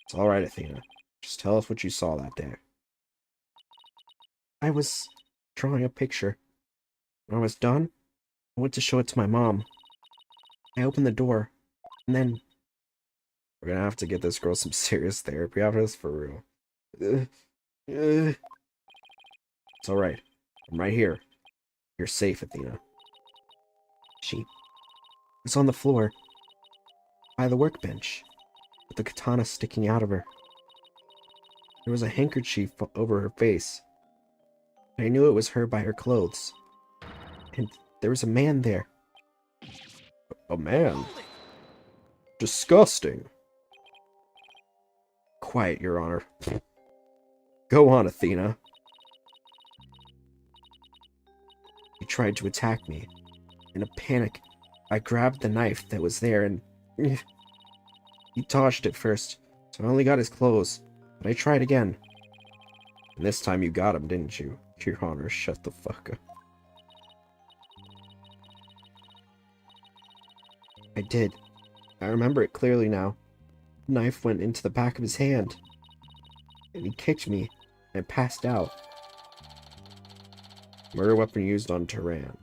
It's alright, Athena. Just tell us what you saw that day. I was drawing a picture. When I was done, I went to show it to my mom. I opened the door, and then... We're gonna have to get this girl some serious therapy after this, for real. It's alright. I'm right here. You're safe, Athena. She was on the floor, by the workbench, with the katana sticking out of her. There was a handkerchief over her face. I knew it was her by her clothes. And there was a man there. A man? Disgusting. Quiet, Your Honor. Go on, Athena. He tried to attack me. In a panic, I grabbed the knife that was there and... He dodged it first, so I only got his clothes. But I tried again. And this time you got him, didn't you? Your Honor, shut the fuck up. I did. I remember it clearly now. The knife went into the back of his hand. And he kicked me, and I passed out. Murder weapon used on Turan.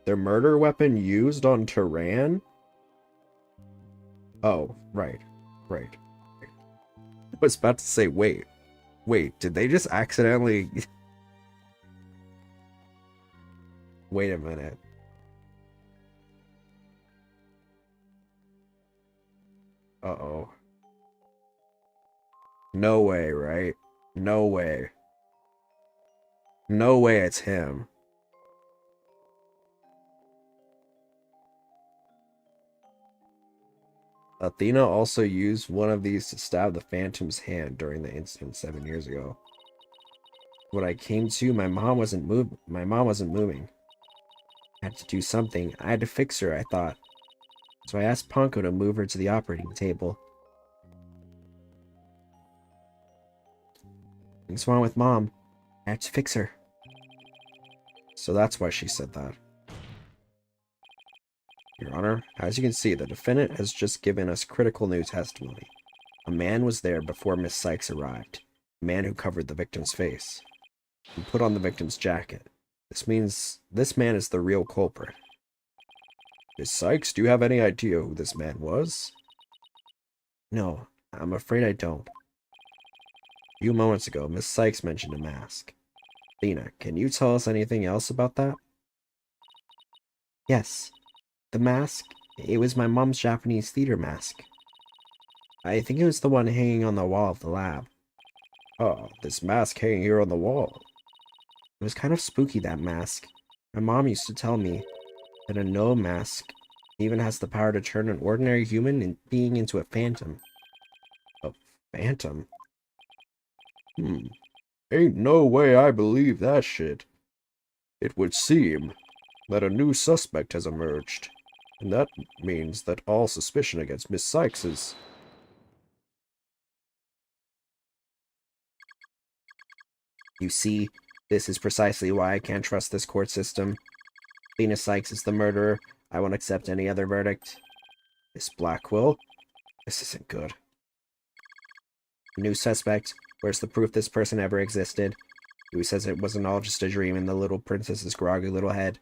The murder weapon used on Turan? Oh, right. Right. I was about to say, wait. Wait, did they just accidentally... Wait a minute. Uh-oh. No way, right? No way. No way it's him. Athena also used one of these to stab the Phantom's hand during the incident 7 years ago. When I came to, my mom wasn't moving. I had to do something. I had to fix her, I thought. So I asked Ponko to move her to the operating table. Things wrong with Mom. I had to fix her. So that's why she said that. Your Honor, as you can see, the defendant has just given us critical new testimony. A man was there before Miss Sykes arrived. A man who covered the victim's face. And put on the victim's jacket. This means this man is the real culprit. Miss Sykes, do you have any idea who this man was? No, I'm afraid I don't. A few moments ago, Miss Sykes mentioned a mask. Athena, can you tell us anything else about that? Yes. The mask, it was my mom's Japanese theater mask. I think it was the one hanging on the wall of the lab. Oh, this mask hanging here on the wall. It was kind of spooky, that mask. My mom used to tell me that a no mask even has the power to turn an ordinary human being into a phantom. A phantom? Ain't no way I believe that shit. It would seem that a new suspect has emerged, and that means that all suspicion against Miss Sykes is... You see, this is precisely why I can't trust this court system. Athena Sykes is the murderer. I won't accept any other verdict. Miss Blackwell? This isn't good. New suspect. Where's the proof this person ever existed? Who says it wasn't all just a dream in the little princess's groggy little head?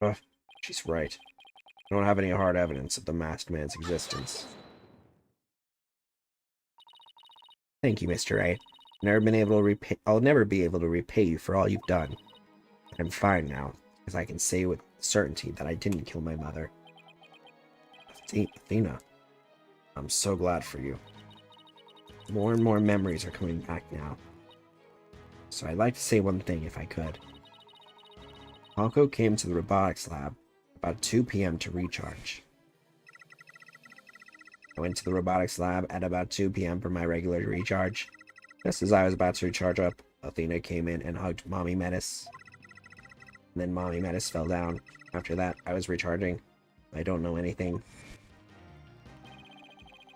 Ugh, she's right. I don't have any hard evidence of the masked man's existence. Thank you, Mr. A. I'll never be able to repay you for all you've done. I'm fine now, because I can say with certainty that I didn't kill my mother. Athena, I'm so glad for you. More and more memories are coming back now. So I'd like to say one thing if I could. Honko came to the robotics lab about 2 p.m. to recharge. I went to the robotics lab at about 2 p.m. for my regular recharge. Just as I was about to recharge up, Athena came in and hugged Mommy Menace. And then Mommy Menace fell down. After that, I was recharging. I don't know anything.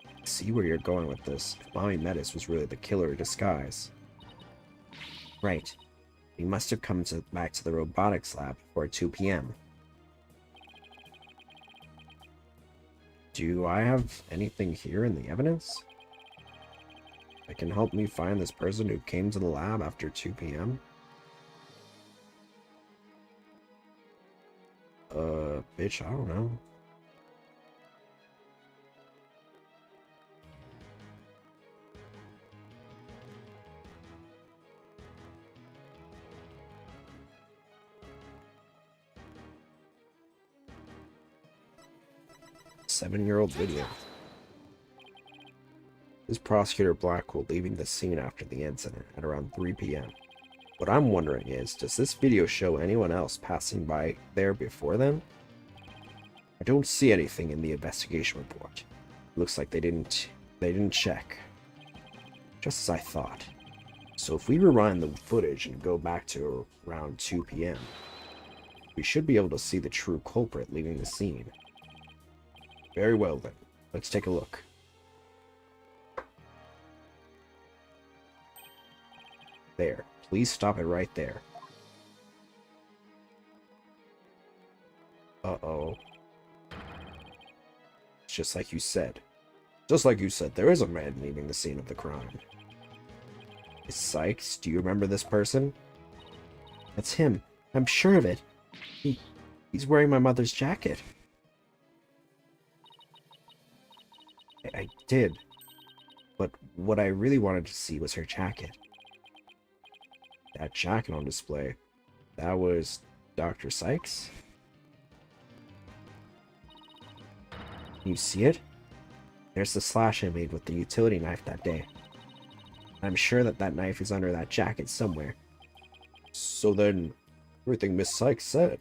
I see where you're going with this. If Mommy Menace was really the killer in disguise. Right. He must have come back to the robotics lab before 2 p.m. Do I have anything here in the evidence that can help me find this person who came to the lab after 2 p.m.? Bitch, I don't know. Seven-year-old video. This Prosecutor Blackwell leaving the scene after the incident at around 3 p.m. What I'm wondering is, does this video show anyone else passing by there before then? I don't see anything in the investigation report. It looks like they didn't check. Just as I thought. So if we rewind the footage and go back to around 2 p.m., we should be able to see the true culprit leaving the scene. Very well then, let's take a look. There, please stop it right there. Uh-oh. It's just like you said. Just like you said, there is a man leaving the scene of the crime. Miss Sykes, do you remember this person? That's him. I'm sure of it. He's wearing my mother's jacket. I did. But what I really wanted to see was her jacket. That jacket on display, that was Dr. Sykes? Can you see it? There's the slash I made with the utility knife that day. I'm sure that that knife is under that jacket somewhere. So then, everything Miss Sykes said.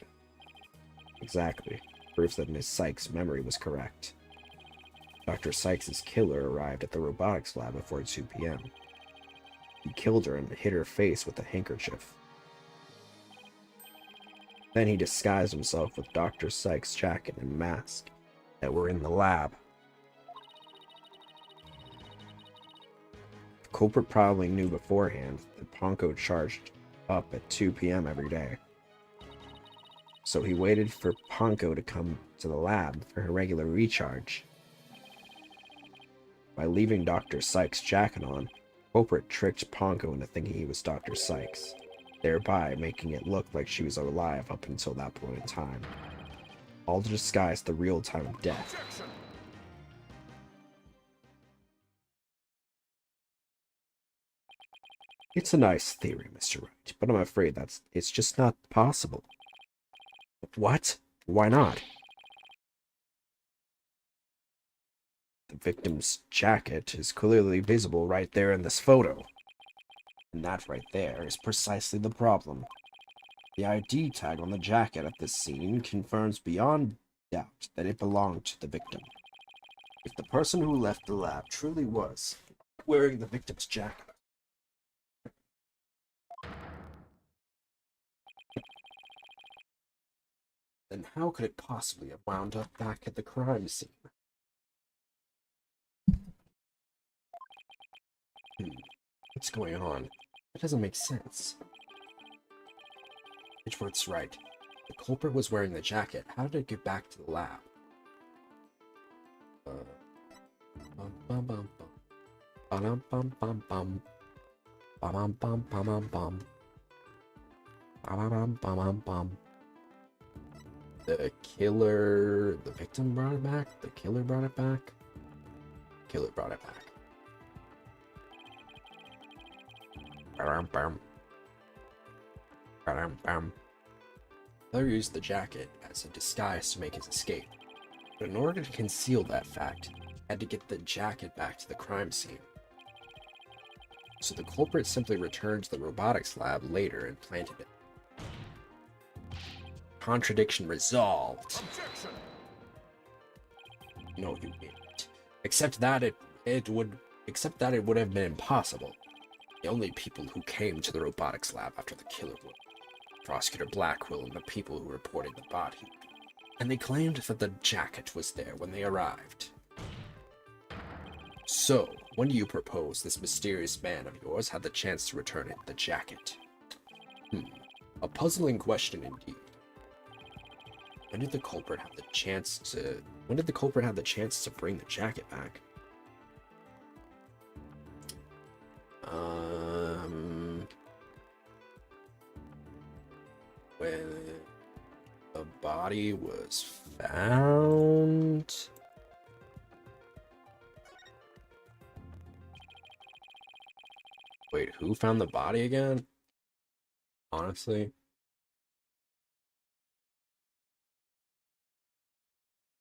Exactly. Proves that Miss Sykes' memory was correct. Dr. Sykes' killer arrived at the robotics lab before 2 p.m. He killed her and hit her face with a handkerchief. Then he disguised himself with Dr. Sykes' jacket and mask that were in the lab. The culprit probably knew beforehand that Ponko charged up at 2 p.m. every day. So he waited for Ponko to come to the lab for her regular recharge. By leaving Dr. Sykes' jacket on, culprit tricked Ponko into thinking he was Dr. Sykes, thereby making it look like she was alive up until that point in time, all to disguise the real time of death. Objection! It's a nice theory, Mr. Wright, but I'm afraid it's just not possible. What? Why not? The victim's jacket is clearly visible right there in this photo. And that right there is precisely the problem. The ID tag on the jacket at this scene confirms beyond doubt that it belonged to the victim. If the person who left the lab truly was wearing the victim's jacket, then how could it possibly have wound up back at the crime scene? What's going on? That doesn't make sense. Edgeworth's right. The culprit was wearing the jacket. How did it get back to the lab? Bum bum bum bum. Ba-dum bum bum bum. Ba-bum bum bum bum bum. Ba-ba-bum bum bum bum. The killer... The victim brought it back? The killer brought it back? Killer brought it back. Killer used the jacket as a disguise to make his escape, but in order to conceal that fact, he had to get the jacket back to the crime scene. So the culprit simply returned to the robotics lab later and planted it. Contradiction resolved. Objection! No, you didn't. Except that it would have been impossible. The only people who came to the robotics lab after the killer were Prosecutor Blackwell and the people who reported the body. And they claimed that the jacket was there when they arrived. So, when do you propose this mysterious man of yours had the chance to return the jacket? A puzzling question indeed. When did the culprit have the chance to bring the jacket back? When the body was found? Wait, who found the body again? Honestly?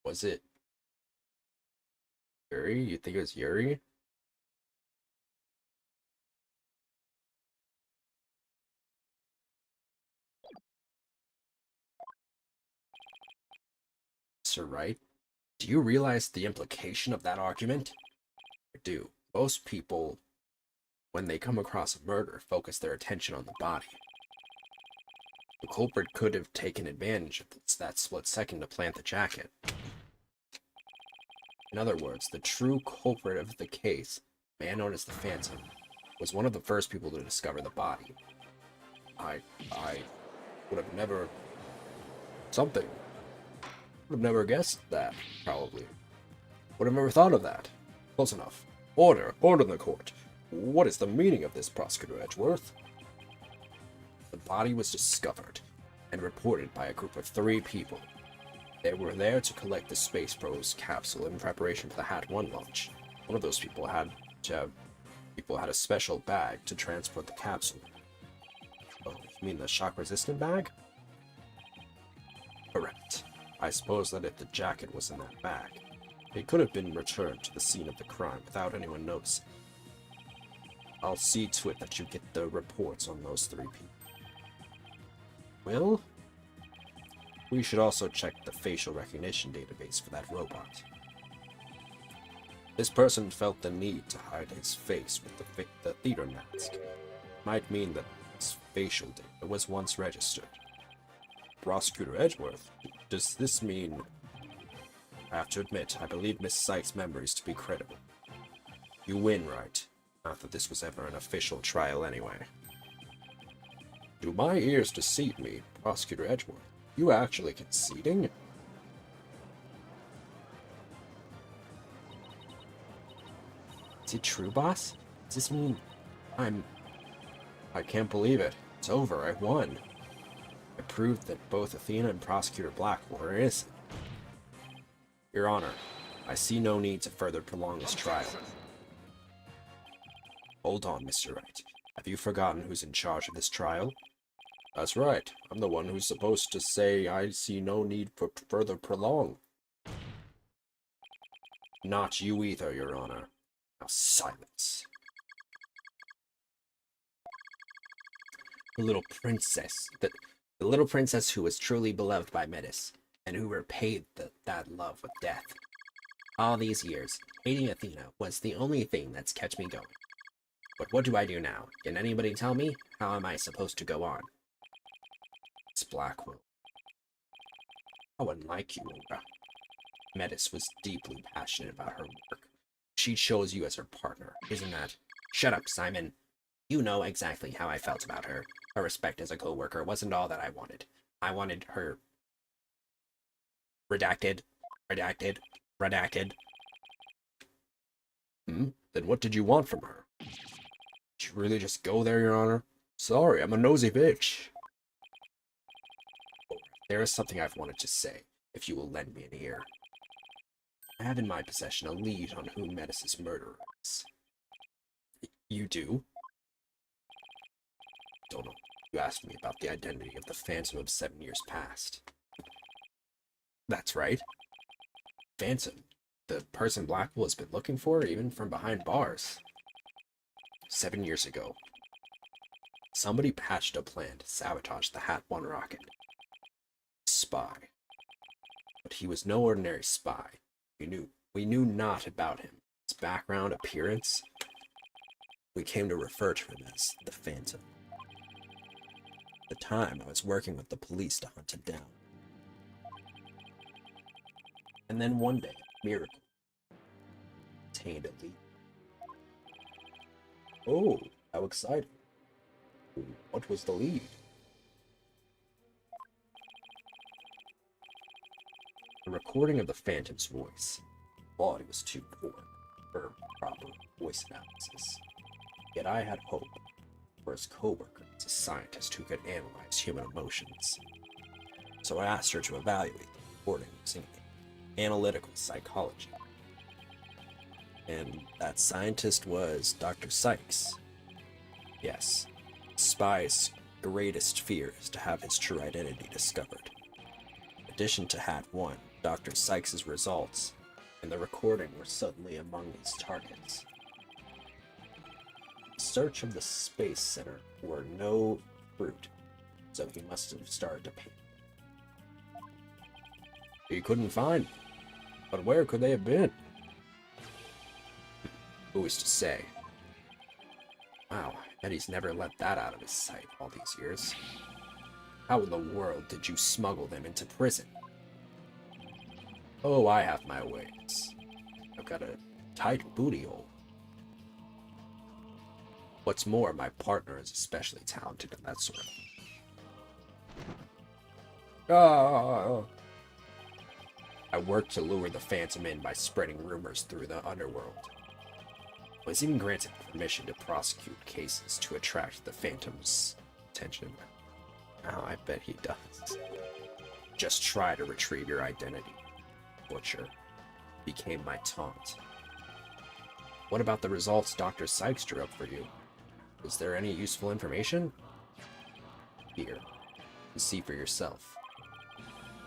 Was it Yuri? You think it was Yuri? Sir Wright, do you realize the implication of that argument? I do. Most people, when they come across a murder, focus their attention on the body. The culprit could have taken advantage of that split second to plant the jacket. In other words, the true culprit of the case, a man known as the Phantom, was one of the first people to discover the body. I would have never... Something. Would have never guessed that, probably. Would have never thought of that. Close enough. Order! Order in the court! What is the meaning of this, Prosecutor Edgeworth? The body was discovered. and reported by a group of 3 people. They were there to collect the Space Bros capsule in preparation for the Hat 1 launch. One of those people had a special bag to transport the capsule. Oh, you mean the shock-resistant bag? Correct. I suppose that if the jacket was in that bag, it could have been returned to the scene of the crime without anyone noticing. I'll see to it that you get the reports on those 3 people. Will? We should also check the facial recognition database for that robot. This person felt the need to hide his face with the theater mask. Might mean that his facial data was once registered. Prosecutor Edgeworth, does this mean... I have to admit, I believe Miss Sykes' memories to be credible. You win, right? Not that this was ever an official trial anyway. Do my ears deceive me, Prosecutor Edgeworth? You actually conceding? Is it true, boss? Does this mean I can't believe it. It's over. I won. I proved that both Athena and Prosecutor Blackwell are innocent. Your Honor, I see no need to further prolong this trial. Hold on, Mr. Wright. Have you forgotten who's in charge of this trial? That's right. I'm the one who's supposed to say I see no need for further prolong. Not you either, Your Honor. Now silence. The little princess who was truly beloved by Metis, and who repaid that love with death. All these years, hating Athena was the only thing that's kept me going. But what do I do now? Can anybody tell me? How am I supposed to go on? It's Blackwell. How unlike you, Olga. Metis was deeply passionate about her work. She chose you as her partner, isn't that? Shut up, Simon. You know exactly how I felt about her. Her respect as a co-worker wasn't all that I wanted. I wanted her... Redacted. Redacted. Redacted. Then what did you want from her? Did you really just go there, Your Honor? Sorry, I'm a nosy bitch. There is something I've wanted to say, if you will lend me an ear. I have in my possession a lead on who Metis' murderer is. You do? Don't know. You asked me about the identity of the Phantom of 7 years past. That's right. Phantom. The person Blackwell has been looking for, even from behind bars. 7 years ago, somebody patched a plan to sabotage the Hat 1 rocket. Spy. But he was no ordinary spy. We knew not about him. His background, appearance. We came to refer to him as the Phantom. At the time, I was working with the police to hunt him down. And then one day, miracle. Obtained a lead. Oh, how exciting. What was the lead? A recording of the Phantom's voice. Quality was too poor for proper voice analysis. Yet I had hope for his co-worker as a scientist who could analyze human emotions. So I asked her to evaluate the recording using analytical psychology. And that scientist was Dr. Sykes. Yes, Spy's greatest fear is to have his true identity discovered. In addition to Hat 1, Dr. Sykes' results and the recording were suddenly among his targets. The search of the Space Center were no fruit, so he must have started to panic. He couldn't find them, but where could they have been? Who is to say? Wow, Eddie's never let that out of his sight all these years. How in the world did you smuggle them into prison? Oh, I have my ways. I've got a tight booty hole. What's more, my partner is especially talented in that sort of... I worked to lure the Phantom in by spreading rumors through the underworld. I was even granted permission to prosecute cases to attract the Phantom's attention. Oh, I bet he does. Just try to retrieve your identity. Butcher became my taunt. What about the results Dr. Sykes drew up for you? Is there any useful information? Here, you see for yourself.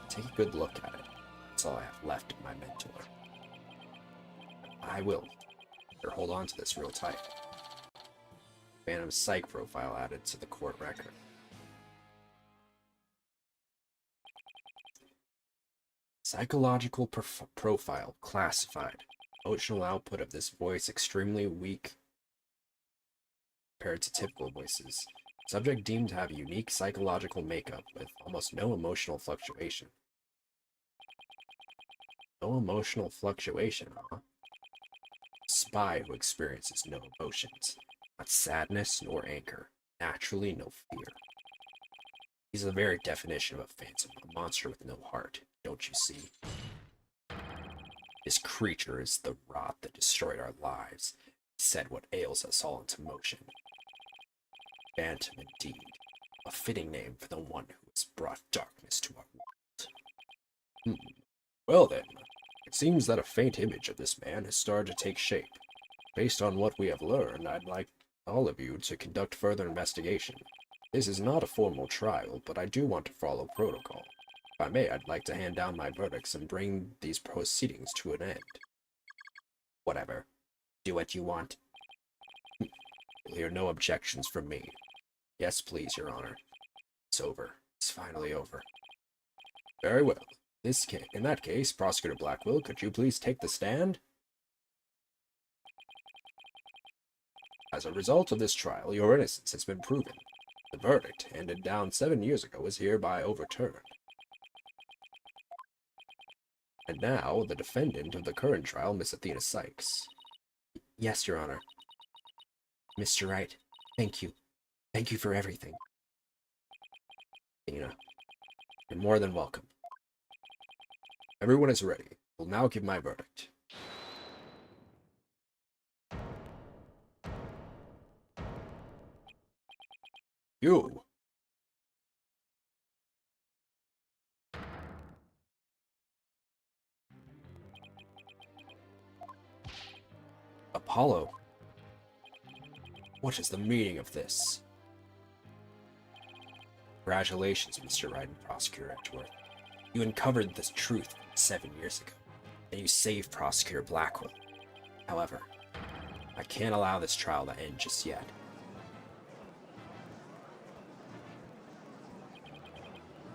Take a good look at it. That's all I have left of my mentor. I will. Better hold on to this real tight. Phantom Psych profile added to the court record. Psychological profile classified. Emotional output of this voice extremely weak compared to typical voices. Subject deemed to have unique psychological makeup with almost no emotional fluctuation. No emotional fluctuation, huh? Spy who experiences no emotions, not sadness nor anger, naturally no fear. He's the very definition of a phantom, a monster with no heart, don't you see? This creature is the rot that destroyed our lives, set what ails us all into motion. Phantom indeed, a fitting name for the one who has brought darkness to our world. Well then, it seems that a faint image of this man has started to take shape. Based on what we have learned, I'd like all of you to conduct further investigation. This is not a formal trial, but I do want to follow protocol. If I may, I'd like to hand down my verdicts and bring these proceedings to an end. Whatever. Do what you want. You'll hear no objections from me. Yes, please, Your Honor. It's over. It's finally over. Very well. In that case, Prosecutor Blackwell, could you please take the stand? As a result of this trial, your innocence has been proven. The verdict, handed down 7 years ago, is hereby overturned. And now, the defendant of the current trial, Miss Athena Sykes. Yes, Your Honor. Mr. Wright, thank you. Thank you for everything. Athena, you're more than welcome. Everyone is ready. We'll now give my verdict. You! Apollo. What is the meaning of this? Congratulations, Mr. Wright and Prosecutor Edgeworth. You uncovered the truth 7 years ago, and you saved Prosecutor Blackwell. However, I can't allow this trial to end just yet.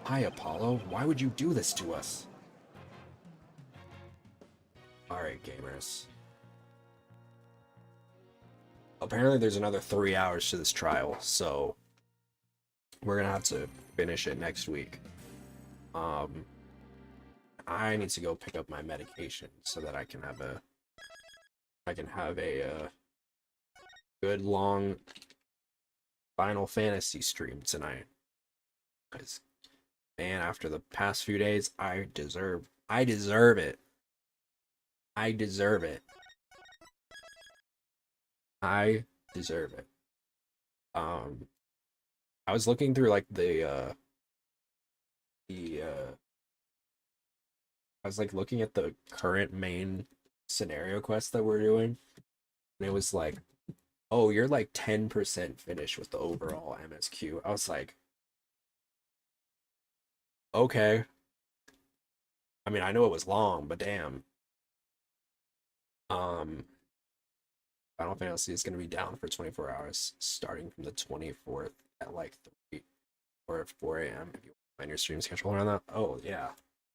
Hi, Apollo. Why would you do this to us? Alright, gamers. Apparently there's another 3 hours to this trial, so we're gonna have to finish it next week. I need to go pick up my medication so that I can have a good long Final Fantasy stream tonight. Because, man, after the past few days, I deserve it. I deserve it. I deserve it. I was looking through like I was like looking at the current main scenario quest that we're doing, and it was like, oh, you're like 10% finished with the overall MSQ. I was like, okay. I mean, I know it was long, but damn. Final Fantasy is going to be down for 24 hours, starting from the 24th at like 3 or 4 a.m. If you find your stream schedule around that. Oh, yeah.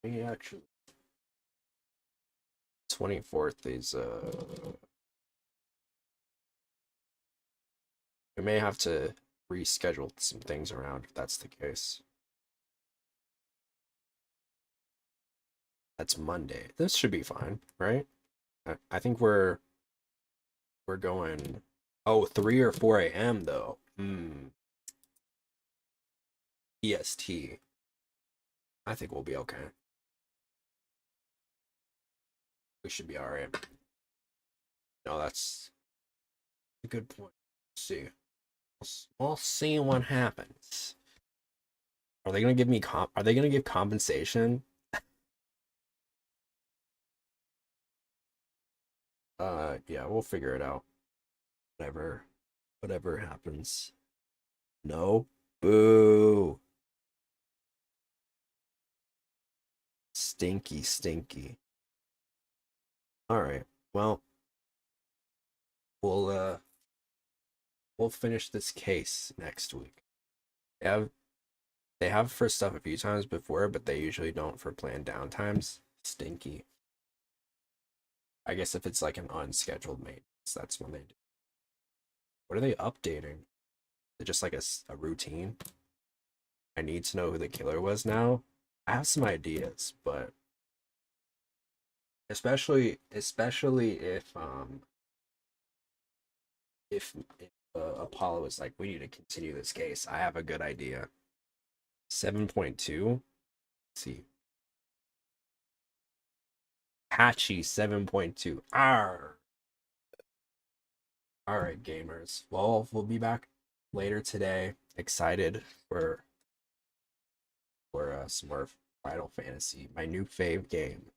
We actually. 24th is, we may have to reschedule some things around if that's the case. That's Monday. This should be fine, right? I think we're going, oh, 3 or 4 a.m. though. EST. I think we'll be okay. We should be alright. No, that's a good point. Let's see. We'll see what happens. Are they gonna give me are they gonna give compensation? Yeah, we'll figure it out. Whatever happens. No? Boo. Stinky, stinky. Alright. Well, we'll finish this case next week. They have for stuff a few times before, but they usually don't for planned downtimes. Stinky. I guess if it's like an unscheduled maintenance, that's when they do. What are they updating? Is it just like a routine? I need to know who the killer was now. I have some ideas, but especially if Apollo is like, we need to continue this case, I have a good idea. 7.2. Let's see. Patchy 7.2. Arr. Alright, gamers. Well, we'll be back later today. Excited for some more Final Fantasy, my new fave game.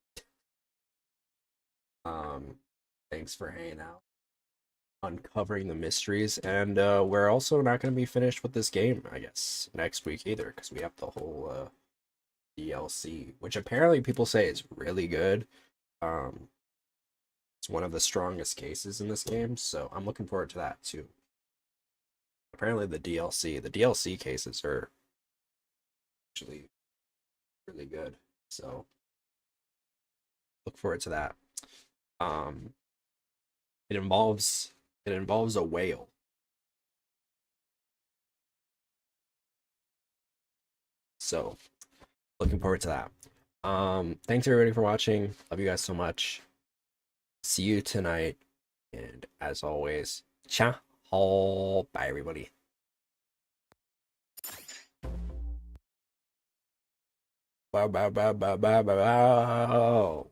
Thanks for hanging out, uncovering the mysteries, and we're also not going to be finished with this game, I guess, next week either, because we have the whole DLC, which apparently people say is really good. It's one of the strongest cases in this game, so I'm looking forward to that too. Apparently the DLC cases are actually really good, so look forward to that. It involves a whale. So looking forward to that. Thanks everybody for watching. Love you guys so much. See you tonight, and as always, ciao. Bye everybody. Bow bow bow bow bow bow bow.